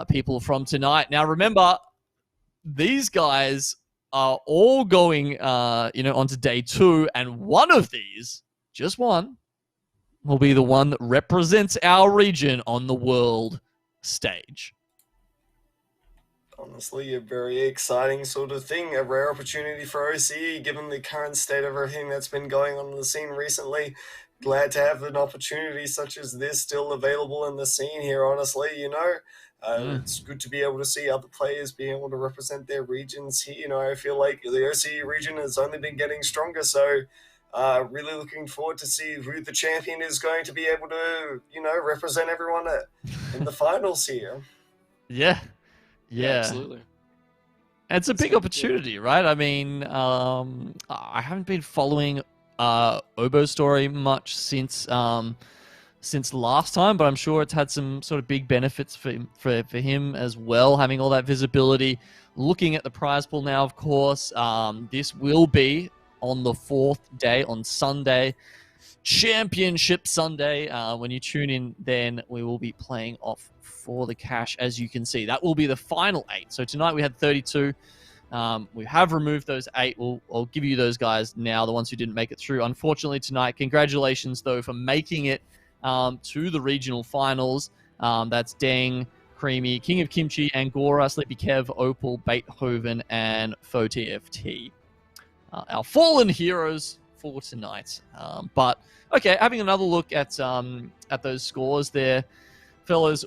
people from tonight. Now, remember, these guys are all going, onto day 2, and one of these, just one, will be the one that represents our region on the world stage. Honestly, a very exciting sort of thing, a rare opportunity for OCE, given the current state of everything that's been going on in the scene recently. Glad to have an opportunity such as this still available in the scene here, honestly, It's good to be able to see other players being able to represent their regions here. I feel like the OCE region has only been getting stronger, so really looking forward to see who the champion is going to be able to, represent everyone in the finals here. Yeah, absolutely. It's a big opportunity, right? I mean, I haven't been following Obo's story much since last time, but I'm sure it's had some sort of big benefits for him as well, having all that visibility. Looking at the prize pool now, of course, this will be on the 4th day, on Sunday, Championship Sunday. When you tune in, then we will be playing off for the cash, as you can see. That will be the final 8. So tonight we had 32. We have removed those 8. I'll give you those guys now, the ones who didn't make it through. Unfortunately tonight, congratulations though for making it to the regional finals. That's Dang, Creamy, King of Kimchi, Angora, Sleepy Kev, Opal, Beethoven, and Faux TFT. Our fallen heroes for tonight. But okay, having another look at those scores there, fellas.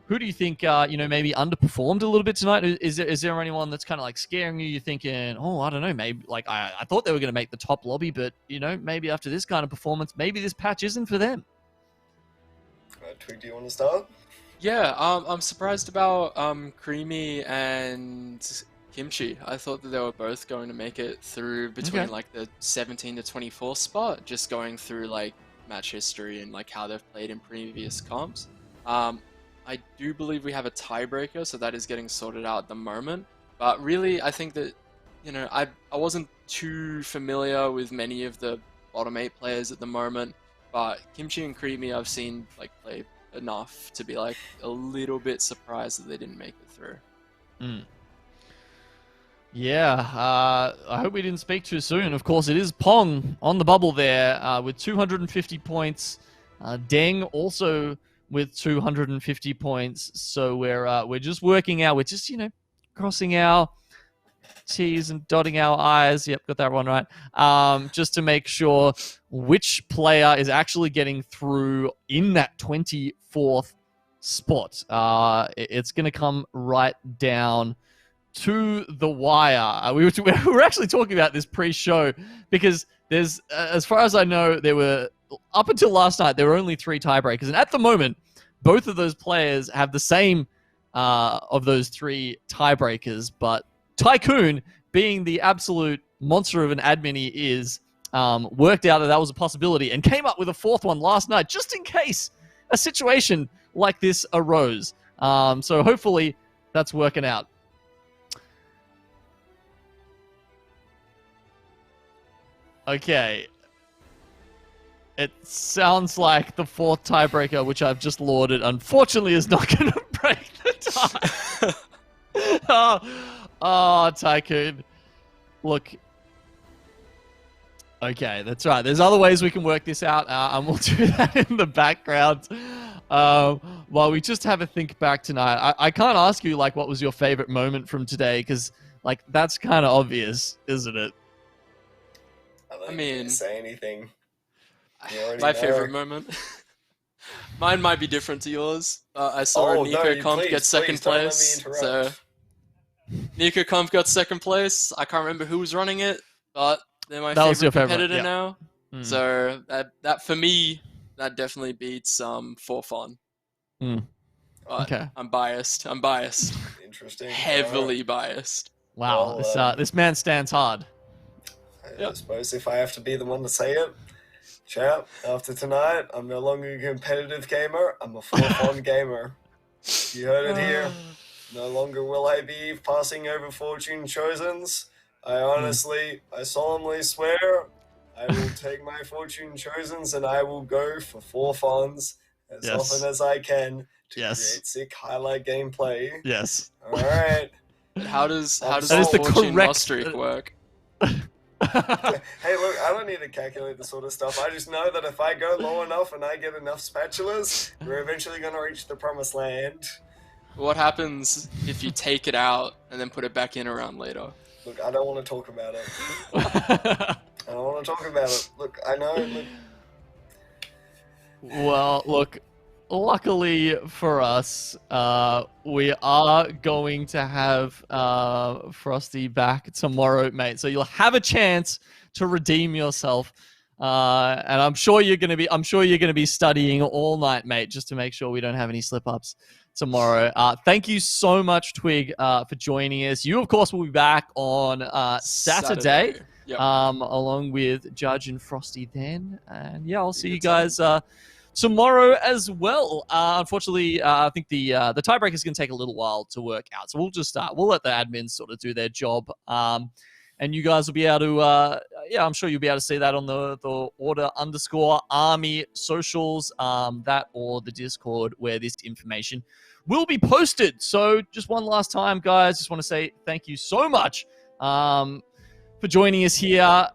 Who do you think, maybe underperformed a little bit tonight? Is there anyone that's kind of like scaring you? You're thinking, oh, I don't know, maybe like I thought they were going to make the top lobby, but maybe after this kind of performance, maybe this patch isn't for them. Twig, do you want to start? Yeah, I'm surprised about Creamy and Kimchi. I thought that they were both going to make it through between Okay. like the 17 to 24 spot, just going through like match history and like how they've played in previous comps. Um, I do believe we have a tiebreaker, so that is getting sorted out at the moment. But really, I think that I wasn't too familiar with many of the bottom 8 players at the moment, but Kimchi and Creamy I've seen like play enough to be like a little bit surprised that they didn't make it through. Mm. Yeah, I hope we didn't speak too soon. Of course, it is Pong on the bubble there with 250 points. Deng also with 250 points. So we're just working out. We're just crossing our T's and dotting our I's. Yep, got that one right. Just to make sure which player is actually getting through in that 24th spot. It's going to come right down to the wire. We were actually talking about this pre-show because there's, as far as I know, there were, up until last night, there were only 3 tiebreakers. And at the moment, both of those players have the same of those 3 tiebreakers, but Tycoon, being the absolute monster of an admin he is, worked out that was a possibility and came up with a 4th one last night, just in case a situation like this arose. So hopefully that's working out. Okay. It sounds like the 4th tiebreaker, which I've just lauded, unfortunately is not going to break the tie. Oh, Tycoon. Look. Okay, that's right. There's other ways we can work this out, and we'll do that in the background. While we just have a think back tonight. I can't ask you, like, what was your favorite moment from today, because, like, that's kind of obvious, isn't it? I mean, say anything. My favorite moment. Mine might be different to yours. I saw Nico Comp get second place. So Nico Comp got second place. I can't remember who was running it, but they're my favorite competitor now. Mm. So that for me, that definitely beats For Fun. Mm. Okay. I'm biased. Interesting. Heavily biased. Wow, well, this man stands hard. I suppose if I have to be the one to say it, chat, after tonight, I'm no longer a competitive gamer, I'm a for-fun gamer. You heard it here. No longer will I be passing over Fortune Chosens. I solemnly swear, I will take my Fortune Chosens and I will go for funs as often as I can to create sick highlight gameplay. Yes. Alright. How does the Fortune loss streak work? Hey, look, I don't need to calculate this sort of stuff. I just know that if I go low enough and I get enough spatulas, we're eventually going to reach the promised land. What happens if you take it out and then put it back in around later? Look, I don't want to talk about it. I don't want to talk about it. Look, I know. Look. Well, look, luckily for us, we are going to have Frosty back tomorrow, mate. So you'll have a chance to redeem yourself. And I'm sure you're going to be studying all night, mate, just to make sure we don't have any slip-ups tomorrow. Thank you so much, Twig, for joining us. You, of course, will be back on Saturday. Yep. Along with Judge and Frosty then. And yeah, I'll see you guys tomorrow as well. Unfortunately, I think the tiebreaker is going to take a little while to work out. So we'll just we'll let the admins sort of do their job. And you guys will be able to, I'm sure you'll be able to see that on the order_army socials, that or the Discord where this information will be posted. So just one last time, guys, just want to say thank you so much for joining us here.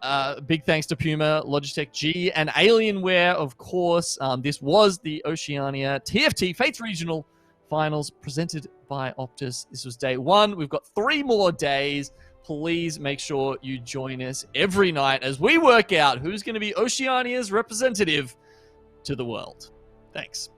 Big thanks to Puma, Logitech G, and Alienware, of course. This was the Oceania TFT Fates Regional Finals presented by Optus. This was day 1. We've got 3 more days. Please make sure you join us every night as we work out who's going to be Oceania's representative to the world. Thanks.